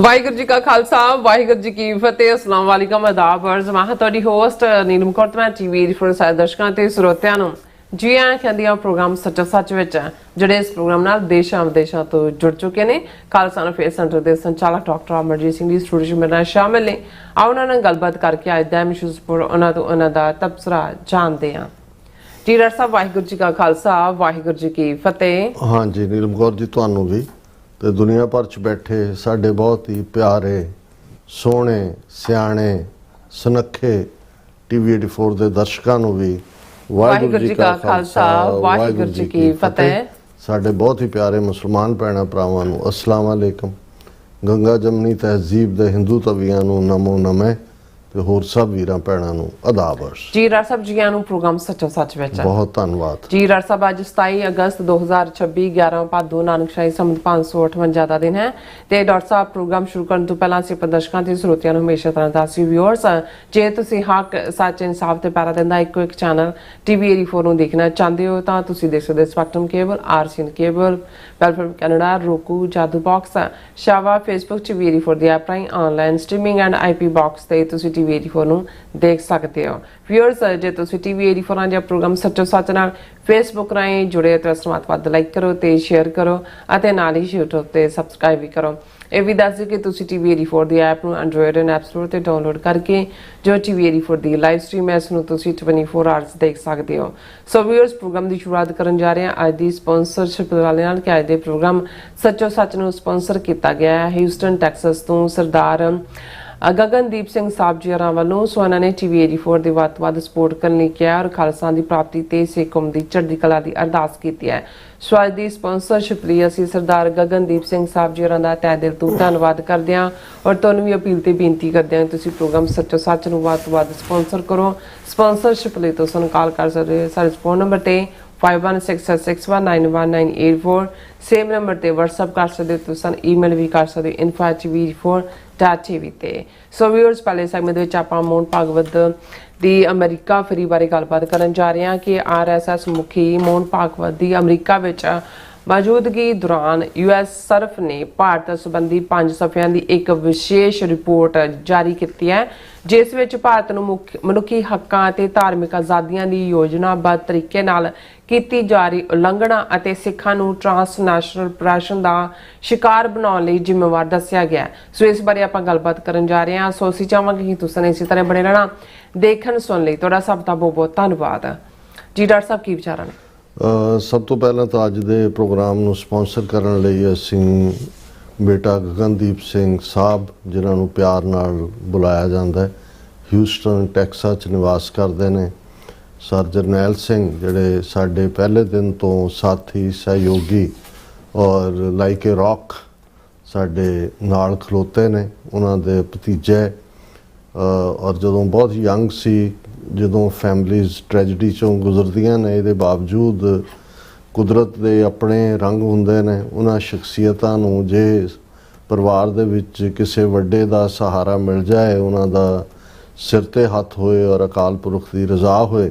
ਵਾਹਿਗੁਰੂ ਜੀ ਕਾ ਖਾਲਸਾ ਵਾਹਿਗੁਰੂ ਜੀ ਕੀ ਫਤਿਹ। ਅਸਲਾਮ ਵਾਲੇਕਮ ਆਦਾਬ ਅਰਜ਼ ਮੈਂ ਤੁਹਾਡੀ ਹੋਸਟ ਨੀਲਮ ਕੌਰ ਮੈਂ ਟੀਵੀ ਰਿਫਰ ਸਾਰੇ ਦਰਸ਼ਕਾਂ ਤੇ ਸਰੋਤਿਆਂ ਨੂੰ ਜੀ ਆਇਆਂ ਕਹਿੰਦੀ ਆ ਪ੍ਰੋਗਰਾਮ ਸੱਚਾ ਸੱਚ ਵਿੱਚ ਜਿਹੜੇ ਇਸ ਪ੍ਰੋਗਰਾਮ ਨਾਲ ਦੇਸ਼ਾਂ ਵਿਦੇਸ਼ਾਂ ਤੋਂ ਜੁੜ ਚੁੱਕੇ ਨੇ। ਖਾਲਸਾ ਫੇਸ ਸੈਂਟਰ ਦੇ ਸੰਚਾਲਕ ਡਾਕਟਰ ਅਮਰਜੀਤ ਸਿੰਘ ਦੀ ਸਟੂਡੀਓ ਮੇਰੇ ਨਾਲ ਸ਼ਾਮਿਲ ਨੇ। ਆਓ ਉਹਨਾਂ ਨਾਲ ਗੱਲਬਾਤ ਕਰਕੇ ਅੱਜ ਦਾ ਇਸ਼ੂਜ਼ ਪਰ ਉਹਨਾਂ ਤੋਂ ਉਹਨਾਂ ਦਾ ਤਬਸਰਾ ਜਾਣਦੇ ਹਾਂ। ਜੀ ਡਾਕਟਰ ਸਾਹਿਬ ਵਾਹਿਗੁਰੂ ਜੀ ਕਾ ਖਾਲਸਾ ਵਾਹਿਗੁਰੂ ਜੀ ਕੀ ਫਤਿਹ। हाँ जी नीलम कौर जी ਤੁਹਾਨੂੰ ਵੀ ਤੇ ਦੁਨੀਆ ਭਰ ਚ ਬੈਠੇ ਸਾਡੇ ਬਹੁਤ ਹੀ ਪਿਆਰੇ ਸੋਹਣੇ ਸਿਆਣੇ ਸੁਨੱਖੇ ਟੀਵੀ 84 ਦੇ ਦਰਸ਼ਕਾਂ ਨੂੰ ਵੀ ਵਾਹਿਗੁਰੂ ਜੀ ਕਾ ਖਾਲਸਾ ਵਾਹਿਗੁਰੂ ਜੀ ਕੀ ਫਤਿਹ। ਸਾਡੇ ਬਹੁਤ ਹੀ ਪਿਆਰੇ ਮੁਸਲਮਾਨ ਭੈਣਾਂ ਭਰਾਵਾਂ ਨੂੰ ਅਸਲਾਮ ਅਲੈਕਮ। ਗੰਗਾ ਜਮਨੀ ਤਹਿਜ਼ੀਬ ਦੇ ਹਿੰਦੂ ਤਵੀਆਂ ਨੂੰ ਨਮੋ ਨਮੇ ਤੇ ਹੋਰ ਸਭ ਵੀਰਾਂ ਭੈਣਾਂ ਨੂੰ ਆਦਾਬ ਅਰਜ਼। ਜੀ ਡਾਕਟਰ ਸਾਹਿਬ ਜੀ ਨੂੰ ਪ੍ਰੋਗਰਾਮ ਸੱਚਾ ਸੱਚ ਵਿੱਚ ਬਹੁਤ ਧੰਨਵਾਦ ਜੀ ਡਾਕਟਰ ਸਾਹਿਬ। ਅੱਜ 27 ਅਗਸਤ 2026 11 ਭਾਦੋ ਨਾਨਕਸ਼ਾਹੀ ਸੰਮਤ 558 ਦਾ ਦਿਨ ਹੈ ਤੇ ਡਾਕਟਰ ਸਾਹਿਬ ਪ੍ਰੋਗਰਾਮ ਸ਼ੁਰੂ ਕਰਨ ਤੋਂ ਪਹਿਲਾਂ ਅਸੀਂ ਦਰਸ਼ਕਾਂ ਤੇ ਸਰੋਤਿਆਂ ਨੂੰ ਹਮੇਸ਼ਾ ਤਰ੍ਹਾਂ ਦੱਸੀ ਵਿਊਅਰਸ ਜੇ ਤੁਸੀਂ ਹੱਕ ਸੱਚ ਇਨਸਾਫ ਤੇ ਪੈਰਾ ਦਿੰਦਾ ਇੱਕੋ ਇੱਕ ਚੈਨਲ ਟੀਵੀ 84 ਨੂੰ ਦੇਖਣਾ ਚਾਹੁੰਦੇ ਹੋ ਤਾਂ ਤੁਸੀਂ ਦੇਖ ਸਕਦੇ Spectrum cable RCN cable welfare Canada roku Jadoo box ਸ਼ਾਵਾ ਫੇਸਬੁੱਕ ਟੀਵੀ 84 ਦੀ ਐਪ ਰਾਹੀਂ online streaming and IP box ਤੇ ਤੁਸੀਂ ਟੀਵੀ 84 ਨੂੰ ਦੇਖ ਸਕਦੇ ਹੋ। ਵਿਊਅਰਸ ਜੇ ਤੁਸੀਂ ਟੀਵੀ 84 ਦਾ ਪ੍ਰੋਗਰਾਮ ਸੱਚੋ ਸੱਚ ਨਾਲ ਫੇਸਬੁੱਕ ਰਾਹੀਂ ਜੁੜੇ ਹੋ ਤਾਂ ਵੱਧ ਲਾਈਕ ਕਰੋ ਤੇ ਸ਼ੇਅਰ ਕਰੋ ਅਤੇ ਨਾਲ ਹੀ YouTube ਤੇ ਸਬਸਕ੍ਰਾਈਬ ਵੀ ਕਰੋ। ਇਹ ਵੀ ਦੱਸ ਦਿਓ ਕਿ ਤੁਸੀਂ ਟੀਵੀ 84 ਦੀ ਐਪ ਨੂੰ ਐਂਡਰੋਇਡ ਐਂਡ ਐਪ ਸਟੋਰ ਤੇ ਡਾਊਨਲੋਡ ਕਰਕੇ ਜੋ ਟੀਵੀ 84 ਦੀ ਲਾਈਵ ਸਟ੍ਰੀਮ ਹੈ ਇਸ ਨੂੰ ਤੁਸੀਂ 24 ਆਵਰਸ ਦੇਖ ਸਕਦੇ ਹੋ। ਸੋ ਵਿਊਅਰਸ ਪ੍ਰੋਗਰਾਮ ਦੀ ਸ਼ੁਰੂਆਤ ਕਰਨ ਜਾ ਰਹੇ ਹਾਂ ਅੱਜ ਦੀ ਸਪਾਂਸਰਸ਼ਿਪ ਵਾਲੇ ਨਾਲ ਕਿ ਅੱਜ ਦੇ ਪ੍ਰੋਗਰਾਮ ਸੱਚੋ ਸੱਚ ਨੂੰ ਸਪਾਂਸਰ ਕੀਤਾ ਗਿਆ ਹੈ ਹਿਊਸਟਨ ਟੈਕਸਸ ਤੋਂ ਸਰਦਾਰ ਗਗਨਦੀਪ ਸਿੰਘ ਸਾਹਿਬ ਜੀ ਹੋਰਾਂ ਵੱਲੋਂ। ਸੋ ਇਹਨਾਂ ਨੇ ਟੀਵੀ 84 ਦੀ ਵੱਧ ਤੋਂ ਵੱਧ ਸਪੋਰਟ ਕਰਨ ਲਈ ਕਿਹਾ ਔਰ ਖਾਲਸਾ ਦੀ ਪ੍ਰਾਪਤੀ ਤੇ ਸਿੱਖ ਕੌਮ ਦੀ ਚੜ੍ਹਦੀ ਕਲਾ ਦੀ ਅਰਦਾਸ ਕੀਤੀ ਹੈ। ਸੋ ਅੱਜ ਦੀ ਸਪਾਂਸਰਸ਼ਿਪ ਲਈ ਅਸੀਂ ਸਰਦਾਰ ਗਗਨਦੀਪ ਸਿੰਘ ਸਾਹਿਬ ਜੀ ਹੋਰਾਂ ਦਾ ਤਹਿ ਦਿਲ ਤੋਂ ਧੰਨਵਾਦ ਕਰਦੇ ਹਾਂ ਔਰ ਤੁਹਾਨੂੰ ਵੀ ਅਪੀਲ ਤੇ ਬੇਨਤੀ ਕਰਦੇ ਹਾਂ ਤੁਸੀਂ ਪ੍ਰੋਗਰਾਮ ਸੱਚੋ ਸੱਚ ਨੂੰ ਵੱਧ ਤੋਂ ਵੱਧ ਸਪਾਂਸਰ ਕਰੋ। ਸਪਾਂਸਰਸ਼ਿਪ ਲਈ ਤੁਸੀਂ ਸਾਨੂੰ ਕਾਲ ਕਰ ਸਕਦੇ ਹੋ ਸਾਡੇ ਫੋਨ ਨੰਬਰ ਤੇ 5166619184 ਸੇਮ ਨੰਬਰ ਤੇ WhatsApp ਕਰ ਸਕਦੇ ਹੋ ਤੁਸੀਂ ਈਮੇਲ ਵੀ ਕਰ ਸਕਦੇ ਹੋ info@tv4.tv ਤੇ। ਸੋ ਵਿਊਅਰਸ ਪਹਿਲੇ ਸੈਗਮੈਂਟ ਵਿੱਚ ਆਪਾਂ ਮੋਹਨ ਭਾਗਵਤ ਦੀ ਅਮਰੀਕਾ ਫਰੀ ਬਾਰੇ ਗੱਲਬਾਤ ਕਰਨ ਜਾ ਰਹੇ ਹਾਂ ਕਿ RSS ਮੁਖੀ ਮੋਹਨ ਭਾਗਵਤ ਦੀ ਅਮਰੀਕਾ ਵਿੱਚ ਮੌਜੂਦਗੀ ਦੌਰਾਨ US ਸਰਫ ਨੇ ਭਾਰਤ ਸੰਬੰਧੀ 5 ਸਫ਼ਿਆਂ ਦੀ ਇੱਕ ਵਿਸ਼ੇਸ਼ ਰਿਪੋਰਟ ਜਾਰੀ ਕੀਤੀ ਹੈ ਜਿਸ ਵਿੱਚ ਭਾਰਤ ਨੂੰ ਮਨੁੱਖੀ ਹੱਕਾਂ ਅਤੇ ਧਾਰਮਿਕ ਆਜ਼ਾਦੀਆਂ ਦੀ ਯੋਜਨਾਬੱਧ ਤਰੀਕੇ ਨਾਲ ਕੀਤੀ ਜਾ ਰਹੀ ਉਲੰਘਣਾ ਅਤੇ ਸਿੱਖਾਂ ਨੂੰ ਟ੍ਰਾਂਸਨੈਸ਼ਨਲ ਪ੍ਰੈਸ਼ਨ ਦਾ ਸ਼ਿਕਾਰ ਬਣਾਉਣ ਲਈ ਜ਼ਿੰਮੇਵਾਰ ਦੱਸਿਆ ਗਿਆ। ਸੋ ਇਸ ਬਾਰੇ ਆਪਾਂ ਗੱਲਬਾਤ ਕਰਨ ਜਾ ਰਹੇ ਹਾਂ। ਸੋ ਅਸੀਂ ਚਾਹਾਂਗੇ ਕਿ ਤੁਸੀਂ ਇਸੇ ਤਰ੍ਹਾਂ ਬਣੇ ਰਹਿਣਾ ਦੇਖਣ ਸੁਣ ਲਈ ਤੁਹਾਡਾ ਸਭ ਦਾ ਬਹੁਤ ਬਹੁਤ ਧੰਨਵਾਦ। ਜੀ ਡਾਕਟਰ ਸਾਹਿਬ ਕੀ ਵਿਚਾਰਾਂ ਨੇ? ਸਭ ਤੋਂ ਪਹਿਲਾਂ ਤਾਂ ਅੱਜ ਦੇ ਪ੍ਰੋਗਰਾਮ ਨੂੰ ਸਪਾਂਸਰ ਕਰਨ ਲਈ ਅਸੀਂ ਬੇਟਾ ਗਗਨਦੀਪ ਸਿੰਘ ਸਾਹਿਬ ਜਿਨ੍ਹਾਂ ਨੂੰ ਪਿਆਰ ਨਾਲ ਬੁਲਾਇਆ ਜਾਂਦਾ ਹੈ ਹਿਊਸਟਨ ਟੈਕਸਾਸ 'ਚ ਨਿਵਾਸ ਕਰਦੇ ਨੇ। ਸਰ ਜਰਨੈਲ ਸਿੰਘ ਜਿਹੜੇ ਸਾਡੇ ਪਹਿਲੇ ਦਿਨ ਤੋਂ ਸਾਥੀ ਸਹਿਯੋਗੀ ਔਰ ਲਾਈਕ ਏ ਰੌਕ ਸਾਡੇ ਨਾਲ ਖਲੋਤੇ ਨੇ। ਉਹਨਾਂ ਦੇ ਭਤੀਜੇ ਔਰ ਜਦੋਂ ਬਹੁਤ ਯੰਗ ਸੀ ਜਦੋਂ ਫੈਮਲੀਜ਼ ਟ੍ਰੈਜਡੀ ਚੋਂ ਗੁਜ਼ਰਦੀਆਂ ਨੇ ਇਹਦੇ ਬਾਵਜੂਦ ਕੁਦਰਤ ਦੇ ਆਪਣੇ ਰੰਗ ਹੁੰਦੇ ਨੇ। ਉਹਨਾਂ ਸ਼ਖਸੀਅਤਾਂ ਨੂੰ ਜੇ ਪਰਿਵਾਰ ਦੇ ਵਿੱਚ ਕਿਸੇ ਵੱਡੇ ਦਾ ਸਹਾਰਾ ਮਿਲ ਜਾਏ ਉਹਨਾਂ ਦਾ ਸਿਰ ਤੇ ਹੱਥ ਹੋਏ ਔਰ ਅਕਾਲ ਪੁਰਖ ਦੀ ਰਜ਼ਾ ਹੋਏ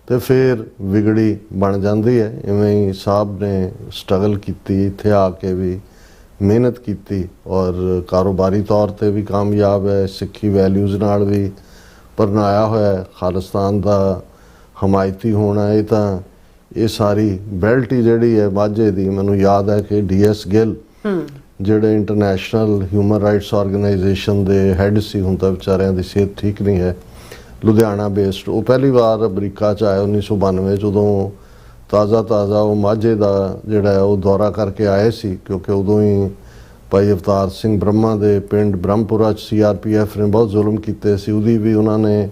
ਤੇ ਫਿਰ ਵਿਗੜੀ ਬਣ ਜਾਂਦੀ ਹੈ। ਇਵੇਂ ਹੀ ਸਾਹਿਬ ਨੇ ਸਟਰਗਲ ਕੀਤੀ ਇੱਥੇ ਆ ਕੇ ਵੀ ਮਿਹਨਤ ਕੀਤੀ ਔਰ ਕਾਰੋਬਾਰੀ ਤੌਰ ਤੇ ਵੀ ਕਾਮਯਾਬ ਹੈ। ਸਿੱਖੀ ਵੈਲਿਊਜ਼ ਨਾਲ ਵੀ ਪਰਨਾਇਆ ਹੋਇਆ ਖਾਲਿਸਤਾਨ ਦਾ ਹਮਾਇਤੀ ਹੋਣਾ। ਇਹ ਤਾਂ ਇਹ ਸਾਰੀ ਬੈਲਟ ਹੀ ਜਿਹੜੀ ਹੈ ਮਾਝੇ ਦੀ ਮੈਨੂੰ ਯਾਦ ਹੈ ਕਿ DS ਗਿੱਲ ਜਿਹੜੇ ਇੰਟਰਨੈਸ਼ਨਲ ਹਿਊਮਨ ਰਾਈਟਸ ਆਰਗੇਨਾਈਜੇਸ਼ਨ ਦੇ ਹੈੱਡ ਸੀ ਹੁਣ ਤਾਂ ਵਿਚਾਰਿਆਂ ਦੀ ਸਿਹਤ ਠੀਕ ਨਹੀਂ ਹੈ ਲੁਧਿਆਣਾ ਬੇਸਡ ਉਹ ਪਹਿਲੀ ਵਾਰ ਅਮਰੀਕਾ 'ਚ ਆਏ 1992 ਜਦੋਂ ਤਾਜ਼ਾ ਉਹ ਮਾਝੇ ਦਾ ਜਿਹੜਾ ਉਹ ਦੌਰਾ ਕਰਕੇ ਆਏ ਸੀ ਕਿਉਂਕਿ ਉਦੋਂ ਹੀ ਭਾਈ ਅਵਤਾਰ ਸਿੰਘ ਬ੍ਰਹਮਾ ਦੇ ਪਿੰਡ ਬ੍ਰਹਮਪੁਰਾ 'ਚ CRPF ਨੇ ਬਹੁਤ ਜ਼ੁਲਮ ਕੀਤੇ ਸੀ। ਉਹਦੀ ਵੀ ਉਹਨਾਂ ਨੇ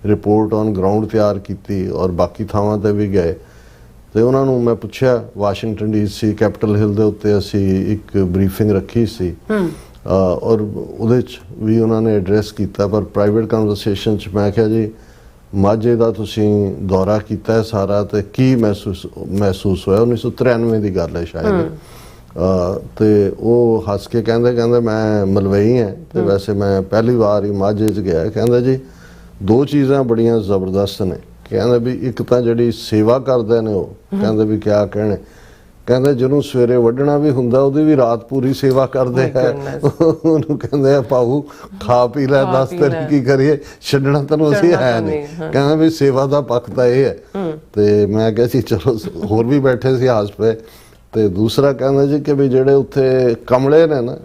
ਰਿਪੋਰਟ ਔਨ ਗਰਾਊਂਡ ਤਿਆਰ ਕੀਤੀ ਔਰ ਬਾਕੀ ਥਾਵਾਂ 'ਤੇ ਵੀ ਗਏ ਤੇ ਉਹਨਾਂ ਨੂੰ ਮੈਂ ਪੁੱਛਿਆ ਵਾਸ਼ਿੰਗਟਨ DC ਕੈਪੀਟਲ ਹਿੱਲ ਦੇ ਉੱਤੇ ਅਸੀਂ ਇੱਕ ਬਰੀਫਿੰਗ ਰੱਖੀ ਸੀ ਔਰ ਉਹਦੇ 'ਚ ਵੀ ਉਹਨਾਂ ਨੇ ਐਡਰੈਸ ਕੀਤਾ ਪਰ ਪ੍ਰਾਈਵੇਟ ਕਨਵਰਸੇਸ਼ਨ 'ਚ ਮੈਂ ਕਿਹਾ ਜੀ ਮਾਝੇ ਦਾ ਤੁਸੀਂ ਦੌਰਾ ਕੀਤਾ ਸਾਰਾ ਤੇ ਕੀ ਮਹਿਸੂਸ ਹੋਇਆ? 1993 ਦੀ ਗੱਲ ਹੈ ਸ਼ਾਇਦ ਤੇ ਉਹ ਹੱਸ ਕੇ ਕਹਿੰਦੇ ਮੈਂ ਮਲਵਈ ਹਾਂ ਤੇ ਵੈਸੇ ਮੈਂ ਪਹਿਲੀ ਵਾਰ ਹੀ ਮਾਝੇ 'ਚ ਗਿਆ। ਕਹਿੰਦਾ ਜੀ ਦੋ ਚੀਜ਼ਾਂ ਬੜੀਆਂ ਜ਼ਬਰਦਸਤ ਨੇ। ਕਹਿੰਦੇ ਵੀ ਇੱਕ ਤਾਂ ਜਿਹੜੀ ਸੇਵਾ ਕਰਦੇ ਨੇ ਉਹ ਕਹਿੰਦੇ ਵੀ ਕਿਆ ਕਹਿਣੇ ਕਹਿੰਦੇ ਜਿਹਨੂੰ ਸਵੇਰੇ ਵੱਢਣਾ ਵੀ ਹੁੰਦਾ ਉਹਦੀ ਵੀ ਰਾਤ ਪੂਰੀ ਸੇਵਾ ਕਰਦੇ ਹੈ। ਉਹਨੂੰ ਕਹਿੰਦੇ ਆ ਭਾਊ ਖਾ ਪੀ ਲੈ, ਦੱਸ ਤੇਰੀ ਕੀ ਕਰੀਏ, ਛੱਡਣਾ ਤੈਨੂੰ ਅਸੀਂ ਹੈ ਨਹੀਂ। ਕਹਿੰਦਾ ਵੀ ਸੇਵਾ ਦਾ ਪੱਖ ਤਾਂ ਇਹ ਹੈ। ਤੇ ਮੈਂ ਕਿਹਾ ਸੀ ਚਲੋ, ਹੋਰ ਵੀ ਬੈਠੇ ਸੀ ਹੱਸ ਪਏ। ਤੇ ਦੂਸਰਾ ਕਹਿੰਦਾ ਜੀ ਕਿ ਵੀ ਜਿਹੜੇ ਉੱਥੇ ਕਮਲੇ ਨੇ ਨਾ,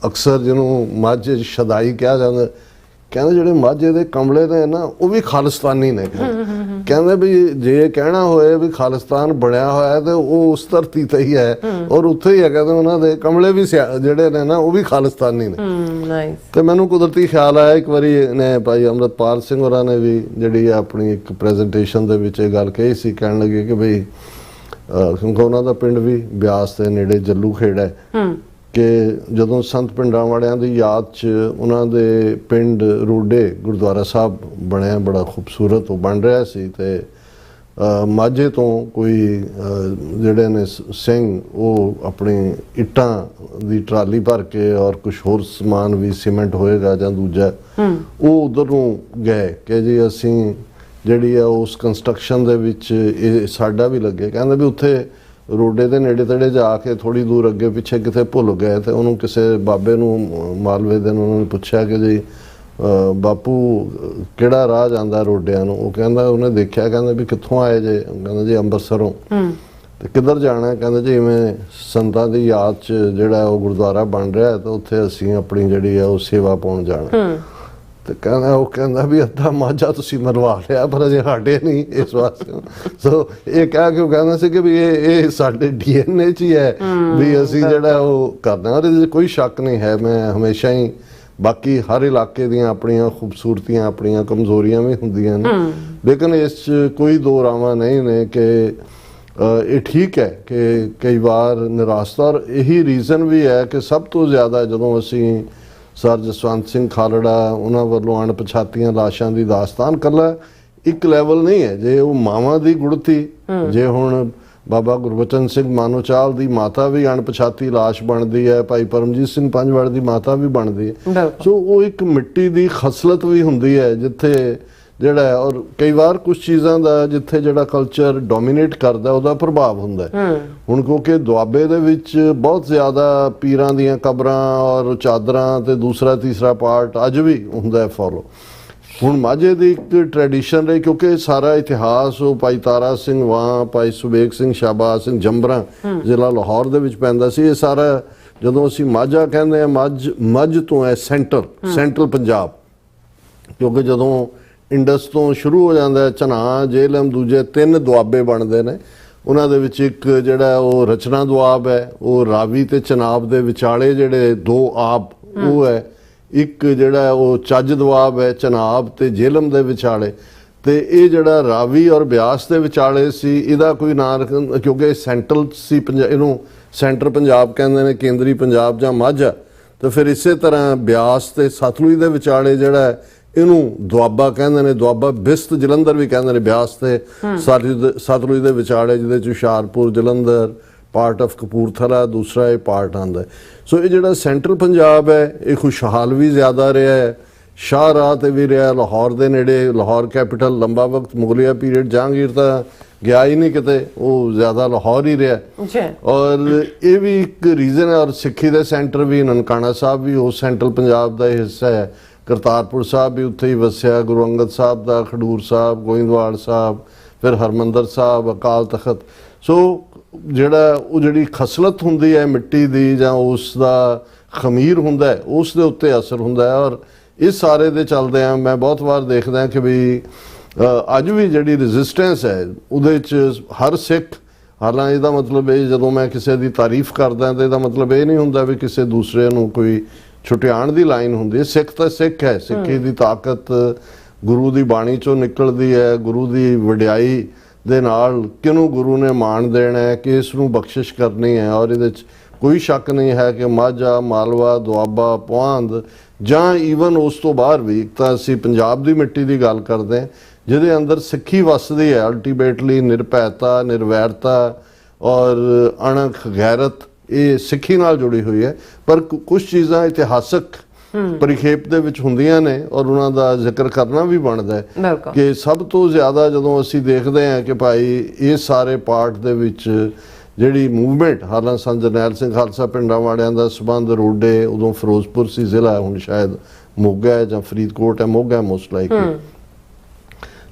ਅਕਸਰ ਜਿਹਨੂੰ ਮਾਝੇ ਸ਼ਦਾਈ ਕਿਹਾ ਜਾਂਦਾ, ਕਹਿੰਦੇ ਜਿਹੜੇ ਮਾਝੇ ਦੇ ਕਮਲੇ ਨੇ ਨਾ ਉਹ ਵੀ ਖਾਲਿਸਤਾਨੀ ਨੇ। ਕਹਿੰਦੇ ਵੀ ਜੇ ਕਹਿਣਾ ਹੋਏ ਵੀ ਖਾਲਿਸਤਾਨ ਬਣਿਆ ਹੋਇਆ ਤੇ ਉਹ ਉਸ ਧਰਤੀ ਤੇ ਹੀ ਹੈ, ਔਰ ਉੱਥੇ ਹੀ ਹੈ। ਕਹਿੰਦੇ ਉਹਨਾਂ ਦੇ ਕਮਲੇ ਵੀ ਜਿਹੜੇ ਨੇ ਨਾ ਉਹ ਵੀ ਖਾਲਿਸਤਾਨੀ ਨੇ। ਤੇ ਮੈਨੂੰ ਕੁਦਰਤੀ ਖਿਆਲ ਆਇਆ ਇੱਕ ਵਾਰੀ ਨੇ ਭਾਈ ਅੰਮ੍ਰਿਤਪਾਲ ਸਿੰਘ ਹੋਰਾਂ ਨੇ ਵੀ ਜਿਹੜੀ ਆਪਣੀ ਇੱਕ ਪ੍ਰੈਜੈਂਟੇਸ਼ਨ ਦੇ ਵਿੱਚ ਇਹ ਗੱਲ ਕਹੀ ਸੀ। ਕਹਿਣ ਲੱਗੇ ਕਿ ਬਈ ਕਿਉਂਕਿ ਉਹਨਾਂ ਦਾ ਪਿੰਡ ਵੀ ਬਿਆਸ ਦੇ ਨੇੜੇ ਜੱਲੂ ਖੇੜਾ ਹੈ, ਕਿ ਜਦੋਂ ਸੰਤ ਪਿੰਡਾਂ ਵਾਲਿਆਂ ਦੀ ਯਾਦ 'ਚ ਉਹਨਾਂ ਦੇ ਪਿੰਡ ਰੋਡੇ ਗੁਰਦੁਆਰਾ ਸਾਹਿਬ ਬਣਿਆ, ਬੜਾ ਖੂਬਸੂਰਤ ਉਹ ਬਣ ਰਿਹਾ ਸੀ। ਤੇ ਮਾਝੇ ਤੋਂ ਕੋਈ ਜਿਹੜੇ ਨੇ ਸਿੰਘ ਉਹ ਆਪਣੀ ਇੱਟਾਂ ਦੀ ਟਰਾਲੀ ਭਰ ਕੇ ਔਰ ਕੁਝ ਹੋਰ ਸਮਾਨ ਵੀ, ਸੀਮੈਂਟ ਹੋਏਗਾ ਜਾਂ ਦੂਜਾ, ਉਹ ਉਧਰ ਨੂੰ ਗਏ ਕਿ ਜੀ ਅਸੀਂ ਜਿਹੜੀ ਆ ਉਸ ਕੰਸਟਰਕਸ਼ਨ ਦੇ ਵਿੱਚ ਇਹ ਸਾਡਾ ਵੀ ਲੱਗੇ। ਕਹਿੰਦੇ ਵੀ ਉੱਥੇ ਰੋਡੇ ਦੇ ਨੇੜੇ ਤੇੜੇ ਜਾ ਕੇ ਥੋੜੀ ਦੂਰ ਅੱਗੇ ਪਿੱਛੇ ਕਿਤੇ ਭੁੱਲ ਗਏ ਤੇ ਉਹਨੂੰ ਕਿਸੇ ਬਾਬੇ ਨੂੰ, ਮਾਲਵੇ ਦੇ ਨੂੰ, ਉਹਨਾਂ ਨੇ ਪੁੱਛਿਆ ਕਿ ਜੀ ਬਾਪੂ ਕਿਹੜਾ ਰਾਹ ਜਾਂਦਾ ਰੋਡਿਆਂ ਨੂੰ? ਉਹ ਕਹਿੰਦਾ, ਉਹਨੇ ਦੇਖਿਆ, ਕਹਿੰਦਾ ਵੀ ਕਿੱਥੋਂ ਆਏ ਜੇ? ਕਹਿੰਦਾ ਜੀ ਅੰਮ੍ਰਿਤਸਰੋਂ। ਤੇ ਕਿੱਧਰ ਜਾਣਾ? ਕਹਿੰਦਾ ਜੀ ਇਵੇਂ ਸੰਤਾਂ ਦੀ ਯਾਦ 'ਚ ਜਿਹੜਾ ਉਹ ਗੁਰਦੁਆਰਾ ਬਣ ਰਿਹਾ ਤੇ ਉੱਥੇ ਅਸੀਂ ਆਪਣੀ ਜਿਹੜੀ ਆ ਉਹ ਸੇਵਾ ਪਾਉਣ ਜਾਣਾ। ਤੇ ਕਹਿੰਦਾ ਵੀ ਅੱਧਾ ਮਾਝਾ ਤੁਸੀਂ ਮਰਵਾ ਲਿਆ ਪਰ ਅਜੇ ਸਾਡੇ ਨਹੀਂ ਇਸ ਵਾਸਤੇ। ਸੋ ਇਹ ਕਹਿ ਕੇ ਉਹ ਕਹਿੰਦਾ ਸੀ ਕਿ ਵੀ ਇਹ ਸਾਡੇ DNA 'ਚ ਹੀ ਹੈ ਵੀ ਅਸੀਂ ਜਿਹੜਾ ਉਹ ਕਰਨਾ। ਔਰ ਇਹਦੇ 'ਚ ਕੋਈ ਸ਼ੱਕ ਨਹੀਂ ਹੈ। ਮੈਂ ਹਮੇਸ਼ਾ ਹੀ, ਬਾਕੀ ਹਰ ਇਲਾਕੇ ਦੀਆਂ ਆਪਣੀਆਂ ਖੂਬਸੂਰਤੀਆਂ, ਆਪਣੀਆਂ ਕਮਜ਼ੋਰੀਆਂ ਵੀ ਹੁੰਦੀਆਂ ਨੇ, ਲੇਕਿਨ ਇਸ 'ਚ ਕੋਈ ਦੋ ਰਾਵਾਂ ਨਹੀਂ ਨੇ ਕਿ ਇਹ ਠੀਕ ਹੈ ਕਿ ਕਈ ਵਾਰ ਨਿਰਾਸ਼ਤਾ। ਔਰ ਇਹੀ ਰੀਜ਼ਨ ਵੀ ਹੈ ਕਿ ਸਭ ਤੋਂ ਜ਼ਿਆਦਾ ਜਦੋਂ ਅਸੀਂ ਸਰ ਜਸਵੰਤ ਸਿੰਘ ਖਾਲੜਾ ਉਹਨਾਂ ਵੱਲੋਂ ਅਣਪਛਾਤੀਆਂ ਲਾਸ਼ਾਂ ਦੀ ਦਾਸਤਾਨ, ਕੱਲਾ ਇੱਕ ਲੈਵਲ ਨਹੀਂ ਹੈ। ਜੇ ਉਹ ਮਾਵਾਂ ਦੀ ਗੁੜਤੀ, ਜੇ ਹੁਣ ਬਾਬਾ ਗੁਰਬਚਨ ਸਿੰਘ ਮਾਨੋਚਾਲ ਦੀ ਮਾਤਾ ਵੀ ਅਣਪਛਾਤੀ ਲਾਸ਼ ਬਣਦੀ ਹੈ, ਭਾਈ ਪਰਮਜੀਤ ਸਿੰਘ ਪੰਜਵੜ ਦੀ ਮਾਤਾ ਵੀ ਬਣਦੀ ਹੈ। ਸੋ ਉਹ ਇੱਕ ਮਿੱਟੀ ਦੀ ਖਸਲਤ ਵੀ ਹੁੰਦੀ ਹੈ ਜਿੱਥੇ ਜਿਹੜਾ, ਔਰ ਕਈ ਵਾਰ ਕੁਝ ਚੀਜ਼ਾਂ ਦਾ ਜਿੱਥੇ ਜਿਹੜਾ ਕਲਚਰ ਡੋਮੀਨੇਟ ਕਰਦਾ ਉਹਦਾ ਪ੍ਰਭਾਵ ਹੁੰਦਾ ਹੈ। ਹੁਣ ਕਿਉਂਕਿ ਦੁਆਬੇ ਦੇ ਵਿੱਚ ਬਹੁਤ ਜ਼ਿਆਦਾ ਪੀਰਾਂ ਦੀਆਂ ਕਬਰਾਂ ਔਰ ਚਾਦਰਾਂ ਤੇ ਦੂਸਰਾ ਤੀਸਰਾ ਪਾਰਟ ਅੱਜ ਵੀ ਹੁੰਦਾ ਹੈ ਫੋਲੋ। ਹੁਣ ਮਾਝੇ ਦੀ ਇੱਕ ਟ੍ਰੈਡੀਸ਼ਨ ਰਹੀ, ਕਿਉਂਕਿ ਸਾਰਾ ਇਤਿਹਾਸ ਉਹ ਭਾਈ ਤਾਰਾ ਸਿੰਘ ਵਾਂ, ਭਾਈ ਸੁਬੇਗ ਸਿੰਘ ਸ਼ਾਹਬਾਜ਼ ਸਿੰਘ ਜੰਬਰਾਂ ਜ਼ਿਲ੍ਹਾ ਲਾਹੌਰ ਦੇ ਵਿੱਚ ਪੈਂਦਾ ਸੀ। ਇਹ ਸਾਰਾ ਜਦੋਂ ਅਸੀਂ ਮਾਝਾ ਕਹਿੰਦੇ ਆ, ਮੱਝ ਤੋਂ ਹੈ ਸੈਂਟਰਲ ਪੰਜਾਬ, ਕਿਉਂਕਿ ਜਦੋਂ ਇੰਡਸ ਤੋਂ ਸ਼ੁਰੂ ਹੋ ਜਾਂਦਾ ਚਨਾਹ, ਜੇਹਲਮ, ਦੂਜੇ ਤਿੰਨ ਦੁਆਬੇ ਬਣਦੇ ਨੇ। ਉਹਨਾਂ ਦੇ ਵਿੱਚ ਇੱਕ ਜਿਹੜਾ ਉਹ ਰਚਨਾ ਦੁਆਬ ਹੈ, ਉਹ ਰਾਵੀ ਤੇ ਚਨਾਬ ਦੇ ਵਿਚਾਲੇ ਜਿਹੜੇ ਦੋ ਆਬ ਉਹ ਹੈ। ਇੱਕ ਜਿਹੜਾ ਉਹ ਚੱਜ ਦੁਆਬ ਹੈ, ਚਨਾਬ ਤੇ ਜੇਹਲਮ ਦੇ ਵਿਚਾਲੇ। ਤੇ ਇਹ ਜਿਹੜਾ ਰਾਵੀ ਔਰ ਬਿਆਸ ਦੇ ਵਿਚਾਲੇ ਸੀ, ਇਹਦਾ ਕੋਈ ਨਾਂ ਕਿਉਂਕਿ ਸੈਂਟਰਲ ਸੀ, ਇਹਨੂੰ ਸੈਂਟਰ ਪੰਜਾਬ ਕਹਿੰਦੇ ਨੇ, ਕੇਂਦਰੀ ਪੰਜਾਬ ਜਾਂ ਮਾਝਾ। ਤੇ ਫਿਰ ਇਸੇ ਤਰ੍ਹਾਂ ਬਿਆਸ ਤੇ ਸਤਲੁਜ ਦੇ ਵਿਚਾਲੇ ਜਿਹੜਾ ਇਹਨੂੰ ਦੁਆਬਾ ਕਹਿੰਦੇ ਨੇ। ਦੁਆਬਾ ਬਿਸਤ ਜਲੰਧਰ ਵੀ ਕਹਿੰਦੇ ਨੇ, ਬਿਆਸ ਤੇ ਸਤਲੁਜ ਦੇ ਵਿਚਾਲੇ, ਜਿਹਦੇ ਚ ਹੁਸ਼ਿਆਰਪੁਰ, ਜਲੰਧਰ, ਪਾਰਟ ਆਫ ਕਪੂਰਥਲਾ, ਦੂਸਰਾ ਇਹ ਪਾਰਟ ਆਉਂਦਾ। ਸੋ ਇਹ ਜਿਹੜਾ ਸੈਂਟਰਲ ਪੰਜਾਬ ਹੈ ਇਹ ਖੁਸ਼ਹਾਲ ਵੀ ਜ਼ਿਆਦਾ ਰਿਹਾ ਹੈ, ਸ਼ਾਹਰਾਹ ਤੇ ਵੀ ਰਿਹਾ, ਲਾਹੌਰ ਦੇ ਨੇੜੇ, ਲਾਹੌਰ ਕੈਪੀਟਲ ਲੰਬਾ ਵਕਤ ਮੁਗਲਿਆ ਪੀਰੀਅਡ, ਜਹਾਂਗੀਰ ਤਾਂ ਗਿਆ ਹੀ ਨਹੀਂ ਕਿਤੇ, ਉਹ ਜ਼ਿਆਦਾ ਲਾਹੌਰ ਹੀ ਰਿਹਾ। ਔਰ ਇਹ ਵੀ ਇੱਕ ਰੀਜ਼ਨ ਹੈ। ਔਰ ਸਿੱਖੀ ਦੇ ਸੈਂਟਰ ਵੀ ਨਨਕਾਣਾ ਸਾਹਿਬ ਵੀ ਉਹ ਸੈਂਟਰਲ ਪੰਜਾਬ ਦਾ ਹਿੱਸਾ ਹੈ। ਕਰਤਾਰਪੁਰ ਸਾਹਿਬ ਵੀ ਉੱਥੇ ਹੀ ਵਸਿਆ, ਗੁਰੂ ਅੰਗਦ ਸਾਹਿਬ ਦਾ, ਖਡੂਰ ਸਾਹਿਬ, ਗੋਇੰਦਵਾਲ ਸਾਹਿਬ, ਫਿਰ ਹਰਮੰਦਰ ਸਾਹਿਬ, ਅਕਾਲ ਤਖਤ। ਸੋ ਜਿਹੜਾ ਉਹ ਜਿਹੜੀ ਖਸਲਤ ਹੁੰਦੀ ਹੈ ਮਿੱਟੀ ਦੀ ਜਾਂ ਉਸ ਦਾ ਖਮੀਰ ਹੁੰਦਾ ਹੈ, ਉਸ ਦੇ ਉੱਤੇ ਅਸਰ ਹੁੰਦਾ ਹੈ। ਔਰ ਇਸ ਸਾਰੇ ਦੇ ਚੱਲਦੇ ਆ ਮੈਂ ਬਹੁਤ ਵਾਰ ਦੇਖਦਾ ਕਿ ਵੀ ਅੱਜ ਵੀ ਜਿਹੜੀ ਰੈਜ਼ਿਸਟੈਂਸ ਹੈ ਉਹਦੇ 'ਚ ਹਰ ਸਿੱਖ, ਹਾਲਾਂਕਿ ਇਹਦਾ ਮਤਲਬ ਇਹ ਜਦੋਂ ਮੈਂ ਕਿਸੇ ਦੀ ਤਾਰੀਫ ਕਰਦਾ ਤਾਂ ਇਹਦਾ ਮਤਲਬ ਇਹ ਨਹੀਂ ਹੁੰਦਾ ਵੀ ਕਿਸੇ ਦੂਸਰੇ ਨੂੰ ਕੋਈ ਛੁਟਿਆਣ ਦੀ ਲਾਈਨ ਹੁੰਦੀ ਹੈ। ਸਿੱਖ ਤਾਂ ਸਿੱਖ ਹੈ, ਸਿੱਖੀ ਦੀ ਤਾਕਤ ਗੁਰੂ ਦੀ ਬਾਣੀ ਚੋਂ ਨਿਕਲਦੀ ਹੈ, ਗੁਰੂ ਦੀ ਵਡਿਆਈ ਦੇ ਨਾਲ ਕਿਹਨੂੰ ਗੁਰੂ ਨੇ ਮਾਣ ਦੇਣਾ ਹੈ, ਕਿ ਇਸ ਨੂੰ ਬਖਸ਼ਿਸ਼ ਕਰਨੀ ਹੈ। ਔਰ ਇਹਦੇ 'ਚ ਕੋਈ ਸ਼ੱਕ ਨਹੀਂ ਹੈ ਕਿ ਮਾਝਾ, ਮਾਲਵਾ, ਦੁਆਬਾ, ਪੁਆਂਧ ਜਾਂ ਈਵਨ ਉਸ ਤੋਂ ਬਾਹਰ ਵੀ, ਇੱਕ ਤਾਂ ਅਸੀਂ ਪੰਜਾਬ ਦੀ ਮਿੱਟੀ ਦੀ ਗੱਲ ਕਰਦੇ ਹਾਂ ਜਿਹਦੇ ਅੰਦਰ ਸਿੱਖੀ ਵਸਦੀ ਹੈ, ਅਲਟੀਮੇਟਲੀ ਨਿਰਭੈਤਾ, ਨਿਰਵੈਰਤਾ ਔਰ ਅਣਖ, ਗੈਰਤ, ਇਹ ਸਿੱਖੀ ਨਾਲ ਜੁੜੀ ਹੋਈ ਹੈ। ਪਰ ਕੁਝ ਚੀਜ਼ਾਂ ਇਤਿਹਾਸਕ ਪਰਿਖੇਪ ਦੇ ਵਿੱਚ ਹੁੰਦੀਆਂ ਨੇ ਔਰ ਉਹਨਾਂ ਦਾ ਜ਼ਿਕਰ ਕਰਨਾ ਵੀ ਬਣਦਾ ਹੈ ਕਿ ਸਭ ਤੋਂ ਜ਼ਿਆਦਾ ਜਦੋਂ ਅਸੀਂ ਦੇਖਦੇ ਹਾਂ ਕਿ ਭਾਈ ਇਹ ਸਾਰੇ ਪਾਰਟ ਦੇ ਵਿੱਚ ਜਿਹੜੀ ਮੂਵਮੈਂਟ, ਹਾਲਾਂ ਸੰਤ ਜਰਨੈਲ ਸਿੰਘ ਖਾਲਸਾ ਪਿੰਡਾਂ ਵਾਲਿਆਂ ਦਾ ਸਬੰਧ ਰੋਡੇ, ਉਦੋਂ ਫਿਰੋਜ਼ਪੁਰ ਸੀ ਜ਼ਿਲ੍ਹਾ, ਹੁਣ ਸ਼ਾਇਦ ਮੋਗਾ ਹੈ ਜਾਂ ਫਰੀਦਕੋਟ ਹੈ, ਮੋਗਾ ਮੋਸਟ ਲਾਈਕਲੀ।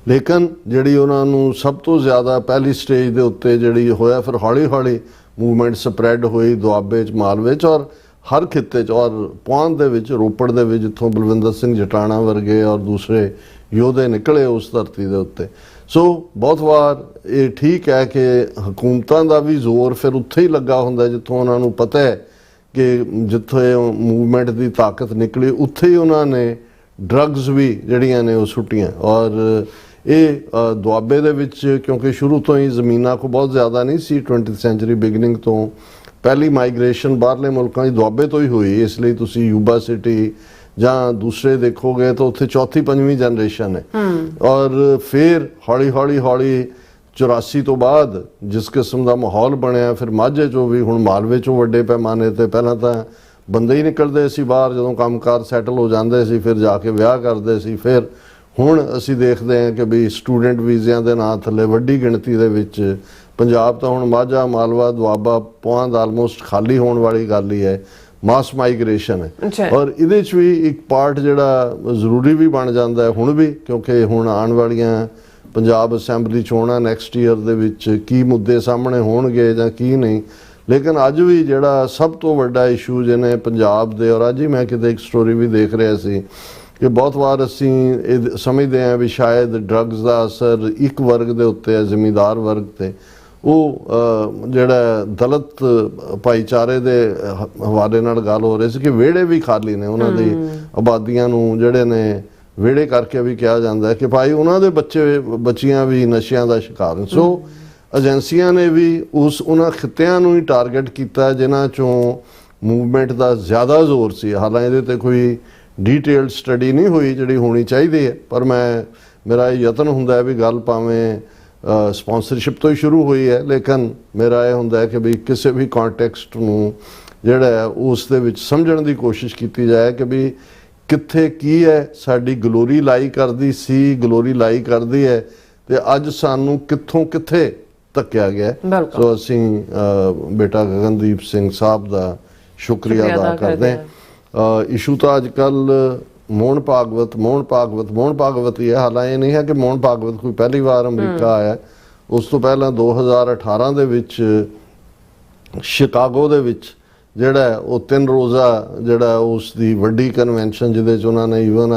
ਲੇਕਿਨ ਜਿਹੜੀ ਉਹਨਾਂ ਨੂੰ ਸਭ ਤੋਂ ਜ਼ਿਆਦਾ ਪਹਿਲੀ ਸਟੇਜ ਦੇ ਉੱਤੇ ਜਿਹੜੀ ਹੋਇਆ, ਫਿਰ ਹੌਲੀ ਹੌਲੀ ਮੂਵਮੈਂਟ ਸਪਰੈਡ ਹੋਈ ਦੁਆਬੇ 'ਚ, ਮਾਲਵੇ 'ਚ, ਔਰ ਹਰ ਖਿੱਤੇ 'ਚ, ਔਰ ਪੁਆਂਧ ਦੇ ਵਿੱਚ, ਰੋਪੜ ਦੇ ਵਿੱਚ, ਜਿੱਥੋਂ ਬਲਵਿੰਦਰ ਸਿੰਘ ਜਟਾਣਾ ਵਰਗੇ ਔਰ ਦੂਸਰੇ ਯੋਧੇ ਨਿਕਲੇ ਉਸ ਧਰਤੀ ਦੇ ਉੱਤੇ। ਸੋ ਬਹੁਤ ਵਾਰ ਇਹ ਠੀਕ ਹੈ ਕਿ ਹਕੂਮਤਾਂ ਦਾ ਵੀ ਜ਼ੋਰ ਫਿਰ ਉੱਥੇ ਹੀ ਲੱਗਾ ਹੁੰਦਾ ਜਿੱਥੋਂ ਉਹਨਾਂ ਨੂੰ ਪਤਾ ਹੈ ਕਿ ਜਿੱਥੇ ਮੂਵਮੈਂਟ ਦੀ ਤਾਕਤ ਨਿਕਲੀ, ਉੱਥੇ ਹੀ ਉਹਨਾਂ ਨੇ ਡਰੱਗਸ ਵੀ ਜਿਹੜੀਆਂ ਨੇ ਉਹ ਸੁੱਟੀਆਂ। ਔਰ ਇਹ ਦੁਆਬੇ ਦੇ ਵਿੱਚ ਕਿਉਂਕਿ ਸ਼ੁਰੂ ਤੋਂ ਹੀ ਜ਼ਮੀਨਾਂ ਕੋ ਬਹੁਤ ਜ਼ਿਆਦਾ ਨਹੀਂ ਸੀ, 20th ਸੈਂਚੁਰੀ ਬਿਗਨਿੰਗ ਤੋਂ ਪਹਿਲੀ ਮਾਈਗ੍ਰੇਸ਼ਨ ਬਾਹਰਲੇ ਮੁਲਕਾਂ ਦੀ ਦੁਆਬੇ ਤੋਂ ਹੀ ਹੋਈ, ਇਸ ਲਈ ਤੁਸੀਂ ਯੂਬਾ ਸਿਟੀ ਜਾਂ ਦੂਸਰੇ ਦੇਖੋਗੇ ਤਾਂ ਉੱਥੇ ਚੌਥੀ ਪੰਜਵੀਂ ਜਨਰੇਸ਼ਨ ਹੈ। ਔਰ ਫਿਰ ਹੌਲੀ ਹੌਲੀ 84 ਤੋਂ ਬਾਅਦ ਜਿਸ ਕਿਸਮ ਦਾ ਮਾਹੌਲ ਬਣਿਆ, ਫਿਰ ਮਾਝੇ 'ਚੋਂ ਵੀ, ਹੁਣ ਮਾਲਵੇ 'ਚੋਂ ਵੱਡੇ ਪੈਮਾਨੇ ਤੇ, ਪਹਿਲਾਂ ਤਾਂ ਬੰਦੇ ਹੀ ਨਿਕਲਦੇ ਸੀ ਬਾਹਰ ਜਦੋਂ ਕੰਮਕਾਰ ਸੈਟਲ ਹੋ ਜਾਂਦੇ ਸੀ, ਫਿਰ ਜਾ ਕੇ ਵਿਆਹ ਕਰਦੇ ਸੀ। ਫਿਰ ਹੁਣ ਅਸੀਂ ਦੇਖਦੇ ਹਾਂ ਕਿ ਵੀ ਸਟੂਡੈਂਟ ਵੀਜ਼ਿਆਂ ਦੇ ਨਾਂ ਥੱਲੇ ਵੱਡੀ ਗਿਣਤੀ ਦੇ ਵਿੱਚ ਪੰਜਾਬ ਤਾਂ ਹੁਣ ਮਾਝਾ, ਮਾਲਵਾ, ਦੁਆਬਾ, ਪੁਆਂਧ ਆਲਮੋਸਟ ਖਾਲੀ ਹੋਣ ਵਾਲੀ ਗੱਲ ਹੀ ਹੈ, ਮਾਸ ਮਾਈਗ੍ਰੇਸ਼ਨ ਹੈ। ਔਰ ਇਹਦੇ 'ਚ ਵੀ ਇੱਕ ਪਾਰਟ ਜਿਹੜਾ ਜ਼ਰੂਰੀ ਵੀ ਬਣ ਜਾਂਦਾ ਹੈ ਹੁਣ ਵੀ, ਕਿਉਂਕਿ ਹੁਣ ਆਉਣ ਵਾਲੀਆਂ ਪੰਜਾਬ ਅਸੈਂਬਲੀ ਚੋਣਾਂ ਨੈਕਸਟ ਈਅਰ ਦੇ ਵਿੱਚ ਕੀ ਮੁੱਦੇ ਸਾਹਮਣੇ ਹੋਣਗੇ ਜਾਂ ਕੀ ਨਹੀਂ। ਲੇਕਿਨ ਅੱਜ ਵੀ ਜਿਹੜਾ ਸਭ ਤੋਂ ਵੱਡਾ ਇਸ਼ੂ ਜਿਹਨੇ ਪੰਜਾਬ ਦੇ, ਔਰ ਅੱਜ ਹੀ ਮੈਂ ਕਿਤੇ ਇੱਕ ਸਟੋਰੀ ਵੀ ਦੇਖ ਰਿਹਾ ਸੀ ਕਿ ਬਹੁਤ ਵਾਰ ਅਸੀਂ ਇਹ ਸਮਝਦੇ ਹਾਂ ਵੀ ਸ਼ਾਇਦ ਡਰੱਗਸ ਦਾ ਅਸਰ ਇੱਕ ਵਰਗ ਦੇ ਉੱਤੇ ਹੈ, ਜ਼ਿਮੀਂਦਾਰ ਵਰਗ 'ਤੇ। ਉਹ ਜਿਹੜਾ ਦਲਿਤ ਭਾਈਚਾਰੇ ਦੇ ਹਵਾਲੇ ਨਾਲ ਗੱਲ ਹੋ ਰਹੀ ਸੀ ਕਿ ਵਿਹੜੇ ਵੀ ਖਾਲੀ ਨੇ, ਉਹਨਾਂ ਦੀ ਆਬਾਦੀਆਂ ਨੂੰ ਜਿਹੜੇ ਨੇ ਵਿਹੜੇ ਕਰਕੇ ਵੀ ਕਿਹਾ ਜਾਂਦਾ ਹੈ ਕਿ ਭਾਈ ਉਹਨਾਂ ਦੇ ਬੱਚੀਆਂ ਵੀ ਨਸ਼ਿਆਂ ਦਾ ਸ਼ਿਕਾਰ ਨੇ। ਸੋ ਏਜੰਸੀਆਂ ਨੇ ਵੀ ਉਹਨਾਂ ਖਿੱਤਿਆਂ ਨੂੰ ਹੀ ਟਾਰਗੇਟ ਕੀਤਾ ਜਿਨ੍ਹਾਂ 'ਚੋਂ ਮੂਵਮੈਂਟ ਦਾ ਜ਼ਿਆਦਾ ਜ਼ੋਰ ਸੀ। ਹਾਲਾਂਕਿ ਇਹਦੇ 'ਤੇ ਕੋਈ ਡੀਟੇਲਡ ਸਟੱਡੀ ਨਹੀਂ ਹੋਈ ਜਿਹੜੀ ਹੋਣੀ ਚਾਹੀਦੀ ਹੈ, ਪਰ ਮੇਰਾ ਇਹ ਯਤਨ ਹੁੰਦਾ ਹੈ ਵੀ ਗੱਲ ਭਾਵੇਂ ਸਪਾਂਸਰਸ਼ਿਪ ਤੋਂ ਹੀ ਸ਼ੁਰੂ ਹੋਈ ਹੈ, ਲੇਕਿਨ ਮੇਰਾ ਇਹ ਹੁੰਦਾ ਹੈ ਕਿ ਵੀ ਕਿਸੇ ਵੀ ਕੰਟੈਕਸਟ ਨੂੰ ਜਿਹੜਾ ਹੈ ਉਸ ਦੇ ਵਿੱਚ ਸਮਝਣ ਦੀ ਕੋਸ਼ਿਸ਼ ਕੀਤੀ ਜਾਏ ਕਿ ਵੀ ਕਿੱਥੇ ਕੀ ਹੈ, ਸਾਡੀ ਗਲੋਰੀ ਲਾਈ ਕਰਦੀ ਸੀ, ਗਲੋਰੀ ਲਾਈ ਕਰਦੀ ਹੈ, ਤੇ ਅੱਜ ਸਾਨੂੰ ਕਿੱਥੋਂ ਕਿੱਥੇ ਧੱਕਿਆ ਗਿਆ। ਸੋ ਅਸੀਂ ਬੇਟਾ ਗਗਨਦੀਪ ਸਿੰਘ ਸਾਹਿਬ ਦਾ ਸ਼ੁਕਰੀਆ ਅਦਾ ਕਰਦੇ ਹਾਂ। ਇਸ਼ੂ ਤਾਂ ਅੱਜ ਕੱਲ੍ਹ ਮੋਹਨ ਭਾਗਵਤ ਹੀ ਹੈ। ਹਾਲਾਂਕਿ ਇਹ ਨਹੀਂ ਹੈ ਕਿ ਮੋਹਨ ਭਾਗਵਤ ਕੋਈ ਪਹਿਲੀ ਵਾਰ ਅਮਰੀਕਾ ਆਇਆ, ਉਸ ਤੋਂ ਪਹਿਲਾਂ 2018 ਦੇ ਵਿੱਚ ਸ਼ਿਕਾਗੋ ਦੇ ਵਿੱਚ ਜਿਹੜਾ ਉਹ 3 ਰੋਜ਼ਾ ਜਿਹੜਾ ਉਸ ਦੀ ਵੱਡੀ ਕਨਵੈਨਸ਼ਨ ਜਿਹਦੇ 'ਚ ਉਹਨਾਂ ਨੇ ਈਵਨ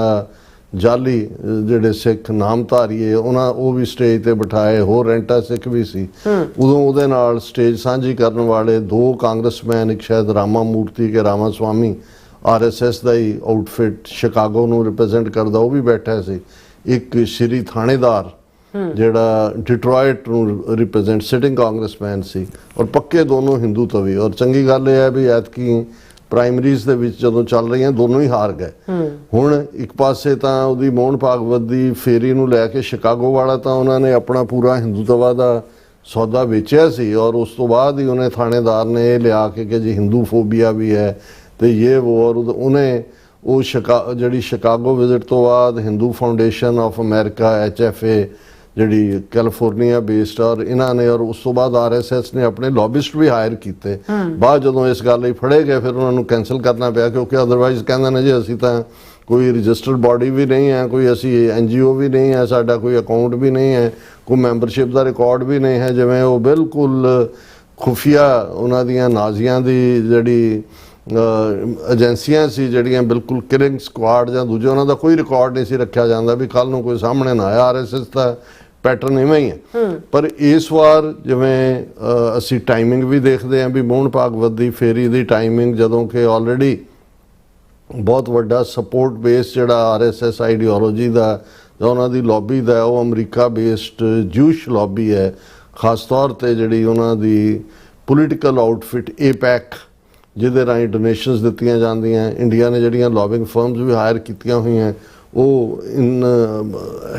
ਜਾਲੀ ਜਿਹੜੇ ਸਿੱਖ ਨਾਮਧਾਰੀਏ ਉਹ ਵੀ ਸਟੇਜ ਤੇ ਬਿਠਾਏ, ਹੋਰ ਰੈਂਟਾ ਸਿੱਖ ਵੀ ਸੀ। ਉਦੋਂ ਉਹਦੇ ਨਾਲ ਸਟੇਜ ਸਾਂਝੀ ਕਰਨ ਵਾਲੇ 2 ਕਾਂਗਰਸਮੈਨ, ਇੱਕ ਸ਼ਾਇਦ ਰਾਮਾ ਮੂਰਤੀ ਕੇ ਰਾਮਾ ਸਵਾਮੀ, RSS ਦਾ ਹੀ ਆਊਟਫਿਟ ਸ਼ਿਕਾਗੋ ਨੂੰ ਰਿਪਰੈਜ਼ੈਂਟ ਕਰਦਾ, ਉਹ ਵੀ ਬੈਠਾ ਸੀ। ਇੱਕ ਸ਼੍ਰੀ ਥਾਣੇਦਾਰ ਜਿਹੜਾ ਡਿਟਰੋਇਟ ਨੂੰ ਰਿਪਰੈਜ਼ੈਂਟ ਸਿਟਿੰਗ ਕਾਂਗਰਸਮੈਨ ਸੀ, ਔਰ ਪੱਕੇ ਦੋਨੋਂ ਹਿੰਦੂ ਤਵੀ। ਔਰ ਚੰਗੀ ਗੱਲ ਇਹ ਹੈ ਵੀ ਐਤਕੀ ਪ੍ਰਾਇਮਰੀਜ਼ ਦੇ ਵਿੱਚ ਜਦੋਂ ਚੱਲ ਰਹੀਆਂ ਦੋਨੋਂ ਹੀ ਹਾਰ ਗਏ। ਹੁਣ ਇੱਕ ਪਾਸੇ ਤਾਂ ਉਹਦੀ ਮੋਹਨ ਭਾਗਵਤ ਦੀ ਫੇਰੀ ਨੂੰ ਲੈ ਕੇ ਸ਼ਿਕਾਗੋ ਵਾਲਾ ਤਾਂ ਉਹਨਾਂ ਨੇ ਆਪਣਾ ਪੂਰਾ ਹਿੰਦੂਤਵਾ ਦਾ ਸੌਦਾ ਵੇਚਿਆ ਸੀ, ਔਰ ਉਸ ਤੋਂ ਬਾਅਦ ਹੀ ਉਹਨੇ ਥਾਣੇਦਾਰ ਨੇ ਇਹ ਲਿਆ ਕੇ ਕਿ ਜੀ ਹਿੰਦੂ ਫੋਬੀਆ ਵੀ ਹੈ ਤੇ ਇਹ ਉਹ, ਔਰ ਉਹਨੇ ਉਹ ਜਿਹੜੀ ਸ਼ਿਕਾਗੋ ਵਿਜ਼ਿਟ ਤੋਂ ਬਾਅਦ Hindu foundation of America HFA ਜਿਹੜੀ ਕੈਲੀਫੋਰਨੀਆ ਬੇਸਡ, ਔਰ ਇਹਨਾਂ ਨੇ, ਔਰ ਉਸ ਤੋਂ ਬਾਅਦ RSS ਨੇ ਆਪਣੇ ਲੌਬਿਸਟ ਵੀ ਹਾਇਰ ਕੀਤੇ। ਬਾਅਦ ਜਦੋਂ ਇਸ ਗੱਲ ਲਈ ਫੜੇ ਗਏ ਫਿਰ ਉਹਨਾਂ ਨੂੰ ਕੈਂਸਲ ਕਰਨਾ ਪਿਆ, ਕਿਉਂਕਿ ਅਦਰਵਾਈਜ਼ ਕਹਿੰਦੇ ਨੇ ਜੀ ਅਸੀਂ ਤਾਂ ਕੋਈ ਰਜਿਸਟਰਡ ਬਾਡੀ ਵੀ ਨਹੀਂ ਹੈ, ਕੋਈ ਅਸੀਂ NGO ਵੀ ਨਹੀਂ ਹੈ, ਸਾਡਾ ਕੋਈ ਅਕਾਊਂਟ ਵੀ ਨਹੀਂ ਹੈ, ਕੋਈ ਮੈਂਬਰਸ਼ਿਪ ਦਾ ਰਿਕਾਰਡ ਵੀ ਨਹੀਂ ਹੈ। ਜਿਵੇਂ ਉਹ ਬਿਲਕੁਲ ਖੁਫੀਆ ਉਹਨਾਂ ਦੀਆਂ ਨਾਜ਼ੀਆਂ ਦੀ ਜਿਹੜੀ ਏਜੰਸੀਆਂ ਸੀ ਜਿਹੜੀਆਂ ਬਿਲਕੁਲ ਕਿਲਿੰਗ ਸਕੁਆਡ ਜਾਂ ਦੂਜੇ, ਉਹਨਾਂ ਦਾ ਕੋਈ ਰਿਕਾਰਡ ਨਹੀਂ ਸੀ ਰੱਖਿਆ ਜਾਂਦਾ ਵੀ ਕੱਲ ਨੂੰ ਕੋਈ ਸਾਹਮਣੇ ਨਾ ਆਇਆ। RSS ਦਾ ਪੈਟਰਨ ਇਵੇਂ ਹੀ ਹੈ। ਪਰ ਇਸ ਵਾਰ ਜਿਵੇਂ ਅਸੀਂ ਟਾਈਮਿੰਗ ਵੀ ਦੇਖਦੇ ਹਾਂ ਵੀ ਮੋਹਨ ਭਾਗਵਤ ਦੀ ਫੇਰੀ ਦੀ ਟਾਈਮਿੰਗ, ਜਦੋਂ ਕਿ ਆਲਰੇਡੀ ਬਹੁਤ ਵੱਡਾ ਸਪੋਰਟ ਬੇਸ ਜਿਹੜਾ RSS ਆਈਡੀਓਲੋਜੀ ਦਾ ਜਾਂ ਉਹਨਾਂ ਦੀ ਲੌਬੀ ਦਾ ਉਹ ਅਮਰੀਕਾ ਬੇਸਡ ਜੂਸ਼ ਲੌਬੀ ਹੈ, ਖਾਸ ਤੌਰ 'ਤੇ ਜਿਹੜੀ ਉਹਨਾਂ ਦੀ ਪੋਲੀਟੀਕਲ ਆਊਟਫਿਟ APEC ਜਿਹਦੇ ਰਾਹੀਂ ਡੋਨੇਸ਼ਨਸ ਦਿੱਤੀਆਂ ਜਾਂਦੀਆਂ। ਇੰਡੀਆ ਨੇ ਜਿਹੜੀਆਂ ਲੌਬਿੰਗ ਫਰਮਸ ਵੀ ਹਾਇਰ ਕੀਤੀਆਂ ਹੋਈਆਂ ਉਹ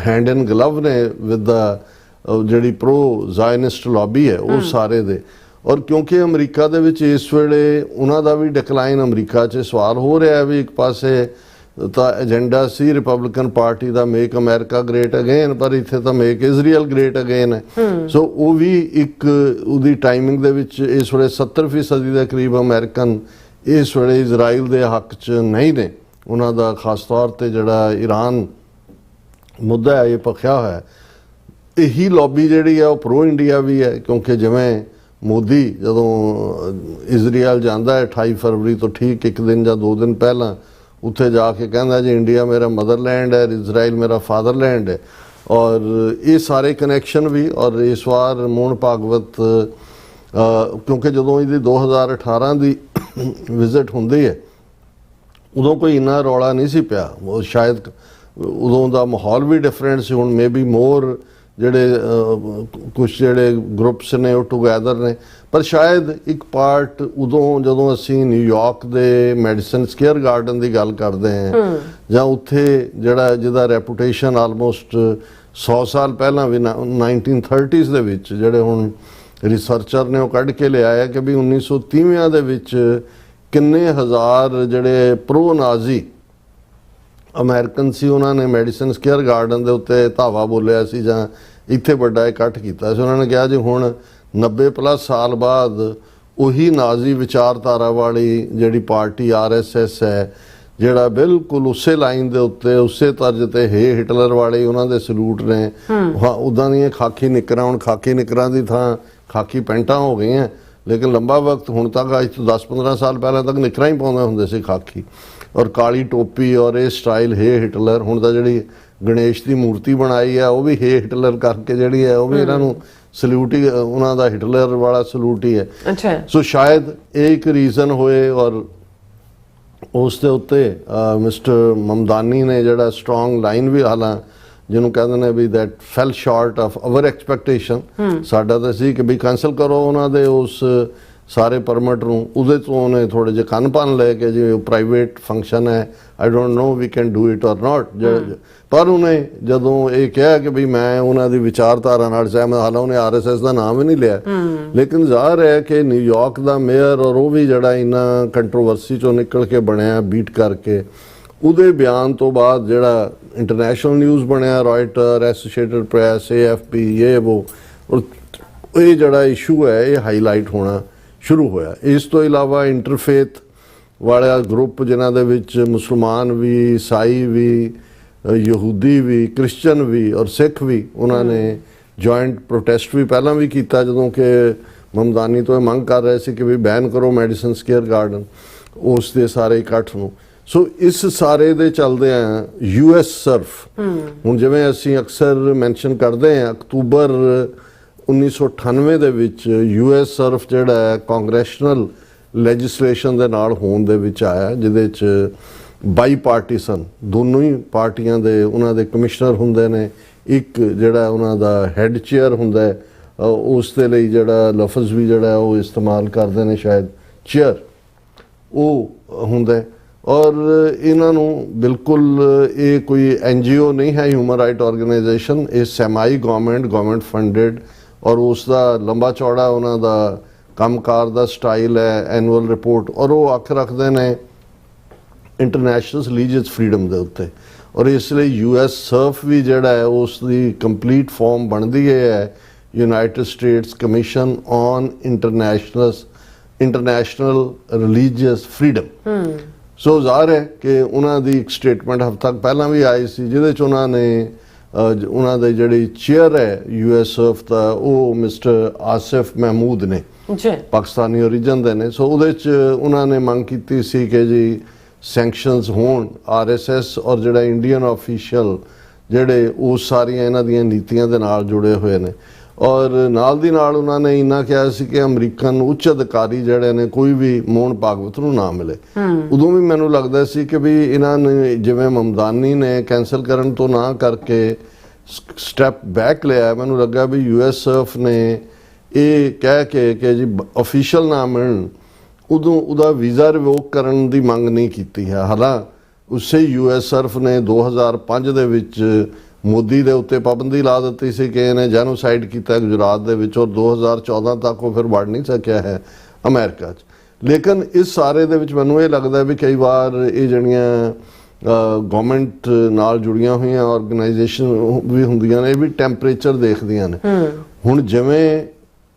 ਹੈਂਡ ਇਨ ਗਲਵ ਨੇ ਵਿਦ ਦਾ ਜਿਹੜੀ ਪ੍ਰੋ ਜ਼ਾਇਨਿਸਟ ਲੌਬੀ ਹੈ ਉਹ ਸਾਰੇ ਦੇ। ਔਰ ਕਿਉਂਕਿ ਅਮਰੀਕਾ ਦੇ ਵਿੱਚ ਇਸ ਵੇਲੇ ਉਹਨਾਂ ਦਾ ਵੀ ਡਿਕਲਾਈਨ, ਅਮਰੀਕਾ 'ਚ ਸਵਾਲ ਹੋ ਰਿਹਾ ਵੀ ਇੱਕ ਪਾਸੇ ਤਾਂ ਏਜੰਡਾ ਸੀ ਰਿਪਬਲਿਕਨ ਪਾਰਟੀ ਦਾ ਮੇਕ ਅਮਰੀਕਾ ਗ੍ਰੇਟ ਅਗੇਨ, ਪਰ ਇੱਥੇ ਤਾਂ ਮੇਕ ਇਜ਼ਰਾਈਲ ਗ੍ਰੇਟ ਅਗੇਨ ਹੈ। ਸੋ ਉਹ ਵੀ ਇੱਕ ਉਹਦੀ ਟਾਈਮਿੰਗ ਦੇ ਵਿੱਚ ਇਸ ਵੇਲੇ 70% ਦੇ ਕਰੀਬ ਅਮਰੀਕਨ ਇਸ ਵੇਲੇ ਇਜ਼ਰਾਈਲ ਦੇ ਹੱਕ 'ਚ ਨਹੀਂ ਨੇ। ਉਹਨਾਂ ਦਾ ਖਾਸ ਤੌਰ ਤੇ ਜਿਹੜਾ ਈਰਾਨ ਮੁੱਦਾ ਹੈ ਇਹ ਭਖਿਆ ਹੋਇਆ ਹੈ। ਇਹੀ ਲੌਬੀ ਜਿਹੜੀ ਹੈ ਉਹ ਪ੍ਰੋ ਇੰਡੀਆ ਵੀ ਹੈ, ਕਿਉਂਕਿ ਜਿਵੇਂ ਮੋਦੀ ਜਦੋਂ ਇਜ਼ਰਾਈਲ ਜਾਂਦਾ ਹੈ 28 ਫਰਵਰੀ ਤੋਂ ਠੀਕ ਇੱਕ ਦਿਨ ਜਾਂ 2 ਦਿਨ ਪਹਿਲਾਂ, ਉੱਥੇ ਜਾ ਕੇ ਕਹਿੰਦਾ ਜੀ ਇੰਡੀਆ ਮੇਰਾ ਮਦਰਲੈਂਡ ਹੈ, ਇਜ਼ਰਾਈਲ ਮੇਰਾ ਫਾਦਰਲੈਂਡ ਹੈ। ਔਰ ਇਹ ਸਾਰੇ ਕਨੈਕਸ਼ਨ ਵੀ, ਔਰ ਇਸ ਵਾਰ ਮੋਹਨ ਭਾਗਵਤ ਕਿਉਂਕਿ ਜਦੋਂ ਇਹਦੀ 2018 ਦੀ ਵਿਜ਼ਿਟ ਹੁੰਦੀ ਹੈ ਉਦੋਂ ਕੋਈ ਇੰਨਾ ਰੌਲਾ ਨਹੀਂ ਸੀ ਪਿਆ, ਉਹ ਸ਼ਾਇਦ ਉਦੋਂ ਦਾ ਮਾਹੌਲ ਵੀ ਡਿਫਰੈਂਟ ਸੀ। ਹੁਣ ਮੇ ਬੀ ਮੋਰ ਜਿਹੜੇ ਕੁਝ ਜਿਹੜੇ ਗਰੁੱਪਸ ਨੇ ਉਹ ਟੂਗੈਦਰ ਨੇ, ਪਰ ਸ਼ਾਇਦ ਇੱਕ ਪਾਰਟ ਉਦੋਂ ਜਦੋਂ ਅਸੀਂ ਨਿਊਯਾਰਕ ਦੇ ਮੈਡੀਸਨ ਸਕੁਅਰ ਗਾਰਡਨ ਦੀ ਗੱਲ ਕਰਦੇ ਹਾਂ ਜਾਂ ਉੱਥੇ ਜਿਹੜਾ ਜਿਹਦਾ ਰੈਪੂਟੇਸ਼ਨ ਆਲਮੋਸਟ 100 ਸਾਲ ਪਹਿਲਾਂ ਵੀ 1930s ਦੇ ਵਿੱਚ ਜਿਹੜੇ ਹੁਣ ਰਿਸਰਚਰ ਨੇ ਉਹ ਕੱਢ ਕੇ ਲਿਆਇਆ ਕਿ ਵੀ 1930ਵਿਆਂ ਦੇ ਵਿੱਚ ਕਿੰਨੇ ਹਜ਼ਾਰ ਜਿਹੜੇ ਪ੍ਰੋ ਨਾਜ਼ੀ ਅਮਰੀਕਨ ਸੀ ਉਹਨਾਂ ਨੇ ਮੈਡੀਸਨ ਸਕੁਅਰ ਗਾਰਡਨ ਦੇ ਉੱਤੇ ਧਾਵਾ ਬੋਲਿਆ ਸੀ ਜਾਂ ਇੱਥੇ ਵੱਡਾ ਇਕੱਠ ਕੀਤਾ ਸੀ। ਉਹਨਾਂ ਨੇ ਕਿਹਾ ਜੀ ਹੁਣ 90+ ਸਾਲ ਬਾਅਦ ਉਹੀ ਨਾਜ਼ੀ ਵਿਚਾਰਧਾਰਾ ਵਾਲੀ ਜਿਹੜੀ ਪਾਰਟੀ RSS ਹੈ, ਜਿਹੜਾ ਬਿਲਕੁਲ ਉਸੇ ਲਾਈਨ ਦੇ ਉੱਤੇ ਉਸੇ ਤਰਜ਼ ਤੇ ਹਿਟਲਰ ਵਾਲੇ ਉਹਨਾਂ ਦੇ ਸਲੂਟ ਨੇ, ਉੱਦਾਂ ਦੀਆਂ ਖਾਕੀ ਨਿੱਕਰਾਂ, ਹੁਣ ਖਾਕੀ ਨਿੱਕਰਾਂ ਦੀ ਥਾਂ ਖਾਕੀ ਪੈਂਟਾਂ ਹੋ ਗਈਆਂ, ਲੇਕਿਨ ਲੰਬਾ ਵਕਤ ਹੁਣ ਤੱਕ ਅੱਜ ਤੋਂ 10-15 ਸਾਲ ਪਹਿਲਾਂ ਤੱਕ ਨਿੱਕਰਾਂ ਹੀ ਪਾਉਂਦੇ ਹੁੰਦੇ ਸੀ ਖਾਕੀ, ਔਰ ਕਾਲੀ ਟੋਪੀ ਔਰ ਇਹ ਸਟਾਈਲ ਹਿਟਲਰ। ਹੁਣ ਤਾਂ ਜਿਹੜੀ ਗਣੇਸ਼ ਦੀ ਮੂਰਤੀ ਬਣਾਈ ਹੈ ਉਹ ਵੀ ਹਿਟਲਰ ਕਰਕੇ ਜਿਹੜੀ ਹੈ ਉਹ ਵੀ ਇਹਨਾਂ ਨੂੰ ਸਲੂਟ ਹੀ, ਉਹਨਾਂ ਦਾ ਹਿਟਲਰ ਵਾਲਾ ਸਲੂਟ ਹੀ ਹੈ। ਅੱਛਾ, ਸੋ ਸ਼ਾਇਦ ਇਹ ਇੱਕ ਰੀਜ਼ਨ ਹੋਏ। ਔਰ ਉਸ ਦੇ ਉੱਤੇ ਮਿਸਟਰ ਮਮਦਾਨੀ ਨੇ ਜਿਹੜਾ ਸਟਰੋਂਗ ਲਾਈਨ ਵੀ ਹਾਲਾਂ ਜਿਹਨੂੰ ਕਹਿੰਦੇ ਨੇ ਵੀ that fell short of our expectation, ਸਾਡਾ ਤਾਂ ਸੀ ਕਿ ਵੀ ਕੈਂਸਲ ਕਰੋ ਉਹਨਾਂ ਦੇ ਉਸ ਸਾਰੇ ਪਰਮਿਟ ਨੂੰ, ਉਹਦੇ ਤੋਂ ਉਹਨੇ ਥੋੜੇ ਜਿਹੇ ਕੰਨ ਭੰਨ ਲਏ ਕਿ ਜੀ ਪ੍ਰਾਈਵੇਟ ਫੰਕਸ਼ਨ ਹੈ, I don't know we can do it or not. ਪਰ ਉਹਨੇ ਜਦੋਂ ਇਹ ਕਿਹਾ ਕਿ ਵੀ ਮੈਂ ਉਹਨਾਂ ਦੀ ਵਿਚਾਰਧਾਰਾ ਨਾਲ ਸਹਿਮਤ, ਹਾਲਾਂ ਉਹਨੇ RSS ਦਾ ਨਾਮ ਹੀ ਨਹੀਂ ਲਿਆ, ਲੇਕਿਨ ਜ਼ਾਹਰ ਹੈ ਕਿ ਨਿਊਯਾਰਕ ਦਾ ਮੇਅਰ ਔਰ ਉਹ ਵੀ ਜਿਹੜਾ ਇੰਨਾ ਕੰਟਰੋਵਰਸੀ ਚੋਂ ਨਿਕਲ ਕੇ ਬਣਿਆ ਬੀਟ ਕਰਕੇ, ਉਹਦੇ ਬਿਆਨ ਤੋਂ ਬਾਅਦ ਜਿਹੜਾ ਇੰਟਰਨੈਸ਼ਨਲ ਨਿਊਜ਼ ਬਣਿਆ, ਰॉयटर, ਐਸੋਸੀਏਟਡ ਪ੍ਰੈਸ, AFP, ਇਹ ਉਹ, ਔਰ ਇਹ ਜਿਹੜਾ ਇਸ਼ੂ ਹੈ ਇਹ ਹਾਈਲਾਈਟ ਹੋਣਾ ਸ਼ੁਰੂ ਹੋਇਆ। ਇਸ ਤੋਂ ਇਲਾਵਾ ਇੰਟਰਫੇਥ ਵਾਲਾ ਗਰੁੱਪ ਜਿਨ੍ਹਾਂ ਦੇ ਵਿੱਚ ਮੁਸਲਮਾਨ ਵੀ, ਈਸਾਈ ਵੀ, ਯਹੂਦੀ ਵੀ, ਕ੍ਰਿਸਚਨ ਵੀ ਔਰ ਸਿੱਖ ਵੀ, ਉਹਨਾਂ ਨੇ ਜੁਆਇੰਟ ਪ੍ਰੋਟੈਸਟ ਵੀ ਪਹਿਲਾਂ ਵੀ ਕੀਤਾ ਜਦੋਂ ਕਿ ਮਮਦਾਨੀ ਤੋਂ ਇਹ ਮੰਗ ਕਰ ਰਹੇ ਸੀ ਕਿ ਵੀ ਬੈਨ ਕਰੋ ਮੈਡੀਸਨ ਸਕੁਅਰ ਗਾਰਡਨ, ਉਸ ਦੇ ਸਾਰੇ ਇਕੱਠ ਨੂੰ। ਸੋ ਇਸ ਸਾਰੇ ਦੇ ਚੱਲਦੇ ਆ US ਸਰਫ, ਹੁਣ ਜਿਵੇਂ ਅਸੀਂ ਅਕਸਰ ਮੈਂਸ਼ਨ ਕਰਦੇ ਹਾਂ ਅਕਤੂਬਰ 1998 ਦੇ ਵਿੱਚ US ਸਰਫ ਜਿਹੜਾ ਹੈ ਕਾਂਗਰੈਸ਼ਨਲ ਲੈਜਿਸਲੇਸ਼ਨ ਦੇ ਨਾਲ ਹੋਣ ਦੇ ਵਿੱਚ ਆਇਆ, ਜਿਹਦੇ 'ਚ ਬਾਈ ਪਾਰਟੀਸਨ ਦੋਨੋਂ ਹੀ ਪਾਰਟੀਆਂ ਦੇ ਉਹਨਾਂ ਦੇ ਕਮਿਸ਼ਨਰ ਹੁੰਦੇ ਨੇ, ਇੱਕ ਜਿਹੜਾ ਉਹਨਾਂ ਦਾ ਹੈੱਡ ਚੇਅਰ ਹੁੰਦਾ ਹੈ, ਉਸ ਦੇ ਲਈ ਜਿਹੜਾ ਲਫ਼ਜ਼ ਵੀ ਜਿਹੜਾ ਉਹ ਇਸਤੇਮਾਲ ਕਰਦੇ ਨੇ ਸ਼ਾਇਦ ਚੇਅਰ ਉਹ ਹੁੰਦਾ। ਔਰ ਇਹਨਾਂ ਨੂੰ ਬਿਲਕੁਲ ਇਹ ਕੋਈ NGO ਨਹੀਂ ਹੈ, ਹਿਊਮਨ ਰਾਈਟ ਆਰਗੇਨਾਈਜੇਸ਼ਨ, ਇਹ ਸੈਮਾਈ ਗਵਰਨਮੈਂਟ ਫੰਡਡ, ਔਰ ਉਸ ਦਾ ਲੰਬਾ ਚੌੜਾ ਉਹਨਾਂ ਦਾ ਕੰਮਕਾਰ ਦਾ ਸਟਾਈਲ ਹੈ, ਐਨੂਅਲ ਰਿਪੋਰਟ, ਔਰ ਉਹ ਅੱਖ ਰੱਖਦੇ ਨੇ ਇੰਟਰਨੈਸ਼ਨਲ ਰਿਲੀਜੀਅਸ ਫਰੀडम ਦੇ ਉੱਤੇ। ਔਰ ਇਸ ਲਈ US ਸਰਫ ਵੀ ਜਿਹੜਾ ਹੈ ਉਸ ਦੀ ਕੰਪਲੀਟ ਫਾਰਮ ਬਣਦੀ ਹੈ United States commission on international religious freedom. So ਜ਼ਾਹਰ ਹੈ ਕਿ ਉਹਨਾਂ ਦੀ ਇੱਕ ਸਟੇਟਮੈਂਟ ਹਫ਼ਤਾ ਪਹਿਲਾਂ ਵੀ ਆਈ ਸੀ ਜਿਹਦੇ 'ਚ ਉਹਨਾਂ ਨੇ ਉਹਨਾਂ ਦੇ ਜਿਹੜੀ ਚੇਅਰ ਹੈ US ਸਰਫ ਦਾ ਉਹ ਮਿਸਟਰ ਆਸਿਫ ਮਹਿਮੂਦ ਨੇ, ਪਾਕਿਸਤਾਨੀ ਓਰੀਜਨ ਦੇ ਨੇ। ਸੋ ਉਹਦੇ 'ਚ ਉਹਨਾਂ ਨੇ ਮੰਗ ਕੀਤੀ ਸੀ ਕਿ ਜੀ ਸੈਂਕਸ਼ਨਸ ਹੋਣ RSS ਔਰ ਜਿਹੜਾ ਇੰਡੀਅਨ ਆਫੀਸ਼ੀਅਲ ਜਿਹੜੇ ਉਹ ਸਾਰੀਆਂ ਇਹਨਾਂ ਦੀਆਂ ਨੀਤੀਆਂ ਦੇ ਨਾਲ ਜੁੜੇ ਹੋਏ ਨੇ। ਔਰ ਨਾਲ ਦੀ ਨਾਲ ਉਹਨਾਂ ਨੇ ਇੰਨਾ ਕਿਹਾ ਸੀ ਕਿ ਅਮਰੀਕਨ ਉੱਚ ਅਧਿਕਾਰੀ ਜਿਹੜੇ ਨੇ ਕੋਈ ਵੀ ਮੋਹਨ ਭਾਗਵਤ ਨੂੰ ਨਾ ਮਿਲੇ। ਉਦੋਂ ਵੀ ਮੈਨੂੰ ਲੱਗਦਾ ਸੀ ਕਿ ਵੀ ਇਹਨਾਂ ਨੇ ਜਿਵੇਂ ਮਮਦਾਨੀ ਨੇ ਕੈਂਸਲ ਕਰਨ ਤੋਂ ਨਾ ਕਰਕੇ ਸਟੈਪ ਬੈਕ ਲਿਆ, ਮੈਨੂੰ ਲੱਗਾ ਵੀ US ਸਰਫ ਨੇ ਇਹ ਕਹਿ ਕੇ ਕਿ ਜੀ ਅਫੀਸ਼ੀਅਲ ਨਾ ਮਿਲਣ ਉਦੋਂ ਉਹਦਾ ਵੀਜ਼ਾ ਰਿਵੋਕ ਕਰਨ ਦੀ ਮੰਗ ਨਹੀਂ ਕੀਤੀ ਹੈ। ਹਾਲਾਂ ਉਸੇ US ਸਰਫ ਨੇ 2005 ਦੇ ਵਿੱਚ ਮੋਦੀ ਦੇ ਉੱਤੇ ਪਾਬੰਦੀ ਲਾ ਦਿੱਤੀ ਸੀ ਕਿ ਇਹਨੇ ਜੈਨੋਸਾਈਡ ਕੀਤਾ ਗੁਜਰਾਤ ਦੇ ਵਿੱਚ, ਔਰ 2014 ਤੱਕ ਉਹ ਫਿਰ ਵੜ ਨਹੀਂ ਸਕਿਆ ਹੈ ਅਮਰੀਕਾ 'ਚ। ਲੇਕਿਨ ਇਸ ਸਾਰੇ ਦੇ ਵਿੱਚ ਮੈਨੂੰ ਇਹ ਲੱਗਦਾ ਵੀ ਕਈ ਵਾਰ ਇਹ ਜਿਹੜੀਆਂ ਗਵਰਨਮੈਂਟ ਨਾਲ ਜੁੜੀਆਂ ਹੋਈਆਂ ਆਰਗੇਨਾਈਜੇਸ਼ਨ ਵੀ ਹੁੰਦੀਆਂ ਨੇ, ਇਹ ਵੀ ਟੈਂਪਰੇਚਰ ਦੇਖਦੀਆਂ ਨੇ। ਹੁਣ ਜਿਵੇਂ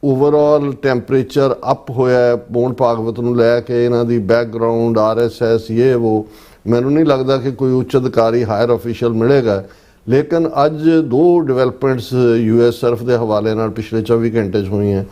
ਓਵਰਆਲ ਟੈਂਪਰੇਚਰ ਅਪ ਹੋਇਆ ਹੈ ਪੌਣ ਭਾਗਵਤ ਨੂੰ ਲੈ ਕੇ, ਇਹਨਾਂ ਦੀ ਬੈਕਗਰਾਉਂਡ RSS ਇਹ ਉਹ, ਮੈਨੂੰ ਨਹੀਂ ਲੱਗਦਾ ਕਿ ਕੋਈ ਉੱਚ ਅਧਿਕਾਰੀ ਹਾਇਰ ਅਫੀਸ਼ੀਅਲ ਮਿਲੇਗਾ। ਲੇਕਿਨ ਅੱਜ 2 ਡਿਵੈਲਪਮੈਂਟਸ US ਸਰਫ ਦੇ ਹਵਾਲੇ ਨਾਲ ਪਿਛਲੇ 24 ਘੰਟੇ 'ਚ ਹੋਈਆਂ।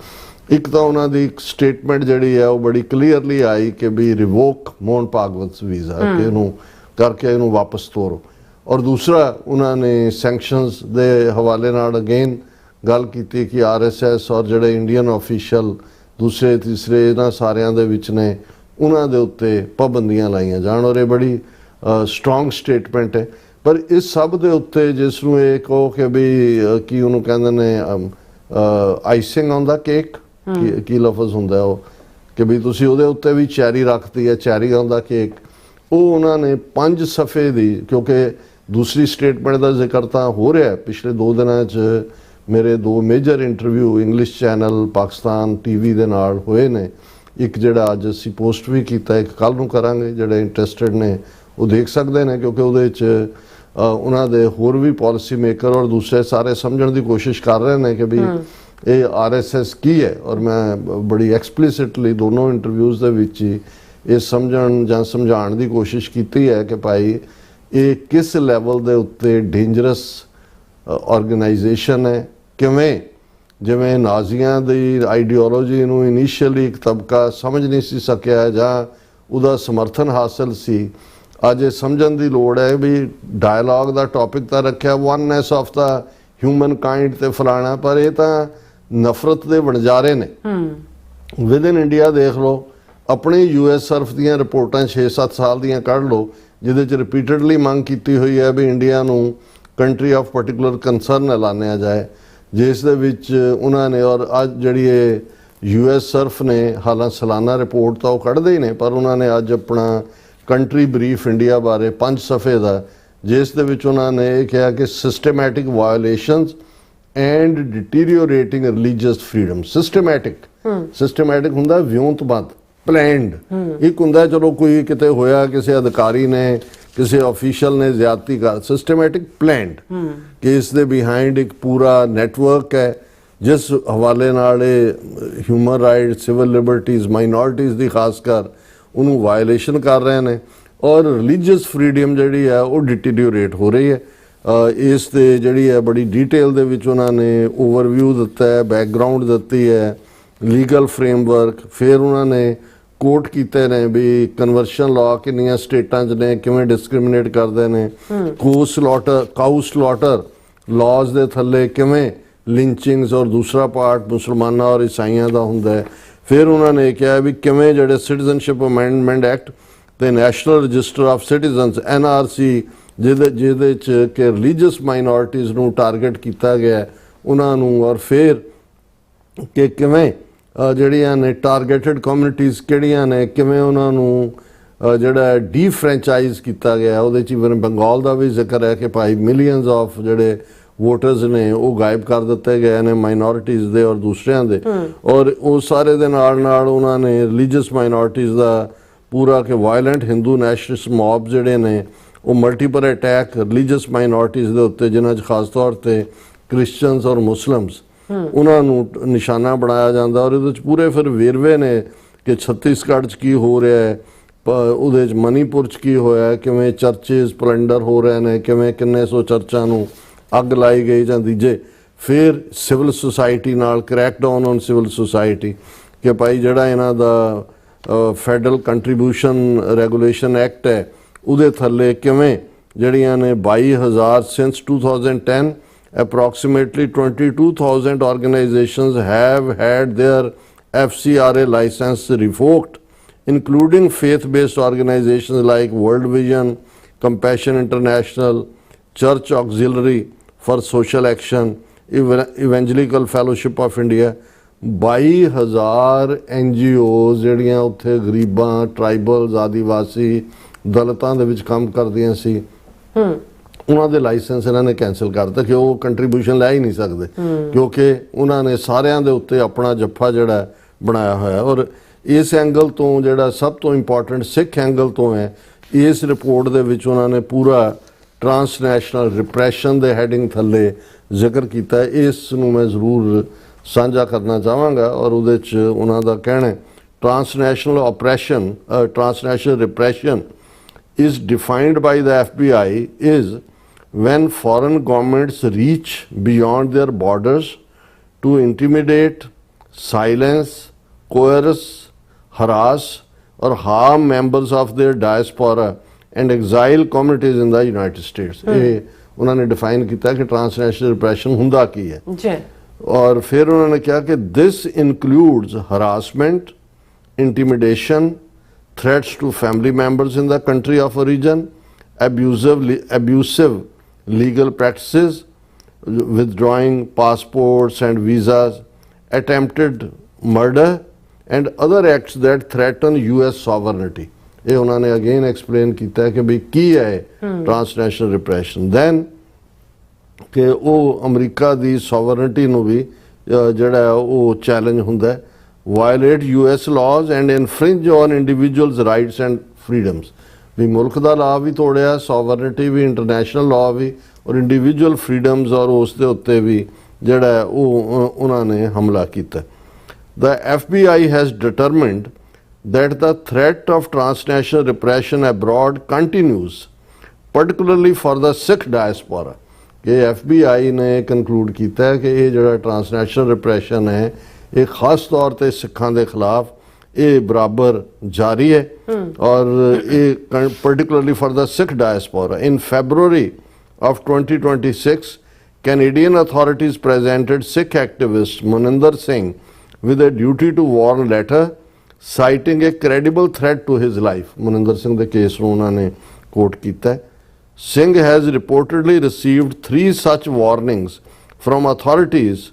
ਇੱਕ ਤਾਂ ਉਹਨਾਂ ਦੀ ਇੱਕ ਸਟੇਟਮੈਂਟ ਜਿਹੜੀ ਹੈ ਉਹ ਬੜੀ ਕਲੀਅਰਲੀ ਆਈ ਕਿ ਵੀ ਰਿਵੋਕ ਮੋਹਨ ਭਾਗਵਤ ਵੀਜ਼ਾ, ਕਿ ਇਹਨੂੰ ਕਰਕੇ ਇਹਨੂੰ ਵਾਪਸ ਤੋਰੋ। ਔਰ ਦੂਸਰਾ ਉਹਨਾਂ ਨੇ ਸੈਂਕਸ਼ਨਸ ਦੇ ਹਵਾਲੇ ਨਾਲ ਅਗੇਨ ਗੱਲ ਕੀਤੀ ਕਿ RSS ਔਰ ਜਿਹੜੇ ਇੰਡੀਅਨ ਆਫੀਸ਼ੀਅਲ ਦੂਸਰੇ ਤੀਸਰੇ ਇਹਨਾਂ ਸਾਰਿਆਂ ਦੇ ਵਿੱਚ ਨੇ, ਉਹਨਾਂ ਦੇ ਉੱਤੇ ਪਾਬੰਦੀਆਂ ਲਾਈਆਂ ਜਾਣ। ਔਰ ਇਹ ਬੜੀ ਸਟਰੋਂਗ ਸਟੇਟਮੈਂਟ ਹੈ। ਪਰ ਇਸ ਸਭ ਦੇ ਉੱਤੇ ਜਿਸ ਨੂੰ ਇਹ ਕਹੋ ਕਿ ਵੀ ਕੀ ਉਹਨੂੰ ਕਹਿੰਦੇ ਨੇ ਆਈਸਿੰਗ ਔਨ ਦਾ ਕੇਕ, ਕੀ ਲਫ਼ਜ਼ ਹੁੰਦਾ ਉਹ, ਕਿ ਵੀ ਤੁਸੀਂ ਉਹਦੇ ਉੱਤੇ ਵੀ ਚੈਰੀ ਰੱਖਤੀ ਹੈ, ਚੈਰੀ ਔਨ ਦਾ ਕੇਕ। ਉਹ ਉਹਨਾਂ ਨੇ 5 ਸਫ਼ੇ ਦੀ, ਕਿਉਂਕਿ ਦੂਸਰੀ ਸਟੇਟਮੈਂਟ ਦਾ ਜ਼ਿਕਰ ਤਾਂ ਹੋ ਰਿਹਾ ਪਿਛਲੇ 2 ਦਿਨਾਂ 'ਚ ਮੇਰੇ 2 major interview English channel Pakistan TV ਦੇ ਨਾਲ ਹੋਏ ਨੇ। ਇੱਕ ਜਿਹੜਾ ਅੱਜ ਅਸੀਂ ਪੋਸਟ ਵੀ ਕੀਤਾ, ਇੱਕ ਕੱਲ੍ਹ ਨੂੰ ਕਰਾਂਗੇ। ਜਿਹੜੇ ਇੰਟਰਸਟਿਡ ਨੇ ਉਹ ਦੇਖ ਸਕਦੇ ਨੇ, ਕਿਉਂਕਿ ਉਹਦੇ 'ਚ ਉਹਨਾਂ ਦੇ ਹੋਰ ਵੀ ਪਾਲਿਸੀ ਮੇਕਰ ਔਰ ਦੂਸਰੇ ਸਾਰੇ ਸਮਝਣ ਦੀ ਕੋਸ਼ਿਸ਼ ਕਰ ਰਹੇ ਨੇ ਕਿ ਵੀ ਇਹ RSS ਕੀ ਹੈ। ਔਰ ਮੈਂ ਬੜੀ ਐਕਸਪਲਿਸਿਟਲੀ ਦੋਨੋਂ ਇੰਟਰਵਿਊਜ਼ ਦੇ ਵਿੱਚ ਹੀ ਇਹ ਸਮਝਣ ਜਾਂ ਸਮਝਾਉਣ ਦੀ ਕੋਸ਼ਿਸ਼ ਕੀਤੀ ਹੈ ਕਿ ਭਾਈ ਇਹ ਕਿਸ ਲੈਵਲ ਦੇ ਉੱਤੇ ਡੇਂਜਰਸ ਆਰਗੇਨਾਈਜੇਸ਼ਨ ਹੈ। ਕਿਵੇਂ ਜਿਵੇਂ ਨਾਜ਼ੀਆਂ ਦੀ ਆਈਡੀਓਲੋਜੀ ਨੂੰ ਇਨੀਸ਼ੀਅਲੀ ਇੱਕ ਤਬਕਾ ਸਮਝ ਨਹੀਂ ਸੀ ਸਕਿਆ ਜਾਂ ਉਹਦਾ ਸਮਰਥਨ ਹਾਸਲ ਸੀ, ਅੱਜ ਇਹ ਸਮਝਣ ਦੀ ਲੋੜ ਹੈ ਵੀ ਡਾਇਲੌਗ ਦਾ ਟੌਪਿਕ ਤਾਂ ਰੱਖਿਆ oneness of the human kind ਤੇ ਫਲਾਣਾ, ਪਰ ਇਹ ਤਾਂ ਨਫ਼ਰਤ ਦੇ ਵਣਜਾਰੇ ਨੇ। ਵਿਦ ਇਨ ਇੰਡੀਆ ਦੇਖ ਲਓ, ਆਪਣੇ US ਸਰਫ ਦੀਆਂ ਰਿਪੋਰਟਾਂ 6-7 ਸਾਲ ਦੀਆਂ ਕੱਢ ਲਓ, ਜਿਹਦੇ 'ਚ ਰਿਪੀਟਡਲੀ ਮੰਗ ਕੀਤੀ ਹੋਈ ਹੈ ਵੀ ਇੰਡੀਆ ਨੂੰ ਕੰਟਰੀ ਆਫ ਪਾਰਟਿਕੂਲਰ ਕੰਸਰਨ ਐਲਾਨਿਆ ਜਾਏ, ਜਿਸ ਦੇ ਵਿੱਚ ਉਹਨਾਂ ਨੇ ਔਰ ਅੱਜ ਜਿਹੜੀ ਇਹ US ਸਰਫ ਨੇ ਹਾਲਾਂ ਸਾਲਾਨਾ ਰਿਪੋਰਟ ਤਾਂ ਉਹ ਕੱਢਦੇ ਹੀ ਨੇ, ਪਰ ਉਹਨਾਂ ਨੇ ਅੱਜ ਆਪਣਾ ਕੰਟਰੀ ਬਰੀਫ ਇੰਡੀਆ ਬਾਰੇ 5 ਸਫ਼ੇ ਦਾ, ਜਿਸ ਦੇ ਵਿੱਚ ਉਹਨਾਂ ਨੇ ਇਹ ਕਿਹਾ ਕਿ systematic violations and deteriorating religious freedom. Systematic ਹੁੰਦਾ ਵਿਉਂਤਬੰਦ, ਪਲੈਨਡ। ਇੱਕ ਹੁੰਦਾ ਚਲੋ ਕੋਈ ਕਿਤੇ ਹੋਇਆ, ਕਿਸੇ ਅਧਿਕਾਰੀ ਨੇ ਕਿਸੇ ਆਫੀਸ਼ੀਅਲ ਨੇ ਜ਼ਿਆਦਤੀ ਕਰ, ਸਿਸਟਮੈਟਿਕ ਪਲੈਨਡ, ਕਿ ਇਸ ਦੇ ਬਿਹਾਈਂਡ ਇੱਕ ਪੂਰਾ ਨੈਟਵਰਕ ਹੈ ਜਿਸ ਹਵਾਲੇ ਨਾਲ ਇਹ human right, civil liberties, minorities ਦੀ ਖਾਸ ਕਰ ਉਹਨੂੰ ਵਾਇਓਲੇਸ਼ਨ ਕਰ ਰਹੇ ਨੇ। ਔਰ ਰਿਲੀਜੀਅਸ ਫਰੀडम ਜਿਹੜੀ ਹੈ ਉਹ ਡਿਟੀਰੀਓਰੇਟ ਹੋ ਰਹੀ ਹੈ। ਇਸ ਤੇ ਜਿਹੜੀ ਹੈ ਬੜੀ ਡਿਟੇਲ ਦੇ ਵਿੱਚ ਉਹਨਾਂ ਨੇ ਓਵਰਵਿਊ ਦਿੱਤਾ ਹੈ, ਬੈਕਗਰਾਉਂਡ ਦਿੱਤੀ ਹੈ, ਲੀਗਲ ਫਰੇਮਵਰਕ। ਫਿਰ ਉਹਨਾਂ ਨੇ ਕੋਟ ਕੀਤੇ ਨੇ ਵੀ ਕਨਵਰਸ਼ਨ ਲਾਅ ਕਿੰਨੀਆਂ ਸਟੇਟਾਂ 'ਚ ਨੇ, ਕਿਵੇਂ ਡਿਸਕ੍ਰਿਮੀਨੇਟ ਕਰਦੇ ਨੇ, ਕਾਊ ਸਲੌਟਰ ਲਾਜ਼ ਦੇ ਥੱਲੇ ਕਿਵੇਂ ਲਿੰਚਿੰਗਸ ਔਰ ਦੂਸਰਾ ਪਾਰਟ ਮੁਸਲਮਾਨਾਂ ਔਰ ਈਸਾਈਆਂ ਦਾ ਹੁੰਦਾ ਹੈ। ਫਿਰ ਉਹਨਾਂ ਨੇ ਕਿਹਾ ਵੀ ਕਿਵੇਂ ਜਿਹੜੇ ਸਿਟੀਜ਼ਨਸ਼ਿਪ ਅਮੈਂਡਮੈਂਟ ਐਕਟ ਤੇ national register of citizens NRC ਜਿਹਦੇ 'ਚ ਕਿ ਰਿਲੀਜੀਅਸ ਮਾਈਨੋਰਿਟੀਜ਼ ਨੂੰ ਟਾਰਗੇਟ ਕੀਤਾ ਗਿਆ ਉਹਨਾਂ ਨੂੰ, ਔਰ ਫਿਰ ਕਿ ਕਿਵੇਂ ਜਿਹੜੀਆਂ ਨੇ ਟਾਰਗੇਟਡ ਕਮਿਊਨਿਟੀਜ਼ ਕਿਹੜੀਆਂ ਨੇ, ਕਿਵੇਂ ਉਹਨਾਂ ਨੂੰ ਜਿਹੜਾ ਡੀਫਰੈਂਚਾਈਜ਼ ਕੀਤਾ ਗਿਆ। ਉਹਦੇ 'ਚ ਬੰਗਾਲ ਦਾ ਵੀ ਜ਼ਿਕਰ ਹੈ ਕਿ ਭਾਈ ਮਿਲੀਅਨਸ ਆਫ ਜਿਹੜੇ ਵੋਟਰਸ ਨੇ ਉਹ ਗਾਇਬ ਕਰ ਦਿੱਤੇ ਗਏ ਨੇ ਮਾਈਨੋਰਿਟੀਜ਼ ਦੇ ਔਰ ਦੂਸਰਿਆਂ ਦੇ। ਔਰ ਉਹ ਸਾਰੇ ਦੇ ਨਾਲ ਨਾਲ ਉਹਨਾਂ ਨੇ ਰਿਲੀਜੀਅਸ ਮਾਈਨੋਰਿਟੀਜ਼ ਦਾ ਪੂਰਾ ਕਿ ਵਾਇਲੈਂਟ ਹਿੰਦੂ ਨੈਸ਼ਨਲਿਸਟ ਮੌਬ ਜਿਹੜੇ ਨੇ ਉਹ ਮਲਟੀਪਲ ਅਟੈਕ ਰਿਲੀਜੀਅਸ ਮਾਈਨੋਰਿਟੀਜ਼ ਦੇ ਉੱਤੇ, ਜਿਨ੍ਹਾਂ 'ਚ ਖਾਸ ਤੌਰ ਤੇ ਕ੍ਰਿਸਚਨਸ ਔਰ ਮੁਸਲਿਮਸ, ਉਹਨਾਂ ਨੂੰ ਨਿਸ਼ਾਨਾ ਬਣਾਇਆ ਜਾਂਦਾ। ਔਰ ਇਹਦੇ 'ਚ ਪੂਰੇ ਫਿਰ ਵੇਰਵੇ ਨੇ ਕਿ ਛੱਤੀਸਗੜ੍ਹ 'ਚ ਕੀ ਹੋ ਰਿਹਾ ਹੈ, ਉਹਦੇ 'ਚ ਮਨੀਪੁਰ 'ਚ ਕੀ ਹੋਇਆ, ਕਿਵੇਂ ਚਰਚਿਸ ਪਲੰਡਰ ਹੋ ਰਹੇ ਨੇ, ਕਿਵੇਂ ਕਿੰਨੇ ਸੌ ਚਰਚਾਂ ਨੂੰ ਅੱਗ ਲਾਈ ਗਈ ਜਾਂ ਦੂਜੇ। ਫਿਰ ਸਿਵਲ ਸੁਸਾਇਟੀ ਨਾਲ ਕ੍ਰੈਕਡਾਊਨ ਔਨ ਸਿਵਲ ਸੁਸਾਇਟੀ ਕਿ ਭਾਈ ਜਿਹੜਾ ਇਹਨਾਂ ਦਾ ਫੈਡਰਲ ਕੰਟਰੀਬਿਊਸ਼ਨ ਰੈਗੂਲੇਸ਼ਨ ਐਕਟ ਹੈ ਉਹਦੇ ਥੱਲੇ ਕਿਵੇਂ ਜਿਹੜੀਆਂ ਨੇ 22,000 since 2010 approximately 22,000 organizations have had their FCRA license revoked, including faith-based organizations like World Vision, Compassion International, Church Auxiliary for Social Action, Evangelical Fellowship of India। 22,000 NGOs ਜਿਹੜੀਆਂ ਉੱਥੇ ਗਰੀਬਾਂ, ਟਰਾਈਬਲਸ, ਆਦੀਵਾਸੀ, ਦਲਿਤਾਂ ਦੇ ਵਿੱਚ ਕੰਮ ਕਰਦੀਆਂ ਸੀ, ਉਹਨਾਂ ਦੇ ਲਾਇਸੈਂਸ ਇਹਨਾਂ ਨੇ ਕੈਂਸਲ ਕਰ ਦਿੱਤਾ ਕਿ ਉਹ ਕੰਟਰੀਬਿਊਸ਼ਨ ਲੈ ਹੀ ਨਹੀਂ ਸਕਦੇ, ਕਿਉਂਕਿ ਉਹਨਾਂ ਨੇ ਸਾਰਿਆਂ ਦੇ ਉੱਤੇ ਆਪਣਾ ਜੱਫਾ ਜਿਹੜਾ ਬਣਾਇਆ ਹੋਇਆ। ਔਰ ਇਸ ਐਂਗਲ ਤੋਂ ਜਿਹੜਾ ਸਭ ਤੋਂ ਇੰਪੋਰਟੈਂਟ ਸਿੱਖ ਐਂਗਲ ਤੋਂ ਹੈ ਇਸ ਰਿਪੋਰਟ ਦੇ ਵਿੱਚ ਉਹਨਾਂ ਨੇ ਪੂਰਾ ਟਰਾਂਸਨੈਸ਼ਨਲ ਰਿਪਰੈਸ਼ਨ ਦੇ ਹੈਡਿੰਗ ਥੱਲੇ ਜ਼ਿਕਰ ਕੀਤਾ ਹੈ। ਇਸ ਨੂੰ ਮੈਂ ਜ਼ਰੂਰ ਸਾਂਝਾ ਕਰਨਾ ਚਾਹਾਂਗਾ ਔਰ ਉਹਦੇ 'ਚ ਉਹਨਾਂ ਦਾ ਕਹਿਣਾ transnational operation transnational repression is defined by the FBI is when foreign governments reach beyond their borders to intimidate, silence, coerce, harass or harm members of their diaspora and exile communities in the United States. ਇਹ ਉਹਨਾਂ ਨੇ define ਕੀਤਾ ਕਿ transnational repression ਹੁੰਦਾ ਕੀ ਹੈ ਜੀ ਔਰ ਫਿਰ ਉਹਨਾਂ ਨੇ ਕਿਹਾ ਕਿ this includes harassment, intimidation, threats to family members in the country of origin, abusive legal practices, withdrawing passports and visas, attempted murder, and other acts that threaten US sovereignty. ਇਹ ਉਹਨਾਂ ਨੇ ਅਗੇਨ ਐਕਸਪਲੇਨ ਕੀਤਾ ਹੈ ਕਿ ਵੀ ਕੀ ਹੈ transnational repression then ਕਿ ਉਹ America ਦੀ sovereignty ਨੂੰ ਵੀ ਜਿਹੜਾ ਹੈ ਉਹ ਚੈਲੰਜ ਹੁੰਦਾ ਹੈ violate US laws and infringe on individuals' rights and freedoms. ਵੀ ਮੁਲਕ ਦਾ ਲਾਅ ਵੀ ਤੋੜਿਆ, ਸੋਵਰਨਟੀ ਵੀ, ਇੰਟਰਨੈਸ਼ਨਲ ਲਾਅ ਵੀ ਔਰ ਇੰਡੀਵਿਜੂਅਲ ਫਰੀडम्स ਔਰ ਉਸ ਦੇ ਉੱਤੇ ਵੀ ਜਿਹੜਾ ਹੈ ਉਹ ਉਹਨਾਂ ਨੇ ਹਮਲਾ ਕੀਤਾ। The FBI has determined that the threat of transnational repression abroad continues, particularly for the Sikh diaspora. ਕਿ FBI ਨੇ ਕਨਕਲੂਡ ਕੀਤਾ ਹੈ ਕਿ ਇਹ ਜਿਹੜਾ ਟਰਾਂਸਨੈਸ਼ਨਲ ਰਿਪਰੈਸ਼ਨ ਹੈ ਇਹ ਖਾਸ ਤੌਰ ਤੇ ਸਿੱਖਾਂ ਦੇ ਖਿਲਾਫ ਇਹ ਬਰਾਬਰ ਜਾਰੀ ਹੈ ਔਰ ਇਹ particularly for the Sikh diaspora. In February of 2026, Canadian authorities presented Sikh activist Muninder Singh with a duty to warn letter citing a credible threat to his life. Muninder Singh ਦੇ ਕੇਸ ਨੂੰ ਉਹਨਾਂ ਨੇ ਕੋਟ ਕੀਤਾ ਹੈ। Singh has reportedly received 3 such warnings from authorities.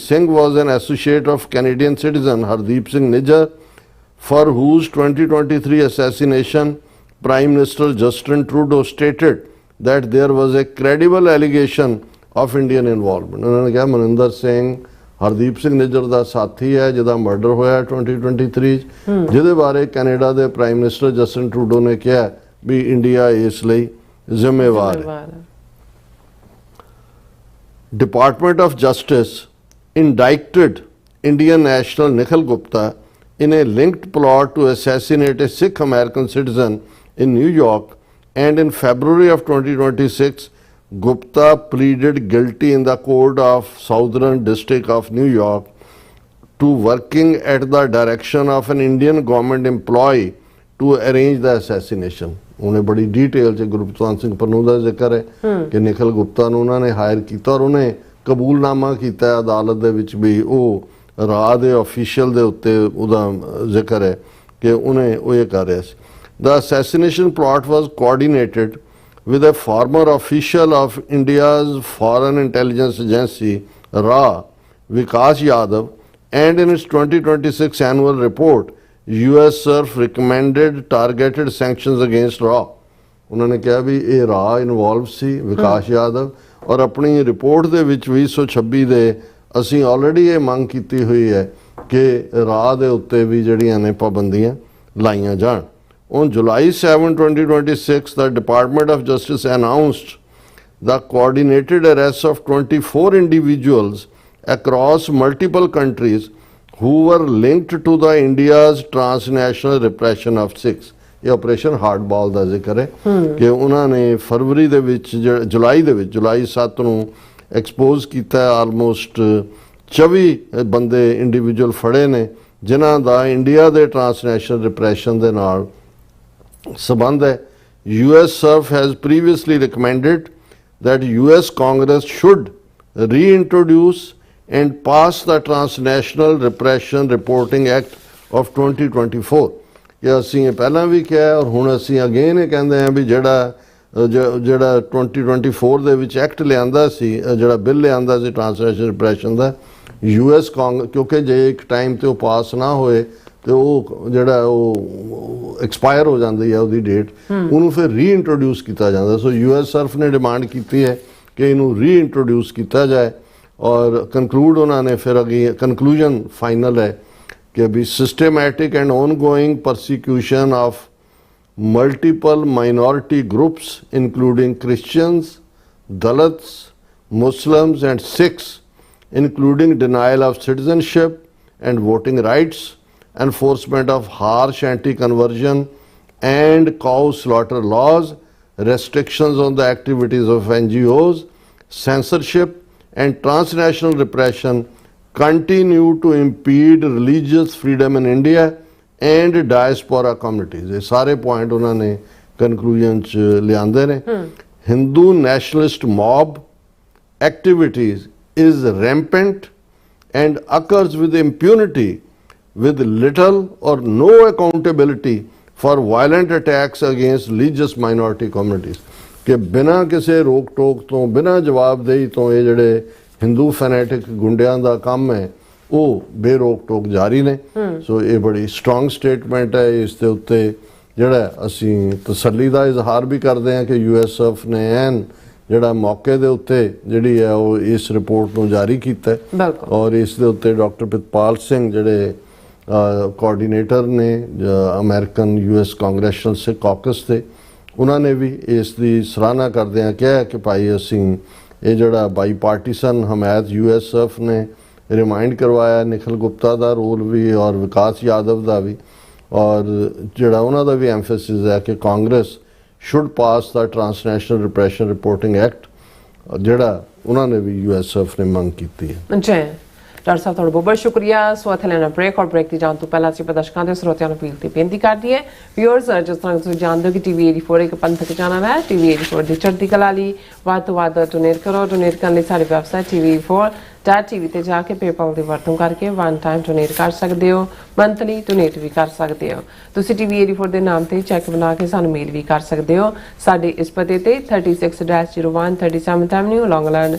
Singh was an associate of Canadian citizen Hardeep Singh Nijjar, for whose 2023 assassination Prime Minister Justin Trudeau stated that there was a credible allegation of Indian involvement. ਉਹਨਾਂ ਨੇ ਕਿਹਾ ਮਨਿੰਦਰ ਸਿੰਘ ਹਰਦੀਪ ਸਿੰਘ ਨਿੱਜਰ ਦਾ ਸਾਥੀ ਹੈ ਜਿਹਦਾ murder ਹੋਇਆ 2023 ਜਿਹਦੇ ਬਾਰੇ Canada ਦੇ ਪ੍ਰਾਈਮ ਮਿਨਿਸਟਰ ਜਸਟਿਨ ਟਰੂਡੋ ਨੇ ਕਿਹਾ ਵੀ ਇੰਡੀਆ ਇਸ ਲਈ ਜ਼ਿੰਮੇਵਾਰ ਹੈ। Department of Justice indicted Indian national Nikhil Gupta in a linked plot to assassinate a Sikh American citizen in New York, and in February of 2026 Gupta pleaded guilty in the court of Southern District of New York to working at the direction of an Indian government employee to arrange the assassination. ਉਹਨੇ ਬੜੀ detail 'ਚ ਗੁਰਪ੍ਰਤਾਪ ਸਿੰਘ ਪੰਨੂ ਦਾ ਜ਼ਿਕਰ ਹੈ ਕਿ ਨਿਖਿਲ ਗੁਪਤਾ ਨੂੰ ਉਹਨਾਂ ਨੇ hire ਕੀਤਾ ਔਰ ਉਹਨੇ ਕਬੂਲਨਾਮਾ ਕੀਤਾ ਅਦਾਲਤ ਦੇ ਵਿੱਚ ਵੀ ਉਹ ਰਾਹ ਦੇ ਅਫੀਸ਼ੀਅਲ ਦੇ ਉੱਤੇ ਉਹਦਾ ਜ਼ਿਕਰ ਹੈ ਕਿ ਉਹਨੇ ਉਹ ਇਹ ਕਰ ਰਿਹਾ ਸੀ। The assassination plot was coordinated with a former official of India's Foreign Intelligence Agency, RA, Vikas Yadav, and in its 2026 annual report, US SURF recommended targeted sanctions against RA. ਉਹਨਾਂ ਨੇ ਕਿਹਾ ਵੀ ਇਹ RA ਇਨਵੋਲਵ ਸੀ ਵਿਕਾਸ ਯਾਦਵ ਔਰ ਆਪਣੀ report ਦੇ ਵਿੱਚ 2026 ਦੇ ਅਸੀਂ ਆਲਰੇਡੀ ਇਹ ਮੰਗ ਕੀਤੀ ਹੋਈ ਹੈ ਕਿ RA ਦੇ ਉੱਤੇ ਵੀ ਜਿਹੜੀਆਂ ਨੇ ਪਾਬੰਦੀਆਂ ਲਾਈਆਂ ਜਾਣ। On July 7, 2026, the Department of Justice announced the coordinated arrests of 24 individuals across multiple countries who were linked to the India's transnational repression of Sikhs. ਇਹ ਆਪਰੇਸ਼ਨ ਹਾਰਡਬਾਲ ਦਾ ਜ਼ਿਕਰ ਹੈ ਕਿ ਉਹਨਾਂ ਨੇ ਫਰਵਰੀ ਦੇ ਵਿੱਚ ਜੁਲਾਈ 7 ਨੂੰ ਐਕਸਪੋਜ਼ ਕੀਤਾ ਆਲਮੋਸਟ 24 ਬੰਦੇ ਇੰਡੀਵਿਜੂਅਲ ਫੜੇ ਨੇ ਜਿਨ੍ਹਾਂ ਦਾ ਇੰਡੀਆ ਦੇ ਟਰਾਂਸਨੈਸ਼ਨਲ ਰਿਪਰੈਸ਼ਨ ਦੇ ਨਾਲ ਸਬੰਧ ਹੈ। US SURF has previously recommended that US Congress should reintroduce and pass the Transnational Repression Reporting Act of 2024. ਕਿ ਅਸੀਂ ਇਹ ਪਹਿਲਾਂ ਵੀ ਕਿਹਾ ਔਰ ਹੁਣ ਅਸੀਂ ਅਗੇਨ ਇਹ ਕਹਿੰਦੇ ਹਾਂ ਵੀ ਜਿਹੜਾ 2024 ਦੇ ਵਿੱਚ ਐਕਟ ਲਿਆਂਦਾ ਸੀ ਜਿਹੜਾ ਬਿੱਲ ਲਿਆਂਦਾ ਸੀ ਟਰਾਂਸਨੈਸ਼ਨਲ ਰਿਪਰੈਸ਼ਨ ਦਾ US ਕਿਉਂਕਿ ਜੇ ਇੱਕ ਟਾਈਮ ਤੇ ਉਹ ਪਾਸ ਨਾ ਹੋਏ ਤੇ ਉਹ ਜਿਹੜਾ ਉਹ ਐਕਸਪਾਇਰ ਹੋ ਜਾਂਦੀ ਹੈ ਉਹਦੀ ਡੇਟ ਉਹਨੂੰ ਫਿਰ ਰੀਇੰਟਰੋਡਿਊਸ ਕੀਤਾ ਜਾਂਦਾ। ਸੋ US SURF ਨੇ ਡਿਮਾਂਡ ਕੀਤੀ ਹੈ ਕਿ ਇਹਨੂੰ ਰੀਇੰਟਰੋਡਿਊਸ ਕੀਤਾ ਜਾਏ ਔਰ ਕੰਕਲੂਡ ਉਹਨਾਂ ਨੇ ਫਿਰ ਅੱਗੇ ਕੰਕਲੂਜਨ ਫਾਈਨਲ ਹੈ ਕਿ ਵੀ systematic and ongoing persecution of multiple minority groups including Christians, Dalits, Muslims and Sikhs, including denial of citizenship and voting rights, enforcement of harsh anti-conversion and cow slaughter laws, restrictions on the activities of NGOs, censorship and transnational repression continue to impede religious freedom in India and diaspora communities. ਇਹ ਸਾਰੇ point ਉਹਨਾਂ ਨੇ conclusion ਚ ਲਿਆਂਦੇ ਨੇ। Hindu nationalist mob activities is rampant and occurs with impunity with little or no accountability for violent attacks against religious minority communities। ਕਿ ਬਿਨਾਂ ਕਿਸੇ ਰੋਕ ਟੋਕ ਤੋਂ ਬਿਨਾਂ ਜਵਾਬਦੇਹੀ ਤੋਂ ਇਹ ਜਿਹੜੇ ਹਿੰਦੂ ਫੈਨੈਟਿਕ ਗੁੰਡਿਆਂ ਦਾ ਕੰਮ ਹੈ ਉਹ ਬੇਰੋਕ ਟੋਕ ਜਾਰੀ ਨੇ। ਸੋ ਇਹ ਬੜੀ ਸਟਰੋਂਗ ਸਟੇਟਮੈਂਟ ਹੈ। ਇਸ ਦੇ ਉੱਤੇ ਜਿਹੜਾ ਅਸੀਂ ਤਸੱਲੀ ਦਾ ਇਜ਼ਹਾਰ ਵੀ ਕਰਦੇ ਹਾਂ ਕਿ USF ਨੇ ਐਨ ਜਿਹੜਾ ਮੌਕੇ ਦੇ ਉੱਤੇ ਜਿਹੜੀ ਹੈ ਉਹ ਇਸ ਰਿਪੋਰਟ ਨੂੰ ਜਾਰੀ ਕੀਤਾ ਹੈ ਔਰ ਇਸ ਦੇ ਉੱਤੇ ਡਾਕਟਰ ਪ੍ਰਿਤਪਾਲ ਸਿੰਘ ਜਿਹੜੇ ਕੋਆਰਡੀਨੇਟਰ ਨੇ ਅਮਰੀਕਨ US ਕਾਂਗਰੈਸ਼ਨਲ ਸਿੱਖ ਕਾਕਸ ਦੇ, ਉਹਨਾਂ ਨੇ ਵੀ ਇਸ ਦੀ ਸਰਾਹਨਾ ਕਰਦਿਆਂ ਕਿਹਾ ਕਿ ਭਾਈ ਅਸੀਂ ਇਹ ਜਿਹੜਾ ਬਾਈਪਾਰਟੀਸਨ ਹਮਾਇਤ USF ਨੇ ਰਿਮਾਈਂਡ ਕਰਵਾਇਆ ਨਿਖਿਲ ਗੁਪਤਾ ਦਾ ਰੋਲ ਵੀ ਔਰ ਵਿਕਾਸ ਯਾਦਵ ਦਾ ਵੀ, ਔਰ ਜਿਹੜਾ ਉਹਨਾਂ ਦਾ ਵੀ ਐਮਫੈਸਿਸ ਹੈ ਕਿ Congress should pass the Transnational Repression Reporting Act, ਜਿਹੜਾ ਉਹਨਾਂ ਨੇ ਵੀ USF ਨੇ ਮੰਗ ਕੀਤੀ ਹੈ। ਜੀ ਡਾਕਟਰ ਸਾਹਿਬ ਤੁਹਾਡਾ ਬਹੁਤ ਸ਼ੁਕਰੀਆ। ਸੋ ਇੱਥੇ ਲੈਣਾ ਬ੍ਰੇਕ, ਔਰ ਬ੍ਰੇਕ ਦੀ ਜਾਣ ਤੋਂ ਪਹਿਲਾਂ ਅਸੀਂ ਪ੍ਰਦਰਸ਼ਕਾਂ ਦੇ ਸਰੋਤਿਆਂ ਨੂੰ ਅਪੀਲ ਤੇ ਬੇਨਤੀ ਕਰਦੀ ਹੈ ਵਿਊਅਰਸ, ਜਿਸ ਤਰ੍ਹਾਂ ਤੁਸੀਂ ਜਾਣਦੇ ਹੋ ਕਿ TV 84 ਇੱਕ ਪੰਥਕ ਚੈਨਲ ਹੈ। TV 84 ਦੀ ਚੜ੍ਹਦੀ ਕਲਾ ਲਈ ਵੱਧ ਤੋਂ ਵੱਧ ਡੋਨੇਟ ਕਰੋ। ਡੋਨੇਟ ਕਰਨ ਲਈ ਸਾਡੀ ਵੈਬਸਾਈਟ TV84.tv ਤੇ ਜਾ ਕੇ ਪੇਪਲ ਦੀ ਵਰਤੋਂ ਕਰਕੇ ਵਨ ਟਾਈਮ ਡੋਨੇਟ ਕਰ ਸਕਦੇ ਹੋ, ਮੰਥਲੀ ਡੋਨੇਟ ਵੀ ਕਰ ਸਕਦੇ ਹੋ। ਤੁਸੀਂ TV 84 ਦੇ ਨਾਮ ਤੇ ਚੈੱਕ ਬਣਾ ਕੇ ਸਾਨੂੰ ਮੇਲ ਵੀ ਕਰ ਸਕਦੇ ਹੋ। ਸਾਡੇ ਇਸ ਪਤੇ ਤੇ 36-01 37th Avenue, Long Island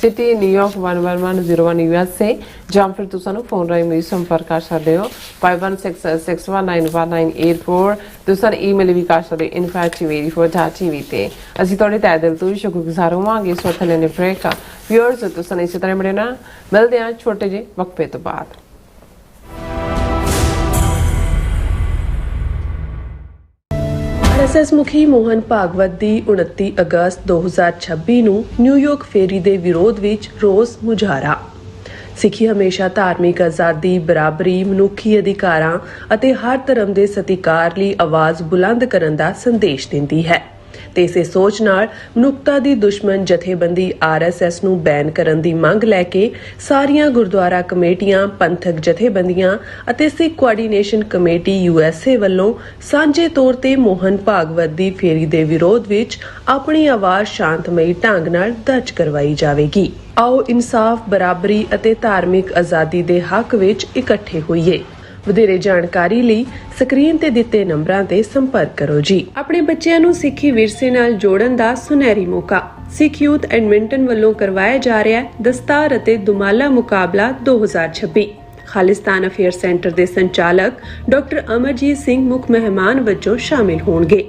City, New York 11101 USA, ਜਾਂ ਫਿਰ ਤੁਸੀਂ ਸਾਨੂੰ ਫੋਨ ਰਾਹੀਂ ਵੀ ਸੰਪਰਕ ਕਰ ਸਕਦੇ ਹੋ 5166191984। ਤੁਸੀਂ ਸਾਨੂੰ ਈਮੇਲ ਵੀ ਕਰ ਸਕਦੇ ਹੋ info@tv84.tv ਤੇ। ਅਸੀਂ ਤੁਹਾਡੇ ਤਹਿ ਦਿਲ ਤੋਂ ਸ਼ੁਕਰਗੁਜ਼ਾਰ ਹੋਵਾਂਗੇ। ਸੋ ਥੱਲੇ ਨੇ ਬ੍ਰੇਕ ਵਿਊਅਰਸ, ਤੁਸੀਂ ਇਸੇ ਤਰ੍ਹਾਂ ਬਣੇ ਨਾ, ਮਿਲਦੇ ਹਾਂ ਛੋਟੇ ਜਿਹੇ ਵਕਫੇ ਤੋਂ ਬਾਅਦ। RSS ਮੁਖੀ ਮੋਹਨ ਭਾਗਵਤ ਦੀ 29 ਅਗਸਤ 2026 ਨੂੰ ਨਿਊਯਾਰਕ ਫੇਰੀ ਦੇ ਵਿਰੋਧ ਵਿੱਚ ਰੋਸ ਮੁਜ਼ਾਹਰਾ। ਸਿੱਖੀ ਹਮੇਸ਼ਾ ਧਾਰਮਿਕ ਆਜ਼ਾਦੀ, ਬਰਾਬਰੀ, ਮਨੁੱਖੀ ਅਧਿਕਾਰਾਂ ਅਤੇ ਹਰ ਧਰਮ ਦੇ ਸਤਿਕਾਰ ਲਈ ਆਵਾਜ਼ ਬੁਲੰਦ ਕਰਨ ਦਾ ਸੰਦੇਸ਼ ਦਿੰਦੀ ਹੈ ਤੇ ਇਸੇ ਸੋਚ ਨਾਲ ਮਨੁੱਖਤਾ ਦੀ ਦੁਸ਼ਮਣ ਜਥੇਬੰਦੀ RSS ਨੂੰ ਬੈਨ ਕਰਨ ਦੀ ਮੰਗ ਲੈ ਕੇ ਸਾਰੀਆਂ ਗੁਰਦੁਆਰਾ ਕਮੇਟੀਆਂ, ਪੰਥਕ ਜਥੇਬੰਦੀਆਂ ਅਤੇ ਸਿੱਖ ਕੋਆਰਡੀਨੇਸ਼ਨ ਕਮੇਟੀ USA ਵੱਲੋਂ ਸਾਂਝੇ ਤੌਰ ਤੇ ਮੋਹਨ ਭਾਗਵਤ ਦੀ ਫੇਰੀ ਦੇ ਵਿਰੋਧ ਵਿੱਚ ਆਪਣੀ ਆਵਾਜ਼ ਸ਼ਾਂਤਮਈ ਢੰਗ ਨਾਲ ਦਰਜ ਕਰਵਾਈ ਜਾਵੇਗੀ। ਆਓ ਇਨਸਾਫ, ਬਰਾਬਰੀ ਅਤੇ ਧਾਰਮਿਕ ਆਜ਼ਾਦੀ ਦੇ ਹੱਕ ਵਿੱਚ ਇਕੱਠੇ ਹੋਈਏ। ਵਧੇਰੇ ਜਾਣਕਾਰੀ ਲਈ ਸਕਰੀਨ ਤੇ ਦਿੱਤੇ ਨੰਬਰਾਂ ਤੇ ਸੰਪਰਕ ਕਰੋ ਜੀ। ਆਪਣੇ ਬੱਚਿਆਂ ਨੂੰ ਸਿੱਖੀ ਵਿਰਸੇ ਨਾਲ ਜੋੜਨ ਦਾ ਸੁਨਹਿਰੀ ਮੌਕਾ। ਸਿੱਖ ਯੂਥ ਐਡਮਿੰਟਨ ਵੱਲੋਂ ਕਰਵਾਇਆ ਜਾ ਰਿਹਾ ਦਸਤਾਰ ਅਤੇ ਦੁਮਾਲਾ ਮੁਕਾਬਲਾ 2026। ਖਾਲਿਸਤਾਨ ਅਫੇਅਰ ਸੈਂਟਰ ਦੇ ਸੰਚਾਲਕ ਡਾਕਟਰ ਅਮਰਜੀਤ ਸਿੰਘ ਮੁੱਖ ਮਹਿਮਾਨ ਵਜੋਂ ਸ਼ਾਮਿਲ ਹੋਣਗੇ।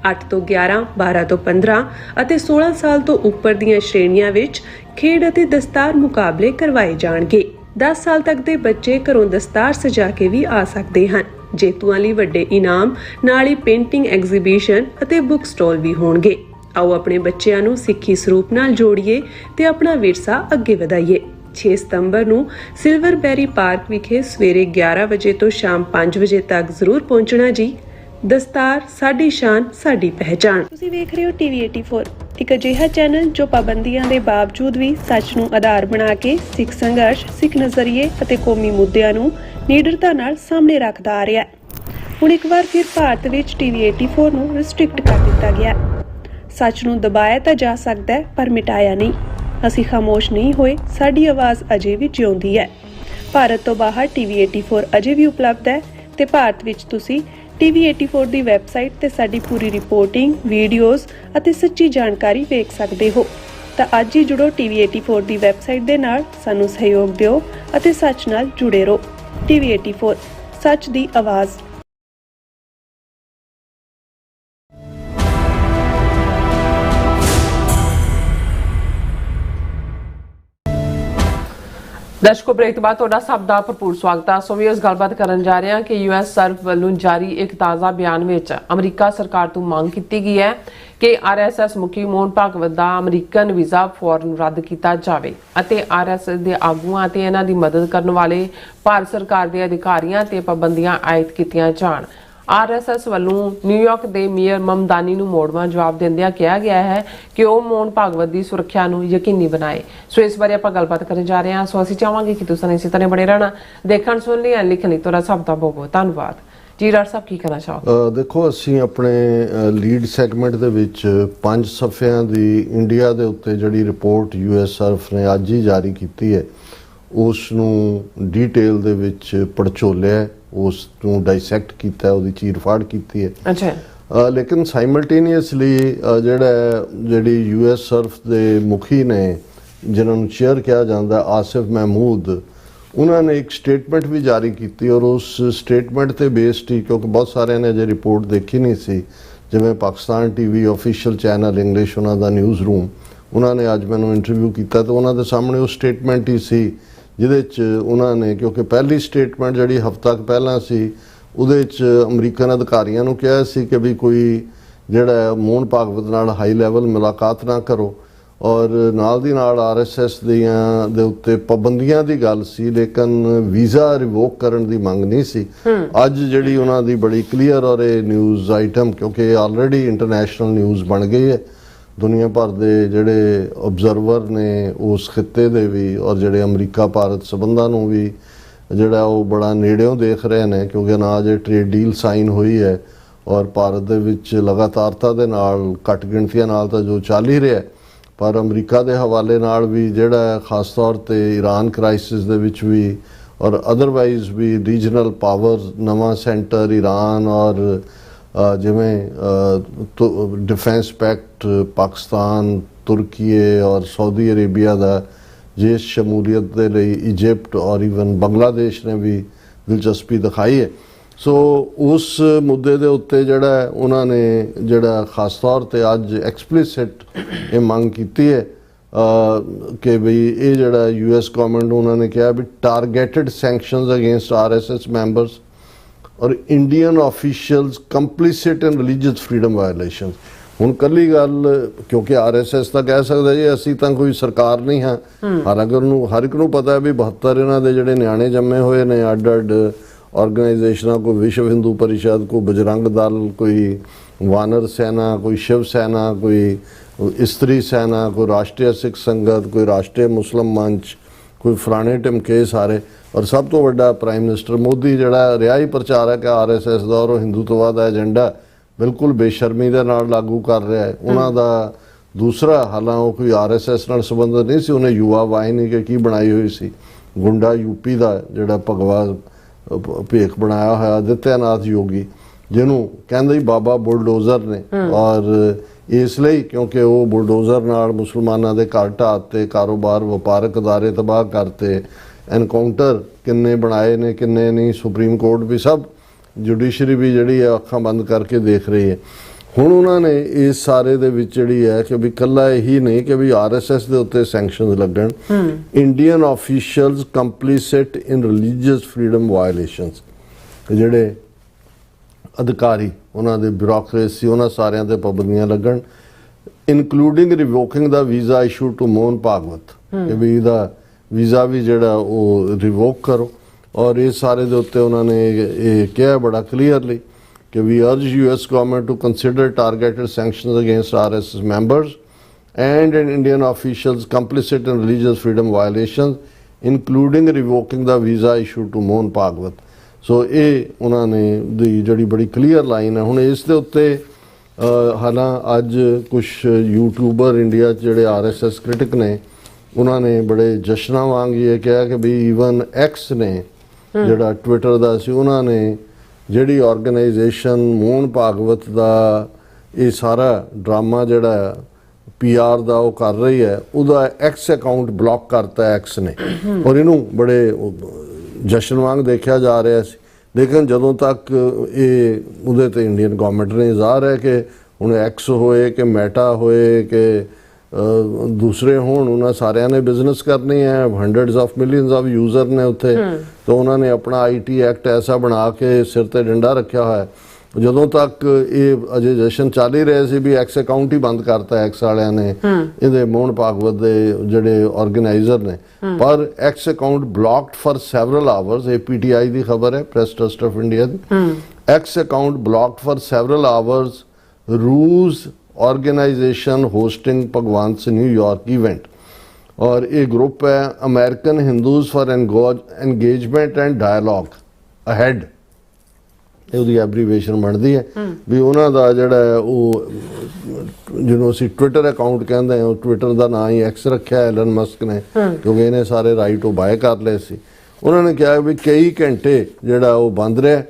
8 ਤੋਂ 11, 12 ਤੋਂ 15 ਅਤੇ 16 ਸਾਲ ਤੋਂ ਉੱਪਰ ਦੀਆਂ ਸ਼੍ਰੇਣੀਆਂ ਵਿੱਚ ਖੇਡ ਅਤੇ ਦਸਤਾਰ ਮੁਕਾਬਲੇ ਕਰਵਾਏ ਜਾਣਗੇ। 10 ਸਾਲ ਤੱਕ ਦੇ ਬੱਚੇ ਘਰੋਂ ਦਸਤਾਰ ਸਜਾ ਕੇ ਵੀ ਆ ਸਕਦੇ ਹਨ। ਜੇਤੂਆਂ ਲਈ ਵੱਡੇ ਇਨਾਮ, ਨਾਲ ਹੀ ਪੇਂਟਿੰਗ ਐਗਜ਼ੀਬਿਸ਼ਨ ਅਤੇ ਬੁੱਕ ਸਟਾਲ ਵੀ ਹੋਣਗੇ। ਆਓ ਆਪਣੇ ਬੱਚਿਆਂ ਨੂੰ ਸਿੱਖੀ ਸਰੂਪ ਨਾਲ ਜੋੜੀਏ ਤੇ ਆਪਣਾ ਵਿਰਸਾ ਅੱਗੇ ਵਧਾਈਏ। 6 ਸਤੰਬਰ ਨੂੰ ਸਿਲਵਰਬੈਰੀ ਪਾਰਕ ਵਿਖੇ ਸਵੇਰੇ 11 ਵਜੇ ਤੋਂ ਸ਼ਾਮ 5 ਵਜੇ ਤੱਕ ਜ਼ਰੂਰ ਪਹੁੰਚਣਾ ਜੀ। ਦਸਤਾਰ ਸਾਡੀ ਸ਼ਾਨ, ਸਾਡੀ ਪਹਿਚਾਣ। ਤੁਸੀਂ ਵੇਖ ਰਹੇ ਹੋ TV 84, ਇੱਕ ਅਜਿਹਾ ਚੈਨਲ ਜੋ ਪਾਬੰਦੀਆਂ ਦੇ ਬਾਵਜੂਦ ਵੀ ਸੱਚ ਨੂੰ ਆਧਾਰ ਬਣਾ ਕੇ ਸਿੱਖ ਸੰਘਰਸ਼, ਸਿੱਖ ਨਜ਼ਰੀਏ ਅਤੇ ਕੌਮੀ ਮੁੱਦਿਆਂ ਨੂੰ ਨਿਡਰਤਾ ਨਾਲ ਸਾਹਮਣੇ ਰੱਖਦਾ ਆ ਰਿਹਾ ਹੈ। ਹੁਣ ਇੱਕ ਵਾਰ ਫਿਰ ਭਾਰਤ ਵਿੱਚ TV 84 ਨੂੰ ਰਿਸਟ੍ਰਿਕਟ ਕਰ ਦਿੱਤਾ ਗਿਆ। ਸੱਚ ਨੂੰ ਦਬਾਇਆ ਤਾਂ ਜਾ ਸਕਦਾ ਹੈ ਪਰ ਮਿਟਾਇਆ ਨਹੀਂ। ਅਸੀਂ ਖਾਮੋਸ਼ ਨਹੀਂ ਹੋਏ, ਸਾਡੀ ਆਵਾਜ਼ ਅਜੇ ਵੀ ਜਿਉਂਦੀ ਹੈ। ਭਾਰਤ ਤੋਂ ਬਾਹਰ TV 84 ਅਜੇ ਵੀ ਉਪਲਬਧ ਹੈ ਤੇ ਭਾਰਤ ਵਿੱਚ ਤੁਸੀਂ TV 84 ਦੀ ਵੈਬਸਾਈਟ ਤੇ ਸਾਡੀ ਪੂਰੀ ਰਿਪੋਰਟਿੰਗ, ਵੀਡੀਓਜ਼ ਅਤੇ ਸੱਚੀ ਜਾਣਕਾਰੀ ਵੇਖ ਸਕਦੇ ਹੋ। ਤਾਂ ਅੱਜ ਹੀ ਜੁੜੋ TV 84 ਦੀ ਵੈਬਸਾਈਟ ਦੇ ਨਾਲ, ਸਾਨੂੰ ਸਹਿਯੋਗ ਦਿਓ ਅਤੇ ਸੱਚ ਨਾਲ ਜੁੜੇ ਰਹੋ। TV 84, ਸੱਚ ਦੀ ਆਵਾਜ਼। ਦਰਸ਼ਕੋ ਬ੍ਰੇਕ ਤੋਂ ਬਾਅਦ ਤੁਹਾਡਾ ਸਭ ਦਾ ਭਰਪੂਰ ਸਵਾਗਤ ਹੈ। ਸੋ ਵੀ ਇਸ ਗੱਲਬਾਤ ਕਰਨ ਜਾ ਰਹੇ ਹਾਂ ਕਿ ਯੂਐਸ ਸਰਵ ਵੱਲੋਂ ਜਾਰੀ ਇੱਕ ਤਾਜ਼ਾ ਬਿਆਨ ਵਿੱਚ ਅਮਰੀਕਾ ਸਰਕਾਰ ਤੋਂ ਮੰਗ ਕੀਤੀ ਗਈ ਹੈ ਕਿ ਆਰਐਸਐਸ ਮੁਖੀ ਮੋਹਨ ਭਾਗਵਤ ਦਾ ਅਮਰੀਕਨ ਵੀਜ਼ਾ ਫੌਰਨ ਰੱਦ ਕੀਤਾ ਜਾਵੇ ਅਤੇ ਆਰਐਸਐਸ ਦੇ ਆਗੂਆਂ ਅਤੇ ਇਹਨਾਂ ਦੀ ਮਦਦ ਕਰਨ ਵਾਲੇ ਭਾਰਤ ਸਰਕਾਰ ਦੇ ਅਧਿਕਾਰੀਆਂ ਤੇ ਪਾਬੰਦੀਆਂ ਆਇਦ ਕੀਤੀਆਂ ਜਾਣ। ਆਰਐਸਐਸ ਵੱਲੋਂ ਨਿਊਯਾਰਕ ਦੇ ਮੇਅਰ ਮਮਦਾਨੀ ਨੂੰ ਮੋੜਵਾਂ ਜਵਾਬ ਦਿੰਦਿਆਂ ਕਿਹਾ ਗਿਆ ਹੈ ਕਿ ਉਹ ਮੋਹਨ ਭਾਗਵਤ ਦੀ ਸੁਰੱਖਿਆ ਨੂੰ ਯਕੀਨੀ ਬਣਾਏ। ਸੋ ਇਸ ਬਾਰੇ ਆਪਾਂ ਗੱਲਬਾਤ ਕਰਨ ਜਾ ਰਹੇ ਹਾਂ। ਸੋ ਅਸੀਂ ਚਾਹਾਂਗੇ ਕਿ ਤੁਸੀਂ ਇਸੇ ਤਰ੍ਹਾਂ ਬਣੇ ਰਹਿਣਾ, ਦੇਖਣ ਸੁਣ ਲਈ ਲਿਖਣ ਲਈ ਤੁਹਾਡਾ ਸਭ ਦਾ ਬਹੁਤ ਬਹੁਤ ਧੰਨਵਾਦ ਜੀ। ਡਾਕਟਰ ਸਾਹਿਬ ਕੀ ਕਹਿਣਾ ਚਾਹੋਗੇ? ਦੇਖੋ, ਅਸੀਂ ਆਪਣੇ ਲੀਡ ਸੈਗਮੈਂਟ ਦੇ ਵਿੱਚ 5 ਸਫ਼ਿਆਂ ਦੀ ਇੰਡੀਆ ਦੇ ਉੱਤੇ ਜਿਹੜੀ ਰਿਪੋਰਟ ਯੂਐਸ ਸਰਫ ਨੇ ਅੱਜ ਹੀ ਜਾਰੀ ਕੀਤੀ ਹੈ ਉਸ ਨੂੰ ਡਿਟੇਲ ਦੇ ਵਿੱਚ ਪੜਚੋਲਿਆ, ਉਸ ਨੂੰ ਡਾਇਸੈਕਟ ਕੀਤਾ, ਉਹਦੀ ਚੀਰ-ਫਾੜ ਕੀਤੀ ਹੈ। ਅੱਛਾ। ਲੇਕਿਨ ਸਾਈਮਲਟੇਨੀਅਸਲੀ ਜਿਹੜੀ ਯੂਐਸ ਸਰਫ ਦੇ ਮੁਖੀ ਨੇ, ਜਿਨ੍ਹਾਂ ਨੂੰ ਚੇਅਰ ਕਿਹਾ ਜਾਂਦਾ ਆਸਿਫ ਮਹਿਮੂਦ, ਉਹਨਾਂ ਨੇ ਇੱਕ ਸਟੇਟਮੈਂਟ ਵੀ ਜਾਰੀ ਕੀਤੀ ਔਰ ਉਸ ਸਟੇਟਮੈਂਟ ਤੇ ਬੇਸਡ ਹੀ, ਕਿਉਂਕਿ ਬਹੁਤ ਸਾਰਿਆਂ ਨੇ ਅਜੇ ਰਿਪੋਰਟ ਦੇਖੀ ਨਹੀਂ ਸੀ, ਜਿਵੇਂ Pakistan TV official channel English ਉਹਨਾਂ ਦਾ ਨਿਊਜ਼ ਰੂਮ, ਉਹਨਾਂ ਨੇ ਅੱਜ ਮੈਨੂੰ ਇੰਟਰਵਿਊ ਕੀਤਾ ਤਾਂ ਉਹਨਾਂ ਦੇ ਸਾਹਮਣੇ ਉਹ ਸਟੇਟਮੈਂਟ ਹੀ ਸੀ ਜਿਹਦੇ 'ਚ ਉਹਨਾਂ ਨੇ, ਕਿਉਂਕਿ ਪਹਿਲੀ ਸਟੇਟਮੈਂਟ ਜਿਹੜੀ ਹਫ਼ਤਾ ਕੁ ਪਹਿਲਾਂ ਸੀ ਉਹਦੇ 'ਚ ਅਮਰੀਕਨ ਅਧਿਕਾਰੀਆਂ ਨੂੰ ਕਿਹਾ ਸੀ ਕਿ ਵੀ ਕੋਈ ਜਿਹੜਾ ਮੋਹਨ ਭਾਗਵਤ ਨਾਲ ਹਾਈ ਲੈਵਲ ਮੁਲਾਕਾਤ ਨਾ ਕਰੋ ਔਰ ਨਾਲ ਦੀ ਨਾਲ ਆਰਐਸਐਸ ਦੇ ਉੱਤੇ ਪਾਬੰਦੀਆਂ ਦੀ ਗੱਲ ਸੀ, ਲੇਕਿਨ ਵੀਜ਼ਾ ਰਿਵੋਕ ਕਰਨ ਦੀ ਮੰਗ ਨਹੀਂ ਸੀ। ਅੱਜ ਜਿਹੜੀ ਉਹਨਾਂ ਦੀ ਬੜੀ ਕਲੀਅਰ ਔਰ ਇਹ ਨਿਊਜ਼ ਆਈਟਮ, ਕਿਉਂਕਿ ਇਹ ਆਲਰੇਡੀ ਇੰਟਰਨੈਸ਼ਨਲ ਨਿਊਜ਼ ਬਣ ਗਈ ਹੈ, ਦੁਨੀਆ ਭਰ ਦੇ ਜਿਹੜੇ ਆਬਜ਼ਰਵਰ ਨੇ ਉਸ ਖਿੱਤੇ ਦੇ ਵੀ ਔਰ ਜਿਹੜੇ ਅਮਰੀਕਾ ਭਾਰਤ ਸੰਬੰਧਾਂ ਨੂੰ ਵੀ ਜਿਹੜਾ ਉਹ ਬੜਾ ਨੇੜਿਓਂ ਦੇਖ ਰਹੇ ਨੇ, ਕਿਉਂਕਿ ਨਾ ਜੇ ਟ੍ਰੇਡ ਡੀਲ ਸਾਈਨ ਹੋਈ ਹੈ ਔਰ ਭਾਰਤ ਦੇ ਵਿੱਚ ਲਗਾਤਾਰਤਾ ਦੇ ਨਾਲ ਘੱਟ ਗਿਣਤੀਆਂ ਨਾਲ ਤਾਂ ਜੋ ਚੱਲ ਹੀ ਰਿਹਾ, ਪਰ ਅਮਰੀਕਾ ਦੇ ਹਵਾਲੇ ਨਾਲ ਵੀ ਜਿਹੜਾ ਖਾਸ ਤੌਰ ਤੇ ਈਰਾਨ ਕ੍ਰਾਈਸਿਸ ਦੇ ਵਿੱਚ ਵੀ ਔਰ ਅਦਰਵਾਈਜ਼ ਵੀ ਰੀਜਨਲ ਪਾਵਰ ਨਵਾਂ ਸੈਂਟਰ ਈਰਾਨ ਔਰ ਜਿਵੇਂ ਡਿਫੈਂਸ ਪੈਕਟ ਪਾਕਿਸਤਾਨ, ਤੁਰਕੀ ਔਰ ਸਾਊਦੀ ਅਰੇਬੀਆ ਦਾ ਜਿਸ ਸ਼ਮੂਲੀਅਤ ਦੇ ਲਈ ਇਜਿਪਟ ਔਰ ਈਵਨ ਬੰਗਲਾਦੇਸ਼ ਨੇ ਵੀ ਦਿਲਚਸਪੀ ਦਿਖਾਈ ਹੈ। ਸੋ ਉਸ ਮੁੱਦੇ ਦੇ ਉੱਤੇ ਜਿਹੜਾ ਉਹਨਾਂ ਨੇ ਜਿਹੜਾ ਖਾਸ ਤੌਰ ਤੇ ਅੱਜ ਐਕਸਪਲਿਸਿਟ ਇਹ ਮੰਗ ਕੀਤੀ ਹੈ ਕਿ ਵੀ ਇਹ ਜਿਹੜਾ ਯੂਐਸ ਗਵਰਨਮੈਂਟ ਨੂੰ ਉਹਨਾਂ ਨੇ ਕਿਹਾ ਵੀ targeted sanctions against RSS members ਔਰ Indian officials complicit in religious freedom violation. ਹੁਣ ਕੱਲੀ ਗੱਲ, ਕਿਉਂਕਿ ਆਰਐਸਐਸ ਤਾਂ ਕਹਿ ਸਕਦਾ ਜੀ ਅਸੀਂ ਤਾਂ ਕੋਈ ਸਰਕਾਰ ਨਹੀਂ ਹਾਂ, ਹਰ ਇੱਕ ਨੂੰ ਪਤਾ ਵੀ 72 ਇਹਨਾਂ ਦੇ ਜਿਹੜੇ ਨਿਆਣੇ ਜੰਮੇ ਹੋਏ ਨੇ ਅੱਡ-ਅੱਡ ਆਰਗੇਨਾਈਜੇਸ਼ਨਾਂ, ਕੋਈ ਵਿਸ਼ਵ ਹਿੰਦੂ ਪਰਿਸ਼ਦ, ਕੋਈ ਬਜਰੰਗ ਦਲ, ਕੋਈ ਵਾਨਰ ਸੈਨਾ, ਕੋਈ ਸ਼ਿਵ ਸੈਨਾ, ਕੋਈ ਇਸਤਰੀ ਸੈਨਾ, ਕੋਈ ਰਾਸ਼ਟਰੀ ਸਿੱਖ ਸੰਗਤ, ਕੋਈ ਰਾਸ਼ਟਰੀ ਮੁਸਲਿਮ ਮੰਚ, ਕੋਈ ਫਲਾਣੇ ਟਿਮਕੇ ਸਾਰੇ, ਔਰ ਸਭ ਤੋਂ ਵੱਡਾ ਪ੍ਰਾਈਮ ਮਿਨਿਸਟਰ ਮੋਦੀ ਜਿਹੜਾ ਰਿਹਾ ਹੀ ਪ੍ਰਚਾਰ ਹੈ ਕਿ ਆਰਐਸਐਸ ਦਾ ਔਰ ਹਿੰਦੂਤਵਾਦ ਦਾ ਏਜੰਡਾ ਬਿਲਕੁਲ ਬੇਸ਼ਰਮੀ ਦੇ ਨਾਲ ਲਾਗੂ ਕਰ ਰਿਹਾ ਹੈ। ਉਹਨਾਂ ਦਾ ਦੂਸਰਾ, ਹਾਲਾਂ ਉਹ ਕੋਈ ਆਰਐਸਐਸ ਨਾਲ ਸੰਬੰਧਿਤ ਨਹੀਂ ਸੀ, ਉਹਨੇ ਯੁਵਾ ਵਾਹਿਨੀ ਕੇ ਕੀ ਬਣਾਈ ਹੋਈ ਸੀ, ਗੁੰਡਾ ਯੂਪੀ ਦਾ ਜਿਹੜਾ ਭਗਵਾ ਭੇਖ ਬਣਾਇਆ ਹੋਇਆ ਆਦਿੱਤਿਆਨਾਥ ਯੋਗੀ, ਜਿਹਨੂੰ ਕਹਿੰਦੇ ਹੀ ਬਾਬਾ ਬੁਲਡੋਜ਼ਰ ਨੇ, ਔਰ ਇਸ ਲਈ ਕਿਉਂਕਿ ਉਹ ਬੁਲਡੋਜ਼ਰ ਨਾਲ ਮੁਸਲਮਾਨਾਂ ਦੇ ਘਰ ਢਾਹ ਤੇ, ਕਾਰੋਬਾਰ ਵਪਾਰਕ ਅਦਾਰੇ ਤਬਾਹ ਕਰਤੇ, ਐਨਕਾਊਂਟਰ ਕਿੰਨੇ ਬਣਾਏ ਨੇ ਕਿੰਨੇ ਨਹੀਂ, ਸੁਪਰੀਮ ਕੋਰਟ ਵੀ ਸਭ, ਜੁਡੀਸ਼ਰੀ ਵੀ ਜਿਹੜੀ ਹੈ ਅੱਖਾਂ ਬੰਦ ਕਰਕੇ ਦੇਖ ਰਹੀ ਹੈ। ਹੁਣ ਉਹਨਾਂ ਨੇ ਇਸ ਸਾਰੇ ਦੇ ਵਿੱਚ ਜਿਹੜੀ ਹੈ ਕਿ ਵੀ ਇਕੱਲਾ ਇਹੀ ਨਹੀਂ ਕਿ ਵੀ ਆਰਐਸਐਸ ਦੇ ਉੱਤੇ ਸੈਂਕਸ਼ਨਸ ਲੱਗਣ, Indian officials complicit in religious freedom violations, ਜਿਹੜੇ ਅਧਿਕਾਰੀ ਉਹਨਾਂ ਦੇ ਬਿਊਰੋਕਰੇਸੀ ਉਹਨਾਂ ਸਾਰਿਆਂ ਤੇ ਪਾਬੰਦੀਆਂ ਲੱਗਣ, including revoking the visa issue to Mohan Bhagwat, ਕਿ ਵੀ ਇਹਦਾ ਵੀਜ਼ਾ ਵੀ ਜਿਹੜਾ ਉਹ ਰਿਵੋਕ ਕਰੋ। ਔਰ ਇਹ ਸਾਰੇ ਦੇ ਉੱਤੇ ਉਹਨਾਂ ਨੇ ਇਹ ਕਿਹਾ ਬੜਾ ਕਲੀਅਰਲੀ ਕਿ ਵੀ urge US government to consider targeted sanctions against RSS members and in Indian officials complicit in religious freedom violations, including revoking the visa issued to Mohan Bhagwat. ਸੋ ਇਹ ਉਹਨਾਂ ਨੇ ਦੀ ਜਿਹੜੀ ਬੜੀ ਕਲੀਅਰ ਲਾਈਨ ਹੈ। ਹੁਣ ਇਸ ਦੇ ਉੱਤੇ ਹਾਲਾਂ ਅੱਜ ਕੁਝ ਯੂਟਿਊਬਰ ਇੰਡੀਆ 'ਚ ਜਿਹੜੇ ਆਰਐਸਐਸ ਕ੍ਰਿਟਿਕ ਨੇ, ਉਹਨਾਂ ਨੇ ਬੜੇ ਜਸ਼ਨਾਂ ਵਾਂਗ ਇਹ ਕਿਹਾ ਕਿ ਵੀ ਈਵਨ ਐਕਸ ਨੇ ਜਿਹੜਾ ਟਵਿੱਟਰ ਦਾ ਸੀ, ਉਹਨਾਂ ਨੇ ਜਿਹੜੀ ਆਰਗੇਨਾਈਜੇਸ਼ਨ ਮੋਹਨ ਭਾਗਵਤ ਦਾ ਇਹ ਸਾਰਾ ਡਰਾਮਾ ਜਿਹੜਾ ਪੀਆਰ ਦਾ ਉਹ ਕਰ ਰਹੀ ਹੈ, ਉਹਦਾ ਐਕਸ ਅਕਾਊਂਟ ਬਲੌਕ ਕਰਤਾ ਐਕਸ ਨੇ, ਔਰ ਇਹਨੂੰ ਬੜੇ ਜਸ਼ਨ ਵਾਂਗ ਦੇਖਿਆ ਜਾ ਰਿਹਾ ਸੀ। ਲੇਕਿਨ ਜਦੋਂ ਤੱਕ ਇਹ ਉਹਦੇ ਤੇ ਇੰਡੀਅਨ ਗਵਰਨਮੈਂਟ ਨੇ ਜ਼ਾਹਰ ਹੈ ਕਿ ਹੁਣ ਐਕਸ ਹੋਏ ਕਿ ਮੈਟਾ ਹੋਏ ਕਿ ਦੂਸਰੇ ਹੋਣ, ਉਹਨਾਂ ਸਾਰਿਆਂ ਨੇ ਬਿਜ਼ਨਸ ਕਰਨੀ ਹੈ, hundreds of millions of user ਨੇ ਉੱਥੇ, ਤਾਂ ਉਹਨਾਂ ਨੇ ਆਪਣਾ ਆਈਟੀ ਐਕਟ ਐਸਾ ਬਣਾ ਕੇ ਸਿਰ ਤੇ ਡੰਡਾ ਰੱਖਿਆ ਹੋਇਆ। ਜਦੋਂ ਤੱਕ ਇਹ ਅਜੇ ਜਸ਼ਨ ਚੱਲ ਹੀ ਰਹੇ ਸੀ ਵੀ ਐਕਸ ਅਕਾਊਂਟ ਹੀ ਬੰਦ ਕਰਤਾ ਐਕਸ ਵਾਲਿਆਂ ਨੇ, ਇਹਦੇ ਮੋਹਨ ਭਾਗਵਤ ਦੇ ਜਿਹੜੇ ਆਰਗੇਨਾਈਜ਼ਰ ਨੇ, ਪਰ X account blocked for several hours. ਇਹ ਪੀਟੀਆਈ ਦੀ ਖਬਰ ਹੈ, ਪ੍ਰੈਸ ਟਰਸਟ ਆਫ ਇੰਡੀਆ ਦੀ। X account blocked for several hours, ਰੂਜ਼ ऑर्गेनाइजेशन होस्टिंग भगवान से न्यूयॉर्क इवेंट। और ये ग्रुप है American Hindus for engagement and dialogue ahead, ਉਹਦੀ ਐਬਰੀਵੇਸ਼ਨ ਬਣਦੀ ਹੈ ਵੀ ਉਹਨਾਂ ਦਾ ਜਿਹੜਾ ਉਹ ਜਿਹਨੂੰ ਅਸੀਂ ਟਵਿੱਟਰ ਅਕਾਊਂਟ ਕਹਿੰਦੇ ਹਾਂ, ਉਹ ਟਵਿੱਟਰ ਦਾ ਨਾਂ ਹੀ ਐਕਸ ਰੱਖਿਆ ਐਲਨ ਮਸਕ ਨੇ, ਕਿਉਂਕਿ ਇਹਨੇ ਸਾਰੇ ਰਾਈਟ ਉਹ ਬਾਏ ਕਰ ਲਏ ਸੀ। ਉਹਨਾਂ ਨੇ ਕਿਹਾ ਵੀ ਕਈ ਘੰਟੇ ਜਿਹੜਾ ਉਹ ਬੰਦ ਰਿਹਾ,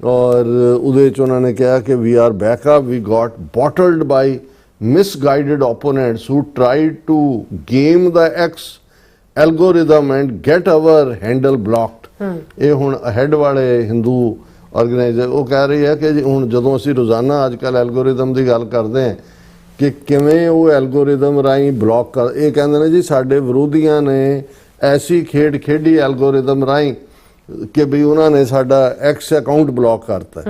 ਔਰ ਉਹਦੇ 'ਚ ਉਹਨਾਂ ਨੇ ਕਿਹਾ ਕਿ we are back up, we got bottled by misguided opponents who tried to game the X algorithm and get our handle blocked. ਇਹ ਹੁਣ ਅਹੈਡ ਵਾਲੇ ਹਿੰਦੂ ਆਰਗੇਨਾਈਜ਼ਰ ਉਹ ਕਹਿ ਰਹੀ ਹੈ ਕਿ ਹੁਣ ਜਦੋਂ ਅਸੀਂ ਰੋਜ਼ਾਨਾ ਅੱਜ ਕੱਲ੍ਹ ਐਲਗੋਰਿਦਮ ਦੀ ਗੱਲ ਕਰਦੇ ਹਾਂ ਕਿ ਕਿਵੇਂ ਉਹ ਐਲਗੋਰਿਦਮ ਰਾਹੀਂ ਬਲੌਕ ਕਰ, ਇਹ ਕਹਿੰਦੇ ਨੇ ਜੀ ਸਾਡੇ ਵਿਰੋਧੀਆਂ ਨੇ ਐਸੀ ਖੇਡ ਖੇਡੀ ਐਲਗੋਰਿਦਮ ਰਾਹੀਂ ਕਿ ਵੀ ਉਹਨਾਂ ਨੇ ਸਾਡਾ ਐਕਸ ਅਕਾਊਂਟ ਬਲੌਕ ਕਰਤਾ।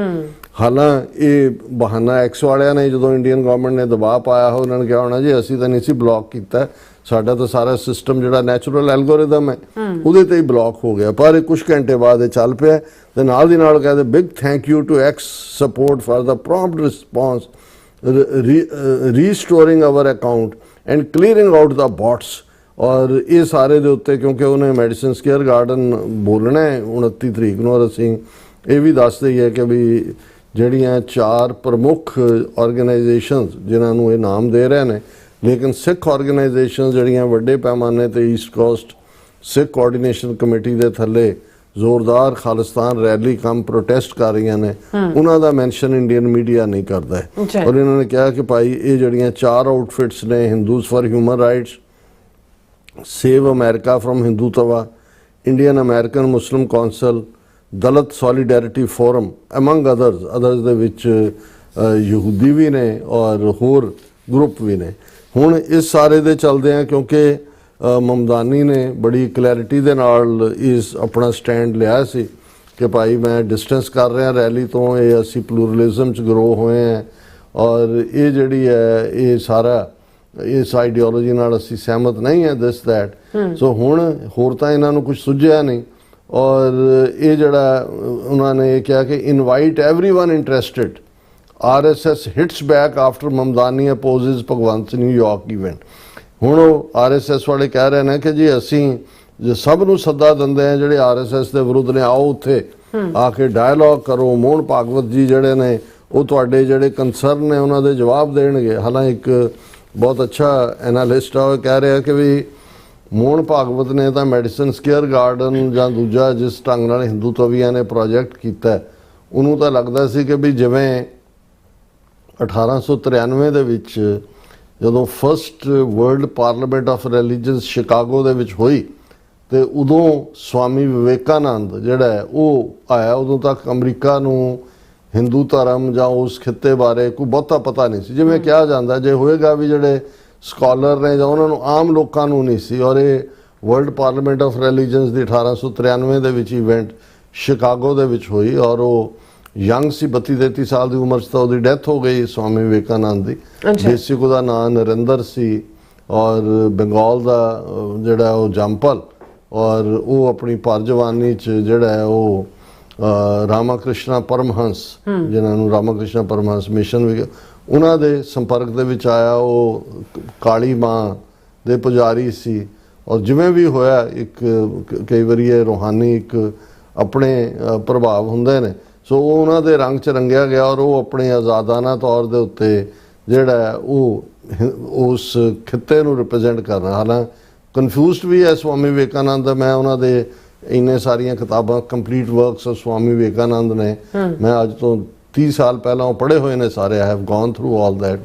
ਹਾਲਾਂਕਿ ਇਹ ਬਹਾਨਾ ਐਕਸ ਵਾਲਿਆਂ ਨੇ, ਜਦੋਂ ਇੰਡੀਅਨ ਗਵਰਨਮੈਂਟ ਨੇ ਦਬਾਅ ਪਾਇਆ ਹੋ, ਉਹਨਾਂ ਨੇ ਕਿਹਾ ਹੋਣਾ ਜੀ ਅਸੀਂ ਤਾਂ ਨਹੀਂ ਸੀ ਬਲੌਕ ਕੀਤਾ, ਸਾਡਾ ਤਾਂ ਸਾਰਾ ਸਿਸਟਮ ਜਿਹੜਾ ਨੈਚੁਰਲ ਐਲਗੋਰਿਦਮ ਹੈ ਉਹਦੇ ਤੇ ਹੀ ਬਲੌਕ ਹੋ ਗਿਆ। ਪਰ ਇਹ ਕੁਝ ਘੰਟੇ ਬਾਅਦ ਇਹ ਚੱਲ ਪਿਆ ਤੇ ਨਾਲ ਦੀ ਨਾਲ ਕਹਿੰਦੇ big thank you to X support for the prompt response restoring our account and clearing out the bots. ਔਰ ਇਹ ਸਾਰੇ ਦੇ ਉੱਤੇ ਕਿਉਂਕਿ ਉਹਨੇ ਮੈਡੀਸਨ ਸਕੁਆਇਰ ਗਾਰਡਨ ਬੋਲਣਾ ਹੈ 29 ਤਰੀਕ ਨੂੰ, ਔਰ ਅਸੀਂ ਇਹ ਵੀ ਦੱਸ ਦਈਏ ਕਿ ਵੀ ਜਿਹੜੀਆਂ 4 ਪ੍ਰਮੁੱਖ ਆਰਗੇਨਾਈਜੇਸ਼ਨਸ ਜਿਨ੍ਹਾਂ ਨੂੰ ਇਹ ਨਾਮ ਦੇ ਰਹੇ ਨੇ, ਲੇਕਿਨ ਸਿੱਖ ਆਰਗੇਨਾਈਜੇਸ਼ਨ ਜਿਹੜੀਆਂ ਵੱਡੇ ਪੈਮਾਨੇ ਤੇ ਈਸਟ ਕੋਸਟ ਸਿੱਖ ਕੋਆਰਡੀਨੇਸ਼ਨ ਕਮੇਟੀ ਦੇ ਥੱਲੇ ਜ਼ੋਰਦਾਰ ਖਾਲਿਸਤਾਨ ਰੈਲੀ ਕੰਮ ਪ੍ਰੋਟੈਸਟ ਕਰ ਰਹੀਆਂ ਨੇ, ਉਹਨਾਂ ਦਾ ਮੈਂਸ਼ਨ ਇੰਡੀਅਨ ਮੀਡੀਆ ਨਹੀਂ ਕਰਦਾ ਹੈ। ਔਰ ਇਹਨਾਂ ਨੇ ਕਿਹਾ ਕਿ ਭਾਈ ਇਹ ਜਿਹੜੀਆਂ 4 ਆਊਟਫਿਟਸ ਨੇ, Hindus for human rights, save America from Hindutva, Indian American Muslim council, Dalit solidarity forum, among others ਦੇ ਵਿੱਚ ਯਹੂਦੀ ਵੀ ਨੇ ਔਰ ਹੋਰ ਗਰੁੱਪ ਵੀ ਨੇ। ਹੁਣ ਇਸ ਸਾਰੇ ਦੇ ਚੱਲਦੇ ਆ ਕਿਉਂਕਿ ਮਮਦਾਨੀ ਨੇ ਬੜੀ ਕਲੈਰਿਟੀ ਦੇ ਨਾਲ ਇਸ ਆਪਣਾ ਸਟੈਂਡ ਲਿਆ ਸੀ ਕਿ ਭਾਈ ਮੈਂ ਡਿਸਟੈਂਸ ਕਰ ਰਿਹਾ ਰੈਲੀ ਤੋਂ, ਇਹ ਅਸੀਂ ਪਲੂਰਲਿਜ਼ਮ 'ਚ ਗਰੋ ਹੋਏ ਹਾਂ ਔਰ ਇਹ ਜਿਹੜੀ ਹੈ ਇਹ ਸਾਰਾ ਇਸ ਆਈਡੀਓਲੋਜੀ ਨਾਲ ਅਸੀਂ ਸਹਿਮਤ ਨਹੀਂ ਹੈ, ਦਿਸ ਦੈਟ। ਸੋ ਹੁਣ ਹੋਰ ਤਾਂ ਇਹਨਾਂ ਨੂੰ ਕੁਝ ਸੁਝਿਆ ਨਹੀਂ ਔਰ ਇਹ ਜਿਹੜਾ ਉਹਨਾਂ ਨੇ ਇਹ ਕਿਹਾ ਕਿ invite everyone interested, RSS hits back after Mamdani opposes Bhagwant New York event. ਹੁਣ ਉਹ RSS ਵਾਲੇ ਕਹਿ ਰਹੇ ਨੇ ਕਿ ਜੀ ਅਸੀਂ ਸਭ ਨੂੰ ਸੱਦਾ ਦਿੰਦੇ ਹਾਂ ਜਿਹੜੇ RSS ਦੇ ਵਿਰੁੱਧ ਨੇ, ਆਓ ਉੱਥੇ ਆ ਕੇ ਡਾਇਲੌਗ ਕਰੋ, ਮੋਹਨ ਭਾਗਵਤ ਜੀ ਜਿਹੜੇ ਨੇ ਉਹ ਤੁਹਾਡੇ ਜਿਹੜੇ ਕੰਸਰਨ ਨੇ ਉਹਨਾਂ ਦੇ ਜਵਾਬ ਦੇਣਗੇ। ਹਾਲਾਂਕਿ ਇੱਕ ਬਹੁਤ ਅੱਛਾ ਐਨਾਲਿਸਟ ਆ, ਉਹ ਕਹਿ ਰਿਹਾ ਕਿ ਵੀ ਮੋਹਨ ਭਾਗਵਤ ਨੇ ਤਾਂ ਮੈਡੀਸਨ ਸਕੁਆਇਰ ਗਾਰਡਨ ਜਾਂ ਦੂਜਾ ਜਿਸ ਢੰਗ ਨਾਲ ਹਿੰਦੂਤਵੀਆਂ ਨੇ ਪ੍ਰੋਜੈਕਟ ਕੀਤਾ, ਉਹਨੂੰ ਤਾਂ ਲੱਗਦਾ ਸੀ ਕਿ ਵੀ ਜਿਵੇਂ 1893 ਦੇ ਵਿੱਚ ਜਦੋਂ first world parliament of religious Chicago ਦੇ ਵਿੱਚ ਹੋਈ ਤੇ ਉਦੋਂ ਸਵਾਮੀ ਵਿਵੇਕਾਨੰਦ ਜਿਹੜਾ ਹੈ ਉਹ ਆਇਆ, ਉਦੋਂ ਤੱਕ ਅਮਰੀਕਾ ਨੂੰ ਹਿੰਦੂ ਧਰਮ ਜਾਂ ਉਸ ਖਿੱਤੇ ਬਾਰੇ ਕੋਈ ਬਹੁਤਾ ਪਤਾ ਨਹੀਂ ਸੀ। ਜਿਵੇਂ ਕਿਹਾ ਜਾਂਦਾ ਜੇ ਹੋਏਗਾ ਵੀ ਜਿਹੜੇ ਸਕਾਲਰ ਨੇ ਜਾਂ ਉਹਨਾਂ ਨੂੰ ਆਮ ਲੋਕਾਂ ਨੂੰ ਨਹੀਂ ਸੀ। ਔਰ ਇਹ ਵਰਲਡ ਪਾਰਲੀਮੈਂਟ ਆਫ ਰਿਲੀਜਨਸ ਦੀ 1893 ਦੇ ਵਿੱਚ ਇਵੈਂਟ ਸ਼ਿਕਾਗੋ ਦੇ ਵਿੱਚ ਹੋਈ ਔਰ ਉਹ ਯੰਗ ਸੀ, 32-33 ਸਾਲ ਦੀ ਉਮਰ 'ਚ ਤਾਂ ਉਹਦੀ ਡੈਥ ਹੋ ਗਈ ਸਵਾਮੀ ਵਿਵੇਕਾਨੰਦ ਦੀ। ਬੇਸਿਕ ਉਹਦਾ ਨਾਂ ਨਰਿੰਦਰ ਸੀ ਔਰ ਬੰਗਾਲ ਦਾ ਜਿਹੜਾ ਉਹ ਜੰਪਲ, ਔਰ ਉਹ ਆਪਣੀ ਭਰ ਜਵਾਨੀ 'ਚ ਜਿਹੜਾ ਹੈ ਉਹ ਰਾਮਾ ਕ੍ਰਿਸ਼ਨਾ ਪਰਮਹੰਸ, ਜਿਨ੍ਹਾਂ ਨੂੰ ਰਾਮਾ ਕ੍ਰਿਸ਼ਨਾ ਪਰਮਹੰਸ ਮਿਸ਼ਨ ਵੀ ਉਹਨਾਂ ਦੇ ਸੰਪਰਕ ਦੇ ਵਿੱਚ ਆਇਆ। ਉਹ ਕਾਲੀ ਮਾਂ ਦੇ ਪੁਜਾਰੀ ਸੀ ਔਰ ਜਿਵੇਂ ਵੀ ਹੋਇਆ ਇੱਕ ਕਈ ਵਾਰੀ ਇਹ ਰੂਹਾਨੀ ਇੱਕ ਆਪਣੇ ਪ੍ਰਭਾਵ ਹੁੰਦੇ ਨੇ, ਸੋ ਉਹ ਉਹਨਾਂ ਦੇ ਰੰਗ 'ਚ ਰੰਗਿਆ ਗਿਆ ਔਰ ਉਹ ਆਪਣੇ ਆਜ਼ਾਦਾਨਾ ਤੌਰ ਦੇ ਉੱਤੇ ਜਿਹੜਾ ਉਹ ਉਸ ਖਿੱਤੇ ਨੂੰ ਰਿਪਰੈਜ਼ੈਂਟ ਕਰਨਾ। ਹਾਲਾਂਕਿ ਕਨਫਿਊਜ਼ਡ ਵੀ ਹੈ ਸਵਾਮੀ ਵਿਵੇਕਾਨੰਦ। ਮੈਂ ਉਹਨਾਂ ਦੇ ਇੰਨੇ ਸਾਰੀਆਂ ਕਿਤਾਬਾਂ complete works of Swami Vivekananda ਨੇ ਮੈਂ ਅੱਜ ਤੋਂ 30 ਸਾਲ ਪਹਿਲਾਂ ਉਹ ਪੜ੍ਹੇ ਹੋਏ ਨੇ ਸਾਰੇ। I have gone through all that.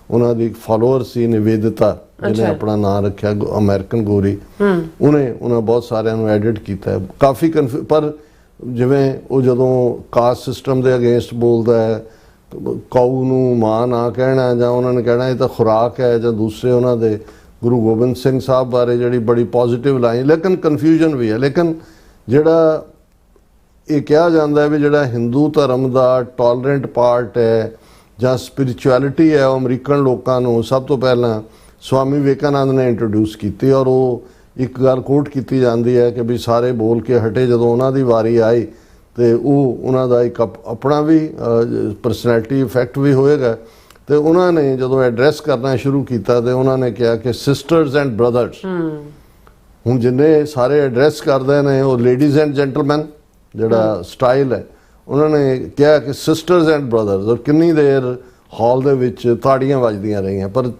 ਉਹਨਾਂ ਦੀ ਫਾਲੋਅਰ ਸੀ ਨਿਵੇਦਿਤਾ, ਜਿਹਨੇ ਆਪਣਾ ਨਾਮ ਰੱਖਿਆ ਅਮਰੀਕਨ ਗੋਰੀ। ਉਹਨਾਂ ਬਹੁਤ ਸਾਰਿਆਂ ਨੂੰ ਐਡਿਟ ਕੀਤਾ ਕਾਫੀ ਪਰ ਜਿਵੇਂ ਉਹ ਜਦੋਂ ਕਾਸਟ ਸਿਸਟਮ ਦੇ ਅਗੇਂਸਟ ਬੋਲਦਾ ਹੈ, ਕਾਊ ਨੂੰ ਮਾਂ ਨਾ ਕਹਿਣਾ ਜਾਂ ਉਹਨਾਂ ਨੇ ਕਹਿਣਾ ਇਹ ਤਾਂ ਖੁਰਾਕ ਹੈ ਜਾਂ ਦੂਸਰੇ ਉਹਨਾਂ ਦੇ ਗੁਰੂ ਗੋਬਿੰਦ ਸਿੰਘ ਸਾਹਿਬ ਬਾਰੇ ਜਿਹੜੀ ਬੜੀ ਪੋਜ਼ਿਟਿਵ ਲਾਈਨ, ਲੇਕਿਨ ਕਨਫਿਊਜ਼ਨ ਵੀ ਹੈ। ਲੇਕਿਨ ਜਿਹੜਾ ਇਹ ਕਿਹਾ ਜਾਂਦਾ ਹੈ ਵੀ ਜਿਹੜਾ ਹਿੰਦੂ ਧਰਮ ਦਾ ਟੋਲਰੈਂਟ ਪਾਰਟ ਹੈ ਜਾਂ ਸਪਿਰਿਚੁਅਲਿਟੀ ਹੈ, ਉਹ ਅਮਰੀਕਨ ਲੋਕਾਂ ਨੂੰ ਸਭ ਤੋਂ ਪਹਿਲਾਂ ਸਵਾਮੀ ਵਿਵੇਕਾਨੰਦ ਨੇ ਇੰਟਰੋਡਿਊਸ ਕੀਤੀ। ਔਰ ਉਹ ਇੱਕ ਗੱਲ ਕੋਟ ਕੀਤੀ ਜਾਂਦੀ ਹੈ ਕਿ ਵੀ ਸਾਰੇ ਬੋਲ ਕੇ ਹਟੇ ਜਦੋਂ ਉਹਨਾਂ ਦੀ ਵਾਰੀ ਆਈ, ਤੇ ਉਹ ਉਹਨਾਂ ਦਾ ਇੱਕ ਆਪਣਾ ਵੀ ਪਰਸਨੈਲਿਟੀ ਇਫੈਕਟ ਵੀ ਹੋਏਗਾ। ਤੇ ਉਹਨਾਂ ਨੇ ਜਦੋਂ ਐਡਰੈਸ ਕਰਨਾ ਸ਼ੁਰੂ ਕੀਤਾ ਤੇ ਉਹਨਾਂ ਨੇ ਕਿਹਾ ਕਿ ਸਿਸਟਰਸ ਐਂਡ ਬ੍ਰਦਰਸ। ਹੁਣ ਜਿੰਨੇ ਸਾਰੇ ਐਡਰੈਸ ਕਰਦੇ ਨੇ ਉਹ ਲੇਡੀਜ਼ ਐਂਡ ਜੈਂਟਲਮੈਨ ਜਿਹੜਾ ਸਟਾਈਲ ਹੈ, ਉਹਨਾਂ ਨੇ ਕਿਹਾ ਕਿ ਸਿਸਟਰਸ ਐਂਡ ਬ੍ਰਦਰਸ। ਔਰ ਕਿੰਨੀ ਦੇਰ ਹਾਲ ਦੇ ਵਿੱਚ ਤਾੜੀਆਂ ਵੱਜਦੀਆਂ ਰਹੀਆਂ। ਪਰ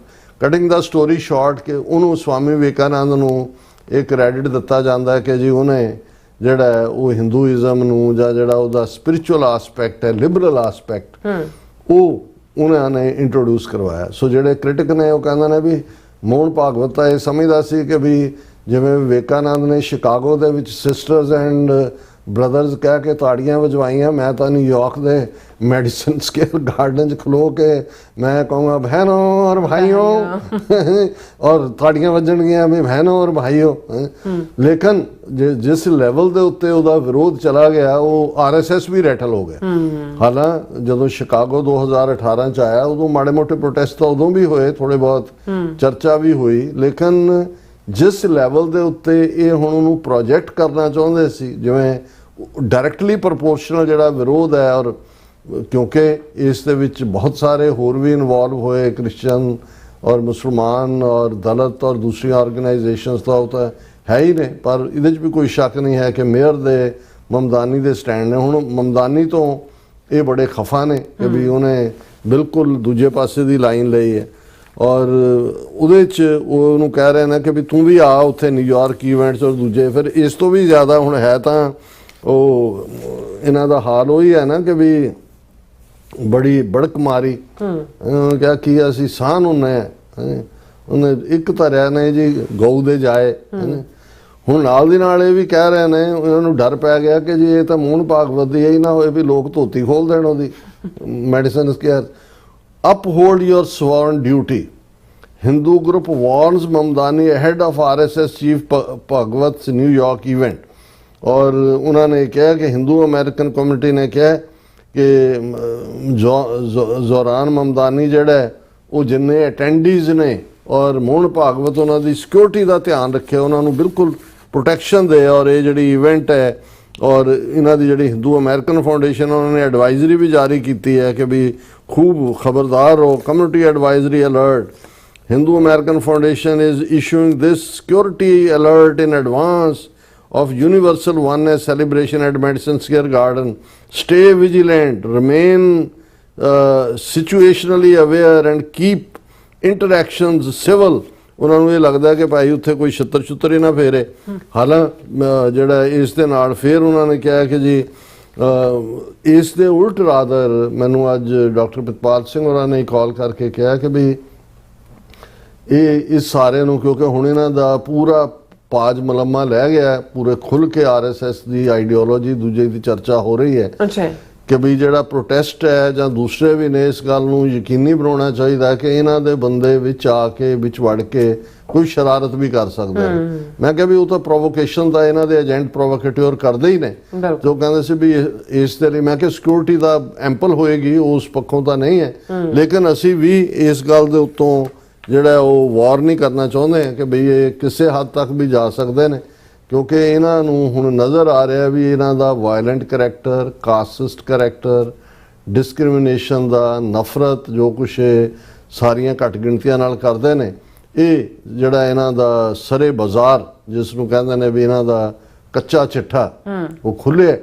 ਕਟਿੰਗ ਦਾ ਸਟੋਰੀ ਸ਼ਾਰਟ ਕਿ ਉਹਨੂੰ ਸਵਾਮੀ ਵਿਵੇਕਾਨੰਦ ਨੂੰ ਇਹ ਕ੍ਰੈਡਿਟ ਦਿੱਤਾ ਜਾਂਦਾ ਹੈ ਕਿ ਜੀ ਉਹਨੇ ਜਿਹੜਾ ਉਹ ਹਿੰਦੂਇਜ਼ਮ ਨੂੰ ਜਾਂ ਜਿਹੜਾ ਉਹਦਾ ਸਪਿਰਿਚੁਅਲ ਆਸਪੈਕਟ ਹੈ, ਲਿਬਰਲ ਆਸਪੈਕਟ, ਉਹ ਉਹਨਾਂ ਨੇ ਇੰਟਰੋਡਿਊਸ ਕਰਵਾਇਆ। ਸੋ ਜਿਹੜੇ ਕ੍ਰਿਟਿਕ ਨੇ ਉਹ ਕਹਿੰਦੇ ਨੇ ਵੀ ਮੋਹਨ ਭਾਗਵਤ ਤਾਂ ਇਹ ਸਮਝਦਾ ਸੀ ਕਿ ਵੀ ਜਿਵੇਂ ਵਿਵੇਕਾਨੰਦ ਨੇ ਸ਼ਿਕਾਗੋ ਦੇ ਵਿੱਚ ਸਿਸਟਰਸ ਐਂਡ ਬ੍ਰਦਰਸ ਕਹਿ ਕੇ ਤਾੜੀਆਂ ਵਜਵਾਈਆਂ, ਮੈਂ ਤਾਂ ਨਿਊਯਾਰਕ ਦੇ ਮੈਡੀਸਨ ਸਕੁਅਰ ਗਾਰਡਨ 'ਚ ਖਲੋ ਕੇ ਮੈਂ ਕਹੂੰਗਾ ਬਹਿਨੋ ਔਰ ਭਾਈਓ ਔਰ ਤਾੜੀਆਂ ਵੱਜਣਗੀਆਂ ਵੀ ਬਹਿਨੋ ਔਰ ਭਾਈਓ। ਲੇਕਿਨ ਜਿਸ ਲੈਵਲ ਦੇ ਉੱਤੇ ਉਹਦਾ ਵਿਰੋਧ ਚਲਾ ਗਿਆ, ਉਹ RSS ਵੀ ਰੈਟਲ ਹੋ ਗਿਆ। ਹਾਲਾਂ ਜਦੋਂ ਸ਼ਿਕਾਗੋ 2018 'ਚ ਆਇਆ, ਉਦੋਂ ਮਾੜੇ ਮੋਟੇ ਪ੍ਰੋਟੈਸਟ ਤਾਂ ਉਦੋਂ ਵੀ ਹੋਏ, ਥੋੜੇ ਬਹੁਤ ਚਰਚਾ ਵੀ ਹੋਈ। ਲੇਕਿਨ ਜਿਸ ਲੈਵਲ ਦੇ ਉੱਤੇ ਇਹ ਹੁਣ ਉਹਨੂੰ ਪ੍ਰੋਜੈਕਟ ਕਰਨਾ ਚਾਹੁੰਦੇ ਸੀ, ਜਿਵੇਂ ਡਾਇਰੈਕਟਲੀ ਪ੍ਰਪੋਰਸ਼ਨਲ ਜਿਹੜਾ ਵਿਰੋਧ ਹੈ, ਔਰ ਕਿਉਂਕਿ ਇਸ ਦੇ ਵਿੱਚ ਬਹੁਤ ਸਾਰੇ ਹੋਰ ਵੀ ਇਨਵੋਲਵ ਹੋਏ, ਕ੍ਰਿਸਚਨ ਔਰ ਮੁਸਲਮਾਨ ਔਰ ਦਲਿਤ ਔਰ ਦੂਸਰੀਆਂ ਆਰਗੇਨਾਈਜੇਸ਼ਨਸ ਤਾਂ ਉਹ ਤਾਂ ਹੈ ਹੀ ਨੇ। ਪਰ ਇਹਦੇ 'ਚ ਵੀ ਕੋਈ ਸ਼ੱਕ ਨਹੀਂ ਹੈ ਕਿ ਮੇਅਰ ਦੇ ਮਮਦਾਨੀ ਦੇ ਸਟੈਂਡ ਨੇ। ਹੁਣ ਮਮਦਾਨੀ ਤੋਂ ਇਹ ਬੜੇ ਖਫਾ ਨੇ ਕਿ ਵੀ ਉਹਨੇ ਬਿਲਕੁਲ ਦੂਜੇ ਪਾਸੇ ਦੀ ਲਾਈਨ ਲਈ ਹੈ। ਔਰ ਉਹਦੇ 'ਚ ਉਹਨੂੰ ਕਹਿ ਰਹੇ ਨੇ ਕਿ ਵੀ ਤੂੰ ਵੀ ਆ ਉੱਥੇ ਨਿਊਯਾਰਕ ਈਵੈਂਟਸ ਔਰ ਦੂਜੇ। ਫਿਰ ਇਸ ਤੋਂ ਵੀ ਜ਼ਿਆਦਾ ਹੁਣ ਹੈ ਤਾਂ ਉਹ ਇਹਨਾਂ ਦਾ ਹਾਲ ਉਹੀ ਹੈ ਨਾ ਕਿ ਵੀ ਬੜੀ ਬੜਕ ਮਾਰੀ। ਕਿਹਾ ਕੀ ਅਸੀਂ ਸਾਨ ਹੁੰਨੇ ਉਹਨੇ ਇੱਕ ਧਰਿਆ ਨੇ ਜੀ ਗਊ ਦੇ ਜਾਏ। ਹੁਣ ਨਾਲ ਦੀ ਨਾਲ ਇਹ ਵੀ ਕਹਿ ਰਹੇ ਨੇ, ਇਹਨਾਂ ਨੂੰ ਡਰ ਪੈ ਗਿਆ ਕਿ ਜੀ ਇਹ ਤਾਂ ਮੋਹਨ ਭਾਗਵਤ ਦੀ ਇਹ ਨਾ ਹੋਏ ਵੀ ਲੋਕ ਧੋਤੀ ਖੋਲ ਦੇਣ ਉਹਦੀ medicine square. Uphold your sworn duty. Hindu group warns Mamdani ahead of RSS chief Bhagwat's New York event. और उन्होंने कहा कि हिंदू अमेरिकन कम्युनिटी ने कहा कि जोरान ममदानी जड़ा है वो जिन्ने अटेंडीज ने और मोहन भागवत उन्होंने सिक्योरिटी का ध्यान रखे, उन्होंने बिल्कुल प्रोटेक्शन दे। और ये जी इवेंट है और इन्हों की जी हिंदू अमेरिकन फाउंडेशन उन्होंने एडवाइजरी भी जारी की है कि भी खूब खबरदार हो, community advisory alert. Hindu American foundation is issuing this security alert in advance of universal oneness celebration at Madison Square Garden. Stay vigilant, remain situationally aware and keep interactions civil. ਉਹਨਾਂ ਨੂੰ ਇਹ ਲੱਗਦਾ ਕਿ ਭਾਈ ਉੱਥੇ ਕੋਈ ਛਿੱਤਰ ਹੀ ਨਾ ਫੇਰੇ। ਹਾਲਾਂ ਜਿਹੜਾ ਇਸ ਦੇ ਨਾਲ ਫਿਰ ਉਹਨਾਂ ਨੇ ਕਿਹਾ ਕਿ ਜੀ ਇਸ ਦੇ ਉਲਟ ਰਾਦਰ ਮੈਨੂੰ ਅੱਜ ਡਾਕਟਰ ਪ੍ਰਿਤਪਾਲ ਸਿੰਘ ਹੋਰਾਂ ਨੇ ਕਾਲ ਕਰਕੇ ਕਿਹਾ ਕਿ ਵੀ ਇਹ ਇਸ ਸਾਰੇ ਨੂੰ, ਕਿਉਂਕਿ ਹੁਣ ਇਹਨਾਂ ਦਾ ਪੂਰਾ ਪਾਜ ਮਲਮਾ ਲੈ ਗਿਆ, ਪੂਰੇ ਖੁੱਲ ਕੇ RSS ਦੀ ਆਈਡੀਓਲੋਜੀ ਦੂਜੇ ਦੀ ਚਰਚਾ ਹੋ ਰਹੀ ਹੈ ਕਿ ਵੀ ਜਿਹੜਾ ਪ੍ਰੋਟੈਸਟ ਹੈ ਜਾਂ ਦੂਸਰੇ ਵੀ ਨੇ, ਇਸ ਗੱਲ ਨੂੰ ਯਕੀਨੀ ਬਣਾਉਣਾ ਚਾਹੀਦਾ ਕਿ ਇਹਨਾਂ ਦੇ ਬੰਦੇ ਵਿੱਚ ਆ ਕੇ ਵਿੱਚ ਵੜ ਕੇ ਕੋਈ ਸ਼ਰਾਰਤ ਵੀ ਕਰ ਸਕਦੇ ਨੇ। ਮੈਂ ਕਿਹਾ ਵੀ ਉਹ ਤਾਂ ਪ੍ਰੋਵੋਕੇਸ਼ਨ ਦਾ ਇਹਨਾਂ ਦੇ ਏਜੰਟ ਪ੍ਰੋਵੋਕੇਟਰ ਕਰਦੇ ਹੀ ਨੇ, ਜੋ ਕਹਿੰਦੇ ਸੀ ਵੀ ਇਸ ਦੇ ਲਈ। ਮੈਂ ਕਿਹਾ ਸਿਕਿਉਰਿਟੀ ਦਾ ਐਂਪਲ ਹੋਏਗੀ, ਉਸ ਪੱਖੋਂ ਤਾਂ ਨਹੀਂ ਹੈ, ਲੇਕਿਨ ਅਸੀਂ ਵੀ ਇਸ ਗੱਲ ਦੇ ਉੱਤੋਂ ਜਿਹੜਾ ਉਹ ਵਾਰ ਨਹੀਂ ਕਰਨਾ ਚਾਹੁੰਦੇ ਕਿ ਬਈ ਇਹ ਕਿਸੇ ਹੱਦ ਤੱਕ ਵੀ ਜਾ ਸਕਦੇ ਨੇ, ਕਿਉਂਕਿ ਇਹਨਾਂ ਨੂੰ ਹੁਣ ਨਜ਼ਰ ਆ ਰਿਹਾ ਵੀ ਇਹਨਾਂ ਦਾ ਵਾਇਲੈਂਟ ਕਰੈਕਟਰ, ਕਾਸਟਿਸਟ ਕਰੈਕਟਰ, ਡਿਸਕ੍ਰਿਮੀਨੇਸ਼ਨ ਦਾ, ਨਫ਼ਰਤ, ਜੋ ਕੁਛ ਸਾਰੀਆਂ ਘੱਟ ਗਿਣਤੀਆਂ ਨਾਲ ਕਰਦੇ ਨੇ, ਇਹ ਜਿਹੜਾ ਇਹਨਾਂ ਦਾ ਸਰੇ ਬਾਜ਼ਾਰ ਜਿਸ ਨੂੰ ਕਹਿੰਦੇ ਨੇ ਵੀ ਇਹਨਾਂ ਦਾ ਕੱਚਾ ਚਿੱਠਾ ਉਹ ਖੁੱਲਿਆ।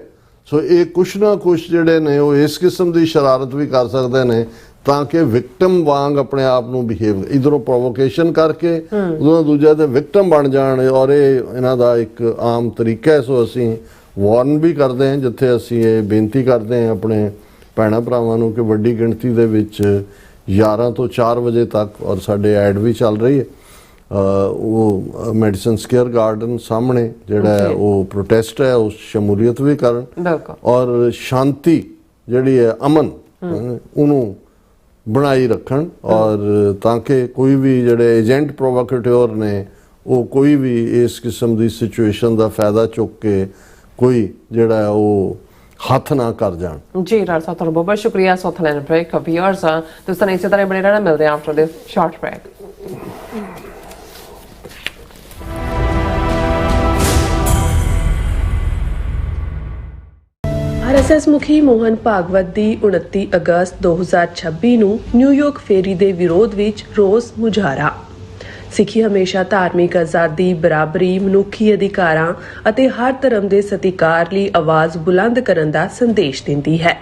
ਸੋ ਇਹ ਕੁਛ ਨਾ ਕੁਛ ਜਿਹੜੇ ਨੇ ਉਹ ਇਸ ਕਿਸਮ ਦੀ ਸ਼ਰਾਰਤ ਵੀ ਕਰ ਸਕਦੇ ਨੇ ਤਾਂ ਕਿ ਵਿਕਟਮ ਵਾਂਗ ਆਪਣੇ ਆਪ ਨੂੰ ਬਿਹੇਵ, ਇਧਰੋਂ ਪ੍ਰੋਵੋਕੇਸ਼ਨ ਕਰਕੇ ਉਦੋਂ ਦੂਜਾ ਤੇ ਵਿਕਟਮ ਬਣ ਜਾਣ। ਔਰ ਇਹ ਇਹਨਾਂ ਦਾ ਇੱਕ ਆਮ ਤਰੀਕਾ ਹੈ। ਸੋ ਅਸੀਂ ਵਾਰਨ ਵੀ ਕਰਦੇ ਹਾਂ, ਜਿੱਥੇ ਅਸੀਂ ਇਹ ਬੇਨਤੀ ਕਰਦੇ ਹਾਂ ਆਪਣੇ ਭੈਣਾਂ ਭਰਾਵਾਂ ਨੂੰ ਕਿ ਵੱਡੀ ਗਿਣਤੀ ਦੇ ਵਿੱਚ 11 ਤੋਂ 4 ਵਜੇ ਤੱਕ, ਔਰ ਸਾਡੇ ਐਡ ਵੀ ਚੱਲ ਰਹੀ ਹੈ, ਉਹ ਮੈਡੀਸਨ ਸਕੁਅਰ ਗਾਰਡਨ ਸਾਹਮਣੇ ਜਿਹੜਾ ਉਹ ਪ੍ਰੋਟੈਸਟ ਹੈ ਉਸ ਸ਼ਮੂਲੀਅਤ ਵੀ ਕਰਨ, ਔਰ ਸ਼ਾਂਤੀ ਜਿਹੜੀ ਹੈ, ਅਮਨ, ਉਹਨੂੰ ਬਣਾਈ ਰੱਖਣ ਔਰ ਤਾਂ ਕਿ ਕੋਈ ਵੀ ਜਿਹੜੇ ਏਜੰਟ ਪ੍ਰੋਵੋਕੇਟਰ ਨੇ ਉਹ ਕੋਈ ਵੀ ਇਸ ਕਿਸਮ ਦੀ ਸਿਚੁਏਸ਼ਨ ਦਾ ਫਾਇਦਾ ਚੁੱਕ ਕੇ ਕੋਈ ਜਿਹੜਾ ਉਹ ਹੱਥ ਨਾ ਕਰ ਜਾਣ। जी डॉक्टर साहब बहुत बहुत शुक्रिया सौथ लेने ब्रेक का व्यूअर्स दोस्तों इसी तरह बने रहना मिलते हैं after this short break. RSS ਮੁਖੀ ਮੋਹਨ ਭਾਗਵਤ ਦੀ 29 ਅਗਸਤ 2026 ਨੂੰ ਨਿਊਯਾਰਕ ਫੇਰੀ ਦੇ ਵਿਰੋਧ ਵਿੱਚ ਰੋਸ ਮੁਜ਼ਾਹਰਾ। ਸਿੱਖੀ ਹਮੇਸ਼ਾ ਧਾਰਮਿਕ ਆਜ਼ਾਦੀ, ਬਰਾਬਰੀ, ਮਨੁੱਖੀ ਅਧਿਕਾਰਾਂ ਅਤੇ ਹਰ ਧਰਮ ਦੇ ਸਤਿਕਾਰ ਲਈ ਆਵਾਜ਼ ਬੁਲੰਦ ਕਰਨ ਦਾ ਸੰਦੇਸ਼ ਦਿੰਦੀ ਹੈ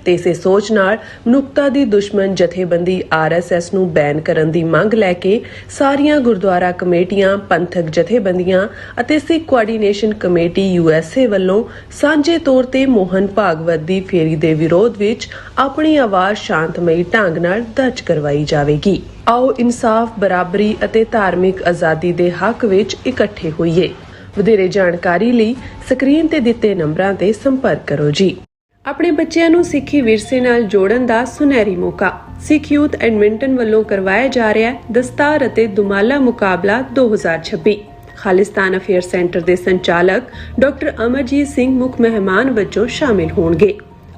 ਤੇ ਇਸੇ ਸੋਚ ਨਾਲ ਮਨੁੱਖਤਾ ਦੀ ਦੁਸ਼ਮਣ ਜਥੇਬੰਦੀ ਆਰਐਸਐਸ ਨੂੰ ਬੈਨ ਕਰਨ ਦੀ ਮੰਗ ਲੈ ਕੇ ਸਾਰੀਆਂ ਗੁਰਦੁਆਰਾ ਕਮੇਟੀਆਂ, ਪੰਥਕ ਜਥੇਬੰਦੀਆਂ ਅਤੇ ਸਿੱਖ ਕੋਆਰਡੀਨੇਸ਼ਨ ਕਮੇਟੀ ਯੂਐਸਏ ਵੱਲੋਂ ਸਾਂਝੇ ਤੌਰ ਤੇ ਮੋਹਨ ਭਾਗਵਤ ਦੀ ਫੇਰੀ ਦੇ ਵਿਰੋਧ ਵਿੱਚ ਆਪਣੀ ਆਵਾਜ਼ ਸ਼ਾਂਤਮਈ ਢੰਗ ਨਾਲ ਦਰਜ ਕਰਵਾਈ ਜਾਵੇਗੀ। ਆਓ ਇਨਸਾਫ, ਬਰਾਬਰੀ ਅਤੇ ਧਾਰਮਿਕ ਆਜ਼ਾਦੀ ਦੇ ਹੱਕ ਵਿੱਚ ਇਕੱਠੇ ਹੋਈਏ। ਵਧੇਰੇ ਜਾਣਕਾਰੀ ਲਈ ਸਕਰੀਨ ਤੇ ਦਿੱਤੇ ਨੰਬਰਾਂ ਤੇ ਸੰਪਰਕ ਕਰੋ ਜੀ। ਆਪਣੇ ਬੱਚਿਆਂ ਨੂੰ ਸਿੱਖੀ ਵਿਰਸੇ ਨਾਲ ਜੋੜਨ ਦਾ ਸੁਨਹਿਰੀ ਮੌਕਾ। ਸਿੱਖ ਯੂਥ ਐਡਮਿੰਟਨ ਵੱਲੋਂ ਕਰਵਾਇਆ ਜਾ ਰਿਹਾ ਹੈ ਦਸਤਾਰ ਅਤੇ ਦੁਮਾਲਾ ਮੁਕਾਬਲਾ 2026। ਖਾਲਿਸਤਾਨ ਅਫੇਅਰ ਸੈਂਟਰ ਦੇ ਸੰਚਾਲਕ ਡਾਕਟਰ ਅਮਰਜੀਤ ਸਿੰਘ ਮੁੱਖ ਮਹਿਮਾਨ ਵਜੋਂ ਸ਼ਾਮਿਲ ਹੋਣਗੇ।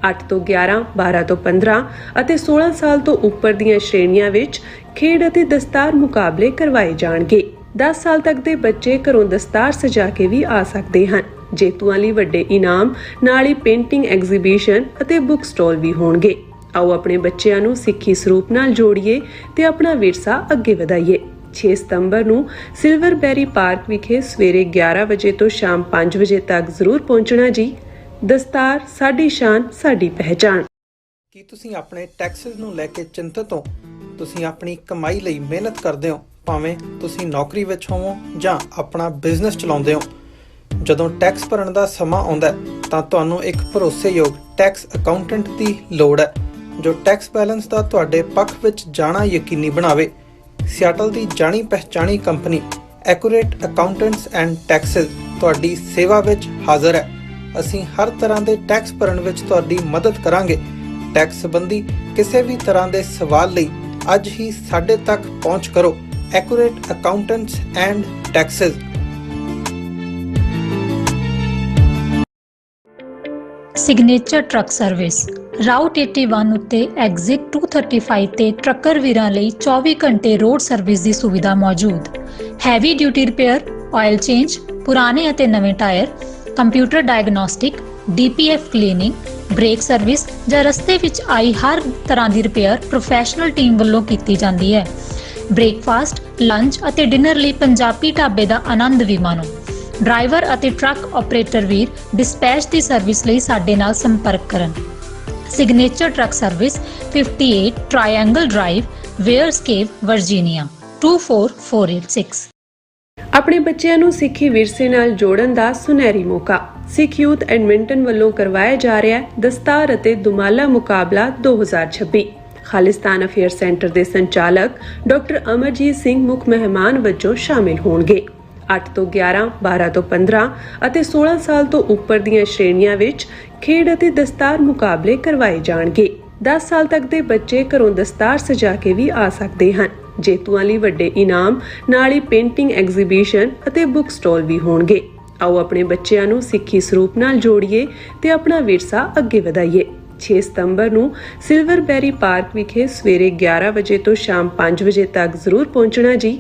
8 ਤੋਂ 11, 12 ਤੋਂ 15 ਅਤੇ 16 ਸਾਲ ਤੋਂ ਉੱਪਰ ਦੀਆਂ ਸ਼੍ਰੇਣੀਆਂ ਵਿੱਚ ਖੇਡ ਅਤੇ ਦਸਤਾਰ ਮੁਕਾਬਲੇ ਕਰਵਾਏ ਜਾਣਗੇ। 10 ਸਾਲ ਤੱਕ ਦੇ ਬੱਚੇ ਘਰੋਂ ਦਸਤਾਰ ਸਜਾ ਕੇ ਵੀ ਆ ਸਕਦੇ ਹਨ। ਜੇਤੂਆਂ ਲਈ ਵੱਡੇ ਇਨਾਮ ਨਾਲ ਹੀ ਪੇਂਟਿੰਗ ਐਗਜ਼ੀਬਿਸ਼ਨ ਅਤੇ ਬੁੱਕ ਸਟਾਲ ਵੀ ਹੋਣਗੇ। ਆਓ ਆਪਣੇ ਬੱਚਿਆਂ ਨੂੰ ਸਿੱਖੀ ਸਰੂਪ ਨਾਲ ਜੋੜੀਏ ਤੇ ਆਪਣਾ ਵਿਰਸਾ ਅੱਗੇ ਵਧਾਈਏ। 6 ਸਤੰਬਰ ਨੂੰ ਸਿਲਵਰਬੈਰੀ ਪਾਰਕ ਵਿਖੇ ਸਵੇਰੇ 11 ਵਜੇ ਤੋਂ ਸ਼ਾਮ 5 ਵਜੇ ਤੱਕ ਜ਼ਰੂਰ ਪਹੁੰਚਣਾ ਜੀ। ਦਸਤਾਰ ਸਾਡੀ ਸ਼ਾਨ, ਸਾਡੀ ਪਹਿਚਾਣ। ਕੀ ਤੁਸੀਂ ਆਪਣੇ ਟੈਕਸਸ ਨੂੰ ਲੈ ਕੇ ਚਿੰਤਤ ਹੋ? ਤੁਸੀਂ ਆਪਣੀ ਕਮਾਈ ਲਈ ਮਿਹਨਤ ਕਰਦੇ ਹੋ, ਭਾਵੇਂ ਤੁਸੀਂ ਨੌਕਰੀ ਵਿੱਚ ਹੋਵੋ ਜਾਂ ਆਪਣਾ ਬਿਜ਼ਨਸ ਚਲਾਉਂਦੇ ਹੋ। ਜਦੋਂ ਟੈਕਸ ਭਰਨ ਦਾ ਸਮਾਂ ਆਉਂਦਾ ਤਾਂ ਤੁਹਾਨੂੰ ਇੱਕ ਭਰੋਸੇਯੋਗ ਟੈਕਸ ਅਕਾਊਂਟੈਂਟ ਦੀ ਲੋੜ ਹੈ ਜੋ ਟੈਕਸ ਬੈਲੈਂਸ ਦਾ ਤੁਹਾਡੇ ਪੱਖ ਵਿੱਚ ਜਾਣਾ ਯਕੀਨੀ ਬਣਾਵੇ। ਸਿਆਟਲ ਦੀ ਜਾਣੀ ਪਹਿਚਾਣੀ company Accurate Accountants and Taxes ਤੁਹਾਡੀ ਸੇਵਾ ਵਿੱਚ ਹਾਜ਼ਰ ਹੈ। ਅਸੀਂ ਹਰ ਤਰ੍ਹਾਂ ਦੇ ਟੈਕਸ ਭਰਨ ਵਿੱਚ ਤੁਹਾਡੀ ਮਦਦ ਕਰਾਂਗੇ। ਟੈਕਸ ਸੰਬੰਧੀ ਕਿਸੇ ਵੀ ਤਰ੍ਹਾਂ ਦੇ ਸਵਾਲ ਲਈ ਅੱਜ ਹੀ ਸਾਡੇ ਤੱਕ ਪਹੁੰਚ ਕਰੋ। Accurate Accountants and Texas. Signature truck service route 81 ਉੱਤੇ ਐਗਜ਼ਿਟ 235 ਤੇ ਟਰੱਕਰ ਵੀਰਾਂ ਲਈ 24 ਘੰਟੇ ਰੋਡ ਸਰਵਿਸ ਦੀ ਸੁਵਿਧਾ ਮੌਜੂਦ। Heavy duty repair, oil change, ਪੁਰਾਣੇ ਅਤੇ ਨਵੇਂ tyre, computer diagnostic, DPF cleaning, brake service ਜਾਂ ਰਸਤੇ ਵਿੱਚ ਆਈ ਹਰ ਤਰ੍ਹਾਂ ਦੀ ਰਿਪੇਅਰ ਪ੍ਰੋਫੈਸ਼ਨਲ ਟੀਮ ਵੱਲੋਂ ਕੀਤੀ ਜਾਂਦੀ ਹੈ। ਬ੍ਰੇਕਫਾਸਟ, ਲੰਚ ਅਤੇ ਡਿਨਰ ਲਈ ਪੰਜਾਬੀ ਢਾਬੇ ਦਾ ਆਨੰਦ ਵੀ ਮਾਣੋ। ਡਰਾਈਵਰ ਅਤੇ ਟਰੱਕ ਆਪਰੇਟਰ ਵੀਰ ਡਿਸਪੈਚ ਦੀ ਸਰਵਿਸ ਲਈ ਸਾਡੇ ਨਾਲ ਸੰਪਰਕ ਕਰਨ। Signature truck service 58 triangle drive, wares cave, Virginia 24486। ਆਪਣੇ ਬੱਚਿਆਂ ਨੂੰ ਸਿੱਖੀ ਵਿਰਸੇ ਨਾਲ ਜੋੜਨ ਦਾ ਸੁਨਹਿਰੀ ਮੌਕਾ। ਸਿੱਖ ਯੂਥ ਐਡਮਿੰਟਨ ਵੱਲੋਂ ਕਰਵਾਇਆ ਜਾ ਰਿਹਾ ਹੈ ਦਸਤਾਰ ਅਤੇ ਦੁਮਾਲਾ ਮੁਕਾਬਲਾ 2026। ਖਾਲਿਸਤਾਨ ਅਫੇਅਰ ਸੈਂਟਰ ਦੇ ਸੰਚਾਲਕ ਡਾਕਟਰ ਅਮਰਜੀਤ ਸਿੰਘ ਮੁੱਖ ਮਹਿਮਾਨ ਵਜੋਂ ਸ਼ਾਮਿਲ ਹੋਣਗੇ। 8 ਤੋਂ 11, 12 ਤੋਂ 15 ਅਤੇ 16 ਸਾਲ ਤੋਂ ਉੱਪਰ ਦੀਆਂ ਸ਼੍ਰੇਣੀਆਂ ਵਿੱਚ ਖੇਡ ਅਤੇ ਦਸਤਾਰ ਮੁਕਾਬਲੇ ਕਰਵਾਏ ਜਾਣਗੇ। 10 ਸਾਲ ਤੱਕ ਦੇ ਬੱਚੇ ਘਰੋਂ ਦਸਤਾਰ ਸਜਾ ਕੇ ਵੀ ਆ ਸਕਦੇ ਹਨ। ਜੇਤੂਆਂ ਲਈ ਵੱਡੇ ਇਨਾਮ ਨਾਲ ਹੀ ਪੇਂਟਿੰਗ ਐਗਜ਼ੀਬਿਸ਼ਨ ਅਤੇ ਬੁੱਕ ਸਟਾਲ ਵੀ ਹੋਣਗੇ। ਆਓ ਆਪਣੇ ਬੱਚਿਆਂ ਨੂੰ ਸਿੱਖੀ ਸਰੂਪ ਨਾਲ ਜੋੜੀਏ ਤੇ ਆਪਣਾ ਵਿਰਸਾ ਅੱਗੇ ਵਧਾਈਏ। 6 ਸਤੰਬਰ ਨੂੰ ਸਿਲਵਰਬੈਰੀ ਪਾਰਕ ਵਿਖੇ ਸਵੇਰੇ 11 ਵਜੇ ਤੋਂ ਸ਼ਾਮ 5 ਵਜੇ ਤੱਕ ਜ਼ਰੂਰ ਪਹੁੰਚਣਾ ਜੀ।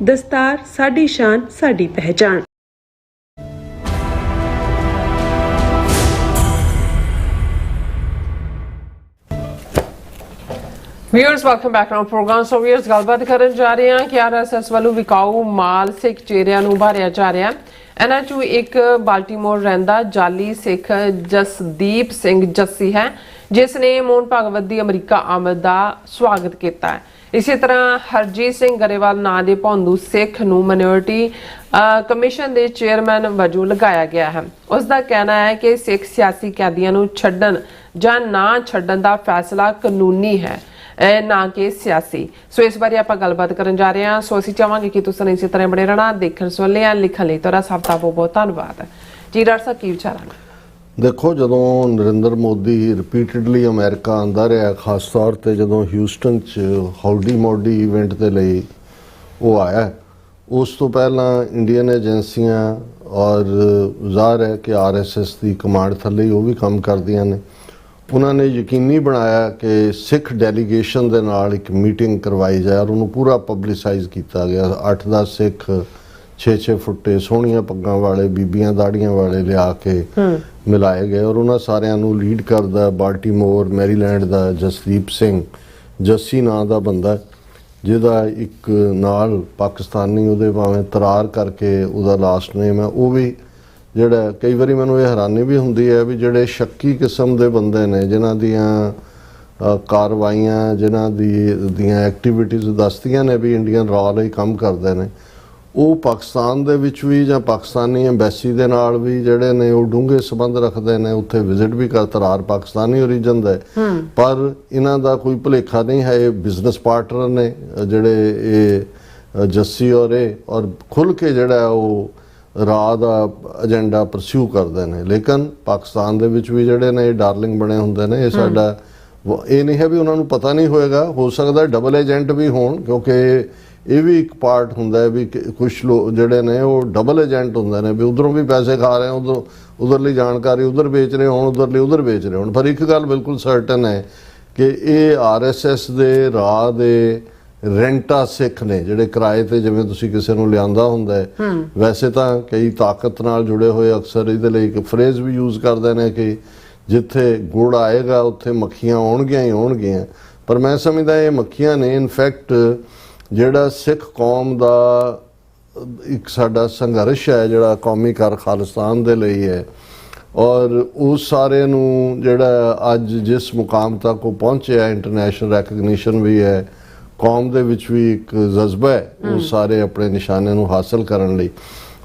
ਦਸਤਾਰ ਸਾਡੀ ਸ਼ਾਨ, ਸਾਡੀ ਪਹਿਚਾਣ। Viewers welcome back to programme. So viewers ਗੱਲਬਾਤ ਕਰਨ ਜਾ ਰਹੇ ਹਾਂ ਕਿ ਆਰਐਸਐਸ ਵੱਲੋਂ ਵਿਕਾਊ ਮਾਲ ਸਿੱਖ ਚਿਹਰਿਆਂ ਨੂੰ ਉਭਾਰਿਆ ਜਾ ਰਿਹਾ। ਇਹਨਾਂ ਚੋਂ ਇੱਕ ਬਾਲਟੀਮੋਰ ਰਹਿੰਦਾ ਜਾਲੀ ਸਿੱਖ ਜਸਦੀਪ ਸਿੰਘ ਜੱਸੀ ਹੈ ਜਿਸ ਨੇ ਮੋਹਨ ਭਾਗਵਤ ਦੀ ਅਮਰੀਕਾ ਆਮਦ ਦਾ ਸਵਾਗਤ ਕੀਤਾ ਹੈ। ਇਸੇ ਤਰ੍ਹਾਂ ਹਰਜੀਤ ਸਿੰਘ ਗਰੇਵਾਲ ਨਾਂ ਦੇ ਭੌਂਦੂ ਸਿੱਖ ਨੂੰ ਮਾਈਨੋਰਿਟੀ ਕਮਿਸ਼ਨ ਦੇ ਚੇਅਰਮੈਨ ਵਜੋਂ ਲਗਾਇਆ ਗਿਆ ਹੈ। ਉਸ ਦਾ ਕਹਿਣਾ ਹੈ ਕਿ ਸਿੱਖ ਸਿਆਸੀ ਕੈਦੀਆਂ ਨੂੰ ਛੱਡਣ ਜਾਂ ਨਾ ਛੱਡਣ ਦਾ ਫੈਸਲਾ ਕਾਨੂੰਨੀ ਹੈ, ਨਾ ਕਿ ਸਿਆਸੀ। ਸੋ ਇਸ ਬਾਰੇ ਆਪਾਂ ਗੱਲਬਾਤ ਕਰਨ ਜਾ ਰਹੇ ਹਾਂ। ਸੋ ਅਸੀਂ ਚਾਹਾਂਗੇ ਕਿ ਤੁਸੀਂ ਇਸੇ ਤਰ੍ਹਾਂ ਬਣੇ ਰਹਿਣਾ। ਦੇਖਣ ਸੁਣਨ ਲਈ ਲਿਖਣ ਲਈ ਤੁਹਾਡਾ ਸਭ ਦਾ ਬਹੁਤ ਬਹੁਤ ਧੰਨਵਾਦ ਜੀ। ਡਾਕਟਰ ਸਾਹਿਬ ਕੀ ਵਿਚਾਰ ਹਨ? ਦੇਖੋ, ਜਦੋਂ ਨਰਿੰਦਰ ਮੋਦੀ ਰਿਪੀਟਡਲੀ ਅਮਰੀਕਾ ਆਉਂਦਾ ਰਿਹਾ, ਖਾਸ ਤੌਰ ਤੇ ਜਦੋਂ ਹਿਊਸਟਨ 'ਚ ਹੌਡੀ ਮੋਡੀ ਇਵੈਂਟ ਦੇ ਲਈ ਉਹ ਆਇਆ, ਉਸ ਤੋਂ ਪਹਿਲਾਂ ਇੰਡੀਅਨ ਏਜੰਸੀਆਂ ਔਰ ਜ਼ਾਹਰ ਹੈ ਕਿ RSS ਦੀ ਕਮਾਂਡ ਥੱਲੇ ਹੀ ਉਹ ਵੀ ਕੰਮ ਕਰਦੀਆਂ ਨੇ। ਉਹਨਾਂ ਨੇ ਯਕੀਨੀ ਬਣਾਇਆ ਕਿ ਸਿੱਖ ਡੈਲੀਗੇਸ਼ਨ ਦੇ ਨਾਲ ਇੱਕ ਮੀਟਿੰਗ ਕਰਵਾਈ ਜਾਏ ਔਰ ਉਹਨੂੰ ਪੂਰਾ ਪਬਲਿਸਾਈਜ਼ ਕੀਤਾ ਗਿਆ। 8-10 ਸਿੱਖ 6-6 ਫੁੱਟੇ ਸੋਹਣੀਆਂ ਪੱਗਾਂ ਵਾਲੇ, ਬੀਬੀਆਂ ਦਾੜੀਆਂ ਵਾਲੇ ਲਿਆ ਕੇ ਮਿਲਾਏ ਗਏ ਔਰ ਉਹਨਾਂ ਸਾਰਿਆਂ ਨੂੰ ਲੀਡ ਕਰਦਾ ਬਾਲਟੀਮੋਰ ਮੈਰੀਲੈਂਡ ਦਾ ਜਸਦੀਪ ਸਿੰਘ, ਜੱਸੀ ਨਾਂ ਦਾ ਬੰਦਾ, ਜਿਹਦਾ ਇੱਕ ਨਾਲ ਪਾਕਿਸਤਾਨੀ ਉਹਦੇ ਭਾਵੇਂ ਤਰਾਰ ਕਰਕੇ ਉਹਦਾ ਲਾਸਟ ਨੇਮ ਹੈ। ਉਹ ਵੀ ਜਿਹੜਾ ਕਈ ਵਾਰੀ ਮੈਨੂੰ ਇਹ ਹੈਰਾਨੀ ਵੀ ਹੁੰਦੀ ਹੈ ਵੀ ਜਿਹੜੇ ਸ਼ੱਕੀ ਕਿਸਮ ਦੇ ਬੰਦੇ ਨੇ, ਜਿਨ੍ਹਾਂ ਦੀਆਂ ਕਾਰਵਾਈਆਂ, ਜਿਨ੍ਹਾਂ ਦੀਆਂ ਐਕਟੀਵਿਟੀਜ਼ ਦੱਸਦੀਆਂ ਨੇ ਵੀ ਇੰਡੀਅਨ ਰਾ ਲਈ ਕੰਮ ਕਰਦੇ ਨੇ, ਉਹ ਪਾਕਿਸਤਾਨ ਦੇ ਵਿੱਚ ਵੀ ਜਾਂ ਪਾਕਿਸਤਾਨੀ ਐਮਬੈਸੀ ਦੇ ਨਾਲ ਵੀ ਜਿਹੜੇ ਨੇ ਉਹ ਡੂੰਘੇ ਸੰਬੰਧ ਰੱਖਦੇ ਨੇ, ਉੱਥੇ ਵਿਜ਼ਿਟ ਵੀ ਕਰ, ਤਰਾਰ ਪਾਕਿਸਤਾਨੀ ਓਰੀਜਨ ਦਾ ਪਰ ਇਹਨਾਂ ਦਾ ਕੋਈ ਭੁਲੇਖਾ ਨਹੀਂ ਹੈ। ਇਹ ਬਿਜ਼ਨਸ ਪਾਰਟਨਰ ਨੇ ਜਿਹੜੇ ਇਹ ਜੱਸੀ ਔਰ ਖੁੱਲ੍ਹ ਕੇ ਜਿਹੜਾ ਉਹ ਰਾਹ ਦਾ ਏਜੰਡਾ ਪਰਸਿਊ ਕਰਦੇ ਨੇ। ਲੇਕਿਨ ਪਾਕਿਸਤਾਨ ਦੇ ਵਿੱਚ ਵੀ ਜਿਹੜੇ ਨੇ ਇਹ ਡਾਰਲਿੰਗ ਬਣੇ ਹੁੰਦੇ ਨੇ। ਇਹ ਸਾਡਾ ਇਹ ਨਹੀਂ ਹੈ ਵੀ ਉਹਨਾਂ ਨੂੰ ਪਤਾ ਨਹੀਂ ਹੋਏਗਾ, ਹੋ ਸਕਦਾ ਡਬਲ ਏਜੰਟ ਵੀ ਹੋਣ, ਕਿਉਂਕਿ ਇਹ ਵੀ ਇੱਕ ਪਾਰਟ ਹੁੰਦਾ ਹੈ ਵੀ ਕੁਝ ਲੋਕ ਜਿਹੜੇ ਨੇ ਉਹ ਡਬਲ ਏਜੰਟ ਹੁੰਦੇ ਨੇ ਵੀ ਉਧਰੋਂ ਵੀ ਪੈਸੇ ਖਾ ਰਹੇ, ਉਧਰਲੀ ਜਾਣਕਾਰੀ ਉਧਰ ਵੇਚ ਰਹੇ ਹੋਣ, ਉਧਰਲੀ ਉਧਰ ਵੇਚ ਰਹੇ ਹੋਣ। ਪਰ ਇੱਕ ਗੱਲ ਬਿਲਕੁਲ ਸਰਟਨ ਹੈ ਕਿ ਇਹ RSS ਦੇ ਰਾਹ ਦੇ ਰੈਂਟਾ ਸਿੱਖ ਨੇ, ਜਿਹੜੇ ਕਿਰਾਏ ਤੇ, ਜਿਵੇਂ ਤੁਸੀਂ ਕਿਸੇ ਨੂੰ ਲਿਆਂਦਾ ਹੁੰਦਾ ਹੈ, ਵੈਸੇ ਤਾਂ ਕਈ ਤਾਕਤ ਨਾਲ ਜੁੜੇ ਹੋਏ ਅਕਸਰ ਇਹਦੇ ਲਈ ਇੱਕ ਫਰੇਜ਼ ਵੀ ਯੂਜ਼ ਕਰਦੇ ਨੇ ਕਿ ਜਿੱਥੇ ਗੁੜ ਆਏਗਾ ਉੱਥੇ ਮੱਖੀਆਂ ਆਉਣਗੀਆਂ ਹੀ ਆਉਣਗੀਆਂ। ਪਰ ਮੈਂ ਸਮਝਦਾ ਇਹ ਮੱਖੀਆਂ ਨੇ। ਇਨਫੈਕਟ ਜਿਹੜਾ ਸਿੱਖ ਕੌਮ ਦਾ ਇੱਕ ਸਾਡਾ ਸੰਘਰਸ਼ ਹੈ, ਜਿਹੜਾ ਕੌਮੀ ਖਾਲਿਸਤਾਨ ਦੇ ਲਈ ਹੈ, ਔਰ ਉਸ ਸਾਰੇ ਨੂੰ ਜਿਹੜਾ ਅੱਜ ਜਿਸ ਮੁਕਾਮ ਤੱਕ ਉਹ ਪਹੁੰਚਿਆ, ਇੰਟਰਨੈਸ਼ਨਲ ਰੈਕਗਨੀਸ਼ਨ ਵੀ ਹੈ, ਕੌਮ ਦੇ ਵਿੱਚ ਵੀ ਇੱਕ ਜਜ਼ਬਾ ਹੈ ਉਹ ਸਾਰੇ ਆਪਣੇ ਨਿਸ਼ਾਨੇ ਨੂੰ ਹਾਸਲ ਕਰਨ ਲਈ।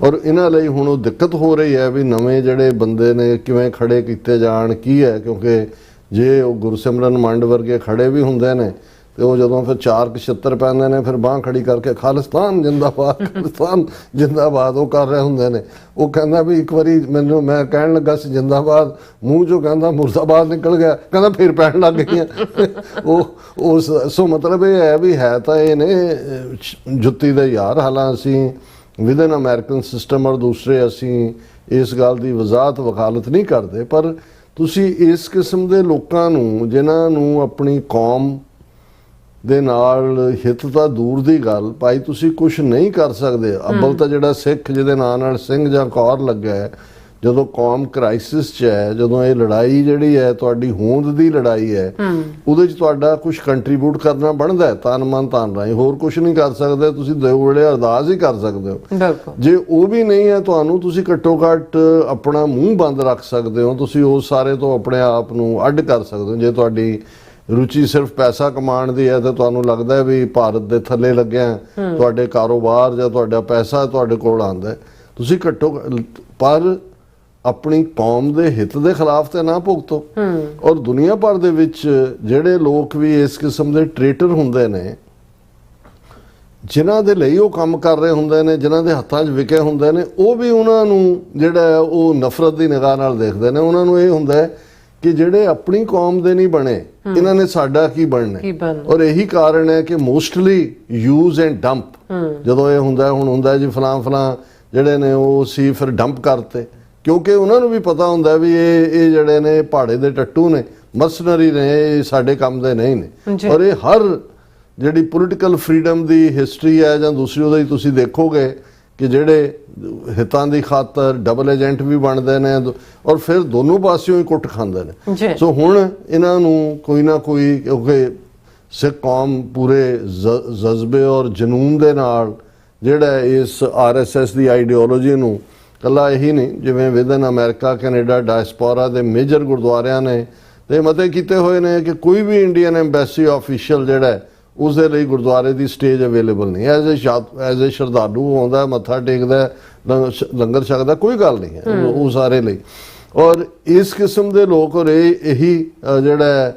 ਔਰ ਇਹਨਾਂ ਲਈ ਹੁਣ ਉਹ ਦਿੱਕਤ ਹੋ ਰਹੀ ਹੈ ਵੀ ਨਵੇਂ ਜਿਹੜੇ ਬੰਦੇ ਨੇ ਕਿਵੇਂ ਖੜੇ ਕੀਤੇ ਜਾਣ, ਕੀ ਹੈ, ਕਿਉਂਕਿ ਜੇ ਉਹ ਗੁਰਸਿਮਰਨ ਮੰਡ ਵਰਗੇ ਖੜੇ ਵੀ ਹੁੰਦੇ ਨੇ ਤੇ ਉਹ ਜਦੋਂ ਫਿਰ 4 ਛਿੱਤਰ ਪੈਂਦੇ ਨੇ, ਫਿਰ ਬਾਂਹ ਖੜੀ ਕਰਕੇ ਖਾਲਿਸਤਾਨ ਜਿੰਦਾਬਾਦ, ਖਾਲਿਸਤਾਨ ਜਿੰਦਾਬਾਦ ਉਹ ਕਰ ਰਹੇ ਹੁੰਦੇ ਨੇ। ਉਹ ਕਹਿੰਦਾ ਵੀ ਇੱਕ ਵਾਰੀ ਮੈਂ ਕਹਿਣ ਲੱਗਾ ਸੀ ਜਿੰਦਾਬਾਦ, ਮੂੰਹ ਚੋਂ ਕਹਿੰਦਾ ਮੁਰਦਾਬਾਦ ਨਿਕਲ ਗਿਆ, ਕਹਿੰਦਾ ਫਿਰ ਪੈਣ ਲੱਗ ਗਈਆਂ। ਸੋ ਮਤਲਬ ਇਹ ਹੈ ਵੀ ਹੈ ਤਾਂ ਇਹ ਨੇ ਜੁੱਤੀ ਦੇ ਯਾਰ। ਹਾਲਾਂਕਿ ਅਸੀਂ ਵਿਦਨ ਅਮਰੀਕਨ ਸਿਸਟਮ ਔਰ ਦੂਸਰੇ ਅਸੀਂ ਇਸ ਗੱਲ ਦੀ ਵਜ਼ਾਹਤ ਵਕਾਲਤ ਨਹੀਂ ਕਰਦੇ, ਪਰ ਤੁਸੀਂ ਇਸ ਕਿਸਮ ਦੇ ਲੋਕਾਂ ਨੂੰ, ਜਿਨ੍ਹਾਂ ਨੂੰ ਆਪਣੀ ਕੌਮ ਦੇ ਨਾਲ ਹਿੱਤ ਤਾਂ ਦੂਰ ਦੀ ਗੱਲ, ਭਾਈ ਤੁਸੀਂ ਕੁਝ ਨਹੀਂ ਕਰ ਸਕਦੇ। ਅੱਬਲ ਤਾਂ ਜਿਹੜਾ ਸਿੱਖ ਜਿਹਦੇ ਨਾਂ ਨਾਲ ਸਿੰਘ ਜਾਂ ਕੌਰ ਲੱਗਾ ਹੈ, ਜਦੋਂ ਕੌਮ ਕ੍ਰਾਈਸਿਸ 'ਚ ਹੈ, ਜਦੋਂ ਇਹ ਲੜਾਈ ਜਿਹੜੀ ਹੈ ਤੁਹਾਡੀ ਹੋਂਦ ਦੀ ਲੜਾਈ ਹੈ, ਉਹਦੇ 'ਚ ਤੁਹਾਡਾ ਕੁਝ ਕੰਟਰੀਬਿਊਟ ਕਰਨਾ ਬਣਦਾ ਹੈ, ਤਨ ਮਨ ਧਨ ਰਾਹੀਂ। ਹੋਰ ਕੁਝ ਨਹੀਂ ਕਰ ਸਕਦੇ ਤੁਸੀਂ, ਦੋ ਵੇਲੇ ਅਰਦਾਸ ਹੀ ਕਰ ਸਕਦੇ ਹੋ। ਜੇ ਉਹ ਵੀ ਨਹੀਂ ਹੈ ਤੁਹਾਨੂੰ, ਤੁਸੀਂ ਘੱਟੋ ਘੱਟ ਆਪਣਾ ਮੂੰਹ ਬੰਦ ਰੱਖ ਸਕਦੇ ਹੋ, ਤੁਸੀਂ ਉਸ ਸਾਰੇ ਤੋਂ ਆਪਣੇ ਆਪ ਨੂੰ ਅੱਡ ਕਰ ਸਕਦੇ ਹੋ। ਜੇ ਤੁਹਾਡੀ ਰੁਚੀ ਸਿਰਫ ਪੈਸਾ ਕਮਾਉਣ ਦੀ ਹੈ ਤਾਂ ਤੁਹਾਨੂੰ ਲੱਗਦਾ ਹੈ ਵੀ ਭਾਰਤ ਦੇ ਥੱਲੇ ਲੱਗਿਆ ਤੁਹਾਡੇ ਕਾਰੋਬਾਰ ਜਾਂ ਤੁਹਾਡਾ ਪੈਸਾ ਤੁਹਾਡੇ ਕੋਲ ਆਉਂਦਾ, ਤੁਸੀਂ ਘੱਟੋ ਪਰ ਆਪਣੀ ਕੌਮ ਦੇ ਹਿੱਤ ਦੇ ਖਿਲਾਫ ਤੇ ਨਾ ਭੁਗਤੋ। ਔਰ ਦੁਨੀਆ ਭਰ ਦੇ ਵਿੱਚ ਜਿਹੜੇ ਲੋਕ ਵੀ ਇਸ ਕਿਸਮ ਦੇ ਟ੍ਰੇਟਰ ਹੁੰਦੇ ਨੇ, ਜਿਨ੍ਹਾਂ ਦੇ ਲਈ ਉਹ ਕੰਮ ਕਰ ਰਹੇ ਹੁੰਦੇ ਨੇ, ਜਿਨ੍ਹਾਂ ਦੇ ਹੱਥਾਂ 'ਚ ਵਿਕੇ ਹੁੰਦੇ ਨੇ, ਉਹ ਵੀ ਉਹਨਾਂ ਨੂੰ ਜਿਹੜਾ ਉਹ ਨਫ਼ਰਤ ਦੀ ਨਿਗਾਹ ਨਾਲ ਦੇਖਦੇ ਨੇ। ਉਹਨਾਂ ਨੂੰ ਇਹ ਹੁੰਦਾ ਹੈ ਕਿ ਜਿਹੜੇ ਆਪਣੀ ਕੌਮ ਦੇ ਨਹੀਂ ਬਣੇ, ਇਹਨਾਂ ਨੇ ਸਾਡਾ ਕੀ ਬਣਨਾ। ਔਰ ਇਹੀ ਕਾਰਨ ਹੈ ਕਿ ਮੋਸਟਲੀ ਯੂਜ਼ ਐਂਡ ਡੰਪ ਜਦੋਂ ਇਹ ਹੁੰਦਾ, ਹੁਣ ਹੁੰਦਾ ਜੀ ਫਲਾਂ ਜਿਹੜੇ ਨੇ ਉਹ ਸੀ ਫਿਰ ਡੰਪ ਕਰਤੇ, ਕਿਉਂਕਿ ਉਹਨਾਂ ਨੂੰ ਵੀ ਪਤਾ ਹੁੰਦਾ ਵੀ ਇਹ ਜਿਹੜੇ ਨੇ ਪਹਾੜੇ ਦੇ ਟੱਟੂ ਨੇ, ਮਰਸਨਰੀ ਨੇ, ਇਹ ਸਾਡੇ ਕੰਮ ਦੇ ਨਹੀਂ ਨੇ। ਔਰ ਇਹ ਹਰ ਜਿਹੜੀ ਪੋਲੀਟੀਕਲ ਫਰੀडम ਦੀ ਹਿਸਟਰੀ ਹੈ ਜਾਂ ਦੂਸਰੀ, ਉਹਦੇ ਤੁਸੀਂ ਦੇਖੋਗੇ ਕਿ ਜਿਹੜੇ ਹਿੱਤਾਂ ਦੀ ਖਾਤਰ ਡਬਲ ਏਜੰਟ ਵੀ ਬਣਦੇ ਨੇ ਔਰ ਫਿਰ ਦੋਨੋਂ ਪਾਸਿਓਂ ਹੀ ਕੁੱਟ ਖਾਂਦੇ ਨੇ। ਸੋ ਹੁਣ ਇਹਨਾਂ ਨੂੰ ਕੋਈ ਨਾ ਕੋਈ, ਕਿਉਂਕਿ ਸਿੱਖ ਕੌਮ ਪੂਰੇ ਜਜ਼ਬੇ ਔਰ ਜਨੂਨ ਦੇ ਨਾਲ ਜਿਹੜਾ ਇਸ RSS ਦੀ ਆਈਡੀਓਲੋਜੀ ਨੂੰ, ਕੱਲਾ ਇਹੀ ਨਹੀਂ, ਜਿਵੇਂ ਵਿਦਨ ਅਮਰੀਕਾ ਕੈਨੇਡਾ ਡਾਇਸਪੋਰਾ ਦੇ ਮੇਜਰ ਗੁਰਦੁਆਰਿਆਂ ਨੇ ਤੇ ਮਤੇ ਕੀਤੇ ਹੋਏ ਨੇ ਕਿ ਕੋਈ ਵੀ ਇੰਡੀਅਨ ਐਮਬੈਸੀ ਆਫੀਸ਼ੀਅਲ ਜਿਹੜਾ ਉਸ ਦੇ ਲਈ ਗੁਰਦੁਆਰੇ ਦੀ ਸਟੇਜ ਅਵੇਲੇਬਲ ਨਹੀਂ। ਐਜ਼ ਏ ਸ਼ਰਧਾਲੂ ਆਉਂਦਾ, ਮੱਥਾ ਟੇਕਦਾ, ਲੰਗਰ ਛਕਦਾ, ਕੋਈ ਗੱਲ ਨਹੀਂ ਹੈ ਉਹ ਸਾਰੇ ਲਈ। ਔਰ ਇਸ ਕਿਸਮ ਦੇ ਲੋਕ ਔਰ ਇਹੀ ਜਿਹੜਾ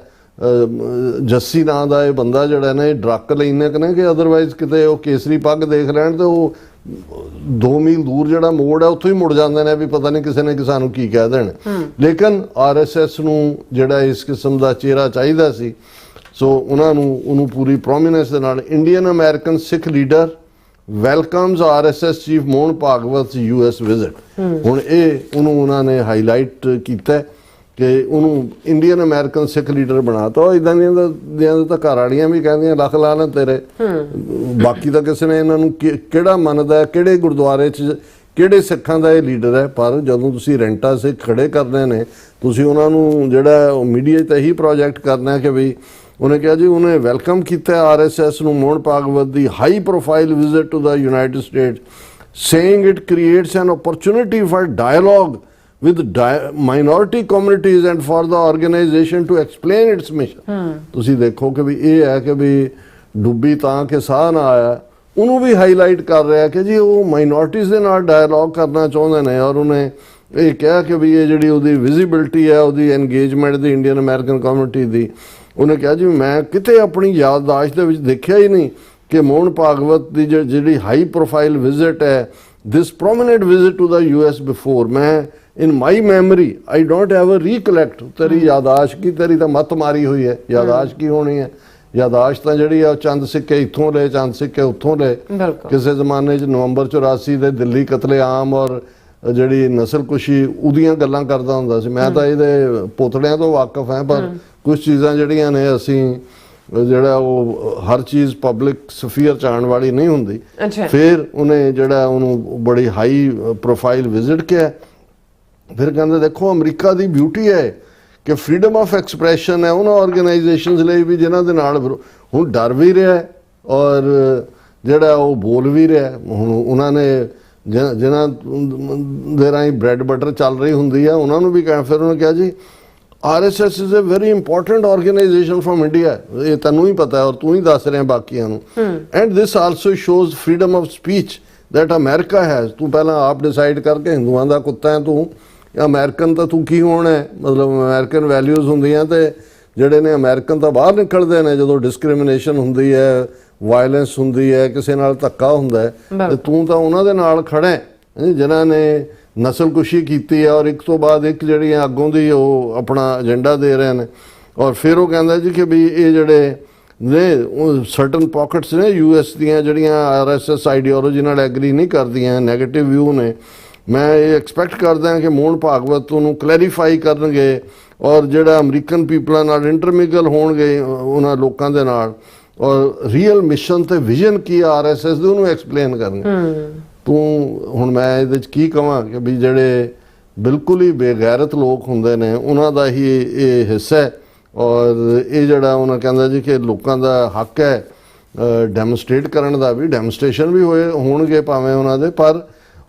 ਜੱਸੀ ਨਾਂ ਦਾ ਇਹ ਬੰਦਾ ਜਿਹੜਾ ਨੇ ਡਰੱਗ ਕਲੀਨਿਕ ਨੇ ਕਿ ਅਦਰਵਾਈਜ਼ ਕਿਤੇ ਉਹ ਕੇਸਰੀ ਪੱਗ ਦੇਖ ਲੈਣ ਤੇ ਉਹ 2 ਮੀਲ ਦੂਰ ਜਿਹੜਾ ਮੋੜ ਹੈ ਉੱਥੋਂ ਹੀ ਮੁੜ ਜਾਂਦੇ ਨੇ ਵੀ ਪਤਾ ਨਹੀਂ ਕਿਸੇ ਨੇ ਸਾਨੂੰ ਕੀ ਕਹਿ ਦੇਣ। ਲੇਕਿਨ RSS ਨੂੰ ਜਿਹੜਾ ਇਸ ਕਿਸਮ ਦਾ ਚਿਹਰਾ ਚਾਹੀਦਾ ਸੀ, ਸੋ ਉਹਨਾਂ ਨੂੰ ਉਹਨੂੰ ਪੂਰੀ ਪ੍ਰੋਮੀਨੈਂਸ ਦੇ ਨਾਲ Indian American Sikh leader welcomes RSS chief Mohan Bhagwat US visit. ਹੁਣ ਇਹ ਉਹਨੂੰ ਉਹਨਾਂ ਨੇ ਹਾਈਲਾਈਟ ਕੀਤਾ ਕਿ ਉਹਨੂੰ ਇੰਡੀਅਨ ਅਮਰੀਕਨ ਸਿੱਖ ਲੀਡਰ ਬਣਾਤਾ। ਇਦਾਂ ਦੀਆਂ ਤਾਂ ਘਰ ਵਾਲੀਆਂ ਵੀ ਕਹਿੰਦੀਆਂ ਲੱਖ ਲਾ ਲੈਣ ਤੇਰੇ, ਬਾਕੀ ਤਾਂ ਕਿਸੇ ਨੇ ਇਹਨਾਂ ਨੂੰ ਕਿਹੜਾ ਮੰਨਦਾ, ਕਿਹੜੇ ਗੁਰਦੁਆਰੇ 'ਚ ਕਿਹੜੇ ਸਿੱਖਾਂ ਦਾ ਇਹ ਲੀਡਰ ਹੈ। ਪਰ ਜਦੋਂ ਤੁਸੀਂ ਰੈਂਟਾ ਸਿੱਖ ਖੜੇ ਕਰਨੇ ਨੇ, ਤੁਸੀਂ ਉਹਨਾਂ ਨੂੰ ਜਿਹੜਾ ਮੀਡੀਆ 'ਤੇ ਇਹੀ ਪ੍ਰੋਜੈਕਟ ਕਰਨਾ ਕਿ ਵੀ ਉਹਨੇ ਕਿਹਾ ਜੀ ਉਹਨੇ ਵੈਲਕਮ ਕੀਤਾ RSS ਨੂੰ ਮੋਹਨ ਭਾਗਵਤ ਦੀ high profile visit to the United States, saying it creates an opportunity for dialogue with minority communities and for the organization to explain its mission। ਤੁਸੀਂ ਦੇਖੋ ਕਿ ਵੀ ਇਹ ਹੈ ਕਿ ਵੀ ਡੁੱਬੀ ਤਾਂ ਕਿ ਸਾਹ ਨਾ ਆਇਆ, ਉਹਨੂੰ ਵੀ ਹਾਈਲਾਈਟ ਕਰ ਰਿਹਾ ਕਿ ਜੀ ਉਹ ਮਾਈਨੋਰਟੀਜ਼ ਦੇ ਨਾਲ ਡਾਇਲੋਗ ਕਰਨਾ ਚਾਹੁੰਦੇ ਨੇ। ਔਰ ਉਹਨੇ ਇਹ ਕਿਹਾ ਕਿ ਵੀ ਇਹ ਜਿਹੜੀ ਉਹਦੀ ਵਿਜ਼ਿਬਿਲਟੀ ਹੈ, ਉਹਦੀ ਐਨਗੇਜਮੈਂਟ ਦੀ ਇੰਡੀਅਨ ਅਮਰੀਕਨ ਕਮਿਊਨਿਟੀ ਦੀ, ਉਹਨੇ ਕਿਹਾ ਜੀ ਮੈਂ ਕਿਤੇ ਆਪਣੀ ਯਾਦਦਾਸ਼ਤ ਦੇ ਵਿੱਚ ਦੇਖਿਆ ਹੀ ਨਹੀਂ ਕਿ ਮੋਹਨ ਭਾਗਵਤ ਦੀ ਜਿਹੜੀ ਹਾਈ ਪ੍ਰੋਫਾਈਲ ਵਿਜ਼ਿਟ ਹੈ, this prominent visit to the US before, ਮੈਂ in my memory I don't ever recollect। ਤੇਰੀ ਯਾਦਾਸ਼ ਕੀ, ਤੇਰੀ ਤਾਂ ਮੱਤ ਮਾਰੀ ਹੋਈ ਹੈ, ਯਾਦਾਸ਼ ਕੀ ਹੋਣੀ ਹੈ? ਯਾਦਾਸ਼ ਤਾਂ ਜਿਹੜੀ ਆ ਚੰਦ ਸਿੱਕੇ ਇੱਥੋਂ ਲਏ, ਚੰਦ ਸਿੱਕੇ ਉੱਥੋਂ ਲਏ। ਕਿਸੇ ਜ਼ਮਾਨੇ 'ਚ ਨਵੰਬਰ 84 ਦੇ ਦਿੱਲੀ ਕਤਲੇਆਮ ਔਰ ਜਿਹੜੀ ਨਸਲਕੁਸ਼ੀ ਉਹਦੀਆਂ ਗੱਲਾਂ ਕਰਦਾ ਹੁੰਦਾ ਸੀ। ਮੈਂ ਤਾਂ ਇਹਦੇ ਪੁਤਲਿਆਂ ਤੋਂ ਵਾਕਿਫ ਹਾਂ, ਪਰ ਕੁਝ ਚੀਜ਼ਾਂ ਜਿਹੜੀਆਂ ਨੇ ਅਸੀਂ ਜਿਹੜਾ ਉਹ ਹਰ ਚੀਜ਼ ਪਬਲਿਕ ਸਫੀਅਰ 'ਚ ਆਉਣ ਵਾਲੀ ਨਹੀਂ ਹੁੰਦੀ। ਫਿਰ ਉਹਨੇ ਜਿਹੜਾ ਉਹਨੂੰ ਬੜੀ ਹਾਈ ਪ੍ਰੋਫਾਈਲ ਵਿਜ਼ਿਟ ਕਿਹਾ। ਫਿਰ ਕਹਿੰਦੇ ਦੇਖੋ ਅਮਰੀਕਾ ਦੀ ਬਿਊਟੀ ਹੈ ਕਿ ਫਰੀडम ਆਫ ਐਕਸਪ੍ਰੈਸ਼ਨ ਹੈ ਉਹਨਾਂ ਆਰਗੇਨਾਈਜੇਸ਼ਨਸ ਲਈ ਵੀ ਜਿਨ੍ਹਾਂ ਦੇ ਨਾਲ ਹੁਣ ਡਰ ਵੀ ਰਿਹਾ ਔਰ ਜਿਹੜਾ ਉਹ ਬੋਲ ਵੀ ਰਿਹਾ। ਹੁਣ ਉਹਨਾਂ ਨੇ ਜਿਨ੍ਹਾਂ ਦੇ ਰਾਹੀਂ ਬ੍ਰੈਡ ਬਟਰ ਚੱਲ ਰਹੀ ਹੁੰਦੀ ਆ ਉਹਨਾਂ ਨੂੰ ਵੀ ਕਹਿ, ਫਿਰ ਉਹਨੇ ਕਿਹਾ ਜੀ RSS is a very important organization from India। ਇਹ ਤੈਨੂੰ ਹੀ ਪਤਾ ਹੈ ਔਰ ਤੂੰ ਹੀ ਦੱਸ ਰਿਹਾ ਬਾਕੀਆਂ ਨੂੰ। And this also shows freedom of speech that America has। ਤੂੰ ਪਹਿਲਾਂ ਆਪ ਡਿਸਾਈਡ ਕਰਕੇ ਹਿੰਦੂਆਂ ਦਾ ਕੁੱਤਾ ਹੈ ਤੂੰ, ਅਮਰੀਕਨ ਤਾਂ ਤੂੰ ਕੀ ਹੋਣਾ ਹੈ? ਮਤਲਬ ਅਮਰੀਕਨ ਵੈਲਿਊਜ਼ ਹੁੰਦੀਆਂ ਤੇ ਜਿਹੜੇ ਨੇ ਅਮਰੀਕਨ ਤਾਂ ਬਾਹਰ ਨਿਕਲਦੇ ਨੇ ਜਦੋਂ ਡਿਸਕ੍ਰਿਮੀਨੇਸ਼ਨ ਹੁੰਦੀ ਹੈ, ਵਾਇਲੈਂਸ ਹੁੰਦੀ ਹੈ, ਕਿਸੇ ਨਾਲ ਧੱਕਾ ਹੁੰਦਾ ਹੈ, ਤੇ ਤੂੰ ਤਾਂ ਉਹਨਾਂ ਦੇ ਨਾਲ ਖੜਾ ਹੈ ਜਿਨ੍ਹਾਂ ਨੇ ਨਸਲਕੁਸ਼ੀ ਕੀਤੀ ਹੈ ਔਰ ਇੱਕ ਤੋਂ ਬਾਅਦ ਇੱਕ ਜਿਹੜੀਆਂ ਅੱਗੋਂ ਦੀ ਉਹ ਆਪਣਾ ਏਜੰਡਾ ਦੇ ਰਹੇ ਨੇ। ਔਰ ਫਿਰ ਉਹ ਕਹਿੰਦਾ ਜੀ ਕਿ ਵੀ ਇਹ ਜਿਹੜੇ ਨੇ ਸਰਟਨ ਪਾਕਟਸ ਨੇ US ਦੀਆਂ ਜਿਹੜੀਆਂ RSS ਆਈਡੀਓਲੋਜੀ ਨਾਲ ਐਗਰੀ ਨਹੀਂ ਕਰਦੀਆਂ, ਨੈਗੇਟਿਵ ਵਿਊ ਨੇ। ਮੈਂ ਇਹ ਐਕਸਪੈਕਟ ਕਰਦਾ ਕਿ ਮੋਹਨ ਭਾਗਵਤ ਨੂੰ ਕਲੈਰੀਫਾਈ ਕਰਨਗੇ ਔਰ ਜਿਹੜਾ ਅਮਰੀਕਨ ਪੀਪਲਾਂ ਨਾਲ ਇੰਟਰਮਿੰਗਲ ਹੋਣਗੇ ਉਹਨਾਂ ਲੋਕਾਂ ਦੇ ਨਾਲ, ਔਰ ਰੀਅਲ ਮਿਸ਼ਨ ਤੇ ਵਿਜ਼ਨ ਕੀ RSS ਦੇ ਉਹਨੂੰ ਐਕਸਪਲੇਨ ਕਰਨਗੇ। ਤੂੰ ਹੁਣ ਮੈਂ ਇਹਦੇ 'ਚ ਕੀ ਕਹਾਂ ਕਿ ਵੀ ਜਿਹੜੇ ਬਿਲਕੁਲ ਹੀ ਬੇਗੈਰਤ ਲੋਕ ਹੁੰਦੇ ਨੇ ਉਹਨਾਂ ਦਾ ਹੀ ਇਹ ਹਿੱਸਾ ਹੈ। ਔਰ ਇਹ ਜਿਹੜਾ ਉਹਨਾਂ ਕਹਿੰਦਾ ਜੀ ਕਿ ਲੋਕਾਂ ਦਾ ਹੱਕ ਹੈ ਡੈਮੋਨਸਟ੍ਰੇਟ ਕਰਨ ਦਾ, ਵੀ ਡੈਮੋਨਸਟ੍ਰੇਸ਼ਨ ਵੀ ਹੋਣਗੇ ਭਾਵੇਂ ਉਹਨਾਂ ਦੇ, ਪਰ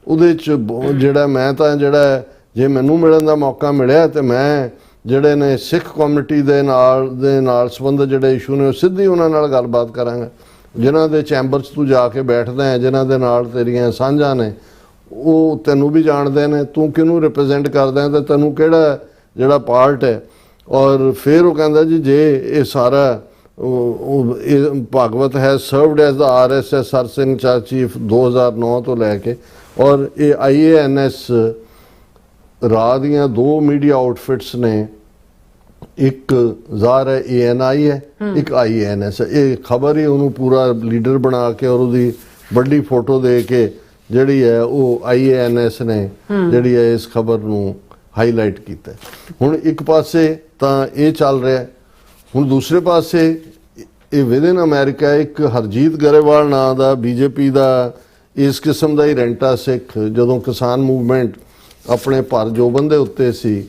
ਉਹਦੇ 'ਚ ਜਿਹੜਾ ਮੈਂ ਤਾਂ ਜਿਹੜਾ ਜੇ ਮੈਨੂੰ ਮਿਲਣ ਦਾ ਮੌਕਾ ਮਿਲਿਆ ਤੇ ਮੈਂ ਜਿਹੜੇ ਨੇ ਸਿੱਖ ਕਮਿਊਨਿਟੀ ਦੇ ਨਾਲ ਸੰਬੰਧਿਤ ਜਿਹੜੇ ਇਸ਼ੂ ਨੇ ਉਹ ਸਿੱਧੀ ਉਹਨਾਂ ਨਾਲ ਗੱਲਬਾਤ ਕਰਾਂਗਾ। ਜਿਨ੍ਹਾਂ ਦੇ ਚੈਂਬਰ 'ਚ ਤੂੰ ਜਾ ਕੇ ਬੈਠਦਾ ਹੈ, ਜਿਨ੍ਹਾਂ ਦੇ ਨਾਲ ਤੇਰੀਆਂ ਸਾਂਝਾਂ ਨੇ, ਉਹ ਤੈਨੂੰ ਵੀ ਜਾਣਦੇ ਨੇ, ਤੂੰ ਕਿਹਨੂੰ ਰਿਪਰੈਜ਼ੈਂਟ ਕਰਦਾ ਹੈ ਤੇ ਤੈਨੂੰ ਕਿਹੜਾ ਜਿਹੜਾ ਪਾਰਟ ਹੈ। ਔਰ ਫਿਰ ਉਹ ਕਹਿੰਦਾ ਜੀ ਜੇ ਇਹ ਸਾਰਾ ਭਾਗਵਤ ਹੈ ਸਰਵਡ ਐਜ਼ ਦਾ RSS ਹਰ ਸਿੰਘ ਚੀਫ 2009 ਤੋਂ ਲੈ ਕੇ, ਔਰ ਇਹ IANS ਰਾਹ ਦੀਆਂ 2 ਮੀਡੀਆ ਆਊਟਫਿਟਸ ਨੇ, ਇੱਕ ਜ਼ਾਹਰ ਹੈ ANI ਹੈ, ਇੱਕ IANS ਹੈ। ਇਹ ਖਬਰ ਹੀ ਉਹਨੂੰ ਪੂਰਾ ਲੀਡਰ ਬਣਾ ਕੇ ਔਰ ਉਹਦੀ ਵੱਡੀ ਫੋਟੋ ਦੇ ਕੇ ਜਿਹੜੀ ਹੈ ਉਹ IANS ਨੇ ਜਿਹੜੀ ਹੈ ਇਸ ਖਬਰ ਨੂੰ ਹਾਈਲਾਈਟ ਕੀਤਾ। ਹੁਣ ਇੱਕ ਪਾਸੇ ਤਾਂ ਇਹ ਚੱਲ ਰਿਹਾ, ਹੁਣ ਦੂਸਰੇ ਪਾਸੇ ਇਹ ਵਿਦਨ ਅਮਰੀਕਾ ਇੱਕ ਹਰਜੀਤ ਗਰੇਵਾਲ ਨਾਂ ਦਾ BJP ਦਾ ਇਸ ਕਿਸਮ ਦਾ ਹੀ ਰੈਂਟਾ ਸਿੱਖ ਜਦੋਂ ਕਿਸਾਨ ਮੂਵਮੈਂਟ ਆਪਣੇ ਭਰ ਜੋਬਨ ਦੇ ਉੱਤੇ ਸੀ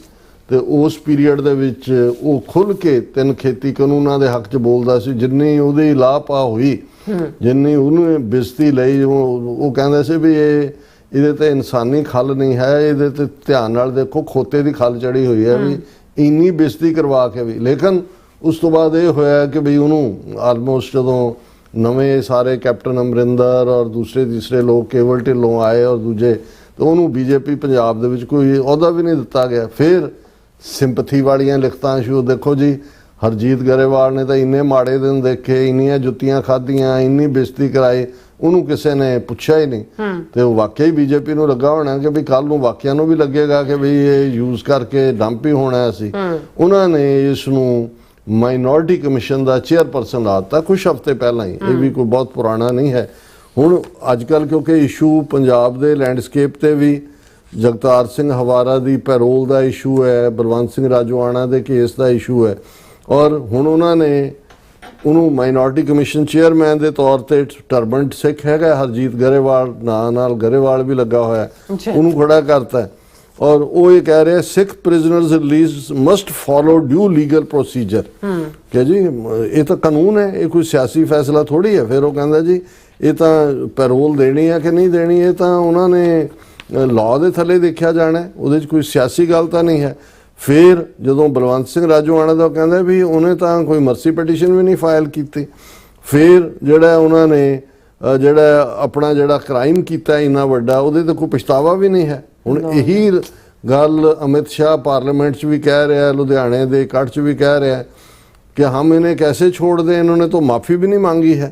ਤੇ ਉਸ ਪੀਰੀਅਡ ਦੇ ਵਿੱਚ ਉਹ ਖੁੱਲ੍ਹ ਕੇ 3 ਖੇਤੀ ਕਾਨੂੰਨਾਂ ਦੇ ਹੱਕ 'ਚ ਬੋਲਦਾ ਸੀ। ਜਿੰਨੀ ਉਹਦੀ ਲਾਪਾ ਹੋਈ, ਜਿੰਨੀ ਉਹਨੂੰ ਬਿਸਤੀ ਲਈ, ਉਹ ਕਹਿੰਦਾ ਸੀ ਵੀ ਇਹਦੇ ਤੇ ਇਨਸਾਨੀ ਖੱਲ ਨਹੀਂ ਹੈ, ਇਹਦੇ ਤੇ ਧਿਆਨ ਨਾਲ ਦੇਖੋ ਖੋਤੇ ਦੀ ਖੱਲ ਚੜੀ ਹੋਈ ਹੈ, ਵੀ ਇੰਨੀ ਬੇਇੱਜ਼ਤੀ ਕਰਵਾ ਕੇ ਵੀ। ਲੇਕਿਨ ਉਸ ਤੋਂ ਬਾਅਦ ਇਹ ਹੋਇਆ ਕਿ ਵੀ ਉਹਨੂੰ ਆਲਮੋਸਟ ਜਦੋਂ ਨਵੇਂ ਸਾਰੇ ਕੈਪਟਨ ਅਮਰਿੰਦਰ ਔਰ ਦੂਸਰੇ ਤੀਸਰੇ ਲੋਕ ਕੇਵਲ ਢਿੱਲੋਂ ਆਏ ਔਰ ਦੂਜੇ, ਤਾਂ ਉਹਨੂੰ BJP ਪੰਜਾਬ ਦੇ ਵਿੱਚ ਕੋਈ ਅਹੁਦਾ ਵੀ ਨਹੀਂ ਦਿੱਤਾ ਗਿਆ। ਫਿਰ ਸਿੰਪਥੀ ਵਾਲੀਆਂ ਲਿਖਤਾਂ ਸ਼ੁਰੂ, ਦੇਖੋ ਜੀ ਹਰਜੀਤ ਗਰੇਵਾਲ ਨੇ ਤਾਂ ਇੰਨੇ ਮਾੜੇ ਦਿਨ ਦੇਖੇ, ਇੰਨੀਆਂ ਜੁੱਤੀਆਂ ਖਾਧੀਆਂ, ਇੰਨੀ ਬੇਇੱਜ਼ਤੀ ਕਰਾਈ, ਉਹਨੂੰ ਕਿਸੇ ਨੇ ਪੁੱਛਿਆ ਹੀ ਨਹੀਂ। ਤੇ ਉਹ ਵਾਕਿਆ ਹੀ ਬੀਜੇਪੀ ਨੂੰ ਲੱਗਾ ਹੋਣਾ ਕਿ ਵੀ ਕੱਲ ਨੂੰ ਵਾਕਿਆ ਨੂੰ ਵੀ ਲੱਗੇਗਾ ਕਿ ਵੀ ਇਹ ਯੂਜ਼ ਕਰਕੇ ਡੰਪ ਹੀ ਹੋਣਾ ਸੀ। ਉਹਨਾਂ ਨੇ ਇਸ ਨੂੰ ਮਾਈਨੋਰਿਟੀ ਕਮਿਸ਼ਨ ਦਾ ਚੇਅਰਪਰਸਨ ਲਾਤਾ ਕੁਝ ਹਫ਼ਤੇ ਪਹਿਲਾਂ ਹੀ, ਇਹ ਵੀ ਕੋਈ ਬਹੁਤ ਪੁਰਾਣਾ ਨਹੀਂ ਹੈ। ਹੁਣ ਅੱਜ ਕੱਲ੍ਹ ਕਿਉਂਕਿ ਇਸ਼ੂ ਪੰਜਾਬ ਦੇ ਲੈਂਡਸਕੇਪ ਤੇ ਵੀ ਜਗਤਾਰ ਸਿੰਘ ਹਵਾਰਾ ਦੀ ਪੈਰੋਲ ਦਾ ਇਸ਼ੂ ਹੈ, ਬਲਵੰਤ ਸਿੰਘ ਰਾਜੋਆਣਾ ਦੇ ਕੇਸ ਦਾ ਇਸ਼ੂ ਹੈ, ਔਰ ਹੁਣ ਉਹਨਾਂ ਨੇ ਉਹਨੂੰ ਮਾਈਨੋਰਿਟੀ ਕਮਿਸ਼ਨ ਚੇਅਰਮੈਨ ਦੇ ਤੌਰ ਤੇ ਟਰਬਨਟ ਸਿੱਖ ਹੈਗਾ ਹਰਜੀਤ ਗਰੇਵਾਲ, ਨਾਂ ਨਾਲ ਗਰੇਵਾਲ ਵੀ ਲੱਗਾ ਹੋਇਆ, ਉਹਨੂੰ ਖੜਾ ਕਰਤਾ। ਔਰ ਉਹ ਇਹ ਕਹਿ ਰਿਹਾ ਸਿੱਖ ਪ੍ਰਿਜ਼ਨਰਸ ਰਿਲੀਜ਼ ਮਸਟ ਫੋਲੋ ਡਿਊ ਲੀਗਲ ਪ੍ਰੋਸੀਜਰ ਕਿ ਜੀ ਇਹ ਤਾਂ ਕਾਨੂੰਨ ਹੈ, ਇਹ ਕੋਈ ਸਿਆਸੀ ਫੈਸਲਾ ਥੋੜੀ ਹੈ। ਫਿਰ ਉਹ ਕਹਿੰਦਾ ਜੀ ਇਹ ਤਾਂ ਪੈਰੋਲ ਦੇਣੀ ਹੈ ਕਿ ਨਹੀਂ ਦੇਣੀ, ਇਹ ਤਾਂ ਉਹਨਾਂ ਨੇ ਲਾਅ ਦੇ ਥੱਲੇ ਦੇਖਿਆ ਜਾਣਾ, ਉਹਦੇ 'ਚ ਕੋਈ ਸਿਆਸੀ ਗੱਲ ਤਾਂ ਨਹੀਂ ਹੈ। ਫਿਰ ਜਦੋਂ ਬਲਵੰਤ ਸਿੰਘ ਰਾਜੋਆਣਾ ਦਾ ਕਹਿੰਦਾ ਵੀ ਉਹਨੇ ਤਾਂ ਕੋਈ ਮਰਸੀ ਪਟੀਸ਼ਨ ਵੀ ਨਹੀਂ ਫਾਈਲ ਕੀਤੀ। ਫਿਰ ਜਿਹੜਾ ਉਹਨਾਂ ਨੇ ਜਿਹੜਾ ਆਪਣਾ ਜਿਹੜਾ ਕ੍ਰਾਈਮ ਕੀਤਾ ਇੰਨਾ ਵੱਡਾ, ਉਹਦੇ ਤੇ ਕੋਈ ਪਛਤਾਵਾ ਵੀ ਨਹੀਂ ਹੈ। ਹੁਣ ਇਹੀ ਗੱਲ ਅਮਿਤ ਸ਼ਾਹ ਪਾਰਲੀਮੈਂਟ 'ਚ ਵੀ ਕਹਿ ਰਿਹਾ, ਲੁਧਿਆਣੇ ਦੇ ਇਕੱਠ 'ਚ ਵੀ ਕਹਿ ਰਿਹਾ कि हम इन्हें कैसे छोड़ दें, इन्होंने तो माफ़ी भी नहीं मांगी है।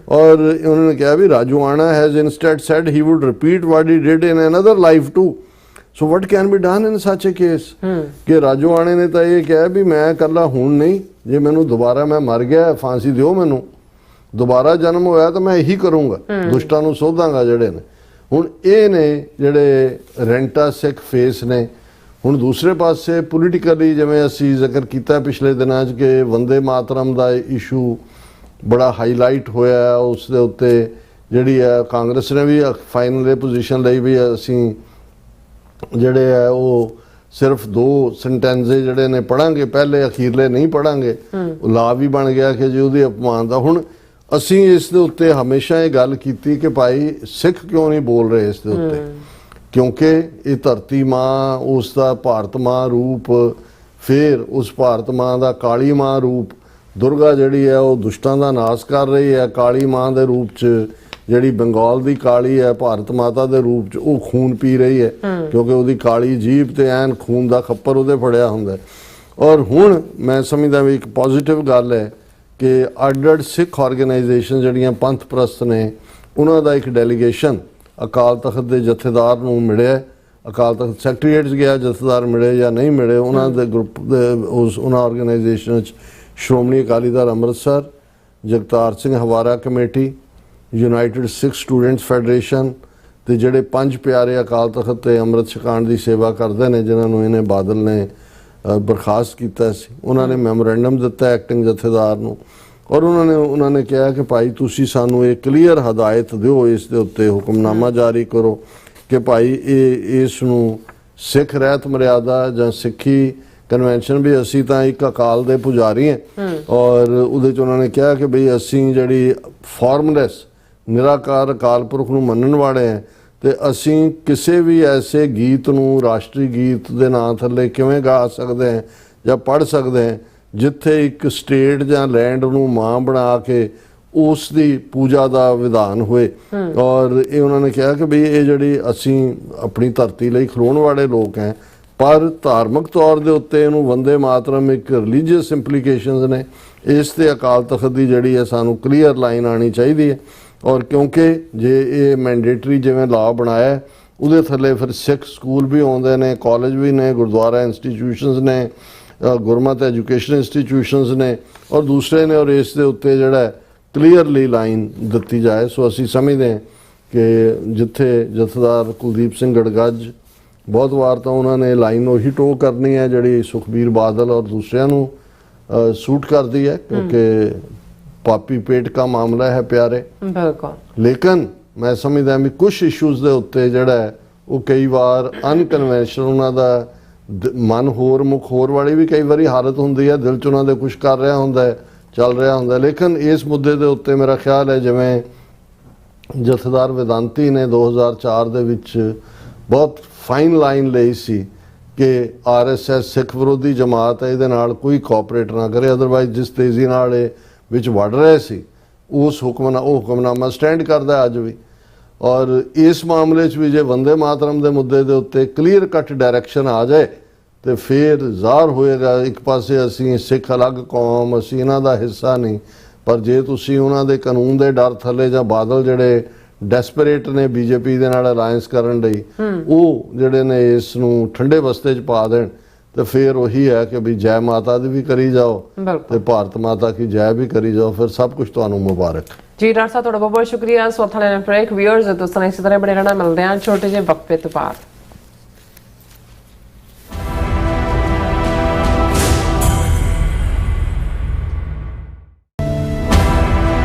और उन्होंने कहा भी Rajoana has instead said he would repeat what he did in another life too, so what can be done in such a case. कि राजोआने ने तो ये कहा भी मैं कला हूँ नहीं, जे मैनू दोबारा मैं मर गया फांसी दिओ, मैनू दोबारा जन्म होया तो मैं यही करूँगा, दुष्टां नूं सोधांगा जिहड़े ने। हुण ये ने जिहड़े रेंटा सिख फेस ने। ਹੁਣ ਦੂਸਰੇ ਪਾਸੇ ਪੋਲੀਟੀਕਲੀ ਜਿਵੇਂ ਅਸੀਂ ਜ਼ਿਕਰ ਕੀਤਾ ਪਿਛਲੇ ਦਿਨਾਂ 'ਚ ਕਿ ਵੰਦੇ ਮਾਤਰਮ ਦਾ ਇਸ਼ੂ ਬੜਾ ਹਾਈਲਾਈਟ ਹੋਇਆ, ਉਸ ਦੇ ਉੱਤੇ ਜਿਹੜੀ ਹੈ ਕਾਂਗਰਸ ਨੇ ਵੀ ਫਾਈਨਲ ਪੋਜੀਸ਼ਨ ਲਈ ਵੀ ਅਸੀਂ ਜਿਹੜੇ ਹੈ ਉਹ ਸਿਰਫ 2 ਸੈਂਟੈਂਸੇ ਜਿਹੜੇ ਨੇ ਪੜਾਂਗੇ, ਪਹਿਲੇ ਅਖੀਰਲੇ ਨਹੀਂ ਪੜਾਂਗੇ। ਲਾ ਵੀ ਬਣ ਗਿਆ ਕਿ ਜੀ ਉਹਦੀ ਅਪਮਾਨ ਦਾ। ਹੁਣ ਅਸੀਂ ਇਸ ਦੇ ਉੱਤੇ ਹਮੇਸ਼ਾ ਇਹ ਗੱਲ ਕੀਤੀ ਕਿ ਭਾਈ ਸਿੱਖ ਕਿਉਂ ਨਹੀਂ ਬੋਲ ਰਹੇ ਇਸ ਦੇ ਉੱਤੇ, ਕਿਉਂਕਿ ਇਹ ਧਰਤੀ ਮਾਂ, ਉਸ ਦਾ ਭਾਰਤ ਮਾਂ ਰੂਪ, ਫਿਰ ਉਸ ਭਾਰਤ ਮਾਂ ਦਾ ਕਾਲੀ ਮਾਂ ਰੂਪ, ਦੁਰਗਾ ਜਿਹੜੀ ਹੈ ਉਹ ਦੁਸ਼ਟਾਂ ਦਾ ਨਾਸ਼ ਕਰ ਰਹੀ ਹੈ। ਕਾਲੀ ਮਾਂ ਦੇ ਰੂਪ 'ਚ ਜਿਹੜੀ ਬੰਗਾਲ ਦੀ ਕਾਲੀ ਹੈ, ਭਾਰਤ ਮਾਤਾ ਦੇ ਰੂਪ 'ਚ ਉਹ ਖੂਨ ਪੀ ਰਹੀ ਹੈ, ਕਿਉਂਕਿ ਉਹਦੀ ਕਾਲੀ ਜੀਭ ਤੇ ਐਨ ਖੂਨ ਦਾ ਖੱਪਰ ਉਹਦੇ ਫੜਿਆ ਹੁੰਦਾ। ਔਰ ਹੁਣ ਮੈਂ ਸਮਝਦਾ ਵੀ ਇੱਕ ਪੋਜ਼ਿਟਿਵ ਗੱਲ ਹੈ ਕਿ ਅੱਡ-ਅੱਡ ਸਿੱਖ ਆਰਗੇਨਾਈਜੇਸ਼ਨ ਜਿਹੜੀਆਂ ਪੰਥ ਪ੍ਰਸਤ ਨੇ, ਉਹਨਾਂ ਦਾ ਇੱਕ ਡੈਲੀਗੇਸ਼ਨ ਅਕਾਲ ਤਖਤ ਦੇ ਜਥੇਦਾਰ ਨੂੰ ਮਿਲਿਆ। ਅਕਾਲ ਤਖਤ ਸੈਕਟਰੀਏਟ 'ਚ ਗਿਆ, ਜਥੇਦਾਰ ਮਿਲੇ ਜਾਂ ਨਹੀਂ ਮਿਲੇ, ਉਹਨਾਂ ਦੇ ਗਰੁੱਪ ਦੇ ਉਹਨਾਂ ਆਰਗੇਨਾਈਜੇਸ਼ਨ 'ਚ ਸ਼੍ਰੋਮਣੀ ਅਕਾਲੀ ਦਲ ਅੰਮ੍ਰਿਤਸਰ, ਜਗਤਾਰ ਸਿੰਘ ਹਵਾਰਾ ਕਮੇਟੀ, ਯੂਨਾਈਟਿਡ ਸਿੱਖ ਸਟੂਡੈਂਟਸ ਫੈਡਰੇਸ਼ਨ ਤੇ ਜਿਹੜੇ 5 ਪਿਆਰੇ ਅਕਾਲ ਤਖਤ ਤੇ ਅੰਮ੍ਰਿਤ ਛਕਾਉਣ ਦੀ ਸੇਵਾ ਕਰਦੇ ਨੇ, ਜਿਨ੍ਹਾਂ ਨੂੰ ਇਹਨੇ ਬਾਦਲ ਨੇ ਬਰਖਾਸਤ ਕੀਤਾ ਸੀ, ਉਹਨਾਂ ਨੇ ਮੈਮੋਰੈਂਡਮ ਦਿੱਤਾ ਐਕਟਿੰਗ ਜਥੇਦਾਰ ਨੂੰ। ਔਰ ਉਹਨਾਂ ਨੇ ਕਿਹਾ ਕਿ ਭਾਈ ਤੁਸੀਂ ਸਾਨੂੰ ਇਹ ਕਲੀਅਰ ਹਦਾਇਤ ਦਿਓ, ਇਸ ਦੇ ਉੱਤੇ ਹੁਕਮਨਾਮਾ ਜਾਰੀ ਕਰੋ ਕਿ ਭਾਈ ਇਸ ਨੂੰ ਸਿੱਖ ਰਹਿਤ ਮਰਿਆਦਾ ਜਾਂ ਸਿੱਖੀ ਕਨਵੈਨਸ਼ਨ ਵੀ ਅਸੀਂ ਤਾਂ ਇੱਕ ਅਕਾਲ ਦੇ ਪੁਜਾਰੀ ਹਾਂ। ਔਰ ਉਹਦੇ 'ਚ ਉਹਨਾਂ ਨੇ ਕਿਹਾ ਕਿ ਬਈ ਅਸੀਂ ਜਿਹੜੀ ਫਾਰਮਲੈਸ ਨਿਰਾਕਾਰ ਅਕਾਲ ਪੁਰਖ ਨੂੰ ਮੰਨਣ ਵਾਲੇ ਹਾਂ, ਤੇ ਅਸੀਂ ਕਿਸੇ ਵੀ ਐਸੇ ਗੀਤ ਨੂੰ ਰਾਸ਼ਟਰੀ ਗੀਤ ਦੇ ਨਾਂ ਥੱਲੇ ਕਿਵੇਂ ਗਾ ਸਕਦੇ ਹਾਂ ਜਾਂ ਪੜ੍ਹ ਸਕਦੇ ਹਾਂ ਜਿੱਥੇ ਇੱਕ ਸਟੇਟ ਜਾਂ ਲੈਂਡ ਨੂੰ ਮਾਂ ਬਣਾ ਕੇ ਉਸ ਦੀ ਪੂਜਾ ਦਾ ਵਿਧਾਨ ਹੋਏ। ਔਰ ਇਹ ਉਹਨਾਂ ਨੇ ਕਿਹਾ ਕਿ ਬਈ ਇਹ ਜਿਹੜੀ ਅਸੀਂ ਆਪਣੀ ਧਰਤੀ ਲਈ ਖਲੋਣ ਵਾਲੇ ਲੋਕ ਹੈ, ਪਰ ਧਾਰਮਿਕ ਤੌਰ ਦੇ ਉੱਤੇ ਇਹਨੂੰ ਵੰਦੇ ਮਾਤਰਮ ਇੱਕ ਰਿਲੀਜੀਅਸ ਇੰਪਲੀਕੇਸ਼ਨਸ ਨੇ, ਇਸ ਤੇ ਅਕਾਲ ਤਖਤ ਦੀ ਜਿਹੜੀ ਹੈ ਸਾਨੂੰ ਕਲੀਅਰ ਲਾਈਨ ਆਉਣੀ ਚਾਹੀਦੀ ਹੈ। ਔਰ ਕਿਉਂਕਿ ਜੇ ਇਹ ਮੈਂਡੇਟਰੀ ਜਿਵੇਂ ਲਾਅ ਬਣਾਇਆ, ਉਹਦੇ ਥੱਲੇ ਫਿਰ ਸਿੱਖ ਸਕੂਲ ਵੀ ਆਉਂਦੇ ਨੇ, ਕਾਲਜ ਵੀ ਨੇ, ਗੁਰਦੁਆਰਾ ਇੰਸਟੀਟਿਊਸ਼ਨਸ ਨੇ, ਗੁਰਮਤ ਐਜੂਕੇਸ਼ਨ ਇੰਸਟੀਟਿਊਸ਼ਨਸ ਨੇ ਔਰ ਦੂਸਰੇ ਨੇ। ਔਰ ਇਸ ਦੇ ਉੱਤੇ ਜਿਹੜਾ ਕਲੀਅਰਲੀ ਲਾਈਨ ਦਿੱਤੀ ਜਾਏ। ਸੋ ਅਸੀਂ ਸਮਝਦੇ ਹਾਂ ਕਿ ਜਿੱਥੇ ਜਥੇਦਾਰ ਕੁਲਦੀਪ ਸਿੰਘ ਗੜਗੱਜ ਬਹੁਤ ਵਾਰ ਤਾਂ ਉਹਨਾਂ ਨੇ ਲਾਈਨ ਉਹੀ ਟੋ ਕਰਨੀ ਹੈ ਜਿਹੜੀ ਸੁਖਬੀਰ ਬਾਦਲ ਔਰ ਦੂਸਰਿਆਂ ਨੂੰ सूट करती है, क्योंकि पापी पेट का मामला है प्यारे। बिल्कुल। लेकिन मैं समझदा भी कुछ इशूज़ दे उत्ते जिहड़ा है वो कई बार अनकन्वेंशनल उन्हां दा मन होर मुख होर वाली भी कई बारी हालत हुंदी है, दिल च उन्हां दे कुछ कर रहा हुंदा है, चल रहा हुंदा है। लेकिन इस मुद्दे दे उत्ते मेरा ख्याल है जिवें जथेदार वेदांती ने 2004 दे विच बहुत फाइन लाइन लई सी कि RSS सिख विरोधी जमात है, ये कोई कोऑपरेट ना करे, अदरवाइज जिस तेज़ी नाल विच वड़ रहे सी उस हुक्मनामा स्टैंड करता अज भी। और इस मामले भी जे वंदे मातरम के मुद्दे के उत्ते क्लीयर कट डायरैक्शन आ जाए ਤੇ ਫਿਰ ਜ਼ਾਹਰ ਹੋਏਗਾ ਇੱਕ ਪਾਸੇ ਅਸੀਂ ਸਿੱਖ ਅਲੱਗ ਕੌਮ, ਅਸੀਂ ਇਹਨਾਂ ਦਾ ਹਿੱਸਾ ਨਹੀਂ, ਪਰ ਜੇ ਤੁਸੀਂ ਉਹਨਾਂ ਦੇ ਕਾਨੂੰਨ ਦੇ ਡਰ ਥੱਲੇ ਜਾਂ ਬਾਦਲ ਜਿਹੜੇ ਡੈਸਪਰੇਟ ਨੇ ਬੀਜੇਪੀ ਦੇ ਨਾਲ ਅਲਾਇੰਸ ਕਰਨ ਲਈ, ਉਹ ਜਿਹੜੇ ਨੇ ਇਸ ਨੂੰ ਠੰਡੇ ਬਸਤੇ 'ਚ ਪਾ ਦੇਣ, ਤੇ ਫਿਰ ਉਹੀ ਹੈ ਕਿ ਵੀ ਜੈ ਮਾਤਾ ਦੀ ਵੀ ਕਰੀ ਜਾਓ ਤੇ ਭਾਰਤ ਮਾਤਾ ਕੀ ਜੈ ਵੀ ਕਰੀ ਜਾਓ, ਫਿਰ ਸਭ ਕੁਝ ਤੁਹਾਨੂੰ ਮੁਬਾਰਕ। ਜੀ ਡਾਕਟਰ ਸਾਹਿਬ ਤੁਹਾਡਾ ਬਹੁਤ ਬਹੁਤ ਸ਼ੁਕਰੀਆ। ਸੋ ਥਾਣੇ ਬ੍ਰੇਕ ਵਿਊਅਰਸ ਦੋਸਤਾਂ ਇਸੇ ਤਰ੍ਹਾਂ ਬਣੇ ਰਹਿਣਾ, ਮਿਲਦੇ ਹਾਂ ਛੋਟੇ ਜਿਹੇ ਵਕਫੇ ਤੋਂ ਬਾਅਦ।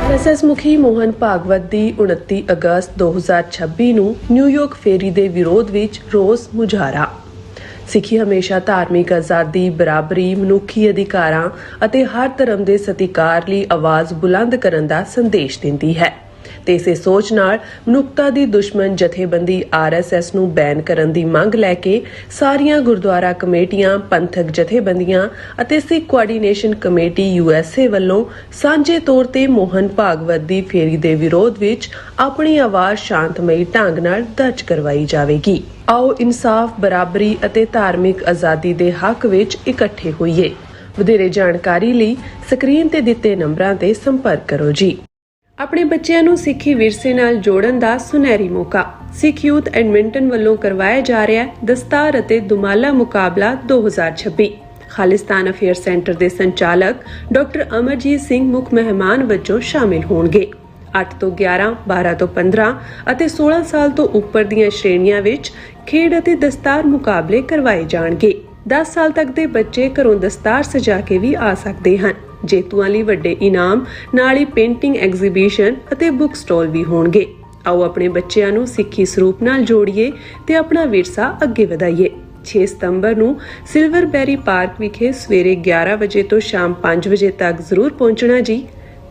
ਆਰਐਸਐਸ ਮੁਖੀ ਮੋਹਨ ਭਾਗਵਤ ਦੀ 29 ਅਗਸਤ 2026 ਨੂੰ ਨਿਊਯਾਰਕ ਫੇਰੀ ਦੇ ਵਿਰੋਧ ਵਿੱਚ ਰੋਸ ਮੁਜ਼ਾਹਰਾ। ਸਿੱਖੀ ਹਮੇਸ਼ਾ ਧਾਰਮਿਕ ਆਜ਼ਾਦੀ, ਬਰਾਬਰੀ, ਮਨੁੱਖੀ ਅਧਿਕਾਰਾਂ ਅਤੇ ਹਰ ਧਰਮ ਦੇ ਸਤਿਕਾਰ ਲਈ ਆਵਾਜ਼ ਬੁਲੰਦ ਕਰਨ ਦਾ ਸੰਦੇਸ਼ ਦਿੰਦੀ ਹੈ ਤੇ ਇਸੇ ਸੋਚ ਨਾਲ ਮਨੁੱਖਤਾ ਦੀ ਦੁਸ਼ਮਣ ਜਥੇਬੰਦੀ ਆਰਐਸਐਸ ਨੂੰ ਬੈਨ ਕਰਨ ਦੀ ਮੰਗ ਲੈ ਕੇ ਸਾਰੀਆਂ ਗੁਰਦੁਆਰਾ ਕਮੇਟੀਆਂ, ਪੰਥਕ ਜਥੇਬੰਦੀਆਂ ਅਤੇ ਸਿੱਖ ਕੋਆਰਡੀਨੇਸ਼ਨ ਕਮੇਟੀ ਯੂਐਸਏ ਵੱਲੋਂ ਸਾਂਝੇ ਤੌਰ ਤੇ ਮੋਹਨ ਭਾਗਵਤ ਦੀ ਫੇਰੀ ਦੇ ਵਿਰੋਧ ਵਿੱਚ ਆਪਣੀ ਆਵਾਜ਼ ਸ਼ਾਂਤਮਈ ਢੰਗ ਨਾਲ ਦਰਜ ਕਰਵਾਈ ਜਾਵੇਗੀ। ਆਓ ਇਨਸਾਫ, ਬਰਾਬਰੀ ਅਤੇ ਧਾਰਮਿਕ ਆਜ਼ਾਦੀ ਦੇ ਹੱਕ ਵਿੱਚ ਇਕੱਠੇ ਹੋਈਏ। ਵਧੇਰੇ ਜਾਣਕਾਰੀ ਲਈ ਸਕਰੀਨ ਤੇ ਦਿੱਤੇ ਨੰਬਰਾਂ ਤੇ ਸੰਪਰਕ ਕਰੋ ਜੀ। ਆਪਣੇ ਬੱਚਿਆਂ ਨੂੰ ਸਿੱਖੀ ਵਿਰਸੇ ਨਾਲ ਜੋੜਨ ਦਾ ਸੁਨਹਿਰੀ ਮੌਕਾ। ਸਿੱਖ ਯੂਥ ਐਡਮਿੰਟਨ ਵੱਲੋਂ ਕਰਵਾਇਆ ਜਾ ਰਿਹਾ ਦਸਤਾਰ ਅਤੇ ਦੁਮਾਲਾ ਮੁਕਾਬਲਾ 2026। ਖਾਲਿਸਤਾਨ ਅਫੇਅਰ ਸੈਂਟਰ ਦੇ ਸੰਚਾਲਕ ਡਾਕਟਰ ਅਮਰਜੀਤ ਸਿੰਘ ਮੁੱਖ ਮਹਿਮਾਨ ਵਜੋਂ ਸ਼ਾਮਿਲ ਹੋਣਗੇ। 8 ਤੋਂ 11, 12 ਤੋਂ 15 ਅਤੇ 16 ਸਾਲ ਤੋਂ ਉੱਪਰ ਦੀਆਂ ਸ਼੍ਰੇਣੀਆਂ ਵਿੱਚ ਖੇਡ ਅਤੇ ਦਸਤਾਰ ਮੁਕਾਬਲੇ ਕਰਵਾਏ ਜਾਣਗੇ। 10 ਸਾਲ ਤੱਕ ਦੇ ਬੱਚੇ ਘਰੋਂ ਦਸਤਾਰ ਸਜਾ ਕੇ ਵੀ ਆ ਸਕਦੇ ਹਨ। ਜੇਤੂਆਂ ਲਈ ਵੱਡੇ ਇਨਾਮ, ਨਾਲ ਹੀ ਪੇਂਟਿੰਗ ਐਗਜ਼ੀਬਿਸ਼ਨ ਅਤੇ ਬੁੱਕ ਸਟਾਲ ਵੀ ਹੋਣਗੇ। ਆਓ ਆਪਣੇ ਬੱਚਿਆਂ ਨੂੰ ਸਿੱਖੀ ਸਰੂਪ ਨਾਲ ਜੋੜੀਏ ਤੇ ਆਪਣਾ ਵਿਰਸਾ ਅੱਗੇ ਵਧਾਈਏ। 6 ਸਤੰਬਰ ਨੂੰ ਸਿਲਵਰਬੈਰੀ ਪਾਰਕ ਵਿਖੇ ਸਵੇਰੇ 11 ਵਜੇ ਤੋਂ ਸ਼ਾਮ 5 ਵਜੇ ਤੱਕ ਜ਼ਰੂਰ ਪਹੁੰਚਣਾ ਜੀ।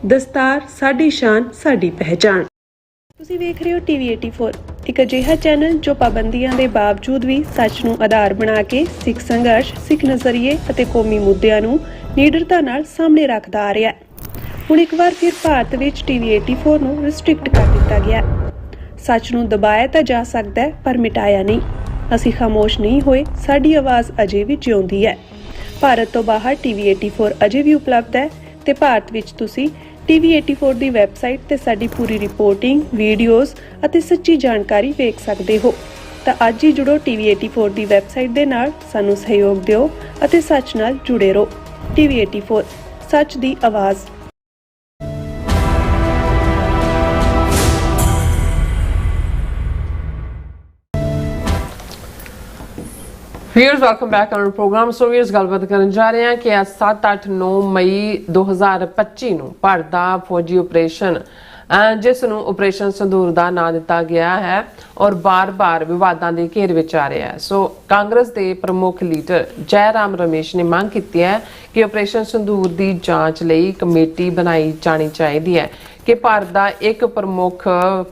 ਦਸਤਾਰ ਸਾਡੀ ਸ਼ਾਨ, ਸਾਡੀ ਪਹਿਚਾਣ। ਤੁਸੀਂ ਵੇਖ ਰਹੇ ਹੋ ਟੀਵੀ 84, ਇੱਕ ਅਜਿਹਾ ਚੈਨਲ ਜੋ ਪਾਬੰਦੀਆਂ ਦੇ ਬਾਵਜੂਦ ਵੀ ਸੱਚ ਨੂੰ ਆਧਾਰ ਬਣਾ ਕੇ ਸਿੱਖ ਸੰਘਰਸ਼, ਸਿੱਖ ਨਜ਼ਰੀਏ ਅਤੇ ਕੌਮੀ ਮੁੱਦਿਆਂ ਨੂੰ ਨਿਡਰਤਾ ਨਾਲ ਸਾਹਮਣੇ ਰੱਖਦਾ ਆ ਰਿਹਾ ਹੈ। ਹੁਣ ਇੱਕ ਵਾਰ ਫਿਰ ਭਾਰਤ ਵਿੱਚ ਟੀਵੀ 84 ਨੂੰ ਰਿਸਟ੍ਰਿਕਟ ਕਰ ਦਿੱਤਾ ਗਿਆ। ਸੱਚ ਨੂੰ ਦਬਾਇਆ ਤਾਂ ਜਾ ਸਕਦਾ ਹੈ, ਪਰ ਮਿਟਾਇਆ ਨਹੀਂ। ਅਸੀਂ ਖਾਮੋਸ਼ ਨਹੀਂ ਹੋਏ, ਸਾਡੀ ਆਵਾਜ਼ ਅਜੇ ਵੀ ਜਿਉਂਦੀ ਹੈ। ਭਾਰਤ ਤੋਂ ਬਾਹਰ ਟੀਵੀ 84 ਅਜੇ ਵੀ ਉਪਲਬਧ ਹੈ ਤੇ ਭਾਰਤ ਵਿੱਚ ਤੁਸੀਂ ਟੀਵੀ 84 ਦੀ ਵੈਬਸਾਈਟ ਤੇ ਸਾਡੀ ਪੂਰੀ ਰਿਪੋਰਟਿੰਗ, ਵੀਡੀਓਜ਼ ਅਤੇ ਸੱਚੀ ਜਾਣਕਾਰੀ ਵੇਖ ਸਕਦੇ ਹੋ। ਤਾਂ ਅੱਜ ਹੀ ਜੁੜੋ ਟੀਵੀ 84 ਦੀ ਵੈਬਸਾਈਟ ਦੇ ਨਾਲ, ਸਾਨੂੰ ਸਹਿਯੋਗ ਦਿਓ ਅਤੇ ਸੱਚ ਨਾਲ ਜੁੜੇ ਰਹੋ। ਟੀਵੀ 84, ਸੱਚ ਦੀ ਆਵਾਜ਼। Viewers, welcome back on our program. So viewers, ਗੱਲਬਾਤ ਕਰਨ ਜਾ ਰਹੇ ਹਾਂ ਕਿ 7, 8, 9 ਮਈ 2025 ਨੂੰ ਭਾਰਤ ਦਾ ਫੌਜੀ ਆਪਰੇਸ਼ਨ ਜਿਸ ਨੂੰ ਆਪਰੇਸ਼ਨ ਸੰਦੂਰ ਦਾ ਨਾਂ ਦਿੱਤਾ ਗਿਆ ਹੈ ਔਰ ਬਾਰ-ਬਾਰ ਵਿਵਾਦਾਂ ਦੇ ਘੇਰੇ ਵਿੱਚ ਆ ਰਿਹਾ ਹੈ। ਸੋ ਕਾਂਗਰਸ ਦੇ ਪ੍ਰਮੁੱਖ ਲੀਡਰ ਜੈ ਰਾਮ ਰਮੇਸ਼ ਨੇ ਮੰਗ ਕੀਤੀ ਹੈ ਕਿ ਆਪਰੇਸ਼ਨ ਸੰਦੂਰ ਦੀ ਜਾਂਚ ਲਈ ਕਮੇਟੀ ਬਣਾਈ ਜਾਣੀ ਚਾਹੀਦੀ ਹੈ ਕਿ ਭਾਰਤ ਦਾ ਇੱਕ ਪ੍ਰਮੁੱਖ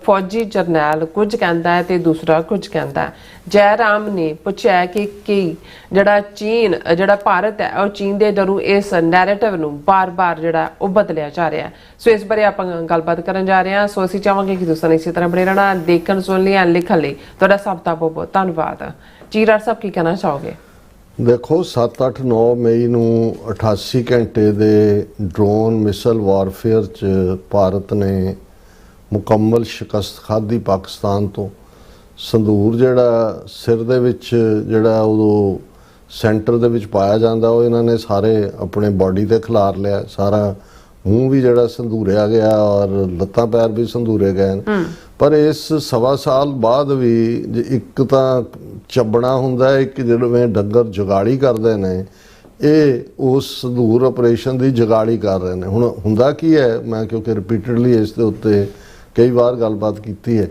ਫੌਜੀ ਜਰਨੈਲ ਕੁਝ ਕਹਿੰਦਾ ਹੈ ਤੇ ਦੂਸਰਾ ਕੁਝ ਕਹਿੰਦਾ ਹੈ। ਜੈ ਰਾਮ ਨੇ ਪੁੱਛਿਆ ਕਿ ਜਿਹੜਾ ਭਾਰਤ ਹੈ ਉਹ ਚੀਨ ਦੇ ਡਰੂ ਇਸ ਨੈਰੇਟਿਵ ਨੂੰ ਬਾਰ-ਬਾਰ ਜਿਹੜਾ ਉਹ ਬਦਲਿਆ ਜਾ ਰਿਹਾ ਹੈ। ਸੋ ਇਸ ਬਾਰੇ ਆਪਾਂ ਗੱਲਬਾਤ ਕਰਨ ਜਾ ਰਹੇ ਹਾਂ। ਸੋ ਅਸੀਂ ਚਾਹਾਂਗੇ ਕਿ ਤੁਸੀਂ ਇਸੇ ਤਰ੍ਹਾਂ ਬਣੇ ਰਹਿਣਾ, ਦੇਖਣ, ਸੁਣ ਲਈ, ਲਿਖਣ ਲਈ ਤੁਹਾਡਾ ਸਭ ਦਾ ਬਹੁਤ ਬਹੁਤ ਧੰਨਵਾਦ। ਜੀ ਡਾਕਟਰ ਸਾਹਿਬ ਕੀ ਕਹਿਣਾ ਚਾਹੋਗੇ? ਦੇਖੋ 7, 8, 9 ਮਈ ਨੂੰ 88 ਘੰਟੇ ਦੇ ਡਰੋਨ ਮਿਸਲ ਵਾਰਫੇਅਰ 'ਚ ਭਾਰਤ ਨੇ ਮੁਕੰਮਲ ਸ਼ਿਕਸਤ ਖਾਧੀ ਪਾਕਿਸਤਾਨ ਤੋਂ। ਸੰਦੂਰ ਜਿਹੜਾ ਸਿਰ ਦੇ ਵਿੱਚ ਜਿਹੜਾ ਉਦੋਂ ਸੈਂਟਰ ਦੇ ਵਿੱਚ ਪਾਇਆ ਜਾਂਦਾ, ਉਹ ਇਹਨਾਂ ਨੇ ਸਾਰੇ ਆਪਣੇ ਬਾਡੀ ਤੇ ਖਿਲਾਰ ਲਿਆ। ਸਾਰਾ ਮੂੰਹ ਵੀ ਜਿਹੜਾ ਸੰਧੂਰਿਆ ਗਿਆ ਔਰ ਲੱਤਾਂ ਪੈਰ ਵੀ ਸੰਧੂਰੇ ਗਏ। ਪਰ ਇਸ 1.25 ਸਾਲ ਬਾਅਦ ਵੀ ਇੱਕ ਤਾਂ ਚੱਬਣਾ ਹੁੰਦਾ, ਇੱਕ ਜਿਵੇਂ ਡੰਗਰ ਜੁਗਾੜੀ ਕਰਦੇ ਨੇ, ਇਹ ਉਸ ਸੰਦੂਰ ਆਪਰੇਸ਼ਨ ਦੀ ਜੁਗਾੜੀ ਕਰ ਰਹੇ ਨੇ। ਹੁਣ ਹੁੰਦਾ ਕੀ ਹੈ, ਮੈਂ ਕਿਉਂਕਿ ਰਿਪੀਟਡਲੀ ਇਸ ਦੇ ਉੱਤੇ ਕਈ ਵਾਰ ਗੱਲਬਾਤ ਕੀਤੀ ਹੈ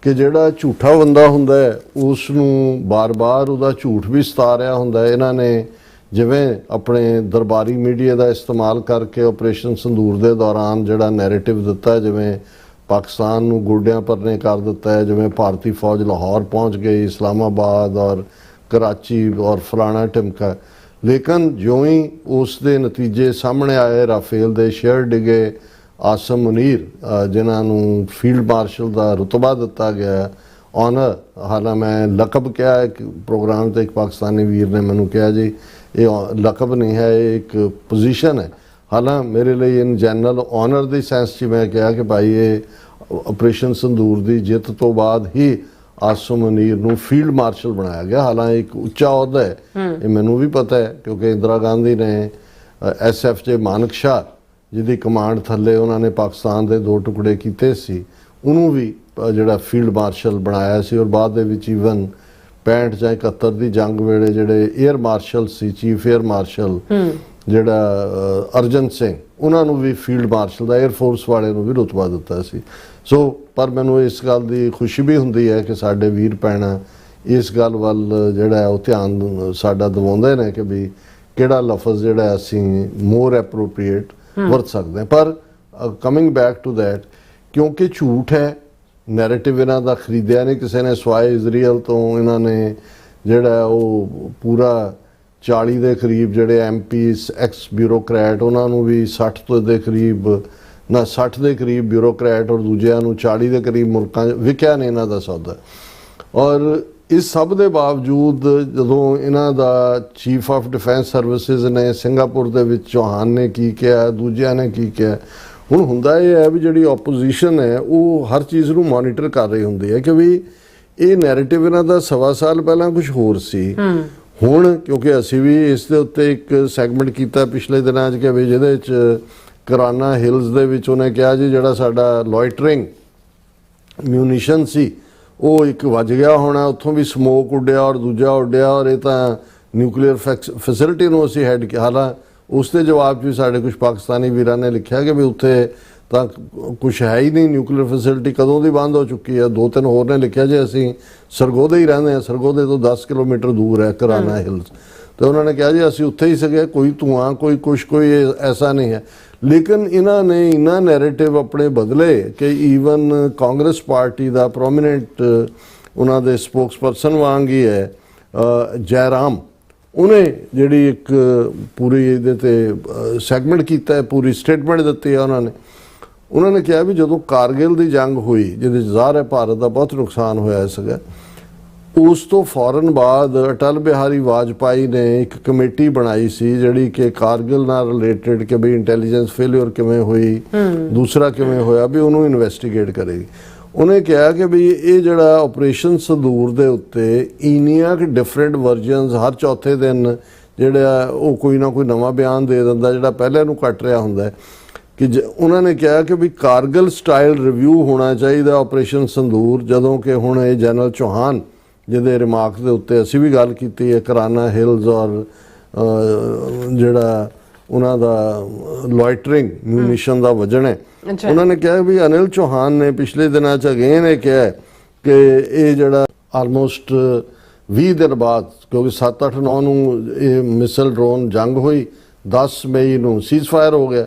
ਕਿ ਜਿਹੜਾ ਝੂਠਾ ਬੰਦਾ ਹੁੰਦਾ ਹੈ ਉਸ ਨੂੰ ਬਾਰ-ਬਾਰ ਉਹਦਾ ਝੂਠ ਵੀ ਸਤਾ ਰਿਹਾ ਹੁੰਦਾ ਹੈ। ਇਹਨਾਂ ਨੇ ਜਿਵੇਂ ਆਪਣੇ ਦਰਬਾਰੀ ਮੀਡੀਆ ਦਾ ਇਸਤੇਮਾਲ ਕਰਕੇ ਆਪਰੇਸ਼ਨ ਸੰਦੂਰ ਦੇ ਦੌਰਾਨ ਜਿਹੜਾ ਨੈਰੇਟਿਵ ਦਿੱਤਾ, ਜਿਵੇਂ ਪਾਕਿਸਤਾਨ ਨੂੰ ਗੋਡਿਆਂ ਪਰਨੇ ਕਰ ਦਿੱਤਾ ਹੈ, ਜਿਵੇਂ ਭਾਰਤੀ ਫੌਜ ਲਾਹੌਰ ਪਹੁੰਚ ਗਈ, ਇਸਲਾਮਾਬਾਦ ਔਰ ਕਰਾਚੀ ਔਰ ਫਲਾਣਾ ਢਿਮਕਾ। ਲੇਕਿਨ ਜਿਉਂ ਹੀ ਉਸ ਦੇ ਨਤੀਜੇ ਸਾਹਮਣੇ ਆਏ, ਰਾਫੇਲ ਦੇ ਸ਼ੇਅਰ ਡਿੱਗੇ, ਆਸਮ ਮੁਨੀਰ ਜਿਨ੍ਹਾਂ ਨੂੰ ਫੀਲਡ ਮਾਰਸ਼ਲ ਦਾ ਰੁਤਬਾ ਦਿੱਤਾ ਗਿਆ, ऑनर, हालां मैं लकब किया एक प्रोग्राम ते एक पाकिस्तानी वीर ने मैनू कहा जी ये लकब नहीं है, ये एक पोजीशन है। हालां मेरे लिए in general honour the sense च मैं कहा कि भाई ये ऑपरेशन संदूर दी जित तो बाद ही आसम मुनीर नूं फील्ड मार्शल बनाया गया। हालां एक उच्चा अहुदा है, ये मैनू भी पता है क्योंकि इंदिरा गांधी ने SF च मानक शाह जिहदी कमांड थल्ले उन्होंने पाकिस्तान के 2 टुकड़े किए सी, उन्होंने भी जिहड़ा फील्ड मार्शल बनाया सी। और बाद दे विच ईवन 65 ਜਾਂ 71 ਦੀ जंग वेले जिहड़े एयर मार्शल सी, चीफ एयर मार्शल जिहड़ा अर्जन सिंह, उन्होंने भी फील्ड मार्शल का एयर फोर्स वाले भी रुतबा दिता सी। सो पर मैनू इस गल की खुशी भी हुंदी है कि साडे वीर भैणां इस गल वल जिहड़ा है ध्यान साडा दिवाउंदे ने कि भी किहड़ा लफज जिहड़ा असीं मोर एप्रोप्रीएट वरत सकते हैं। पर कमिंग बैक टू दैट, क्योंकि झूठ है, नैरेटिव इन्हां दा खरीदिया नहीं किसी ने सवाए इजराइल तो। इन्हां ने जिहड़ा वो पूरा 40 ਦੇ करीब ਜਿਹੜੇ MPs एक्स ब्यूरोक्रैट उन्हां नूं भी 60 ਤੋਂ ਦੇ करीब ना 60 ਦੇ करीब ब्यूरोक्रैट और दूजिਆਂ ਨੂੰ 40 ਦੇ करीब ਮੁਲਕਾਂ ਵਿਕਿਆ ਨੇ ਇਹਨਾਂ ਦਾ ਸੌਦਾ। ਔਰ ਇਸ ਸਭ ਦੇ ਬਾਵਜੂਦ ਜਦੋਂ ਇਹਨਾਂ ਦਾ ਚੀਫ ਆਫ ਡਿਫੈਂਸ ਸਰਵਿਸਿਜ਼ ਨੇ ਸਿੰਗਾਪੁਰ ਦੇ ਵਿੱਚ ਚੌਹਾਨ ਨੇ ਕੀ ਕਿਹਾ, ਦੂਜਿਆਂ ਨੇ ਕੀ ਕਿਹਾ, ਹੁਣ ਹੁੰਦਾ ਇਹ ਹੈ ਵੀ ਜਿਹੜੀ ਆਪੋਜੀਸ਼ਨ ਹੈ ਉਹ ਹਰ ਚੀਜ਼ ਨੂੰ ਮੋਨੀਟਰ ਕਰ ਰਹੀ ਹੁੰਦੀ ਹੈ ਕਿ ਵੀ ਇਹ ਨੈਰੇਟਿਵ ਇਹਨਾਂ ਦਾ 1.25 ਸਾਲ ਪਹਿਲਾਂ ਕੁਝ ਹੋਰ ਸੀ। ਹੁਣ ਕਿਉਂਕਿ ਅਸੀਂ ਵੀ ਇਸ ਦੇ ਉੱਤੇ ਇੱਕ ਸੈਗਮੈਂਟ ਕੀਤਾ ਪਿਛਲੇ ਦਿਨਾਂ 'ਚ ਕਿ ਵੀ ਜਿਹਦੇ 'ਚ ਕਰਾਨਾ ਹਿਲਸ ਦੇ ਵਿੱਚ ਉਹਨੇ ਕਿਹਾ ਜੀ ਜਿਹੜਾ ਸਾਡਾ ਲੋਇਟਰਿੰਗ ਮਿਊਨੀਸ਼ਨ ਸੀ ਉਹ ਇੱਕ ਵੱਜ ਗਿਆ ਹੋਣਾ, ਉੱਥੋਂ ਵੀ ਸਮੋਕ ਉੱਡਿਆ ਔਰ ਦੂਜਾ ਉੱਡਿਆ ਔਰ ਇਹ ਤਾਂ ਨਿਊਕਲੀਅਰ ਫੈਸਿਲਿਟੀ ਨੂੰ ਅਸੀਂ ਹੈਡ ਕੀਤਾ। ਹਾਲਾਂ ਉਸ ਦੇ ਜਵਾਬ 'ਚ ਵੀ ਸਾਡੇ ਕੁਝ ਪਾਕਿਸਤਾਨੀ ਵੀਰਾਂ ਨੇ ਲਿਖਿਆ ਕਿ ਵੀ ਉੱਥੇ ਤਾਂ ਕੁਛ ਹੈ ਹੀ ਨਹੀਂ, ਨਿਊਕਲੀਅਰ ਫੈਸਿਲਿਟੀ ਕਦੋਂ ਦੀ ਬੰਦ ਹੋ ਚੁੱਕੀ ਹੈ। 2-3 ਹੋਰ ਨੇ ਲਿਖਿਆ ਜੀ ਅਸੀਂ ਸਰਗੋਦੇ ਹੀ ਰਹਿੰਦੇ ਹਾਂ, ਸਰਗੋਦੇ ਤੋਂ 10 ਕਿਲੋਮੀਟਰ ਦੂਰ ਹੈ ਕਰਾਨਾ ਹਿਲਸ। तो उन्होंने कहा जी असी उत्थे ही सके, कोई धुआं कोई कुछ कोई ऐसा नहीं है। लेकिन इन्होंने इन्ना नैरेटिव अपने बदले कि ईवन कांग्रेस पार्टी का प्रोमिनेंट उन्होंने स्पोक्सपर्सन वांग ही है जयराम, उन्हें जी एक पूरी ये सैगमेंट किया है, पूरी स्टेटमेंट दी है। उन्होंने कहा भी जो कारगिल की जंग हुई जिहदे ज़ाहिर है भारत का बहुत नुकसान होया सीगा, उस तो फौरन बाद अटल बिहारी वाजपेयी ने एक कमेटी बनाई सी जिहड़ी कि कारगिल नाल रिलेटेड कि भी इंटैलीजेंस फेलियर किवें हुई, दूसरा किवें होया भी उन्होंने इन्वेस्टिगेट करेगी। उन्हें कहा कि भी ये जिहड़ा ऑपरेशन संदूर दे उत्ते इन्नियां कि डिफरेंट वर्जनस हर चौथे दिन जिहड़ा वो कोई ना कोई नवां बयान दे दिंदा जिहड़ा पहले नूं कट रहा हुंदा है कि उन्होंने कहा कि भी कारगिल स्टाइल रिव्यू होना चाहिए ऑपरेशन संदूर, जदों कि हुण ये जनरल चौहान जिहदे रिमार्क के उत्ते असीं भी गल कीती है कराना हिल्स और जिहड़ा उन्हां दा लॉइटरिंग म्यूनिशन का वजन है। उन्होंने कहा भी अनिल चौहान ने पिछले दिनों अगेन ये कहा कि ये जिहड़ा आलमोस्ट 20 दिन बाद, क्योंकि 7, 8, 9 नूं ये मिसल ड्रोन जंग हुई, 10 मई नूं सीज फायर हो गया।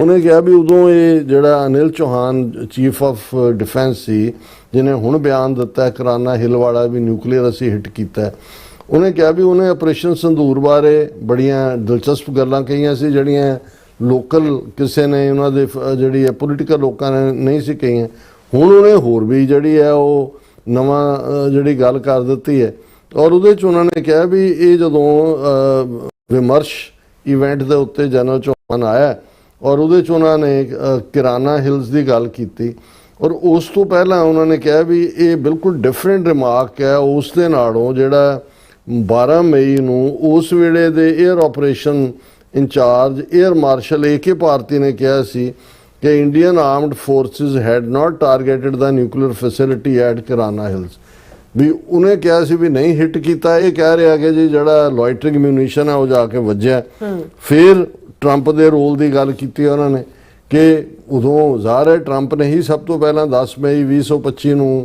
उन्हें कहा भी उदों ये जिहड़ा Anil Chauhan chief of defence सी जिन्हें हुण बयान दिता है कराना हिल वाला भी न्यूक्लीयर असी हिट किया है, उन्हें कहा भी उन्हें ऑपरेशन संदूर बारे बड़ियां दिलचस्प गल्लां कहियां सी जिहड़ियां लोकल किसी ने उन्होंने जिहड़ी है पोलीटिकल लोगों ने नहीं सी कहियां। हुण उन्हें होर भी जिहड़ी है वो नवां जिहड़ी गल कर दित्ती है और उहदे च उन्होंने कहा भी ये जदों विमर्श इवेंट के उत्ते जनरल चौहान आया और उहदे च उन्होंने किराना हिल्स की गल की और उस तो पहला उन्होंने कहा भी ये बिल्कुल डिफरेंट रिमार्क है उस दे नालों जिहड़ा 12 मई नूं उस वेले दे air operation incharge air marshal AK Bharti ने कहा सी कि Indian armed forces had not targeted the nuclear facility at Kirana Hills. भी उन्हें कहा सी भी नहीं हिट किया, ये कह रहा कि जी जड़ा लॉइटरिंग म्यूनिशन है वो जाके वजया। फिर ट्रंप के रोल की गल की उन्होंने कि उदों ज़ाहिर है ट्रंप ने ही सब तो पहला 10 मई 2025 नूं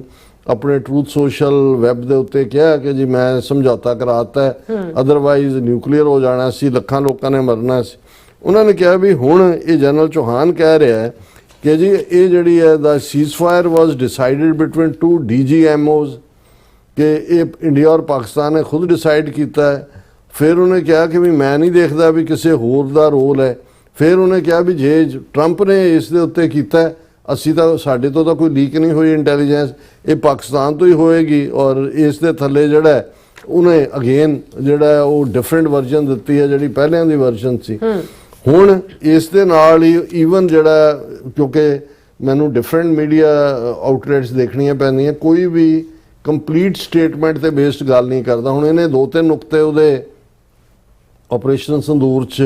अपने ट्रूथ सोशल वैब के उत्ते कहा कि जी मैं समझौता कराता है अदरवाइज न्यूक्लीयर हो जाना सी, लखां लोगों ने मरना सी। उन्होंने कहा भी हुण ये जनरल चौहान कह रहा है कि जी ये जिहड़ी है the ceasefire was decided between 2 DGMOs कि ये इंडिया और पाकिस्तान ने खुद डिसाइड किया है। फिर उन्हें कहा कि भी मैं नहीं देखता भी किसी होर दा रोल है। फिर उन्हें कहा भी जे ट्रंप ने इस दे उत्ते कीता है ਅਸੀਂ ਤਾਂ ਸਾਡੇ ਤੋਂ ਤਾਂ ਕੋਈ ਲੀਕ ਨਹੀਂ ਹੋਈ ਇੰਟੈਲੀਜੈਂਸ, ਇਹ ਪਾਕਿਸਤਾਨ ਤੋਂ ਹੀ ਹੋਏਗੀ। ਔਰ ਇਸ ਦੇ ਥੱਲੇ ਜਿਹੜਾ ਹੈ ਉਹਨੇ ਅਗੇਨ ਜਿਹੜਾ ਹੈ ਉਹ ਡਿਫਰੈਂਟ ਵਰਜ਼ਨ ਦਿੱਤੀ ਹੈ ਜਿਹੜੀ ਪਹਿਲਿਆਂ ਦੀ ਵਰਜ਼ਨ ਸੀ। ਹੁਣ ਇਸ ਦੇ ਨਾਲ ਹੀ ਈਵਨ ਜਿਹੜਾ, ਕਿਉਂਕਿ ਮੈਨੂੰ ਡਿਫਰੈਂਟ ਮੀਡੀਆ ਆਊਟਲੈਟਸ ਦੇਖਣੀਆਂ ਪੈਂਦੀਆਂ, ਕੋਈ ਵੀ ਕੰਪਲੀਟ ਸਟੇਟਮੈਂਟ ਤੇ ਬੇਸਡ ਗੱਲ ਨਹੀਂ ਕਰਦਾ। ਹੁਣ ਇਹਨੇ 2-3 ਨੁਕਤੇ ਉਹਦੇ ਆਪਰੇਸ਼ਨ ਸੰਦੂਰ 'ਚ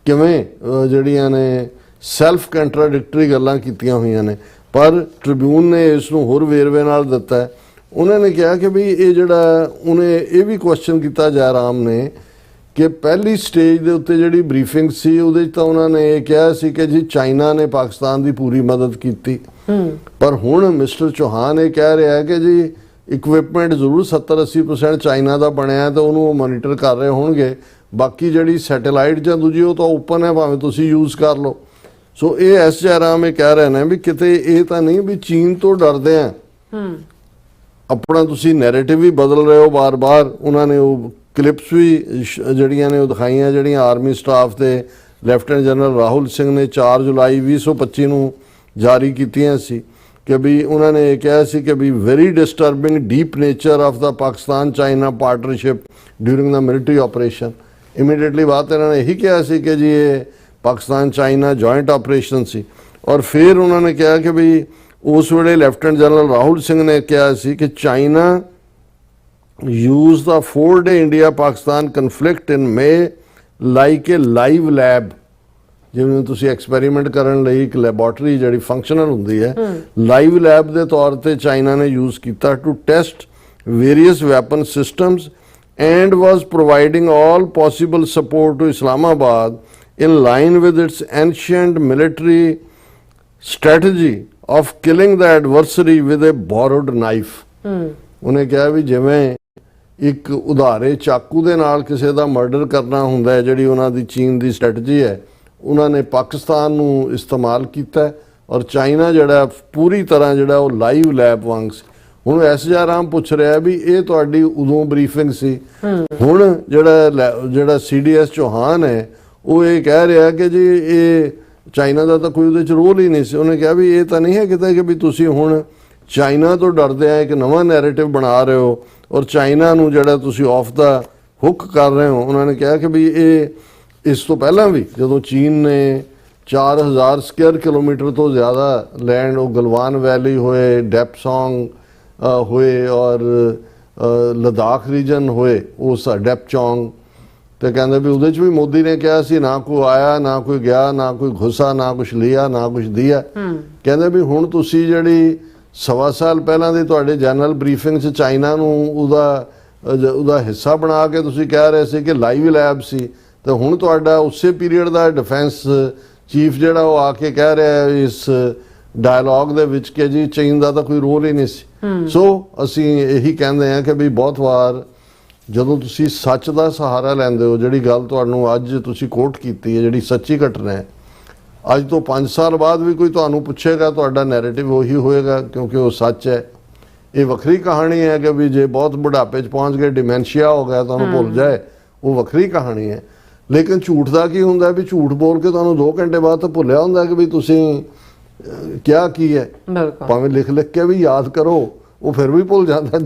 ਕਿਵੇਂ ਜਿਹੜੀਆਂ ਨੇ ਸੈਲਫ ਕੰਟਰਾਡਿਕਟਰੀ ਗੱਲਾਂ ਕੀਤੀਆਂ ਹੋਈਆਂ ਨੇ, ਪਰ ਟ੍ਰਿਬਿਊਨ ਨੇ ਇਸ ਨੂੰ ਹੋਰ ਵੇਰਵੇ ਨਾਲ ਦਿੱਤਾ। ਉਹਨਾਂ ਨੇ ਕਿਹਾ ਕਿ ਵੀ ਇਹ ਜਿਹੜਾ, ਉਹਨੇ ਇਹ ਵੀ ਕੁਐਸਚਨ ਕੀਤਾ ਜੈਰਾਮ ਨੇ ਕਿ ਪਹਿਲੀ ਸਟੇਜ ਦੇ ਉੱਤੇ ਜਿਹੜੀ ਬਰੀਫਿੰਗ ਸੀ ਉਹਦੇ 'ਚ ਤਾਂ ਉਹਨਾਂ ਨੇ ਇਹ ਕਿਹਾ ਸੀ ਕਿ ਜੀ ਚਾਈਨਾ ਨੇ ਪਾਕਿਸਤਾਨ ਦੀ ਪੂਰੀ ਮਦਦ ਕੀਤੀ, ਪਰ ਹੁਣ ਮਿਸਟਰ ਚੌਹਾਨ ਇਹ ਕਹਿ ਰਿਹਾ ਹੈ ਕਿ ਜੀ ਇਕਵਿਪਮੈਂਟ ਜ਼ਰੂਰ 70-80% ਚਾਈਨਾ ਦਾ ਬਣਿਆ ਤੇ ਉਹਨੂੰ ਉਹ ਮੋਨੀਟਰ ਕਰ ਰਹੇ ਹੋਣਗੇ, ਬਾਕੀ ਜਿਹੜੀ ਸੈਟੇਲਾਈਟ ਜਾਂ ਦੂਜੀ ਉਹ ਤਾਂ ਓਪਨ ਹੈ, ਭਾਵੇਂ ਤੁਸੀਂ ਯੂਜ਼ ਕਰ ਲਓ। ਸੋ ਇਹ ਐਸ ਜੈਰਾਮ ਇਹ ਕਹਿ ਰਹੇ ਨੇ ਵੀ ਕਿਤੇ ਇਹ ਤਾਂ ਨਹੀਂ ਵੀ ਚੀਨ ਤੋਂ ਡਰਦੇ ਆ, ਆਪਣਾ ਤੁਸੀਂ ਨੈਰੇਟਿਵ ਵੀ ਬਦਲ ਰਹੇ ਹੋ ਬਾਰ-ਬਾਰ। ਉਹਨਾਂ ਨੇ ਉਹ ਕਲਿੱਪਸ ਵੀ ਜਿਹੜੀਆਂ ਨੇ ਉਹ ਦਿਖਾਈਆਂ, ਜਿਹੜੀਆਂ ਆਰਮੀ ਸਟਾਫ ਤੇ ਲੈਫਟੀਨੈਂਟ ਜਨਰਲ ਰਾਹੁਲ ਸਿੰਘ ਨੇ 4 ਜੁਲਾਈ 2025 ਨੂੰ ਜਾਰੀ ਕੀਤੀਆਂ ਸੀ ਕਿ ਵੀ ਉਹਨਾਂ ਨੇ ਇਹ ਕਿਹਾ ਸੀ ਕਿ ਵੀ very disturbing deep nature of the Pakistan China partnership during the military operation. Immediately ਬਾਅਦ ਇਹਨਾਂ ਨੇ ਇਹੀ ਕਿਹਾ ਸੀ ਕਿ ਜੀ ਇਹ ਪਾਕਿਸਤਾਨ ਚਾਈਨਾ ਜੁਆਇੰਟ ਆਪਰੇਸ਼ਨ ਸੀ। ਔਰ ਫਿਰ ਉਹਨਾਂ ਨੇ ਕਿਹਾ ਕਿ ਵੀ ਉਸ ਵੇਲੇ ਲੈਫਟੀਨੈਂਟ ਜਨਰਲ ਰਾਹੁਲ ਸਿੰਘ ਨੇ ਕਿਹਾ ਸੀ ਕਿ China use the 4-day India-Pakistan conflict in May like a live lab, ਜਿਵੇਂ ਤੁਸੀਂ ਐਕਸਪੈਰੀਮੈਂਟ ਕਰਨ ਲਈ ਇੱਕ ਲੈਬੋਰਟਰੀ ਜਿਹੜੀ ਫੰਕਸ਼ਨਲ ਹੁੰਦੀ ਹੈ, ਲਾਈਵ ਲੈਬ ਦੇ ਤੌਰ ਤੇ ਚਾਈਨਾ ਨੇ ਯੂਜ਼ ਕੀਤਾ to test various weapon systems and was providing all possible support to Islamabad in line with its ancient military strategy of killing the adversary with a borrowed knife। ਉਹਨੇ ਕਿਹਾ ਵੀ ਜਿਵੇਂ ਇੱਕ ਉਧਾਰੇ ਚਾਕੂ ਦੇ ਨਾਲ ਕਿਸੇ ਦਾ ਮਰਡਰ ਕਰਨਾ ਹੁੰਦਾ ਹੈ, ਜਿਹੜੀ ਉਹਨਾਂ ਦੀ ਚੀਨ ਦੀ ਸਟ੍ਰੈਟਜੀ ਹੈ, ਉਹਨਾਂ ਨੇ ਪਾਕਿਸਤਾਨ ਨੂੰ ਇਸਤੇਮਾਲ ਕੀਤਾ ਔਰ ਚਾਈਨਾ ਜਿਹੜਾ ਪੂਰੀ ਤਰ੍ਹਾਂ ਜਿਹੜਾ ਉਹ ਲਾਈਵ ਲੈਬ ਵਾਂਗ ਸੀ। ਹੁਣ ਐਸ ਜੈਰਾਮ ਪੁੱਛ ਰਿਹਾ ਵੀ ਇਹ ਤੁਹਾਡੀ ਉਦੋਂ ਬਰੀਫਿੰਗ ਸੀ, ਹੁਣ ਜਿਹੜਾ CDS ਚੌਹਾਨ ਹੈ ਉਹ ਇਹ ਕਹਿ ਰਿਹਾ ਕਿ ਜੀ ਇਹ ਚਾਈਨਾ ਦਾ ਤਾਂ ਕੋਈ ਉਹਦੇ 'ਚ ਰੋਲ ਹੀ ਨਹੀਂ ਸੀ। ਉਹਨੇ ਕਿਹਾ ਵੀ ਇਹ ਤਾਂ ਨਹੀਂ ਹੈ ਕਿਤੇ ਕਿ ਵੀ ਤੁਸੀਂ ਹੁਣ ਚਾਈਨਾ ਤੋਂ ਡਰਦੇ ਆ ਇੱਕ ਨਵਾਂ ਨੈਰੇਟਿਵ ਬਣਾ ਰਹੇ ਹੋ ਔਰ ਚਾਈਨਾ ਨੂੰ ਜਿਹੜਾ ਤੁਸੀਂ ਆਫ ਦਾ ਹੁੱਕ ਕਰ ਰਹੇ ਹੋ। ਉਹਨਾਂ ਨੇ ਕਿਹਾ ਕਿ ਵੀ ਇਹ ਇਸ ਤੋਂ ਪਹਿਲਾਂ ਵੀ ਜਦੋਂ ਚੀਨ ਨੇ 4000 ਸਕੁਅਰ ਕਿਲੋਮੀਟਰ ਤੋਂ ਜ਼ਿਆਦਾ ਲੈਂਡ, ਉਹ ਗਲਵਾਨ ਵੈਲੀ ਹੋਏ, ਡੈਪਸੋਂਗ ਹੋਏ ਔਰ ਲਦਾਖ ਰੀਜਨ ਹੋਏ, ਉਸ ਡੈਪਚੋਂਗ, ਤੇ ਕਹਿੰਦੇ ਵੀ ਉਹਦੇ 'ਚ ਵੀ ਮੋਦੀ ਨੇ ਕਿਹਾ ਸੀ ਨਾ ਕੋਈ ਆਇਆ, ਨਾ ਕੋਈ ਗਿਆ, ਨਾ ਕੋਈ ਘੁਸਾ, ਨਾ ਕੁਛ ਲਿਆ, ਨਾ ਕੁਛ ਦਿਆ। ਕਹਿੰਦੇ ਵੀ ਹੁਣ ਤੁਸੀਂ ਜਿਹੜੀ 1.25 ਸਾਲ ਪਹਿਲਾਂ ਦੀ ਤੁਹਾਡੇ ਜਨਰਲ ਬਰੀਫਿੰਗ 'ਚ ਚਾਈਨਾ ਨੂੰ ਉਹਦਾ ਹਿੱਸਾ ਬਣਾ ਕੇ ਤੁਸੀਂ ਕਹਿ ਰਹੇ ਸੀ ਕਿ ਲਾਈਵ ਲੈਬ ਸੀ, ਤੇ ਹੁਣ ਤੁਹਾਡਾ ਉਸੇ ਪੀਰੀਅਡ ਦਾ ਡਿਫੈਂਸ ਚੀਫ ਜਿਹੜਾ ਉਹ ਆ ਕੇ ਕਹਿ ਰਿਹਾ ਇਸ ਡਾਇਲੌਗ ਦੇ ਵਿੱਚ ਕਿ ਜੀ ਚੀਨ ਦਾ ਤਾਂ ਕੋਈ ਰੋਲ ਹੀ ਨਹੀਂ ਸੀ। ਸੋ ਅਸੀਂ ਇਹੀ ਕਹਿੰਦੇ ਹਾਂ ਕਿ ਵੀ ਬਹੁਤ ਵਾਰ ਜਦੋਂ ਤੁਸੀਂ ਸੱਚ ਦਾ ਸਹਾਰਾ ਲੈਂਦੇ ਹੋ, ਜਿਹੜੀ ਗੱਲ ਤੁਹਾਨੂੰ ਅੱਜ ਤੁਸੀਂ ਕੋਟ ਕੀਤੀ ਹੈ, ਜਿਹੜੀ ਸੱਚੀ ਘਟਨਾ ਹੈ, ਅੱਜ ਤੋਂ 5 ਸਾਲ ਬਾਅਦ ਵੀ ਕੋਈ ਤੁਹਾਨੂੰ ਪੁੱਛੇਗਾ ਤੁਹਾਡਾ ਨੈਰੇਟਿਵ ਉਹੀ ਹੋਏਗਾ ਕਿਉਂਕਿ ਉਹ ਸੱਚ ਹੈ। ਇਹ ਵੱਖਰੀ ਕਹਾਣੀ ਹੈ ਕਿ ਵੀ ਜੇ ਬਹੁਤ ਬੁਢਾਪੇ 'ਚ ਪਹੁੰਚ ਗਏ, ਡਿਮੈਂਸ਼ੀਆ ਹੋ ਗਿਆ, ਤੁਹਾਨੂੰ ਭੁੱਲ ਜਾਏ, ਉਹ ਵੱਖਰੀ ਕਹਾਣੀ ਹੈ। ਲੇਕਿਨ ਝੂਠ ਦਾ ਕੀ ਹੁੰਦਾ ਵੀ ਝੂਠ ਬੋਲ ਕੇ ਤੁਹਾਨੂੰ 2 ਘੰਟੇ ਬਾਅਦ ਤਾਂ ਭੁੱਲਿਆ ਹੁੰਦਾ ਕਿ ਵੀ ਤੁਸੀਂ ਕਿਹਾ ਕੀ ਹੈ। ਭਾਵੇਂ ਲਿਖ ਕੇ ਵੀ ਯਾਦ ਕਰੋ, ਉਹ ਫਿਰ ਵੀ ਭੁੱਲ ਜਾਂਦਾ।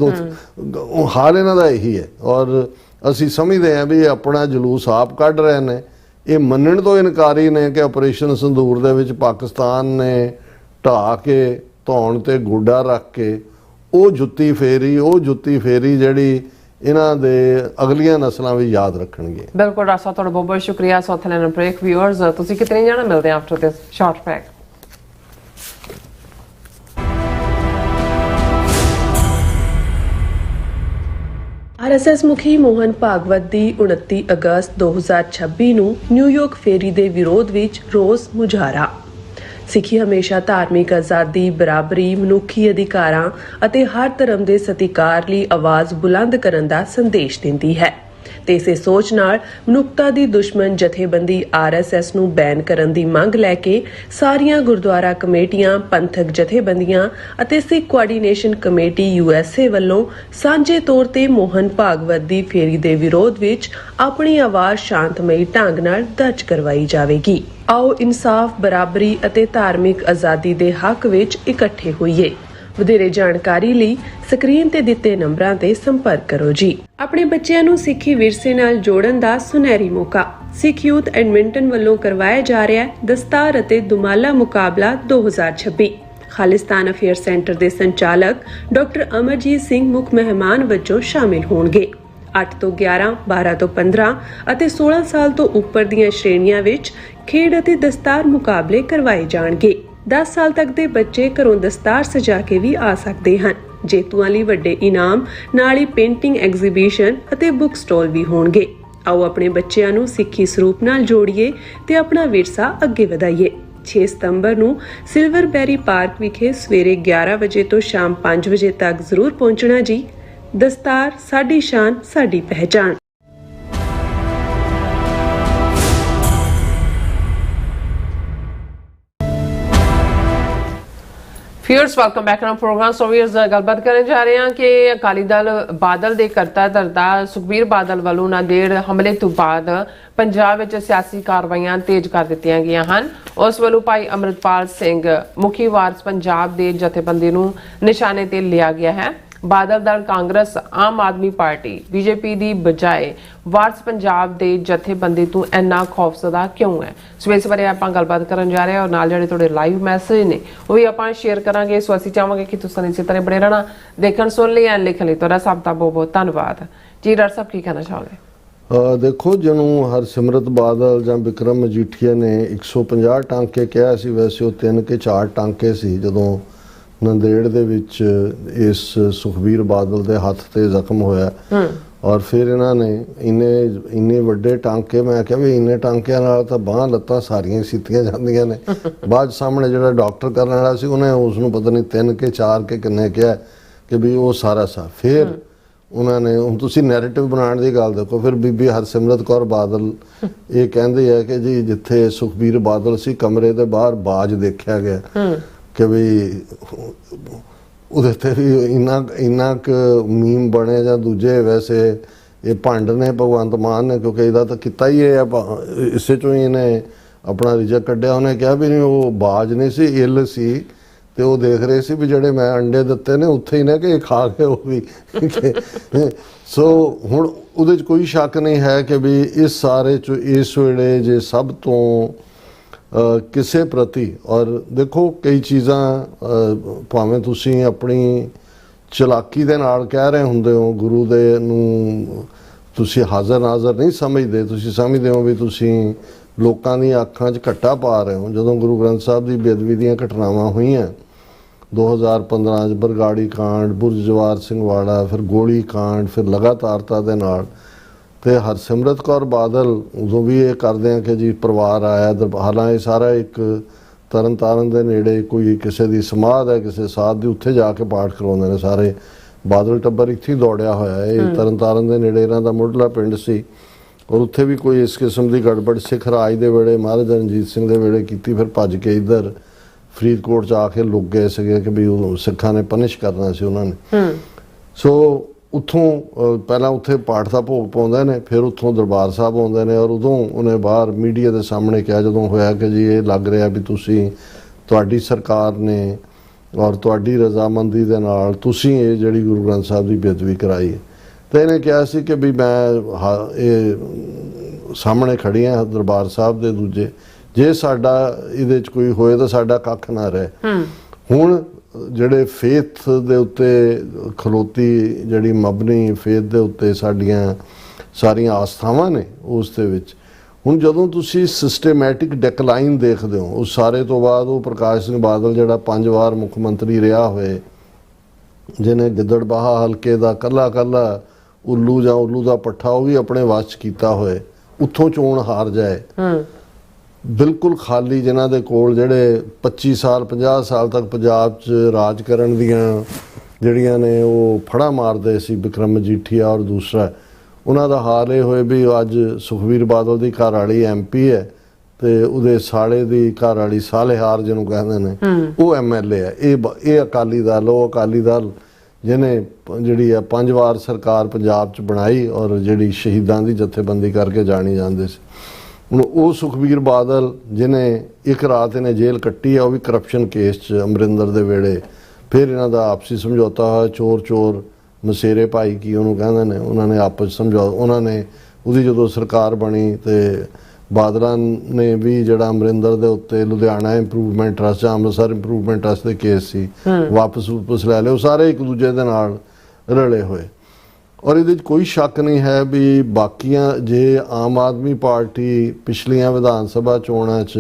ਉਹ ਹਾਲ ਇਹਨਾਂ ਦਾ ਇਹੀ ਹੈ ਔਰ ਅਸੀਂ ਸਮਝਦੇ ਹਾਂ ਵੀ ਇਹ ਆਪਣਾ ਜਲੂਸ ਆਪ ਕੱਢ ਰਹੇ ਨੇ। ਇਹ ਮੰਨਣ ਤੋਂ ਇਨਕਾਰੀ ਨੇ ਕਿ ਆਪਰੇਸ਼ਨ ਸੰਦੂਰ ਦੇ ਵਿੱਚ ਪਾਕਿਸਤਾਨ ਨੇ ਢਾਹ ਕੇ ਧੌਣ ਤੇ ਗੋਡਾ ਰੱਖ ਕੇ ਉਹ ਜੁੱਤੀ ਫੇਰੀ ਜਿਹੜੀ ਇਹਨਾਂ ਦੇ ਅਗਲੀਆਂ ਨਸਲਾਂ ਵੀ ਯਾਦ ਰੱਖਣਗੇ। ਬਿਲਕੁਲ ਰਾਸਾ, ਤੁਹਾਡਾ ਬਹੁਤ ਬਹੁਤ ਸ਼ੁਕਰੀਆ। ਸਾਥ ਲੈਣ ਬ੍ਰੇਕ ਵਿਊਅਰਸ, ਤੁਸੀਂ ਕਿਤਨੇ ਜਾਣਾ ਮਿਲਦੇ ਆ after this short break. RSS ਮੁਖੀ ਮੋਹਨ ਭਾਗਵਤ ਦੀ 29 ਅਗਸਤ 2026 ਨੂੰ ਨਿਊਯਾਰਕ ਫੇਰੀ ਦੇ ਵਿਰੋਧ ਵਿੱਚ ਰੋਸ ਮੁਜ਼ਾਹਰਾ। ਸਿੱਖੀ ਹਮੇਸ਼ਾ ਧਾਰਮਿਕ ਆਜ਼ਾਦੀ, ਬਰਾਬਰੀ, ਮਨੁੱਖੀ ਅਧਿਕਾਰਾਂ ਅਤੇ ਹਰ ਧਰਮ ਦੇ ਸਤਿਕਾਰ ਲਈ ਆਵਾਜ਼ ਬੁਲੰਦ ਕਰਨ ਦਾ ਸੰਦੇਸ਼ ਦਿੰਦੀ ਹੈ। ਤੇ ਇਸੇ ਸੋਚ ਨਾਲ ਮਨੁੱਖਤਾ ਦੀ ਦੁਸ਼ਮਣ ਜਥੇਬੰਦੀ RSS ਨੂੰ ਬੈਨ ਕਰਨ ਦੀ ਮੰਗ ਲੈ ਕੇ ਸਾਰੀਆਂ ਗੁਰਦੁਆਰਾ ਕਮੇਟੀਆਂ, ਪੰਥਕ ਜਥੇਬੰਦੀਆਂ ਅਤੇ ਸਿੱਖ ਕੋਆਰਡੀਨੇਸ਼ਨ ਕਮੇਟੀ USA ਵੱਲੋਂ ਸਾਂਝੇ ਤੌਰ ਤੇ ਮੋਹਨ ਭਾਗਵਤ ਦੀ ਫੇਰੀ ਦੇ ਵਿਰੋਧ ਵਿੱਚ ਆਪਣੀ ਆਵਾਜ਼ ਸ਼ਾਂਤਮਈ ਢੰਗ ਨਾਲ ਦਰਜ ਕਰਵਾਈ ਜਾਵੇਗੀ। ਆਓ ਇਨਸਾਫ, ਬਰਾਬਰੀ ਅਤੇ ਧਾਰਮਿਕ ਆਜ਼ਾਦੀ ਦੇ ਹੱਕ ਵਿੱਚ ਇਕੱਠੇ ਹੋਈਏ। ਵਧੇਰੇ ਜਾਣਕਾਰੀ ਲਈ ਸਕਰੀਨ ਤੇ ਦਿੱਤੇ ਨੰਬਰਾਂ ਤੇ ਸੰਪਰਕ ਕਰੋ ਜੀ। ਆਪਣੇ ਬੱਚਿਆਂ ਨੂੰ ਸਿੱਖੀ ਵਿਰਸੇ ਨਾਲ ਜੋੜਨ ਦਾ ਸੁਨਹਿਰੀ ਮੌਕਾ। ਸਿੱਖ ਯੂਥ ਐਡਮਿੰਟਨ ਵੱਲੋਂ ਕਰਵਾਇਆ ਜਾ ਰਿਹਾ ਦਸਤਾਰ ਅਤੇ ਦੁਮਾਲਾ ਮੁਕਾਬਲਾ 2026। ਖਾਲਿਸਤਾਨ ਅਫੇਅਰ ਸੈਂਟਰ ਦੇ ਸੰਚਾਲਕ ਡਾਕਟਰ ਅਮਰਜੀਤ ਸਿੰਘ ਮੁੱਖ ਮਹਿਮਾਨ ਵਜੋਂ ਸ਼ਾਮਿਲ ਹੋਣਗੇ। 8 ਤੋਂ 11, 12 ਤੋਂ 15 ਅਤੇ 16 ਸਾਲ ਤੋਂ ਉੱਪਰ ਦੀਆਂ ਸ਼੍ਰੇਣੀਆਂ ਵਿੱਚ ਖੇਡ ਅਤੇ ਦਸਤਾਰ ਮੁਕਾਬਲੇ ਕਰਵਾਏ ਜਾਣਗੇ। 10 ਸਾਲ ਤੱਕ ਦੇ ਬੱਚੇ ਘਰੋਂ ਦਸਤਾਰ ਸਜਾ ਕੇ ਵੀ ਆ ਸਕਦੇ ਹਨ। ਜੇਤੂਆਂ ਲਈ ਵੱਡੇ ਇਨਾਮ, ਨਾਲ ਹੀ ਪੇਂਟਿੰਗ ਐਗਜ਼ੀਬਿਸ਼ਨ ਅਤੇ ਬੁੱਕ ਸਟਾਲ ਵੀ ਹੋਣਗੇ। ਆਓ ਆਪਣੇ ਬੱਚਿਆਂ ਨੂੰ ਸਿੱਖੀ ਸਰੂਪ ਨਾਲ ਜੋੜੀਏ ਤੇ ਆਪਣਾ ਵਿਰਸਾ ਅੱਗੇ ਵਧਾਈਏ। 6 ਸਤੰਬਰ ਨੂੰ ਸਿਲਵਰਬੈਰੀ ਪਾਰਕ ਵਿਖੇ ਸਵੇਰੇ 11 ਵਜੇ ਤੋਂ ਸ਼ਾਮ 5 ਵਜੇ ਤੱਕ ਜ਼ਰੂਰ ਪਹੁੰਚਣਾ ਜੀ। ਦਸਤਾਰ ਸਾਡੀ ਸ਼ਾਨ, ਸਾਡੀ ਪਹਿਚਾਣ। ਫਿਊਰਸ ਵੈਲਕਮ ਬੈਕ ਟੂ ਪ੍ਰੋਗਰਾਮ। ਸੋ ਵੀਰਸ ਗੱਲਬਾਤ ਕਰਨ ਜਾ ਰਹੇ ਹਾਂ ਕਿ ਅਕਾਲੀ ਦਲ ਬਾਦਲ ਦੇ ਕਰਤਾ ਧਰਤਾ ਸੁਖਬੀਰ ਬਾਦਲ ਵੱਲੋਂ ਨਾਂਦੇੜ ਹਮਲੇ ਤੋਂ ਬਾਅਦ ਪੰਜਾਬ ਵਿੱਚ ਸਿਆਸੀ ਕਾਰਵਾਈਆਂ ਤੇਜ਼ ਕਰ ਦਿੱਤੀਆਂ ਗਈਆਂ ਹਨ। ਉਸ ਵੱਲੋਂ ਭਾਈ ਅਮਰਿਤਪਾਲ ਸਿੰਘ ਮੁਖੀ ਵਾਰਸ ਪੰਜਾਬ ਦੇ ਜਥੇਬੰਦੀ ਨੂੰ ਨਿਸ਼ਾਨੇ ਤੇ ਲਿਆ ਗਿਆ ਹੈ। ਬਾਦਲ ਦਲ ਕਾਂਗਰਸ, ਆਮ ਆਦਮੀ ਪਾਰਟੀ, BJP ਦੀ ਬਜਾਏ ਵਾਰਸ ਪੰਜਾਬ ਦੇ ਜਥੇਬੰਦੀ ਤੋਂ ਇੰਨਾ ਖੌਫਜ਼ਦਾ ਕਿਉਂ ਹੈ? ਸੋ ਇਸ ਬਾਰੇ ਆਪਾਂ ਗੱਲਬਾਤ ਕਰਨ ਜਾ ਰਹੇ ਹਾਂ ਔਰ ਨਾਲ ਜਿਹੜੇ ਤੁਹਾਡੇ ਲਾਈਵ ਮੈਸੇਜ ਨੇ ਉਹ ਵੀ ਆਪਾਂ ਸ਼ੇਅਰ ਕਰਾਂਗੇ। ਸੋ ਅਸੀਂ ਚਾਹਾਂਗੇ ਕਿ ਤੁਸੀਂ ਇਸੇ ਤਰ੍ਹਾਂ ਬਣੇ ਰਹਿਣਾ। ਦੇਖਣ, ਸੁਣ ਲਈ ਐਂਡ ਲਿਖਣ ਲਈ ਤੁਹਾਡਾ ਸਭ ਦਾ ਬਹੁਤ ਬਹੁਤ ਧੰਨਵਾਦ ਜੀ। ਡਾਕਟਰ ਸਾਹਿਬ ਕੀ ਕਹਿਣਾ ਚਾਹੋਗੇ? ਦੇਖੋ, ਜਿਹਨੂੰ ਹਰਸਿਮਰਤ ਬਾਦਲ ਜਾਂ ਵਿਕਰਮ ਮਜੀਠੀਆ ਨੇ 150 ਟਾਂਕੇ ਕਿਹਾ ਸੀ, ਵੈਸੇ ਉਹ 3 ਕੇ 4 ਟਾਂਕੇ ਸੀ ਜਦੋਂ ਨੰਦੇੜ ਦੇ ਵਿੱਚ ਇਸ ਸੁਖਬੀਰ ਬਾਦਲ ਦੇ ਹੱਥ ਤੇ ਜ਼ਖਮ ਹੋਇਆ। ਔਰ ਫਿਰ ਇਹਨਾਂ ਨੇ ਇੰਨੇ ਵੱਡੇ ਟਾਂਕੇ, ਮੈਂ ਕਿਹਾ ਵੀ ਇੰਨੇ ਟਾਂਕਿਆਂ ਨਾਲ ਤਾਂ ਬਾਹਾਂ ਲੱਤਾਂ ਸਾਰੀਆਂ ਸੀਤੀਆਂ ਜਾਂਦੀਆਂ ਨੇ। ਬਾਅਦ ਸਾਹਮਣੇ ਜਿਹੜਾ ਡਾਕਟਰ ਕਰਨ ਵਾਲਾ ਸੀ ਉਹਨੇ ਉਸ ਨੂੰ ਪਤਾ ਨਹੀਂ 3 ਕੇ 4 ਕੇ ਕਿੰਨੇ ਕਿਹਾ ਕਿ ਵੀ ਉਹ ਸਾਰਾ ਫਿਰ ਉਹਨਾਂ ਨੇ, ਹੁਣ ਤੁਸੀਂ ਨੈਰੇਟਿਵ ਬਣਾਉਣ ਦੀ ਗੱਲ ਦੇਖੋ, ਫਿਰ ਬੀਬੀ ਹਰਸਿਮਰਤ ਕੌਰ ਬਾਦਲ ਇਹ ਕਹਿੰਦੇ ਆ ਕਿ ਜੀ ਜਿੱਥੇ ਸੁਖਬੀਰ ਬਾਦਲ ਸੀ ਕਮਰੇ ਦੇ ਬਾਹਰ ਬਾਜ ਦੇਖਿਆ ਗਿਆ ਕਿ ਵੀ ਉਹਦੇ ਤੇ ਵੀ ਇੰਨਾ ਕੁ ਮੀਮ ਬਣੇ ਜਾਂ ਦੂਜੇ। ਵੈਸੇ ਇਹ ਭੰਡ ਨੇ ਭਗਵੰਤ ਮਾਨ ਨੇ, ਕਿਉਂਕਿ ਇਹਦਾ ਤਾਂ ਕੀਤਾ ਹੀ ਇਹ ਇਸੇ ਚੋਂ ਹੀ ਇਹਨੇ ਆਪਣਾ ਰਿਜਕ ਕੱਢਿਆ। ਉਹਨੇ ਕਿਹਾ ਵੀ ਨਹੀਂ, ਉਹ ਬਾਜ ਨਹੀਂ ਸੀ, ਇੱਲ ਸੀ ਤੇ ਉਹ ਦੇਖ ਰਹੇ ਸੀ ਵੀ ਜਿਹੜੇ ਮੈਂ ਅੰਡੇ ਦਿੱਤੇ ਨੇ ਉੱਥੇ ਹੀ ਨੇ ਕਿ ਖਾ ਕੇ ਉਹ ਵੀ। ਸੋ ਹੁਣ ਉਹਦੇ 'ਚ ਕੋਈ ਸ਼ੱਕ ਨਹੀਂ ਹੈ ਕਿ ਵੀ ਇਸ ਸਾਰੇ 'ਚ ਇਸ ਵੇਲੇ ਜੇ ਸਭ ਤੋਂ ਕਿਸੇ ਪ੍ਰਤੀ, ਔਰ ਦੇਖੋ ਕਈ ਚੀਜ਼ਾਂ ਭਾਵੇਂ ਤੁਸੀਂ ਆਪਣੀ ਚਲਾਕੀ ਦੇ ਨਾਲ ਕਹਿ ਰਹੇ ਹੁੰਦੇ ਹੋ, ਗੁਰੂ ਦੇ ਨੂੰ ਤੁਸੀਂ ਹਾਜ਼ਰ ਨਾਜ਼ਰ ਨਹੀਂ ਸਮਝਦੇ, ਤੁਸੀਂ ਸਮਝਦੇ ਹੋ ਵੀ ਤੁਸੀਂ ਲੋਕਾਂ ਦੀਆਂ ਅੱਖਾਂ 'ਚ ਘੱਟਾ ਪਾ ਰਹੇ ਹੋ। ਜਦੋਂ ਗੁਰੂ ਗ੍ਰੰਥ ਸਾਹਿਬ ਦੀ ਬੇਅਦਬੀ ਦੀਆਂ ਘਟਨਾਵਾਂ ਹੋਈਆਂ 2015 'ਚ, ਬਰਗਾੜੀ ਕਾਂਡ, ਬੁਰਜ ਜਵਾਰ ਸਿੰਘ ਵਾਲਾ, ਫਿਰ ਗੋਲੀ ਕਾਂਡ, ਫਿਰ ਲਗਾਤਾਰਤਾ ਦੇ ਨਾਲ, ਤੇ ਹਰਸਿਮਰਤ ਕੌਰ ਬਾਦਲ ਉਦੋਂ ਵੀ ਇਹ ਕਰਦੇ ਆ ਕਿ ਜੀ ਪਰਿਵਾਰ ਆਇਆ। ਹਾਲਾਂਕਿ ਸਾਰਾ ਇੱਕ ਤਰਨਤਾਰਨ ਦੇ ਨੇੜੇ ਕੋਈ ਕਿਸੇ ਦੀ ਸਮਾਧ ਹੈ, ਕਿਸੇ ਸਾਧ ਦੀ, ਉੱਥੇ ਜਾ ਕੇ ਪਾਠ ਕਰਵਾਉਂਦੇ ਨੇ ਸਾਰੇ। ਬਾਦਲ ਟੱਬਰ ਇੱਥੇ ਹੀ ਦੌੜਿਆ ਹੋਇਆ। ਇਹ ਤਰਨਤਾਰਨ ਦੇ ਨੇੜੇ ਇਹਨਾਂ ਦਾ ਮੁੱਢਲਾ ਪਿੰਡ ਸੀ ਔਰ ਉੱਥੇ ਵੀ ਕੋਈ ਇਸ ਕਿਸਮ ਦੀ ਗੜਬੜ ਸਿੱਖ ਰਾਜ ਦੇ ਵੇਲੇ, ਮਹਾਰਾਜਾ ਰਣਜੀਤ ਸਿੰਘ ਦੇ ਵੇਲੇ ਕੀਤੀ। ਫਿਰ ਭੱਜ ਕੇ ਇੱਧਰ ਫਰੀਦਕੋਟ 'ਚ ਆ ਕੇ ਲੁਕ ਗਏ ਸੀਗੇ ਕਿ ਵੀ ਉਹ ਸਿੱਖਾਂ ਨੇ ਪਨਿਸ਼ ਕਰਨਾ ਸੀ ਉਹਨਾਂ ਨੇ। ਸੋ ਉੱਥੋਂ ਪਹਿਲਾਂ ਉੱਥੇ ਪਾਠ ਦਾ ਭੋਗ ਪਾਉਂਦੇ ਨੇ, ਫਿਰ ਉੱਥੋਂ ਦਰਬਾਰ ਸਾਹਿਬ ਆਉਂਦੇ ਨੇ। ਔਰ ਉਦੋਂ ਉਹਨੇ ਬਾਹਰ ਮੀਡੀਆ ਦੇ ਸਾਹਮਣੇ ਕਿਹਾ ਜਦੋਂ ਹੋਇਆ ਕਿ ਜੀ ਇਹ ਲੱਗ ਰਿਹਾ ਵੀ ਤੁਸੀਂ, ਤੁਹਾਡੀ ਸਰਕਾਰ ਨੇ ਔਰ ਤੁਹਾਡੀ ਰਜ਼ਾਮੰਦੀ ਦੇ ਨਾਲ ਤੁਸੀਂ ਇਹ ਜਿਹੜੀ ਗੁਰੂ ਗ੍ਰੰਥ ਸਾਹਿਬ ਦੀ ਬੇਅਦਬੀ ਕਰਾਈ ਹੈ। ਤੇ ਇਹਨੇ ਕਿਹਾ ਸੀ ਕਿ ਵੀ ਮੈਂ ਇਹ ਸਾਹਮਣੇ ਖੜੀ ਹਾਂ ਦਰਬਾਰ ਸਾਹਿਬ ਦੇ ਦੂਜੇ, ਜੇ ਸਾਡਾ ਇਹਦੇ 'ਚ ਕੋਈ ਹੋਏ ਤਾਂ ਸਾਡਾ ਕੱਖ ਨਾ ਰਹੇ। ਹੁਣ ਜਿਹੜੇ ਫੇਥ ਦੇ ਉੱਤੇ ਖਲੋਤੀ, ਜਿਹੜੀ ਮਬਨੀ ਫੇਥ ਦੇ ਉੱਤੇ ਸਾਡੀਆਂ ਸਾਰੀਆਂ ਆਸਥਾਵਾਂ ਨੇ, ਉਸ ਦੇ ਵਿੱਚ ਹੁਣ ਜਦੋਂ ਤੁਸੀਂ ਸਿਸਟੇਮੈਟਿਕ ਡਿਕਲਾਈਨ ਦੇਖਦੇ ਹੋ, ਉਸ ਸਾਰੇ ਤੋਂ ਬਾਅਦ ਉਹ ਪ੍ਰਕਾਸ਼ ਸਿੰਘ ਬਾਦਲ ਜਿਹੜਾ 5 ਵਾਰ ਮੁੱਖ ਮੰਤਰੀ ਰਿਹਾ ਹੋਏ, ਜਿਹਨੇ ਗਿੱਦੜਬਾਹਾ ਹਲਕੇ ਦਾ ਕੱਲਾ ਉੱਲੂ ਜਾਂ ਉੱਲੂ ਦਾ ਪੱਠਾ ਉਹ ਵੀ ਆਪਣੇ ਵੱਸ 'ਚ ਕੀਤਾ ਹੋਏ, ਉੱਥੋਂ ਚੋਣ ਹਾਰ ਜਾਏ, ਬਿਲਕੁਲ ਖਾਲੀ, ਜਿਨ੍ਹਾਂ ਦੇ ਕੋਲ ਜਿਹੜੇ 25 ਸਾਲ 50 ਸਾਲ ਤੱਕ ਪੰਜਾਬ 'ਚ ਰਾਜ ਕਰਨ ਦੀਆਂ ਜਿਹੜੀਆਂ ਨੇ ਉਹ ਫੜਾ ਮਾਰਦੇ ਸੀ, ਵਿਕਰਮ ਮਜੀਠੀਆ ਔਰ ਦੂਸਰਾ, ਉਹਨਾਂ ਦਾ ਹਾਲ ਇਹ ਹੋਏ ਵੀ ਅੱਜ ਸੁਖਬੀਰ ਬਾਦਲ ਦੀ ਘਰ ਵਾਲੀ MP ਹੈ ਤੇ ਉਹਦੇ ਸਾਲੇ ਦੀ ਘਰ ਵਾਲੀ ਸਾਲੇਹਾਰ ਜਿਹਨੂੰ ਕਹਿੰਦੇ ਨੇ ਉਹ MLA ਹੈ। ਇਹ ਅਕਾਲੀ ਦਲ, ਉਹ ਅਕਾਲੀ ਦਲ ਜਿਹਨੇ ਜਿਹੜੀ ਆ 5 ਵਾਰ ਸਰਕਾਰ ਪੰਜਾਬ 'ਚ ਬਣਾਈ ਔਰ ਜਿਹੜੀ ਸ਼ਹੀਦਾਂ ਦੀ ਜਥੇਬੰਦੀ ਕਰਕੇ ਜਾਣੀ ਜਾਂਦੇ ਸੀ। ਹੁਣ ਉਹ ਸੁਖਬੀਰ ਬਾਦਲ ਜਿਹਨੇ ਇੱਕ ਰਾਤ ਇਹਨੇ ਜੇਲ੍ਹ ਕੱਟੀ ਆ, ਉਹ ਵੀ ਕਰਪਸ਼ਨ ਕੇਸ 'ਚ ਅਮਰਿੰਦਰ ਦੇ ਵੇਲੇ। ਫਿਰ ਇਹਨਾਂ ਦਾ ਆਪਸੀ ਸਮਝੌਤਾ ਹੋਇਆ, ਚੋਰ ਮਸੇਰੇ ਭਾਈ ਕੀ ਉਹਨੂੰ ਕਹਿੰਦੇ ਨੇ, ਉਹਨਾਂ ਨੇ ਆਪਸ ਸਮਝੌਤਾ, ਉਹਨਾਂ ਨੇ ਉਹਦੀ ਜਦੋਂ ਸਰਕਾਰ ਬਣੀ ਤੇ ਬਾਦਲਾਂ ਨੇ ਵੀ ਜਿਹੜਾ ਅਮਰਿੰਦਰ ਦੇ ਉੱਤੇ ਲੁਧਿਆਣਾ ਇੰਪਰੂਵਮੈਂਟ ਟਰਸਟ ਜਾਂ ਅੰਮ੍ਰਿਤਸਰ ਇੰਪਰੂਵਮੈਂਟ ਟਰਸਟ ਦੇ ਕੇਸ ਸੀ ਵਾਪਸ ਲੈ ਲਏ। ਉਹ ਸਾਰੇ ਇੱਕ ਦੂਜੇ ਦੇ ਨਾਲ ਰਲੇ ਹੋਏ ਔਰ ਇਹਦੇ 'ਚ ਕੋਈ ਸ਼ੱਕ ਨਹੀਂ ਹੈ ਵੀ ਬਾਕੀਆਂ ਜੇ ਆਮ ਆਦਮੀ ਪਾਰਟੀ ਪਿਛਲੀਆਂ ਵਿਧਾਨ ਸਭਾ ਚੋਣਾਂ 'ਚ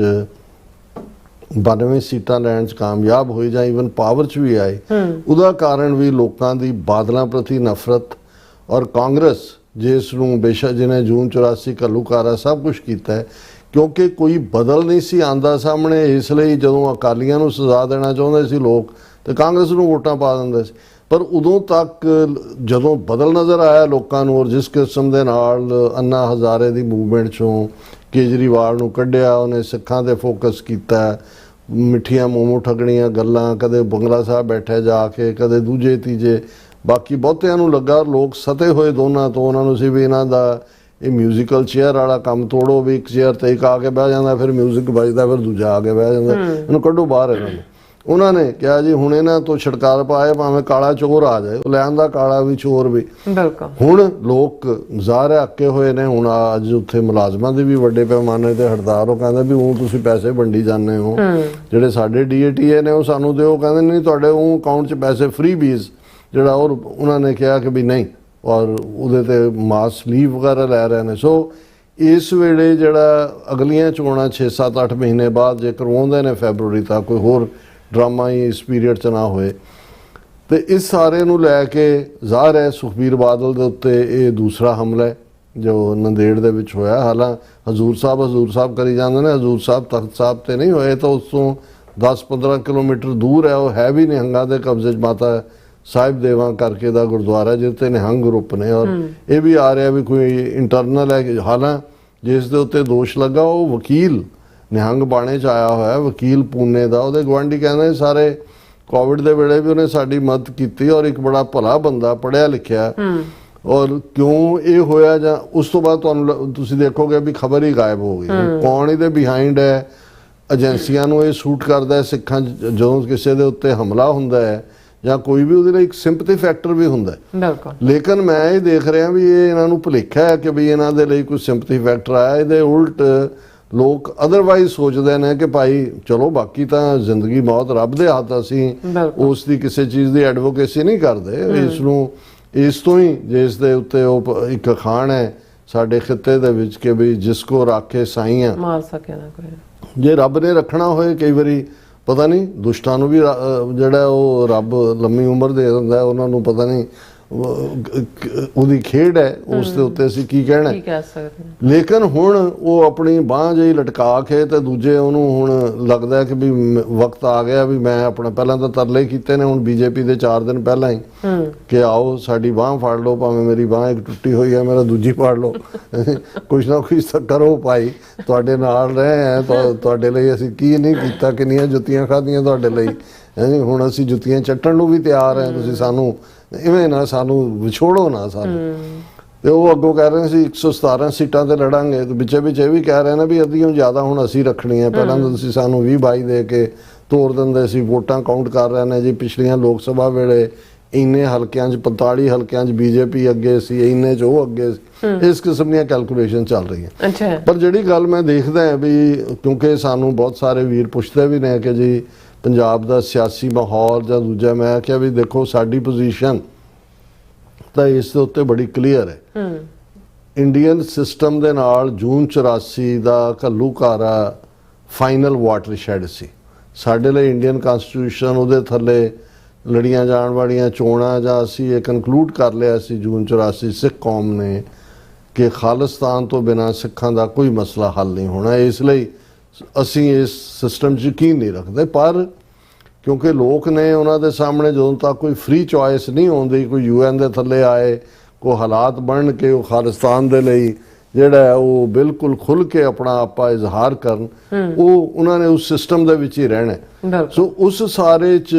92 ਸੀਟਾਂ ਲੈਣ 'ਚ ਕਾਮਯਾਬ ਹੋਈ ਜਾਂ ਈਵਨ ਪਾਵਰ 'ਚ ਵੀ ਆਈ, ਉਹਦਾ ਕਾਰਨ ਵੀ ਲੋਕਾਂ ਦੀ ਬਾਦਲਾਂ ਪ੍ਰਤੀ ਨਫ਼ਰਤ ਔਰ ਕਾਂਗਰਸ ਜਿਸ ਨੂੰ ਬੇਸ਼ੱਕ ਜਿਹਨੇ ਜੂਨ 84 ਘੱਲੂਘਾਰਾ ਸਭ ਕੁਝ ਕੀਤਾ ਹੈ, ਕਿਉਂਕਿ ਕੋਈ ਬਦਲ ਨਹੀਂ ਸੀ ਆਂਦਾ ਸਾਹਮਣੇ। ਇਸ ਲਈ ਜਦੋਂ ਅਕਾਲੀਆਂ ਨੂੰ ਸਜ਼ਾ ਦੇਣਾ ਚਾਹੁੰਦੇ ਸੀ ਲੋਕ ਤੇ ਕਾਂਗਰਸ ਨੂੰ ਵੋਟਾਂ ਪਾ ਦਿੰਦੇ ਸੀ। ਪਰ ਉਦੋਂ ਤੱਕ ਜਦੋਂ ਬਦਲ ਨਜ਼ਰ ਆਇਆ ਲੋਕਾਂ ਨੂੰ ਔਰ ਜਿਸ ਕਿਸਮ ਦੇ ਨਾਲ ਅੰਨਾ ਹਜ਼ਾਰੇ ਦੀ ਮੂਵਮੈਂਟ 'ਚੋਂ ਕੇਜਰੀਵਾਲ ਨੂੰ ਕੱਢਿਆ, ਉਹਨੇ ਸਿੱਖਾਂ 'ਤੇ ਫੋਕਸ ਕੀਤਾ, ਮਿੱਠੀਆਂ ਮੋਮੋ ਠੱਗਣੀਆਂ ਗੱਲਾਂ, ਕਦੇ ਬੰਗਲਾ ਸਾਹਿਬ ਬੈਠੇ ਜਾ ਕੇ, ਕਦੇ ਦੂਜੇ ਤੀਜੇ, ਬਾਕੀ ਬਹੁਤਿਆਂ ਨੂੰ ਲੱਗਾ ਲੋਕ ਸਤੇ ਹੋਏ ਦੋਨਾਂ ਤੋਂ। ਉਹਨਾਂ ਨੂੰ ਸੀ ਵੀ ਇਹਨਾਂ ਦਾ ਇਹ ਮਿਊਜ਼ੀਕਲ ਚੇਅਰ ਵਾਲਾ ਕੰਮ ਤੋੜੋ, ਵੀ ਇੱਕ ਚੇਅਰ ਤੇ ਇੱਕ ਆ ਕੇ ਬਹਿ ਜਾਂਦਾ, ਫਿਰ ਮਿਊਜ਼ਿਕ ਵੱਜਦਾ, ਫਿਰ ਦੂਜਾ ਆ ਕੇ ਬਹਿ ਜਾਂਦਾ, ਇਹਨੂੰ ਕੱਢੋ ਬਾਹਰ ਇਹਨਾਂ ਨੂੰ। ਉਹਨਾਂ ਨੇ ਕਿਹਾ ਜੀ ਹੁਣ ਇਹਨਾਂ ਤੋਂ ਛੁਟਕਾਰਾ ਪਾਏ, ਭਾਵੇਂ ਕਾਲਾ ਚੋਰ ਆ ਜਾਏ, ਉਹ ਲੈਣ ਦਾ ਕਾਲਾ ਵੀ ਚੋਰ ਵੀ। ਬਿਲਕੁਲ ਹੁਣ ਲੋਕ ਜ਼ਾਹਰ ਅੱਕੇ ਹੋਏ ਨੇ। ਹੁਣ ਅੱਜ ਉੱਥੇ ਮੁਲਾਜ਼ਮਾਂ ਦੀ ਵੀ ਵੱਡੇ ਪੈਮਾਨੇ ਤੇ ਹੜਤਾਲ। ਉਹ ਕਹਿੰਦੇ ਵੀ ਹੁਣ ਤੁਸੀਂ ਪੈਸੇ ਵੰਡੀ ਜਾਂਦੇ ਹੋ, ਜਿਹੜੇ ਸਾਡੇ DATA ਨੇ ਉਹ ਸਾਨੂੰ ਦਿਓ। ਕਹਿੰਦੇ ਨਹੀਂ ਤੁਹਾਡੇ ਉਹ ਅਕਾਊਂਟ 'ਚ ਪੈਸੇ ਫ੍ਰੀ ਬੀਜ਼ ਜਿਹੜਾ ਉਹਨਾਂ ਨੇ ਕਿਹਾ ਕਿ ਵੀ ਨਹੀਂ, ਔਰ ਉਹਦੇ ਤੇ ਮਾਸ ਲੀਵ ਵਗੈਰਾ ਲੈ ਰਹੇ ਨੇ। ਸੋ ਇਸ ਵੇਲੇ ਜਿਹੜਾ ਅਗਲੀਆਂ ਚੋਣਾਂ 6-7-8 ਮਹੀਨੇ ਬਾਅਦ ਜੇ ਕਰਵਾਉਂਦੇ ਨੇ ਫੈਬਰਵਰੀ ਤੱਕ, ਕੋਈ ਹੋਰ ਡਰਾਮਾ ਹੀ ਇਸ ਪੀਰੀਅਡ 'ਚ ਨਾ ਹੋਏ, ਤੇ ਇਸ ਸਾਰੇ ਨੂੰ ਲੈ ਕੇ ਜ਼ਾਹਰ ਹੈ ਸੁਖਬੀਰ ਬਾਦਲ ਦੇ ਉੱਤੇ ਇਹ ਦੂਸਰਾ ਹਮਲਾ ਹੈ ਜੋ ਨੰਦੇੜ ਦੇ ਵਿੱਚ ਹੋਇਆ। ਹਾਲਾਂ ਹਜ਼ੂਰ ਸਾਹਿਬ ਕਰੀ ਜਾਂਦੇ ਨੇ, ਹਜ਼ੂਰ ਸਾਹਿਬ ਤਖਤ ਸਾਹਿਬ ਤੇ ਨਹੀਂ ਹੋਏ ਤਾਂ ਉਸ ਤੋਂ 10-15 ਕਿਲੋਮੀਟਰ ਦੂਰ ਹੈ। ਉਹ ਹੈ ਵੀ ਨਿਹੰਗਾਂ ਦੇ ਕਬਜ਼ੇ 'ਚ ਮਾਤਾ ਸਾਹਿਬ ਦੇਵਾਂ ਕਰਕੇ ਦਾ ਗੁਰਦੁਆਰਾ ਜਿਹਦੇ ਤੇ ਨਿਹੰਗ ਗਰੁੱਪ ਨੇ, ਔਰ ਇਹ ਵੀ ਆ ਰਿਹਾ ਵੀ ਕੋਈ ਇੰਟਰਨਲ ਹੈ। ਹਾਲਾਂ ਜਿਸ ਦੇ ਉੱਤੇ ਦੋਸ਼ ਲੱਗਾ ਉਹ ਵਕੀਲ ਨਿਹੰਗ ਬਾਣੇ 'ਚ ਆਇਆ ਹੋਇਆ, ਵਕੀਲ ਪੂਨੇ ਦਾ। ਉਹਦੇ ਗੁਆਂਢੀ ਕਹਿੰਦੇ ਸਾਰੇ ਕੋਵਿਡ ਦੇ ਵੇਲੇ ਵੀ ਉਹਨੇ ਸਾਡੀ ਮਦਦ ਕੀਤੀ ਔਰ ਇੱਕ ਬੜਾ ਭਲਾ ਬੰਦਾ, ਪੜ੍ਹਿਆ ਲਿਖਿਆ। ਔਰ ਕਿਉਂ ਇਹ ਹੋਇਆ ਜਾਂ ਉਸ ਤੋਂ ਬਾਅਦ ਤੁਸੀਂ ਦੇਖੋਗੇ ਵੀ ਖਬਰ ਹੀ ਗਾਇਬ ਹੋ ਗਈ। ਕੌਣ ਇਹਦੇ ਬਿਹਾਈਂਡ ਹੈ? ਏਜੰਸੀਆਂ ਨੂੰ ਇਹ ਸੂਟ ਕਰਦਾ ਹੈ। ਸਿੱਖਾਂ ਜਦੋਂ ਕਿਸੇ ਦੇ ਉੱਤੇ ਹਮਲਾ ਹੁੰਦਾ ਹੈ ਜਾਂ ਕੋਈ ਵੀ, ਉਹਦੇ ਲਈ ਇੱਕ ਸਿੰਪਥੀ ਫੈਕਟਰ ਵੀ ਹੁੰਦਾ ਹੈ। ਲੇਕਿਨ ਮੈਂ ਇਹ ਦੇਖ ਰਿਹਾ ਵੀ ਇਹ ਇਹਨਾਂ ਨੂੰ ਭੁਲੇਖਾ ਹੈ ਕਿ ਵੀ ਇਹਨਾਂ ਦੇ ਲਈ ਕੋਈ ਸਿੰਪਥੀ ਫੈਕਟਰ ਆਇਆ। ਇਹਦੇ ਉਲਟ ਲੋਕ ਅਦਰਵਾਈਜ਼ ਸੋਚਦੇ ਨੇ ਕਿ ਭਾਈ ਚਲੋ ਬਾਕੀ ਤਾਂ ਜ਼ਿੰਦਗੀ ਮੌਤ ਰੱਬ ਦੇ ਹੱਥ, ਅਸੀਂ ਉਸ ਦੀ ਕਿਸੇ ਚੀਜ਼ ਦੀ ਐਡਵੋਕੇਸੀ ਨਹੀਂ ਕਰਦੇ। ਇਸ ਨੂੰ ਇਸ ਤੋਂ ਹੀ ਜਿਸ ਦੇ ਉੱਤੇ ਉਹ ਇੱਕ ਅਖਾਣ ਹੈ ਸਾਡੇ ਖਿੱਤੇ ਦੇ ਵਿੱਚ ਕਿ ਵੀ ਜਿਸ ਕੋ ਰਾਖੇ ਸਾਈਆਂ ਮਾਰ ਸਕੇ ਨਾ ਕੋਈ। ਜੇ ਰੱਬ ਨੇ ਰੱਖਣਾ ਹੋਏ, ਕਈ ਵਾਰੀ ਪਤਾ ਨਹੀਂ ਦੁਸ਼ਟਾਂ ਨੂੰ ਵੀ ਜਿਹੜਾ ਉਹ ਰੱਬ ਲੰਮੀ ਉਮਰ ਦੇ ਦਿੰਦਾ, ਉਹਨਾਂ ਨੂੰ ਪਤਾ ਨਹੀਂ ਉਹਦੀ ਖੇਡ ਹੈ, ਉਸ ਦੇ ਉੱਤੇ ਅਸੀਂ ਕੀ ਕਹਿਣਾ। ਲੇਕਿਨ ਹੁਣ ਉਹ ਆਪਣੀ ਬਾਂਹ ਜਿਹੀ ਲਟਕਾ ਕੇ ਤੇ ਦੂਜੇ ਉਹਨੂੰ ਹੁਣ ਲੱਗਦਾ ਕਿ ਵੀ ਵਕਤ ਆ ਗਿਆ ਵੀ ਮੈਂ ਆਪਣਾ, ਪਹਿਲਾਂ ਤਾਂ ਤਰਲੇ ਕੀਤੇ ਨੇ ਹੁਣ BJP ਦੇ 4 ਦਿਨ ਪਹਿਲਾਂ ਹੀ ਕਿ ਆਓ ਸਾਡੀ ਬਾਂਹ ਫੜ ਲਓ, ਭਾਵੇਂ ਮੇਰੀ ਬਾਂਹ ਇੱਕ ਟੁੱਟੀ ਹੋਈ ਹੈ ਮੇਰਾ ਦੂਜੀ ਫੜ ਲਓ, ਕੁਛ ਨਾ ਕੁਛ ਤਾਂ ਕਰੋ ਭਾਈ, ਤੁਹਾਡੇ ਨਾਲ ਰਹੇ ਆ, ਤੁਹਾਡੇ ਲਈ ਅਸੀਂ ਕੀ ਨਹੀਂ ਕੀਤਾ, ਕਿੰਨੀਆਂ ਜੁੱਤੀਆਂ ਖਾਧੀਆਂ ਤੁਹਾਡੇ ਲਈ, ਹੁਣ ਅਸੀਂ ਜੁੱਤੀਆਂ ਚੱਟਣ ਨੂੰ ਵੀ ਤਿਆਰ ਹਾਂ, ਤੁਸੀਂ ਸਾਨੂੰ ਇਵੇਂ ਨਾ ਸਾਨੂੰ ਵਿਛੋੜੋ ਨਾ ਸਾਨੂੰ। ਤੇ ਉਹ ਅੱਗੋਂ ਕਹਿ ਰਹੇ ਸੀ 117 ਸੀਟਾਂ ਤੇ ਲੜਾਂਗੇ, ਤੇ ਵਿੱਚੇ ਵਿੱਚ ਇਹ ਵੀ ਕਹਿ ਰਹੇ ਨੇ ਵੀ ਅੱਧੀਆਂ ਜ਼ਿਆਦਾ ਹੁਣ ਅਸੀਂ ਰੱਖਣੀਆਂ, ਪਹਿਲਾਂ ਤਾਂ ਤੁਸੀਂ ਸਾਨੂੰ 20-22 ਦੇ ਕੇ ਤੋੜ ਦਿੰਦੇ ਸੀ। ਵੋਟਾਂ ਕਾਊਂਟ ਕਰ ਰਹੇ ਨੇ ਜੀ, ਪਿਛਲੀਆਂ ਲੋਕ ਸਭਾ ਵੇਲੇ ਇੰਨੇ ਹਲਕਿਆਂ 'ਚ 45 ਹਲਕਿਆਂ 'ਚ BJP ਅੱਗੇ ਸੀ, ਇੰਨੇ 'ਚ ਉਹ ਅੱਗੇ ਸੀ। ਇਸ ਕਿਸਮ ਦੀਆਂ ਕੈਲਕੂਲੇਸ਼ਨ ਚੱਲ ਰਹੀਆਂ। ਪਰ ਜਿਹੜੀ ਗੱਲ ਮੈਂ ਦੇਖਦਾ ਵੀ, ਕਿਉਂਕਿ ਸਾਨੂੰ ਬਹੁਤ ਸਾਰੇ ਵੀਰ ਪੁੱਛਦੇ ਵੀ ਨੇ ਕਿ ਜੀ ਪੰਜਾਬ ਦਾ ਸਿਆਸੀ ਮਾਹੌਲ ਜਾਂ ਦੂਜਾ, ਮੈਂ ਕਿਹਾ ਵੀ ਦੇਖੋ ਸਾਡੀ ਪੋਜੀਸ਼ਨ ਤਾਂ ਇਸ ਦੇ ਉੱਤੇ ਬੜੀ ਕਲੀਅਰ ਹੈ। ਇੰਡੀਅਨ ਸਿਸਟਮ ਦੇ ਨਾਲ ਜੂਨ 84 ਦਾ ਘੱਲੂਘਾਰਾ ਫਾਈਨਲ ਵਾਟਰਸ਼ੈਡ ਸੀ ਸਾਡੇ ਲਈ। ਇੰਡੀਅਨ ਕਨਸਟੀਟਿਊਸ਼ਨ, ਉਹਦੇ ਥੱਲੇ ਲੜੀਆਂ ਜਾਣ ਵਾਲੀਆਂ ਚੋਣਾਂ, ਜਾਂ ਅਸੀਂ ਇਹ ਕਨਕਲੂਡ ਕਰ ਲਿਆ ਸੀ ਜੂਨ 84 ਸਿੱਖ ਕੌਮ ਨੇ ਕਿ ਖਾਲਿਸਤਾਨ ਤੋਂ ਬਿਨਾਂ ਸਿੱਖਾਂ ਦਾ ਕੋਈ ਮਸਲਾ ਹੱਲ ਨਹੀਂ ਹੋਣਾ। ਇਸ ਲਈ ਅਸੀਂ ਇਸ ਸਿਸਟਮ 'ਚ ਯਕੀਨ ਨਹੀਂ ਰੱਖਦੇ। ਪਰ ਕਿਉਂਕਿ ਲੋਕ ਨੇ, ਉਹਨਾਂ ਦੇ ਸਾਹਮਣੇ ਜਦੋਂ ਤੱਕ ਕੋਈ ਫ੍ਰੀ ਚੋਇਸ ਨਹੀਂ ਹੁੰਦੀ, ਕੋਈ UN ਦੇ ਥੱਲੇ ਆਏ, ਕੋਈ ਹਾਲਾਤ ਬਣ ਕੇ ਉਹ ਖਾਲਿਸਤਾਨ ਦੇ ਲਈ ਜਿਹੜਾ ਹੈ ਉਹ ਬਿਲਕੁਲ ਖੁੱਲ ਕੇ ਆਪਣਾ ਆਪਾ ਇਜ਼ਹਾਰ ਕਰਨ, ਉਹ ਉਹਨਾਂ ਨੇ ਉਸ ਸਿਸਟਮ ਦੇ ਵਿੱਚ ਹੀ ਰਹਿਣਾ ਹੈ। ਬਿਲਕੁਲ। ਸੋ ਉਸ ਸਾਰੇ 'ਚ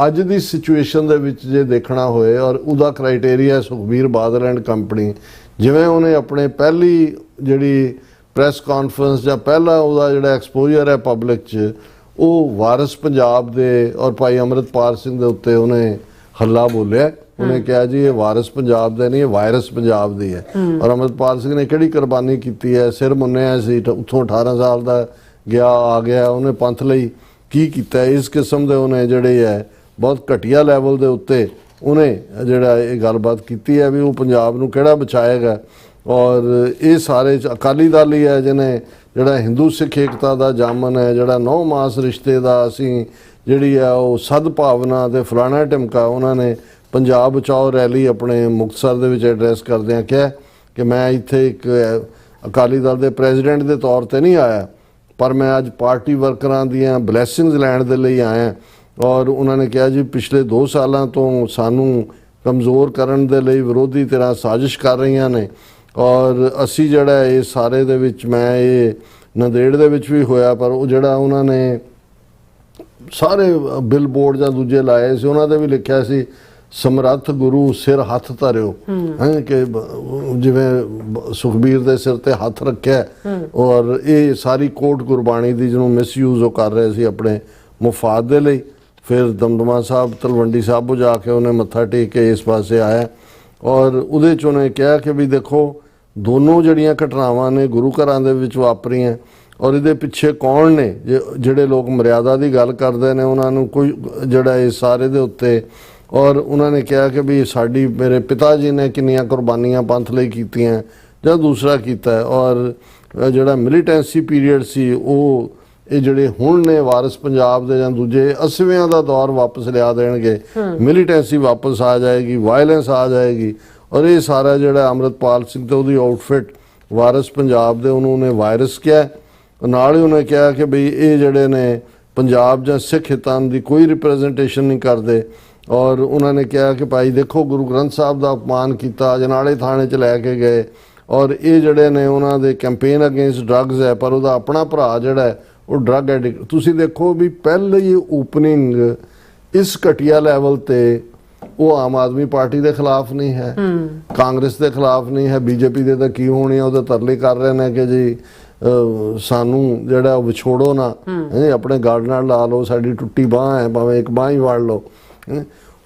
ਅੱਜ ਦੀ ਸਿਚੁਏਸ਼ਨ ਦੇ ਵਿੱਚ ਜੇ ਦੇਖਣਾ ਹੋਏ, ਔਰ ਉਹਦਾ criteria Sukhbir Badal and company, ਜਿਵੇਂ ਉਹਨੇ ਆਪਣੇ ਪਹਿਲੀ ਜਿਹੜੀ ਪ੍ਰੈਸ ਕਾਨਫਰੰਸ ਜਾਂ ਪਹਿਲਾ ਉਹਦਾ ਜਿਹੜਾ ਐਕਸਪੋਜ਼ਰ ਹੈ ਪਬਲਿਕ 'ਚ, ਉਹ ਵਾਰਿਸ ਪੰਜਾਬ ਦੇ ਔਰ ਭਾਈ ਅੰਮ੍ਰਿਤਪਾਲ ਸਿੰਘ ਦੇ ਉੱਤੇ ਉਹਨੇ ਹੱਲਾ ਬੋਲਿਆ। ਉਹਨੇ ਕਿਹਾ ਜੀ ਇਹ ਵਾਰਿਸ ਪੰਜਾਬ ਦਾ ਨਹੀਂ, ਇਹ ਵਾਇਰਸ ਪੰਜਾਬ ਦੀ ਹੈ। ਔਰ ਅੰਮ੍ਰਿਤਪਾਲ ਸਿੰਘ ਨੇ ਕਿਹੜੀ ਕੁਰਬਾਨੀ ਕੀਤੀ ਹੈ, ਸਿਰ ਮੁੰਨਿਆ ਸੀ, ਉੱਥੋਂ 18 ਸਾਲ ਦਾ ਗਿਆ ਆ ਗਿਆ, ਉਹਨੇ ਪੰਥ ਲਈ ਕੀ ਕੀਤਾ। ਇਸ ਕਿਸਮ ਦੇ ਉਹਨੇ ਜਿਹੜੇ ਹੈ ਬਹੁਤ ਘਟੀਆ ਲੈਵਲ ਦੇ ਉੱਤੇ ਉਹਨੇ ਜਿਹੜਾ ਇਹ ਗੱਲਬਾਤ ਕੀਤੀ ਹੈ ਵੀ ਉਹ ਪੰਜਾਬ ਨੂੰ ਕਿਹੜਾ ਬਚਾਏਗਾ। ਔਰ ਇਹ ਸਾਰੇ ਅਕਾਲੀ ਦਲ ਹੀ ਹੈ ਜਿਹਨੇ ਜਿਹੜਾ ਹਿੰਦੂ ਸਿੱਖ ਏਕਤਾ ਦਾ ਜਾਮਨ ਹੈ, ਜਿਹੜਾ 9 ਮਾਸ ਰਿਸ਼ਤੇ ਦਾ ਅਸੀਂ ਜਿਹੜੀ ਹੈ ਉਹ ਸਦਭਾਵਨਾ ਦੇ ਫਲਾਣਾ ਢਿਮਕਾ, ਉਹਨਾਂ ਨੇ ਪੰਜਾਬ ਬਚਾਓ ਰੈਲੀ ਆਪਣੇ ਮੁਕਤਸਰ ਦੇ ਵਿੱਚ ਐਡਰੈਸ ਕਰਦਿਆਂ ਕਿਹਾ ਕਿ ਮੈਂ ਇੱਥੇ ਇੱਕ ਅਕਾਲੀ ਦਲ ਦੇ ਪ੍ਰੈਜ਼ੀਡੈਂਟ ਦੇ ਤੌਰ ਤੇ ਨਹੀਂ ਆਇਆ, ਪਰ ਮੈਂ ਅੱਜ ਪਾਰਟੀ ਵਰਕਰਾਂ ਦੀਆਂ ਬਲੈਸਿੰਗਸ ਲੈਣ ਦੇ ਲਈ ਆਇਆ। ਔਰ ਉਹਨਾਂ ਨੇ ਕਿਹਾ ਜੀ ਪਿਛਲੇ 2 ਸਾਲਾਂ ਤੋਂ ਸਾਨੂੰ ਕਮਜ਼ੋਰ ਕਰਨ ਦੇ ਲਈ ਵਿਰੋਧੀ ਧਿਰਾਂ ਸਾਜ਼ਿਸ਼ ਕਰ ਰਹੀਆਂ ਨੇ, ਔਰ ਅਸੀਂ ਜਿਹੜਾ ਇਹ ਸਾਰੇ ਦੇ ਵਿੱਚ, ਮੈਂ ਇਹ ਨੰਦੇੜ ਦੇ ਵਿੱਚ ਵੀ ਹੋਇਆ, ਪਰ ਉਹ ਜਿਹੜਾ ਉਹਨਾਂ ਨੇ ਸਾਰੇ ਬਿਲ ਬੋਰਡ ਜਾਂ ਦੂਜੇ ਲਾਏ ਸੀ ਉਹਨਾਂ ਦੇ ਵੀ ਲਿਖਿਆ ਸੀ ਸਮਰੱਥ ਗੁਰੂ ਸਿਰ ਹੱਥ ਧਰਿਓ, ਹੈ ਕਿ ਜਿਵੇਂ ਸੁਖਬੀਰ ਦੇ ਸਿਰ ਤੇ ਹੱਥ ਰੱਖਿਆ। ਔਰ ਇਹ ਸਾਰੀ ਕੋਟ ਗੁਰਬਾਣੀ ਦੀ ਜਿਹਨੂੰ ਮਿਸਯੂਜ਼ ਉਹ ਕਰ ਰਹੇ ਸੀ ਆਪਣੇ ਮੁਫਾਦ ਦੇ ਲਈ। ਫਿਰ ਦਮਦਮਾ ਸਾਹਿਬ ਤਲਵੰਡੀ ਸਾਬੋ ਜਾ ਕੇ ਉਹਨੇ ਮੱਥਾ ਟੇਕ ਕੇ ਇਸ ਪਾਸੇ ਆਇਆ, ਔਰ ਉਹਦੇ 'ਚ ਉਹਨੇ ਕਿਹਾ ਕਿ ਵੀ ਦੇਖੋ ਦੋਨੋਂ ਜਿਹੜੀਆਂ ਘਟਨਾਵਾਂ ਨੇ ਗੁਰੂ ਘਰਾਂ ਦੇ ਵਿੱਚ ਵਾਪਰੀਆਂ, ਔਰ ਇਹਦੇ ਪਿੱਛੇ ਕੌਣ ਨੇ ਜਿਹੜੇ ਲੋਕ ਮਰਿਆਦਾ ਦੀ ਗੱਲ ਕਰਦੇ ਨੇ, ਉਹਨਾਂ ਨੂੰ ਕੋਈ ਜਿਹੜਾ ਇਸ ਸਾਰੇ ਦੇ ਉੱਤੇ। ਔਰ ਉਹਨਾਂ ਨੇ ਕਿਹਾ ਕਿ ਵੀ ਸਾਡੀ ਮੇਰੇ ਪਿਤਾ ਜੀ ਨੇ ਕਿੰਨੀਆਂ ਕੁਰਬਾਨੀਆਂ ਪੰਥ ਲਈ ਕੀਤੀਆਂ ਜਾਂ ਦੂਸਰਾ ਕੀਤਾ। ਔਰ ਜਿਹੜਾ ਮਿਲੀਟੈਂਸੀ ਪੀਰੀਅਡ ਸੀ ਉਹ ਇਹ ਜਿਹੜੇ ਹੁਣ ਨੇ ਵਾਰਿਸ ਪੰਜਾਬ ਦੇ ਜਾਂ ਦੂਜੇ 80ਵਿਆਂ ਦਾ ਦੌਰ ਵਾਪਸ ਲਿਆ ਦੇਣਗੇ, ਮਿਲੀਟੈਂਸੀ ਵਾਪਸ ਆ ਜਾਏਗੀ, ਵਾਇਲੈਂਸ ਆ ਜਾਏਗੀ। ਔਰ ਇਹ ਸਾਰਾ ਜਿਹੜਾ ਅੰਮ੍ਰਿਤਪਾਲ ਸਿੰਘ ਤੇ ਉਹਦੀ ਆਊਟਫਿਟ ਵਾਰਿਸ ਪੰਜਾਬ ਦੇ, ਉਹਨੇ ਵਾਇਰਸ ਕਿਹਾ। ਨਾਲ ਹੀ ਉਹਨੇ ਕਿਹਾ ਕਿ ਬਈ ਇਹ ਜਿਹੜੇ ਨੇ ਪੰਜਾਬ ਜਾਂ ਸਿੱਖ ਹਿੱਤਾਂ ਦੀ ਕੋਈ ਰਿਪਰੈਜ਼ੈਂਟੇਸ਼ਨ ਨਹੀਂ ਕਰਦੇ। ਔਰ ਉਹਨਾਂ ਨੇ ਕਿਹਾ ਕਿ ਭਾਈ ਦੇਖੋ ਗੁਰੂ ਗ੍ਰੰਥ ਸਾਹਿਬ ਦਾ ਅਪਮਾਨ ਕੀਤਾ, ਅਜਨਾਲੇ ਥਾਣੇ 'ਚ ਲੈ ਕੇ ਗਏ, ਔਰ ਇਹ ਜਿਹੜੇ ਨੇ ਉਹਨਾਂ ਦੇ ਕੈਂਪੇਨ ਅਗੇਂਸਟ ਡਰੱਗਸ ਹੈ, ਪਰ ਉਹਦਾ ਆਪਣਾ ਭਰਾ ਜਿਹੜਾ ਹੈ ਉਹ ਡਰੱਗ ਐਡਿਕਟ। ਤੁਸੀਂ ਦੇਖੋ ਵੀ ਪਹਿਲੇ ਹੀ ਓਪਨਿੰਗ ਇਸ ਘਟੀਆ ਲੈਵਲ ਤੇ ਉਹ ਆਮ ਆਦਮੀ ਪਾਰਟੀ ਦੇ ਖਿਲਾਫ ਨਹੀਂ ਹੈ, ਕਾਂਗਰਸ ਦੇ ਖਿਲਾਫ ਨਹੀਂ ਹੈ, ਬੀਜੇਪੀ ਦੇ ਤਾਂ ਕੀ ਹੋਣੀ ਹੈ, ਉਹਦੇ ਤਰਲੇ ਕਰ ਰਹੇ ਨੇ ਕਿ ਜੀ ਸਾਨੂੰ ਜਿਹੜਾ ਵਿਛੋੜੋ ਨਾ, ਆਪਣੇ ਗਾਰਡ ਨਾਲ ਲਾ ਲਓ, ਸਾਡੀ ਟੁੱਟੀ ਬਾਂਹ ਹੈ, ਭਾਵੇਂ ਇੱਕ ਬਾਂਹ ਹੀ ਵੜ ਲਓ।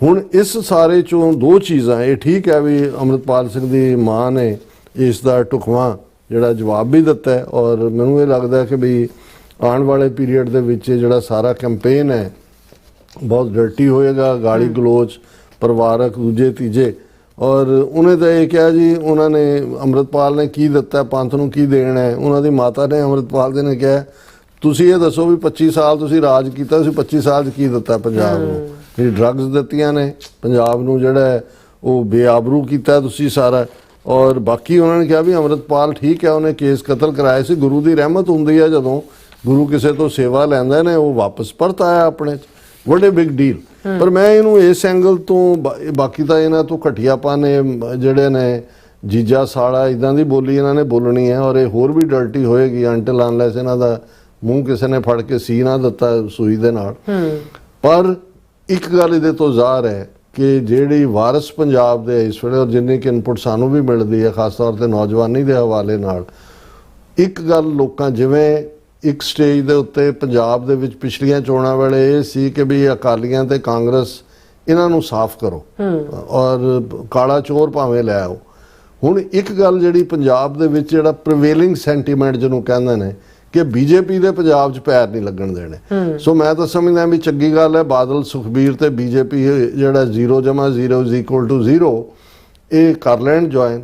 ਹੁਣ ਇਸ ਸਾਰੇ ਚੋਂ 2 ਚੀਜ਼ਾਂ, ਇਹ ਠੀਕ ਹੈ ਵੀ ਅੰਮ੍ਰਿਤਪਾਲ ਸਿੰਘ ਦੀ ਮਾਂ ਨੇ ਇਸ ਦਾ ਢੁਕਵਾਂ ਜਿਹੜਾ ਜਵਾਬ ਵੀ ਦਿੱਤਾ, ਔਰ ਮੈਨੂੰ ਇਹ ਲੱਗਦਾ ਕਿ ਵੀ ਆਉਣ ਵਾਲੇ ਪੀਰੀਅਡ ਦੇ ਵਿੱਚ ਜਿਹੜਾ ਸਾਰਾ ਕੈਂਪੇਨ ਹੈ ਬਹੁਤ ਡਰਟੀ ਹੋਏਗਾ, ਗਾਲੀ ਗਲੋਚ ਪਰਿਵਾਰਕ ਦੂਜੇ ਤੀਜੇ। ਔਰ ਉਹਨੇ ਤਾਂ ਇਹ ਕਿਹਾ ਜੀ ਉਹਨਾਂ ਨੇ ਅੰਮ੍ਰਿਤਪਾਲ ਨੇ ਕੀ ਦਿੱਤਾ ਪੰਥ ਨੂੰ, ਕੀ ਦੇਣਾ ਹੈ। ਉਹਨਾਂ ਦੀ ਮਾਤਾ ਨੇ ਅੰਮ੍ਰਿਤਪਾਲ ਦੇ ਨੇ ਕਿਹਾ ਤੁਸੀਂ ਇਹ ਦੱਸੋ ਵੀ 25 ਸਾਲ ਤੁਸੀਂ ਰਾਜ ਕੀਤਾ, ਤੁਸੀਂ 25 ਸਾਲ 'ਚ ਕੀ ਦਿੱਤਾ ਪੰਜਾਬ ਨੂੰ? ਜਿਹੜੀ ਡਰੱਗਸ ਦਿੱਤੀਆਂ ਨੇ ਪੰਜਾਬ ਨੂੰ, ਜਿਹੜਾ ਉਹ ਬੇਆਬਰੂ ਕੀਤਾ ਤੁਸੀਂ ਸਾਰਾ। ਔਰ ਬਾਕੀ ਉਹਨਾਂ ਨੇ ਕਿਹਾ ਵੀ ਅੰਮ੍ਰਿਤਪਾਲ ਠੀਕ ਹੈ, ਉਹਨੇ ਕੇਸ ਕਤਲ ਕਰਾਏ ਸੀ, ਗੁਰੂ ਦੀ ਰਹਿਮਤ ਹੁੰਦੀ ਹੈ ਜਦੋਂ ਗੁਰੂ ਕਿਸੇ ਤੋਂ ਸੇਵਾ ਲੈਂਦਾ ਨੇ ਉਹ ਵਾਪਸ ਪਰਤ ਆਇਆ ਆਪਣੇ 'ਚ, ਵੱਡੇ ਬਿਗ ਡੀਲ। ਪਰ ਮੈਂ ਇਹਨੂੰ ਇਸ ਐਂਗਲ ਤੋਂ, ਬਾਕੀ ਤਾਂ ਇਹਨਾਂ ਤੋਂ ਘਟੀਆਪਨ ਜਿਹੜੇ ਨੇ ਜੀਜਾ ਸਾਲਾ ਇਦਾਂ ਦੀ ਬੋਲੀ ਇਹਨਾਂ ਨੇ ਬੋਲਣੀ ਹੈ, ਔਰ ਇਹ ਹੋਰ ਵੀ ਡਰਟੀ ਹੋਏਗੀ ਅੰਟਿਲ ਅਨਲੈਸ ਇਹਨਾਂ ਦਾ ਮੂੰਹ ਕਿਸੇ ਨੇ ਫੜ ਕੇ ਸੀ ਨਾ ਦਿੱਤਾ ਸੂਈ ਦੇ ਨਾਲ। ਪਰ ਇੱਕ ਗੱਲ ਇਹਦੇ ਤੋਂ ਜ਼ਾਹਰ ਹੈ ਕਿ ਜਿਹੜੀ ਵਾਰਿਸ ਪੰਜਾਬ ਦੇ ਇਸ ਵੇਲੇ, ਔਰ ਜਿੰਨੀ ਕਿ ਇਨਪੁਟ ਸਾਨੂੰ ਵੀ ਮਿਲਦੀ ਹੈ ਖਾਸ ਤੌਰ ਤੇ ਨੌਜਵਾਨੀ ਦੇ ਹਵਾਲੇ ਨਾਲ, ਇੱਕ ਗੱਲ ਲੋਕਾਂ ਜਿਵੇਂ ਇੱਕ ਸਟੇਜ ਦੇ ਉੱਤੇ ਪੰਜਾਬ ਦੇ ਵਿੱਚ ਪਿਛਲੀਆਂ ਚੋਣਾਂ ਵੇਲੇ ਇਹ ਸੀ ਕਿ ਵੀ ਅਕਾਲੀਆਂ ਤੇ ਕਾਂਗਰਸ ਇਹਨਾਂ ਨੂੰ ਸਾਫ਼ ਕਰੋ ਔਰ ਕਾਲਾ ਚੋਰ ਭਾਵੇਂ ਲੈ ਆਓ। ਹੁਣ ਇੱਕ ਗੱਲ ਜਿਹੜੀ ਪੰਜਾਬ ਦੇ ਵਿੱਚ ਜਿਹੜਾ ਪ੍ਰੀਵੇਲਿੰਗ ਸੈਂਟੀਮੈਂਟ ਜਿਹਨੂੰ ਕਹਿੰਦੇ ਨੇ ਕਿ ਬੀਜੇਪੀ ਦੇ ਪੰਜਾਬ 'ਚ ਪੈਰ ਨਹੀਂ ਲੱਗਣ ਦੇਣੇ। ਸੋ ਮੈਂ ਤਾਂ ਸਮਝਦਾ ਵੀ ਚੰਗੀ ਗੱਲ ਹੈ ਬਾਦਲ ਸੁਖਬੀਰ ਤੇ ਬੀਜੇਪੀ ਜਿਹੜਾ 0+0=0 ਇਹ ਕਰ ਲੈਣ ਜੁਆਇਨ।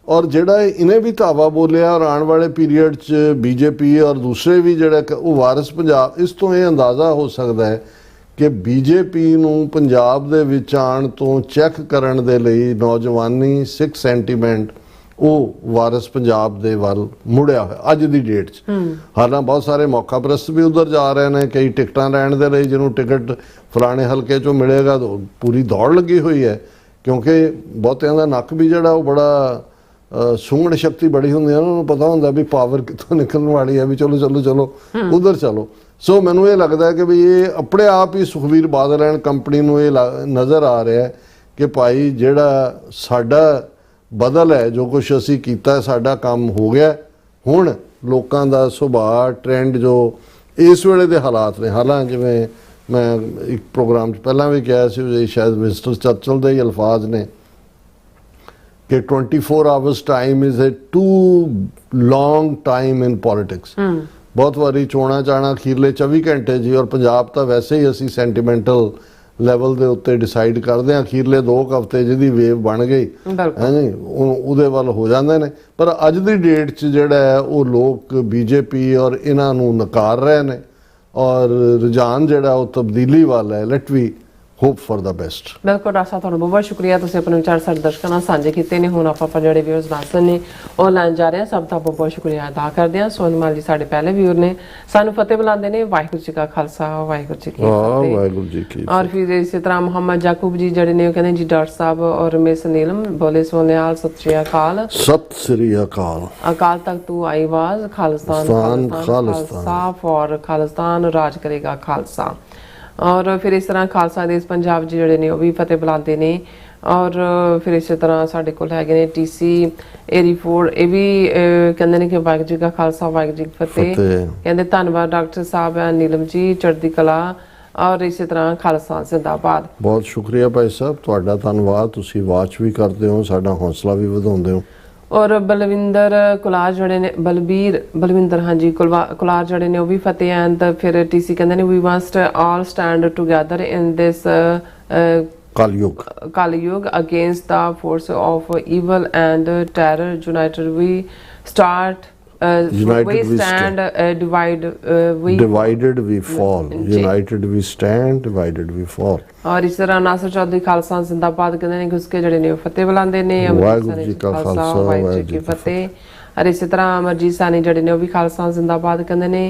ਔਰ ਜਿਹੜਾ ਇਹਨੇ ਵੀ ਧਾਵਾ ਬੋਲਿਆ ਔਰ ਆਉਣ ਵਾਲੇ ਪੀਰੀਅਡ 'ਚ ਬੀਜੇਪੀ ਔਰ ਦੂਸਰੇ ਵੀ ਜਿਹੜਾ ਉਹ ਵਾਰਿਸ ਪੰਜਾਬ, ਇਸ ਤੋਂ ਇਹ ਅੰਦਾਜ਼ਾ ਹੋ ਸਕਦਾ ਹੈ ਕਿ ਬੀਜੇਪੀ ਨੂੰ ਪੰਜਾਬ ਦੇ ਵਿੱਚ ਆਉਣ ਤੋਂ ਚੈੱਕ ਕਰਨ ਦੇ ਲਈ ਨੌਜਵਾਨੀ ਸਿੱਖ ਸੈਂਟੀਮੈਂਟ ਉਹ ਵਾਰਿਸ ਪੰਜਾਬ ਦੇ ਵੱਲ ਮੁੜਿਆ ਹੋਇਆ ਅੱਜ ਦੀ ਡੇਟ 'ਚ। ਹਾਲਾਂ ਬਹੁਤ ਸਾਰੇ ਮੌਕਾ ਪ੍ਰਸਤ ਵੀ ਉਧਰ ਜਾ ਰਹੇ ਨੇ, ਕਈ ਟਿਕਟਾਂ ਲੈਣ ਦੇ ਲਈ, ਜਿਹਨੂੰ ਟਿਕਟ ਫਲਾਣੇ ਹਲਕੇ 'ਚੋਂ ਮਿਲੇਗਾ ਪੂਰੀ ਦੌੜ ਲੱਗੀ ਹੋਈ ਹੈ ਕਿਉਂਕਿ ਬਹੁਤਿਆਂ ਦਾ ਨੱਕ ਵੀ ਜਿਹੜਾ ਉਹ ਬੜਾ ਸੁੰਗੜ ਸ਼ਕਤੀ ਬੜੀ ਹੁੰਦੀ ਹੈ, ਉਹਨਾਂ ਨੂੰ ਪਤਾ ਹੁੰਦਾ ਵੀ ਪਾਵਰ ਕਿੱਥੋਂ ਨਿਕਲਣ ਵਾਲੀ ਹੈ, ਵੀ ਚਲੋ ਚਲੋ ਚਲੋ ਉਧਰ ਚਲੋ। ਸੋ ਮੈਨੂੰ ਇਹ ਲੱਗਦਾ ਹੈ ਕਿ ਵੀ ਇਹ ਆਪਣੇ ਆਪ ਹੀ ਸੁਖਬੀਰ ਬਾਦਲ ਐਂਡ ਕੰਪਨੀ ਨੂੰ ਇਹ ਨਜ਼ਰ ਆ ਰਿਹਾ ਹੈ ਕਿ ਭਾਈ ਜਿਹੜਾ ਸਾਡਾ ਬਦਲ ਹੈ, ਜੋ ਕੁਝ ਅਸੀਂ ਕੀਤਾ, ਸਾਡਾ ਕੰਮ ਹੋ ਗਿਆ। ਹੁਣ ਲੋਕਾਂ ਦਾ ਸੁਭਾਅ ਟ੍ਰੈਂਡ ਜੋ ਇਸ ਵੇਲੇ ਦੇ ਹਾਲਾਤ ਨੇ, ਹਾਲਾਂ ਜਿਵੇਂ ਮੈਂ ਇੱਕ ਪ੍ਰੋਗਰਾਮ 'ਚ ਪਹਿਲਾਂ ਵੀ ਕਿਹਾ ਸੀ, ਸ਼ਾਇਦ ਮਿਸਟਰ ਚਰਚਲ ਦੇ ਹੀ ਅਲਫਾਜ਼ ਨੇ ਕਿ 24 hours time is a too long time in politics. ਬਹੁਤ ਵਾਰੀ ਚੋਣਾਂ ਚਾਣਾ ਅਖੀਰਲੇ 24 ਘੰਟੇ ਜੀ, ਔਰ ਪੰਜਾਬ ਤਾਂ ਵੈਸੇ ਹੀ ਅਸੀਂ ਸੈਂਟੀਮੈਂਟਲ ਲੈਵਲ ਦੇ ਉੱਤੇ ਡਿਸਾਈਡ ਕਰਦੇ ਹਾਂ, ਅਖੀਰਲੇ 2 ਹਫ਼ਤੇ ਜਿਹਦੀ ਵੇਵ ਬਣ ਗਈ ਹੈ ਜੀ, ਉਹਦੇ ਵੱਲ ਹੋ ਜਾਂਦੇ ਨੇ। ਪਰ ਅੱਜ ਦੀ ਡੇਟ 'ਚ ਜਿਹੜਾ ਹੈ ਉਹ ਲੋਕ ਬੀਜੇਪੀ ਔਰ ਇਹਨਾਂ ਨੂੰ ਨਕਾਰ ਰਹੇ ਨੇ, ਔਰ ਰੁਝਾਨ ਜਿਹੜਾ ਉਹ ਤਬਦੀਲੀ ਵੱਲ ਹੈ। Let we hope for the best. ਬਿਲਕੁਲ ਰਾਸਾ, ਤੁਹਾਨੂੰ ਬਹੁਤ ਬਹੁਤ ਸ਼ੁਕਰੀਆ, ਤੁਸੀਂ ਆਪਣੇ ਵਿਚਾਰ ਸਾਡੇ ਦਰਸ਼ਕਾਂ ਨਾਲ ਸਾਂਝੇ ਕੀਤੇ ਨੇ। ਹੁਣ ਆਪਾਂ ਜਿਹੜੇ ਵਿਊਅਰਸ ਦੱਸਣ ਨੇ ਉਹ ਲੈਣ ਜਾ ਰਹੇ ਹਾਂ, ਸਭ ਦਾ ਬਹੁਤ ਬਹੁਤ ਸ਼ੁਕਰੀਆ ਅਦਾ ਕਰਦੇ ਹਾਂ। ਸੋਨਮਾਲ ਜੀ ਸਾਡੇ ਪਹਿਲੇ ਵਿਊਅਰ ਨੇ, ਸਾਨੂੰ ਫਤਿਹ ਬੁਲਾਉਂਦੇ ਨੇ। ਵਾਹਿਗੁਰੂ ਜੀ ਕਾ ਖਾਲਸਾ, ਵਾਹਿਗੁਰੂ ਜੀ ਕੀ ਫਤਿਹ। ਵਾਹਿਗੁਰੂ ਜੀ ਕੀ ਔਰ ਫਿਰ ਇਸੇ ਤਰ੍ਹਾਂ ਮੁਹੰਮਦ ਯਾਕੂਬ ਜੀ ਜਿਹੜੇ ਨੇ ਉਹ ਕਹਿੰਦੇ ਜੀ ਡਾਕਟਰ ਸਾਹਿਬ ਔਰ ਮਿਸ ਨੀਲਮ ਬੋਲੇ ਸੋਨਿਆਲ, ਸਤਿ ਸ਼੍ਰੀ ਅਕਾਲ। ਸਤਿ ਸ੍ਰੀ ਅਕਾਲ। ਅਕਾਲ ਤਖਤ ਤੂੰ ਆਈ ਆਵਾਜ਼, ਖਾਲਿਸਤਾਨ ਖਾਲਸਾ ਫॉर ਖਾਲਿਸਤਾਨ ਰਾਜ ਕਰੇਗਾ ਖਾਲਸਾ। ਔਰ ਫਿਰ ਇਸ ਤਰ੍ਹਾਂ ਖਾਲਸਾ ਦੇਸ਼ ਪੰਜਾਬ ਜੀ ਜਿਹੜੇ ਨੇ ਉਹ ਵੀ ਫਤਿਹ ਬੁਲਾਉਂਦੇ ਨੇ। ਔਰ ਫਿਰ ਇਸੇ ਤਰ੍ਹਾਂ ਸਾਡੇ ਕੋਲ ਹੈਗੇ ਨੇ TC ਏਰੀਫੋਰਡ, ਇਹ ਵੀ ਕਹਿੰਦੇ ਨੇ ਕਿ ਵਾਹਿਗੁਰੂ ਜੀ ਕਾ ਖਾਲਸਾ, ਵਾਹਿਗੁਰੂ ਜੀ ਕੀ ਫਤਿਹ। ਕਹਿੰਦੇ ਧੰਨਵਾਦ ਡਾਕਟਰ ਸਾਹਿਬ ਨੀਲਮ ਜੀ, ਚੜ੍ਹਦੀ ਕਲਾ। ਔਰ ਇਸੇ ਤਰ੍ਹਾਂ ਖਾਲਸਾ ਜ਼ਿੰਦਾਬਾਦ। ਬਹੁਤ ਸ਼ੁਕਰੀਆ ਭਾਈ ਸਾਹਿਬ, ਤੁਹਾਡਾ ਧੰਨਵਾਦ। ਤੁਸੀਂ ਵਾਚ ਵੀ ਕਰਦੇ ਹੋ, ਸਾਡਾ ਹੌਸਲਾ ਵੀ ਵਧਾਉਂਦੇ ਹੋ। ਔਰ ਬਲਵਿੰਦਰ ਕੁਲਾਰ ਜਿਹੜੇ ਨੇ, ਬਲਵਿੰਦਰ ਹਾਂਜੀ ਕੁਲਾਰ ਜਿਹੜੇ ਨੇ ਉਹ ਵੀ ਫਤਿਹ। ਐਂਡ ਫਿਰ TC ਕਹਿੰਦੇ ਨੇ ਵੀ must all stand together in this Kaliyug against the force of evil and terror. United we start, we stand, divided we fall. United we stand, divided we fall. और इस तरह नासर चौधरी खालसा जिंदाबाद कहते हैं कि उसके जड़े ने फतेह बुलाते ने। वाहिगुरू जी का खालसा, वाहिगुरू जी की फतेह। और इस तरह अमरजीत सानी जड़े ने वो भी खालसा जिंदाबाद कहते ने।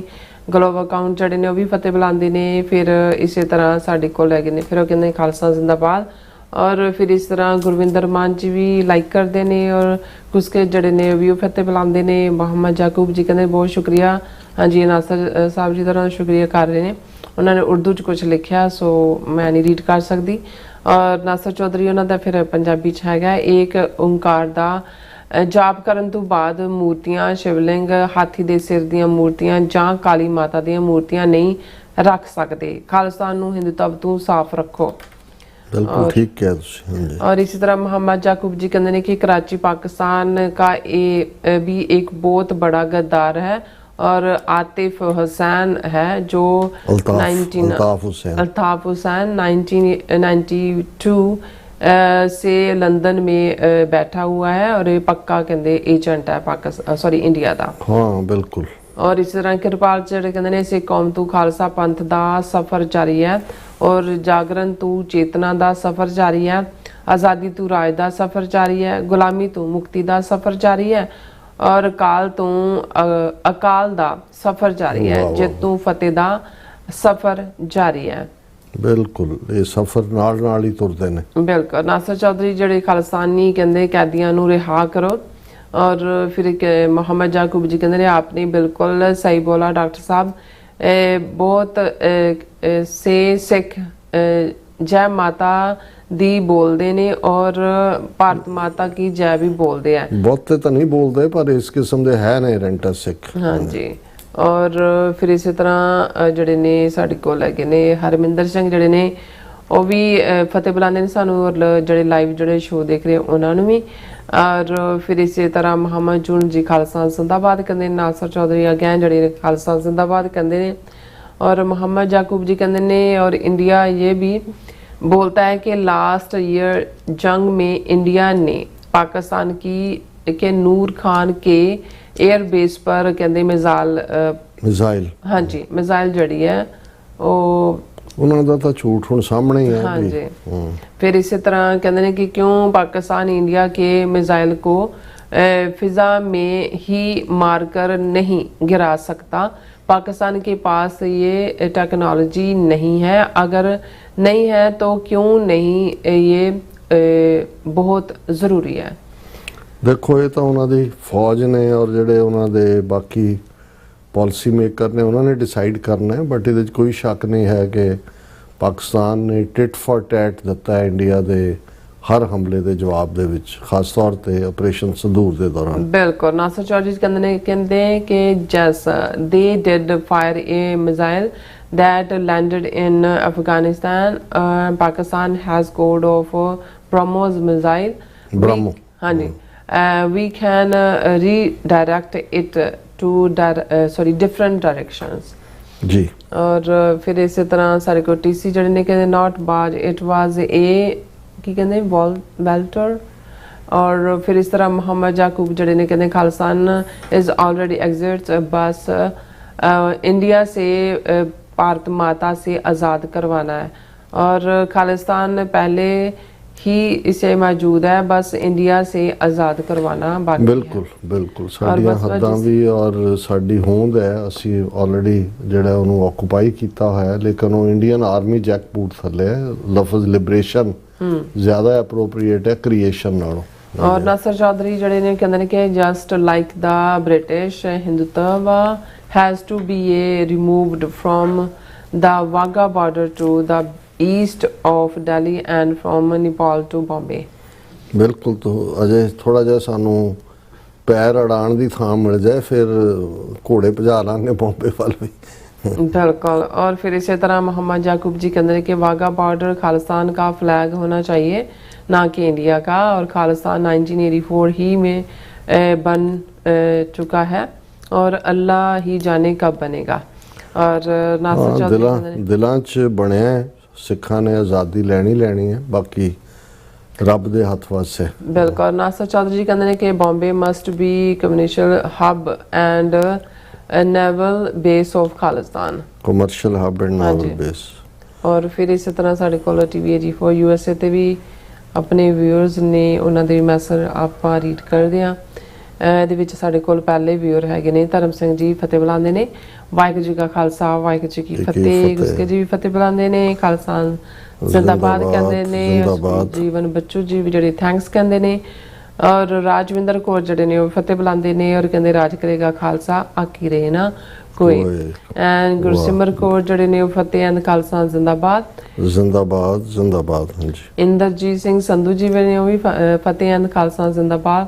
ग्लोबल अकाउंट जड़े ने वो भी फतेह बुलाते ने। फिर इस तरह साडे कोल हैगे ने, फिर वो कहते खालसा जिंदाबाद। और फिर इस तरह गुरविंदर मान जी भी लाइक करते हैं और कुछ के जड़े ने भी फतेह बुलाते हैं। मोहम्मद याकूब जी कहते बहुत शुक्रिया। हाँ जी, नासर साहब जी तरह शुक्रिया कर रहे हैं। उन्होंने उर्दू च कुछ लिखा, सो मैं नहीं रीड कर सकती। और नासर चौधरी उन्होंने फिर पंजाबी च हैगा, एक ओंकार दा जाप करन तो बाद मूर्तियां, शिवलिंग, हाथी दे सिर दियां मूर्तियां जां काली माता दियां मूर्तियां नहीं रख सकते। खालिस्तान नूं हिंदुत्व तो साफ रखो। बिल्कुल ठीक कहा तुसीं। और इसी तरह मोहम्मद याकूब जी कहते हैं कि कराची पाकिस्तान का ये भी एक बहुत बड़ा गद्दार है। और आतिफ हुसैन है जो अल्ताफ हुसैन 1992 से लंदन में बैठा हुआ है और ये पक्का कहते एजेंट है पाकिस्तान, सॉरी इंडिया का। हाँ बिल्कुल। और इस तरह किरपाल ਜਿਹੜੇ ਕਹਿੰਦੇ ਨੇ ਸਿੱਖ ਕੌਮ ਤੋਂ ਖਾਲਸਾ ਪੰਥ ਦਾ ਸਫ਼ਰ ਜਾਰੀ ਹੈ ਔਰ ਜਾਗਰਣ ਤੋਂ ਚੇਤਨਾ ਦਾ ਸਫ਼ਰ ਜਾਰੀ ਹੈ, ਆਜ਼ਾਦੀ ਤੋਂ ਰਾਜ ਦਾ ਸਫ਼ਰ ਜਾਰੀ ਹੈ, ਗੁਲਾਮੀ ਤੋਂ ਮੁਕਤੀ ਦਾ ਸਫ਼ਰ ਜਾਰੀ ਹੈ ਔਰ ਕਾਲ ਤੋਂ ਅਕਾਲ ਦਾ ਸਫ਼ਰ ਜਾਰੀ ਹੈ, ਜਿੱਤ ਤੋਂ ਫਤਿਹ ਦਾ ਸਫ਼ਰ ਜਾਰੀ ਹੈ। ਬਿਲਕੁਲ, ਇਹ ਸਫ਼ਰ ਨਾਲ ਹੀ ਤੁਰਦੇ ਨੇ। ਬਿਲਕੁਲ। ਨਾਸਰ ਚੌਧਰੀ ਜਿਹੜੇ ਖਾਲਿਸਤਾਨੀ ਕਹਿੰਦੇ ਕੈਦੀਆਂ ਨੂੰ ਰਿਹਾ ਕਰੋ। और फिर मोहम्मद याकूब जी कहते हैं आपने बिल्कुल सही बोला डॉक्टर साहब, बहुत से सिख जय माता दी बोलते ने और भारत माता की जय भी बोलते हैं। बहुते तो नहीं बोलते पर इस किस्म के है ने रेंटर सिख। हाँ जी। और फिर इस तरह जड़े ने साडे कोल हैगे ने हरमिंदर सिंह जड़े ने ਉਹ ਵੀ ਫਤਿਹ ਬੁਲਾਉਂਦੇ ਨੇ ਸਾਨੂੰ ਔਰ ਜਿਹੜੇ ਲਾਈਵ ਜਿਹੜੇ ਸ਼ੋਅ ਦੇਖ ਰਹੇ ਉਹਨਾਂ ਨੂੰ ਵੀ। ਔਰ ਫਿਰ ਇਸੇ ਤਰ੍ਹਾਂ ਮੁਹੰਮਦ ਜੂਨ ਜੀ ਖਾਲਸਾ ਜ਼ਿੰਦਾਬਾਦ ਕਹਿੰਦੇ ਨੇ। ਨਾਸਰ ਚੌਧਰੀ ਅਗੈਨ ਜਿਹੜੇ ਖਾਲਸਾ ਜ਼ਿੰਦਾਬਾਦ ਕਹਿੰਦੇ ਨੇ। और मोहम्मद याकूब जी कहते ने और इंडिया ये भी बोलता है कि लास्ट ईयर जंग में इंडिया ने पाकिस्तान की के नूर खान के एयर बेस पर कहते मिसाइल हाँ जी मिसाइल जड़ी है वो ਉਹਨਾਂ ਦਾ ਤਾਂ ਝੂਠ ਹੁਣ ਸਾਹਮਣੇ ਹੀ ਹੈ। हाँ जी। फिर इसी तरह कहते हैं कि क्यों पाकिस्तान इंडिया के मिसाइल को फिजा में ही मारकर नहीं गिरा सकता। पाकिस्तान के पास ये टेक्नोलॉजी नहीं है, अगर नहीं है तो क्यों नहीं ये ਬਹੁਤ ਜ਼ਰੂਰੀ ਹੈ। ਦੇਖੋ ਇਹ ਤਾਂ ਉਹਨਾਂ ਦੀ ਫੌਜ ਨੇ ਔਰ ਜਿਹੜੇ ਉਹਨਾਂ ਦੇ ਬਾਕੀ ਪਾਲਿਸੀ ਮੇਕਰ ਨੇ ਉਹਨਾਂ ਨੇ ਡਿਸਾਈਡ ਕਰਨਾ ਹੈ, ਬਟ ਇਹਦੇ 'ਚ ਕੋਈ ਸ਼ੱਕ ਨਹੀਂ ਹੈ ਕਿ ਪਾਕਿਸਤਾਨ ਨੇ ਟਿਟ ਫॉर ਟੈਟ ਦਿੱਤਾ ਹੈ ਇੰਡੀਆ ਦੇ ਹਰ ਹਮਲੇ ਦੇ ਜਵਾਬ ਦੇ ਵਿੱਚ, ਖਾਸ ਤੌਰ ਤੇ ਆਪਰੇਸ਼ਨ ਸੰਦੂਰ ਦੇ ਦੌਰਾਨ। ਬਿਲਕੁਲ, ਨਾਸਰ ਚੌਧਰੀ ਕਹਿੰਦੇ ਕਿ yes they did fire a missile that landed in Afghanistan. Pakistan has scored of BrahMos missile. BrahMos. ਹਾਂਜੀ, we can redirect it to different directions. ਜੀ। ਔਰ ਫਿਰ ਇਸੇ ਤਰ੍ਹਾਂ ਸਾਡੇ ਕੋਲ TC ਜਿਹੜੇ ਨੇ ਕਹਿੰਦੇ not barge, it was a ਕੀ ਕਹਿੰਦੇ welter. ਔਰ ਫਿਰ ਇਸ ਤਰ੍ਹਾਂ ਮੁਹੰਮਦ ਯਾਕੂਬ ਜਿਹੜੇ ਨੇ ਕਹਿੰਦੇ ਖਾਲਿਸਤਾਨ is already exits बस इंडिया से भारत माता से आज़ाद करवाना है और खालिस्तान पहले ही इसे मौजूद है, बस इंडिया से आज़ाद करवाना बाकी बिल्कुल बिल्कुल साडियां हद्दां भी और साडी होंद है, ਅਸੀਂ ਆਲਰੇਡੀ ਜਿਹੜਾ ਉਹਨੂੰ ਆਕੂਪਾਈ ਕੀਤਾ ਹੋਇਆ, ਲੇਕਿਨ ਉਹ ਇੰਡੀਅਨ ਆਰਮੀ ਜੈਕਬੂਟ ਥੱਲੇ ਹੈ। ਲਫ਼ਜ਼ ਲਿਬਰੇਸ਼ਨ ਜ਼ਿਆਦਾ ਐਪਰੋਪਰੀਏਟ ਹੈ ਕ੍ਰੀਏਸ਼ਨ ਨਾਲੋਂ। ਔਰ ਨਾਸਰ ਚੌਧਰੀ ਜਿਹੜੇ ਨੇ ਕਹਿੰਦੇ ਨੇ ਕਿ just like the British Hindutva has to be removed from the Wagah border to the east of Delhi and from Nepal to Bombay. ਬਿਲਕੁਲ, ਤੋਂ ਅਜੇ ਥੋੜਾ ਜਿਹਾ ਸਾਨੂੰ ਪੈਰ ਅੜਾਉਣ ਦੀ ਥਾਂ ਮਿਲ ਜਾਏ ਫਿਰ ਘੋੜੇ ਭਜਾ ਲਾਂਗੇ ਬੰਬੇ ਵੱਲ ਵੀ। बिल्कुल, और फिर इसी तरह मोहम्मद याकूब जी कहते हैं कि वाघा बॉर्डर खालिस्तान का फ्लैग होना चाहिए ना कि इंडिया का, और खालिस्तान 1984 ही में बन चुका है और अल्लाह ही जाने कब बनेगा। और नासिर चौधरी दिलां च ਬਣਿਆ ਸਿੱਖਾਂ ਨੇ ਆਜ਼ਾਦੀ ਲੈਣੀ ਹੈ, ਬਾਕੀ ਰੱਬ ਦੇ ਹੱਥ ਵਾਸੇ। ਬਿਲਕੁਲ, ਨਾਸਿਰ ਚੌਧਰੀ ਜੀ ਕਹਿੰਦੇ ਨੇ ਕਿ Bombay must be commercial hub and naval base of Khalistan, commercial hub and naval base. ਔਰ ਫਿਰ ਇਸੇ ਤਰ੍ਹਾਂ ਸਾਡੇ ਕੋਲ TVAG4 USA ਤੇ ਵੀ ਆਪਣੇ ਵਿਊਅਰਸ ਨੇ, ਉਹਨਾਂ ਦੇ ਮੈਸੇਜ ਆਪਾਂ ਰੀਡ ਕਰਦੇ ਹਾਂ। ਇਹਦੇ ਵਿੱਚ ਸਾਡੇ ਕੋਲ ਪਹਿਲੇ ਵਿਊਅਰ ਹੈਗੇ ਨੇ ਧਰਮ ਸਿੰਘ ਜੀ, ਫਤਿਹ ਬੁਲਾਉਂਦੇ ਨੇ। ਵਾਹਿਗੁਰੂ ਜੀ ਕਾ ਖਾਲਸਾ, ਵਾਹਿਗੁਰੂ ਜੀ ਕੀ ਫਤਿਹ। ਗੁਸਕੇ ਜੀ ਵੀ ਫਤਿਹ ਬੁਲਾਉਂਦੇ ਨੇ। ਖਾਲਸਾ ਜ਼ਿੰਦਾਬਾਦ ਕਹਿੰਦੇ ਨੇ। ਜੀਵਨ ਬੱਚੂ ਜੀ ਵੀ ਜਿਹੜੇ ਥੈਂਕਸ ਕਹਿੰਦੇ ਨੇ। ਔਰ ਰਾਜਵਿੰਦਰ ਕੌਰ ਜਿਹੜੇ ਨੇ ਉਹ ਫਤਿਹ ਬੁਲਾਉਂਦੇ ਨੇ ਔਰ ਕਹਿੰਦੇ ਰਾਜ ਕਰੇਗਾ ਖਾਲਸਾ, ਆਕੀ ਰਹੇ ਨਾ ਕੋਈ। ਐਂਡ ਗੁਰਸਿਮਰ ਕੌਰ ਜਿਹੜੇ ਨੇ ਉਹ ਫਤਿਹ ਐਂਡ ਖਾਲਸਾ ਜ਼ਿੰਦਾਬਾਦ ਜ਼ਿੰਦਾਬਾਦ ਜ਼ਿੰਦਾਬਾਦ। ਹਾਂਜੀ, ਇੰਦਰਜੀਤ ਸਿੰਘ ਸੰਧੂ ਜੀ ਨੇ ਉਹ ਵੀ ਫਤਿਹ ਐਂਡ ਖਾਲਸਾ ਜ਼ਿੰਦਾਬਾਦ।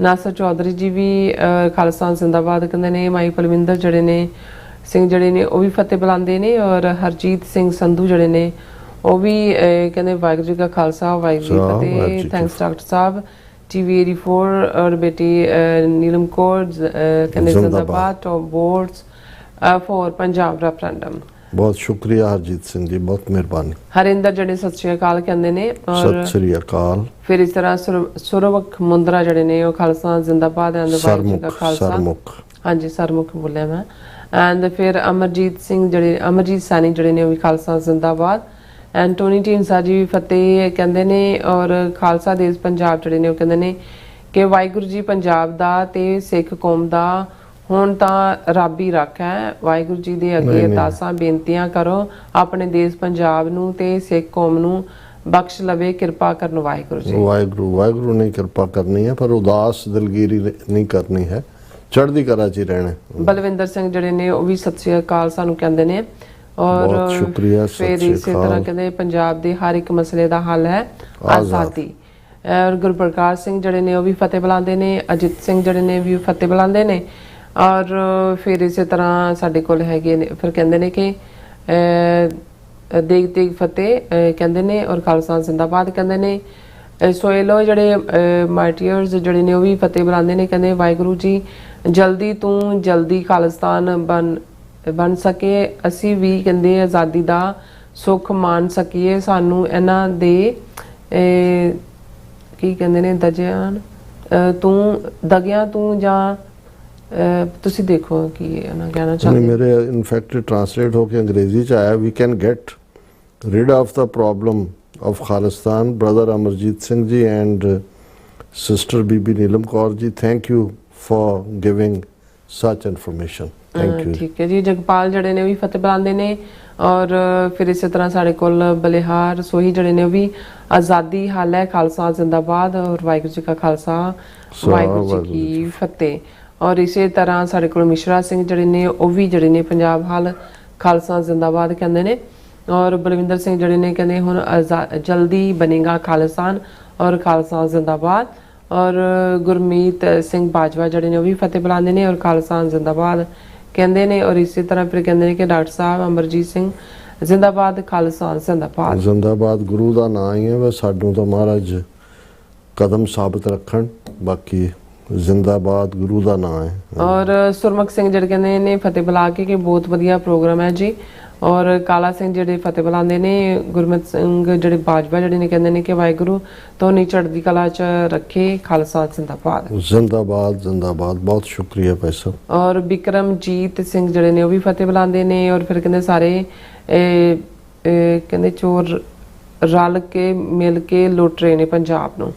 ਨਾਸਰ ਚੌਧਰੀ ਜੀ ਵੀ ਖਾਲਸਾ ਜ਼ਿੰਦਾਬਾਦ ਕਹਿੰਦੇ ਨੇ। ਮਾਈ ਪਲਵਿੰਦਰ ਜਿਹੜੇ ਨੇ ਸਿੰਘ ਜਿਹੜੇ ਨੇ ਉਹ ਵੀ ਫਤਿਹ ਬੁਲਾਉਂਦੇ ਨੇ। ਔਰ ਹਰਜੀਤ ਸਿੰਘ ਸੰਧੂ ਜਿਹੜੇ ਨੇ ਉਹ ਵੀ ਕਹਿੰਦੇ ਵਾਹਿਗੁਰੂ ਜੀ ਕਾ ਖਾਲਸਾ, ਵਾਹਿਗੁਰੂ ਜੀ ਫਤਿਹ। ਥੈਂਕਸ ਡਾਕਟਰ ਸਾਹਿਬ। TV84 ਔਰ ਬੇਟੀ ਨੀਲਮ ਕੌਰ ਕਹਿੰਦੇ ਜ਼ਿੰਦਾਬਾਦ। Top boards for Punjab referendum. ਬਹੁਤ ਸ਼ੁਕਰੀਆ ਹਰਜੀਤ ਸਿੰਘ ਜੀ, ਬਹੁਤ ਮਿਹਰਬਾਨੀ। ਹਰਿੰਦਰ ਜਿਹੜੇ ਸਤਿ ਸ਼੍ਰੀ ਅਕਾਲ ਕਹਿੰਦੇ ਨੇ। ਸਤਿ ਸ਼੍ਰੀ ਅਕਾਲ। ਫਿਰ ਇਸ ਤਰ੍ਹਾਂ ਸੁਰਵਖ ਮੁੰਦਰਾ ਜਿਹੜੇ ਨੇ ਉਹ ਖਾਲਸਾ ਜ਼ਿੰਦਾਬਾਦ ਐਂਡ ਵਾਹਿਗੁਰੂ ਜੀ ਕਾ ਖਾਲਸਾ। ਹਾਂਜੀ, ਸਰਮੁਖ ਬੋਲਿਆ ਮੈਂ। ਐਂਡ ਫਿਰ ਅਮਰਜੀਤ ਸਿੰਘ ਜਿਹੜੇ ਅਮਰਜੀਤ ਸੈਣੀ ਜਿਹੜੇ ਨੇ ਉਹ ਵੀ ਖਾਲਸਾ ਜ਼ਿੰਦਾਬਾਦ। ਐਂਡ ਟੋਨੀ ਢੀਂਡਸਾ ਜੀ ਵੀ ਫਤਿਹ ਕਹਿੰਦੇ ਨੇ। ਔਰ ਖਾਲਸਾ ਦੇਸ਼ ਪੰਜਾਬ ਜਿਹੜੇ ਨੇ ਉਹ ਕਹਿੰਦੇ ਨੇ ਕਿ ਵਾਹਿਗੁਰੂ ਜੀ ਪੰਜਾਬ ਦਾ ਤੇ ਸਿੱਖ ਕੌਮ ਦਾ ਹੁਣ ਤਾਂ ਰੱਬ ਹੀ ਰੱਖ ਹੈ। ਵਾਹਿਗੁਰੂ ਜੀ ਦੇ ਅੱਗੇ ਅਰਦਾਸਾਂ ਬੇਨਤੀਆਂ ਕਰੋ, ਆਪਣੇ ਦੇਸ਼ ਪੰਜਾਬ ਨੂੰ ਤੇ ਸਿੱਖ ਕੌਮ ਨੂੰ ਬਖਸ਼ ਲਵੇ, ਕਿਰਪਾ ਕਰਨ ਵਾਹਿਗੁਰੂ ਜੀ। ਵਾਹਿਗੁਰੂ ਨੇ ਕਿਰਪਾ ਕਰਨੀ ਹੈ, ਪਰ ਉਦਾਸ ਦਿਲਗੀਰੀ ਨਹੀਂ ਕਰਨੀ ਹੈ, ਚੜ੍ਹਦੀ ਕਲਾ 'ਚ ਹੀ ਰਹਿਣਾ। ਬਲਵਿੰਦਰ ਸਿੰਘ ਜਿਹੜੇ ਨੇ ਉਹ ਵੀ ਸਤਿ ਸ਼੍ਰੀ ਅਕਾਲ ਸਾਨੂੰ ਕਹਿੰਦੇ ਨੇ। ਔਰ ਬਹੁਤ ਸ਼ੁਕਰੀਆ। ਫਿਰ ਇਸੇ ਤਰ੍ਹਾਂ ਕਹਿੰਦੇ ਪੰਜਾਬ ਦੇ ਹਰ ਇੱਕ ਮਸਲੇ ਦਾ ਹੱਲ ਹੈ ਆਜ਼ਾਦੀ। ਔਰ ਗੁਰਪ੍ਰਕਾਸ਼ ਸਿੰਘ ਜਿਹੜੇ ਨੇ ਉਹ ਵੀ ਫਤਿਹ ਬੁਲਾਉਂਦੇ ਨੇ। ਅਜਿਤ ਸਿੰਘ ਜਿਹੜੇ ਨੇ ਵੀ ਫਤਿਹ ਬੁਲਾਉਂਦੇ ਨੇ। ਔਰ ਫਿਰ ਇਸੇ ਤਰ੍ਹਾਂ ਸਾਡੇ ਕੋਲ ਹੈਗੇ ਨੇ, ਫਿਰ ਕਹਿੰਦੇ ਨੇ ਕਿ ਦੇਗ ਦੇਗ ਫਤਿਹ ਕਹਿੰਦੇ ਨੇ ਔਰ ਖਾਲਸਾ ਜ਼ਿੰਦਾਬਾਦ ਕਹਿੰਦੇ ਨੇ। ਸੋਇਲੋ ਜਿਹੜੇ ਮਾਰਟੀਅਰਸ ਜਿਹੜੇ ਨੇ ਉਹ ਵੀ ਫਤਿਹ ਬੁਲਾਉਂਦੇ ਨੇ। ਕਹਿੰਦੇ ਵਾਹਿਗੁਰੂ ਜੀ ਜਲਦੀ ਤੋਂ ਜਲਦੀ ਖਾਲਿਸਤਾਨ ਬਣ ਸਕੇ, ਅਸੀਂ ਵੀ ਕਹਿੰਦੇ ਆਜ਼ਾਦੀ ਦਾ ਸੁੱਖ ਮਾਣ ਸਕੀਏ। ਸਾਨੂੰ ਇਹਨਾਂ ਦੇ ਕੀ ਕਹਿੰਦੇ ਨੇ ਦਗਿਆਂ ਤੂੰ ਜਾਂ ਤੁਸੀਂ ਦੇਖੋ ਕੀ ਇਹਨਾਂ ਕਹਿਣਾ ਚਾਹੁੰਦੇ। ਮੇਰੇ ਇਨਫੈਕਟ ਟ੍ਰਾਂਸਲੇਟ ਹੋ ਕੇ ਅੰਗਰੇਜ਼ੀ ਚ ਆਇਆ, we can get rid of the problem of Khalistan. Brother Amarjit Singh ji and sister Bibi Neelam Kaur ji, thank you for giving such information. Thank you. ਠੀਕ ਹੈ ਜੀ। ਜਗਪਾਲ ਜਿਹੜੇ ਨੇ ਉਹ ਵੀ ਫਤਿਹ ਬੁਲਾਉਂਦੇ ਨੇ। ਔਰ ਫਿਰ ਇਸੇ ਤਰ੍ਹਾਂ ਸਾਡੇ ਕੋਲ ਬਲਿਹਾਰ ਸੋਹੀ ਜਿਹੜੇ ਨੇ ਉਹ ਵੀ ਆਜ਼ਾਦੀ ਹਾਲ ਹੈ, ਖਾਲਸਾ ਜ਼ਿੰਦਾਬਾਦ ਔਰ ਵਾਹਿਗੁਰੂ ਜੀ ਕਾ ਖਾਲਸਾ ਵਾਹਿਗੁਰੂ ਜੀ ਕੀ ਫਤਿਹ। ਔਰ ਇਸੇ ਤਰ੍ਹਾਂ ਸਾਡੇ ਕੋਲ ਮਿਸ਼ਰਾ ਸਿੰਘ ਜਿਹੜੇ ਨੇ ਉਹ ਵੀ ਜਿਹੜੇ ਨੇ ਪੰਜਾਬ ਹਾਲ ਖਾਲਸਾ ਜ਼ਿੰਦਾਬਾਦ ਕਹਿੰਦੇ ਨੇ। ਔਰ ਬਲਵਿੰਦਰ ਸਿੰਘ ਜਿਹੜੇ ਨੇ ਕਹਿੰਦੇ ਹੁਣ ਜਲਦੀ ਬਣੇਗਾ ਖਾਲਿਸਤਾਨ ਔਰ ਖਾਲਸਾ ਜ਼ਿੰਦਾਬਾਦ। ਔਰ ਗੁਰਮੀਤ ਸਿੰਘ ਬਾਜਵਾ ਜਿਹੜੇ ਨੇ ਉਹ ਵੀ ਫਤਿਹ ਬੁਲਾਉਂਦੇ ਨੇ ਔਰ ਖਾਲਸਾ ਜ਼ਿੰਦਾਬਾਦ ਕਹਿੰਦੇ ਨੇ। ਔਰ ਇਸੇ ਤਰ੍ਹਾਂ ਫਿਰ ਕਹਿੰਦੇ ਨੇ ਕਿ ਡਾਕਟਰ ਸਾਹਿਬ ਅਮਰਜੀਤ ਸਿੰਘ ਜ਼ਿੰਦਾਬਾਦ, ਖਾਲਸਾ ਜ਼ਿੰਦਾਬਾਦ। ਜ਼ਿੰਦਾਬਾਦ ਗੁਰੂ ਦਾ ਨਾਂ ਹੀ ਹੈ, ਬਸ ਸਾਨੂੰ ਤਾਂ ਮਹਾਰਾਜ ਕਦਮ ਸਾਬਤ ਰੱਖਣ, ਬਾਕੀ ਜ਼ਿੰਦਾਬਾਦ ਗੁਰੂ ਦਾ ਨਾਂ ਹੈ। ਔਰ ਸੁਰਮੁਖ ਸਿੰਘ ਜਿਹੜੇ ਕਹਿੰਦੇ ਨੇ ਫਤਿਹ ਬੁਲਾ ਕੇ ਕਿ ਬਹੁਤ ਵਧੀਆ ਪ੍ਰੋਗਰਾਮ ਹੈ ਜੀ। ਔਰ ਕਾਲਾ ਸਿੰਘ ਜਿਹੜੇ ਫਤਿਹ ਬੁਲਾਉਂਦੇ ਨੇ। ਗੁਰਮੀਤ ਸਿੰਘ ਜਿਹੜੇ ਬਾਜਵਾ ਜਿਹੜੇ ਨੇ ਕਹਿੰਦੇ ਨੇ ਕਿ ਵਾਹਿਗੁਰੂ ਤੁਹਾਨੂੰ ਚੜ੍ਹਦੀ ਕਲਾ 'ਚ ਰੱਖੇ, ਖਾਲਸਾ ਜ਼ਿੰਦਾਬਾਦ। ਜ਼ਿੰਦਾਬਾਦ ਜ਼ਿੰਦਾਬਾਦ, ਬਹੁਤ ਸ਼ੁਕਰੀਆ ਭਾਈ ਸਾਹਿਬ। ਔਰ ਬਿਕਰਮਜੀਤ ਸਿੰਘ ਜਿਹੜੇ ਨੇ ਉਹ ਵੀ ਫਤਿਹ ਬੁਲਾਉਂਦੇ ਨੇ। ਔਰ ਫਿਰ ਕਹਿੰਦੇ ਸਾਰੇ ਕਹਿੰਦੇ ਚੋਰ ਰਲ ਕੇ ਮਿਲ ਕੇ ਲੁੱਟ ਰਹੇ ਨੇ ਪੰਜਾਬ ਨੂੰ।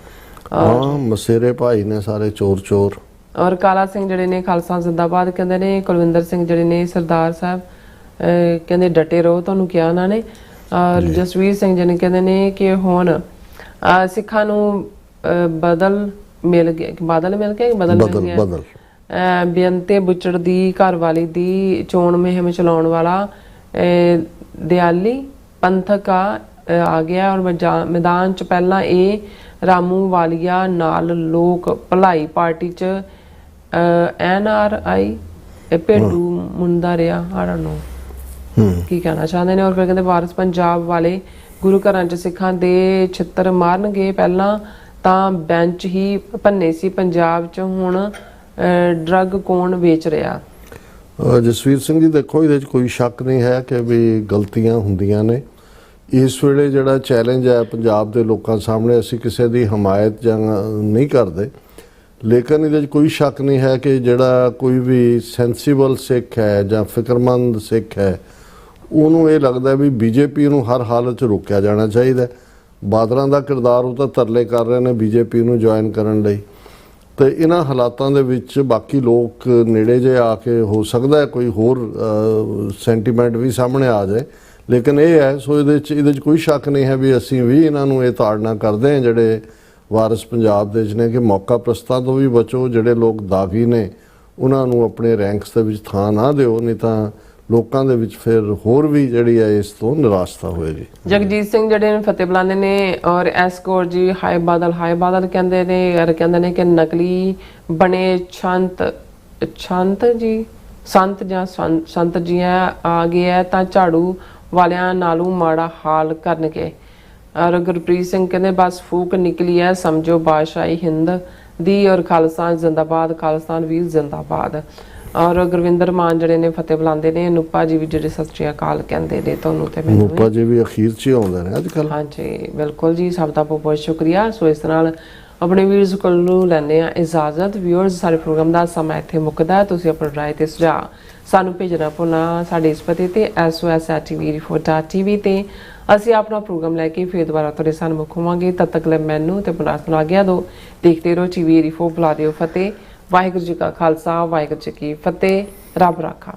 ਹਾਂ, ਮਸੇਰੇ ਭਾਈ ਨੇ ਸਾਰੇ ਚੋਰ ਚੋਰ। ਔਰ ਕਾਲਾ ਸਿੰਘ ਜਿਹੜੇ ਨੇ ਖਾਲਸਾ ਜ਼ਿੰਦਾਬਾਦ ਕਹਿੰਦੇ ਨੇ। ਕੁਲਵਿੰਦਰ ਸਿੰਘ ਜਿਹੜੇ ਨੇ ਸਰਦਾਰ ਸਾਹਿਬ ਕਹਿੰਦੇ ਡਟੇ ਰਹੋ, ਤੁਹਾਨੂੰ ਕਿਹਾ ਉਹਨਾਂ ਨੇ। ਔਰ ਜਸਵੀਰ ਸਿੰਘ ਜੀ ਨੇ ਕਹਿੰਦੇ ਨੇ ਕਿ ਹੁਣ ਸਿੱਖਾਂ ਨੂੰ ਬਦਲ ਮਿਲ ਗਿਆ ਬੇਅੰਤੇ ਬੁੱਚੜ ਦੀ ਘਰਵਾਲੀ ਦੀ ਚੋਣ ਮੁਹਿੰਮ ਚਲਾਉਣ ਵਾਲਾ ਦਿਆਲੀ ਪੰਥਕ ਆ ਗਿਆ। ਔਰ ਮੈਦਾਨ 'ਚ ਪਹਿਲਾਂ ਇਹ ਰਾਮੂ ਵਾਲੀਆ ਨਾਲ ਲੋਕ ਭਲਾਈ ਪਾਰਟੀ 'ਚ NRI ਭੇਡੂ ਮੁੰਡਾ ਰਿਹਾ। I don't know ਕੀ ਕਹਿਣਾ ਚਾਹੁੰਦੇ ਨੇ। ਔਰ ਫਿਰ ਕਹਿੰਦੇ ਵਾਰਿਸ ਪੰਜਾਬ ਵਾਲੇ ਗੁਰੂ ਘਰਾਂ 'ਚ ਸਿੱਖਾਂ ਦੇ ਛਿੱਤਰ ਮਾਰਨਗੇ, ਪਹਿਲਾਂ ਤਾਂ ਬੈਂਚ ਹੀ ਭੰਨੇ ਸੀ ਪੰਜਾਬ 'ਚ, ਹੁਣ ਡਰੱਗ ਕੌਣ ਵੇਚ ਰਿਹਾ। ਜਸਵੀਰ ਸਿੰਘ ਜੀ ਦੇਖੋ, ਇਹਦੇ 'ਚ ਕੋਈ ਸ਼ੱਕ ਨਹੀਂ ਹੈ ਕਿ ਵੀ ਗਲਤੀਆਂ ਹੁੰਦੀਆਂ ਨੇ। ਇਸ ਵੇਲੇ ਜਿਹੜਾ ਚੈਲੰਜ ਹੈ ਪੰਜਾਬ ਦੇ ਲੋਕਾਂ ਸਾਹਮਣੇ, ਅਸੀਂ ਕਿਸੇ ਦੀ ਹਮਾਇਤ ਜਾਂ ਨਹੀਂ ਕਰਦੇ, ਲੇਕਿਨ ਇਹਦੇ 'ਚ ਕੋਈ ਸ਼ੱਕ ਨਹੀਂ ਹੈ ਕਿ ਜਿਹੜਾ ਕੋਈ ਵੀ ਸੈਂਸੀਬਲ ਸਿੱਖ ਹੈ ਜਾਂ ਫਿਕਰਮੰਦ ਸਿੱਖ ਹੈ, ਉਹਨੂੰ ਇਹ ਲੱਗਦਾ ਵੀ ਬੀਜੇਪੀ ਨੂੰ ਹਰ ਹਾਲਤ 'ਚ ਰੋਕਿਆ ਜਾਣਾ ਚਾਹੀਦਾ। ਬਾਦਲਾਂ ਦਾ ਕਿਰਦਾਰ ਉਹ ਤਾਂ ਤਰਲੇ ਕਰ ਰਹੇ ਨੇ ਬੀਜੇਪੀ ਨੂੰ ਜੁਆਇਨ ਕਰਨ ਲਈ, ਤੇ ਇਹਨਾਂ ਹਾਲਾਤਾਂ ਦੇ ਵਿੱਚ ਬਾਕੀ ਲੋਕ ਨੇੜੇ ਜੇ ਆ ਕੇ ਹੋ ਸਕਦਾ ਕੋਈ ਹੋਰ ਸੈਂਟੀਮੈਂਟ ਵੀ ਸਾਹਮਣੇ ਆ ਜਾਏ, ਲੇਕਿਨ ਇਹ ਹੈ ਸੋ ਇਹਦੇ 'ਚ ਕੋਈ ਸ਼ੱਕ ਨਹੀਂ ਹੈ ਵੀ ਅਸੀਂ ਵੀ ਇਹਨਾਂ ਨੂੰ ਇਹ ਤਾੜਨਾ ਕਰਦੇ ਹਾਂ ਜਿਹੜੇ ਵਾਰਿਸ ਪੰਜਾਬ ਦੇ 'ਚ ਨੇ ਕਿ ਮੌਕਾ ਪ੍ਰਸਤਾਂ ਤੋਂ ਵੀ ਬਚੋ। ਜਿਹੜੇ ਲੋਕ ਦਾਗੀ ਨੇ ਉਹਨਾਂ ਨੂੰ ਆਪਣੇ ਰੈਂਕਸ ਦੇ ਵਿੱਚ ਥਾਂ ਨਾ ਦਿਓ, ਨਹੀਂ ਤਾਂ ਲੋਕਾਂ ਦੇ ਵਿੱਚ ਫਿਰ ਹੋਰ ਵੀ ਜਿਹੜੀ ਹੈ ਇਸ ਤੋਂ ਨਿਰਾਸ਼ਤਾ ਹੋਏਗੀ। ਜਗਜੀਤ ਸਿੰਘ ਜਿਹੜੇ ਨੇ ਫਤਿਹ ਬੁਲਾਉਂਦੇ ਨੇ। ਔਰ ਐਸ ਕੌਰ ਜੀ ਹਾਏ ਬਾਦਲ ਕਹਿੰਦੇ ਨੇ। ਔਰ ਕਹਿੰਦੇ ਨੇ ਕਿ ਨਕਲੀ ਬਣੇ ਸੰਤ ਜੀ ਆ ਗਏ ਹੈ ਤਾਂ ਝਾੜੂ ਵਾਲਿਆਂ ਨਾਲੋਂ ਮਾੜਾ ਹਾਲ ਕਰਨਗੇ। ਔਰ ਗੁਰਪ੍ਰੀਤ ਸਿੰਘ ਕਹਿੰਦੇ ਬਸ ਫੂਕ ਨਿਕਲੀ ਹੈ, ਸਮਝੋ ਬਾਦਸ਼ਾਹੀ ਹਿੰਦ ਦੀ। ਔਰ ਖਾਲਸਾ ਜ਼ਿੰਦਾਬਾਦ, ਖਾਲਿਸਤਾਨ ਵੀਰ ਜ਼ਿੰਦਾਬਾਦ। ਔਰ ਗੁਰਵਿੰਦਰ ਮਾਨ ਜਿਹੜੇ ਨੇ ਫਤਿਹ ਬੁਲਾਉਂਦੇ ਨੇ। ਨੂਪਾ ਜੀ ਵੀ ਜਿਹੜੇ ਸਤਿ ਸ਼੍ਰੀ ਅਕਾਲ ਕਹਿੰਦੇ ਨੇ ਤੁਹਾਨੂੰ ਤੇ ਮੈਨੂੰ। ਨੂਪਾ ਜੀ ਵੀ ਅਖੀਰ 'ਚ ਹੀ ਆਉਂਦੇ ਨੇ ਅੱਜ ਕੱਲ੍ਹ। ਹਾਂਜੀ ਬਿਲਕੁਲ ਜੀ, ਸਭ ਦਾ ਬਹੁਤ ਬਹੁਤ ਸ਼ੁਕਰੀਆ। ਸੋ ਇਸ ਨਾਲ ਆਪਣੇ ਵੀਰਸ ਕੋਲੋਂ ਲੈਂਦੇ ਆ ਇਜਾਜ਼ਤ। ਵਿਊਅਰਸ, ਸਾਰੇ ਪ੍ਰੋਗਰਾਮ ਦਾ ਸਮਾਂ ਇੱਥੇ ਮੁੱਕਦਾ। ਤੁਸੀਂ ਆਪਣੀ ਰਾਏ ਤੇ ਸੁਝਾਅ ਸਾਨੂੰ ਭੇਜਣਾ ਭੁੱਲਣਾ ਸਾਡੇ ਇਸ ਪਤੇ ਤੇ sos@tvrefour.tv ਤੇ। ਅਸੀਂ ਆਪਣਾ ਪ੍ਰੋਗਰਾਮ ਲੈ ਕੇ ਫਿਰ ਦੁਬਾਰਾ ਤੁਹਾਡੇ ਸਾਹਮਣੇ ਮੁੱਖ ਹੋਵਾਂਗੇ। ਤਦ ਤੱਕ ਲਈ ਮੈਨੂੰ ਤੇ ਆਪਣਾ ਸੁਣਾ ਆਗਿਆ ਦਿਓ। ਦੇਖਦੇ ਰਹੋ TV 4, ਬੁਲਾ ਦਿਓ ਫਤਿਹ। ਵਾਹਿਗੁਰੂ ਜੀ ਕਾ ਖਾਲਸਾ, ਵਾਹਿਗੁਰੂ ਜੀ ਕੀ ਫਤਿਹ। ਰੱਬ ਰਾਖਾ।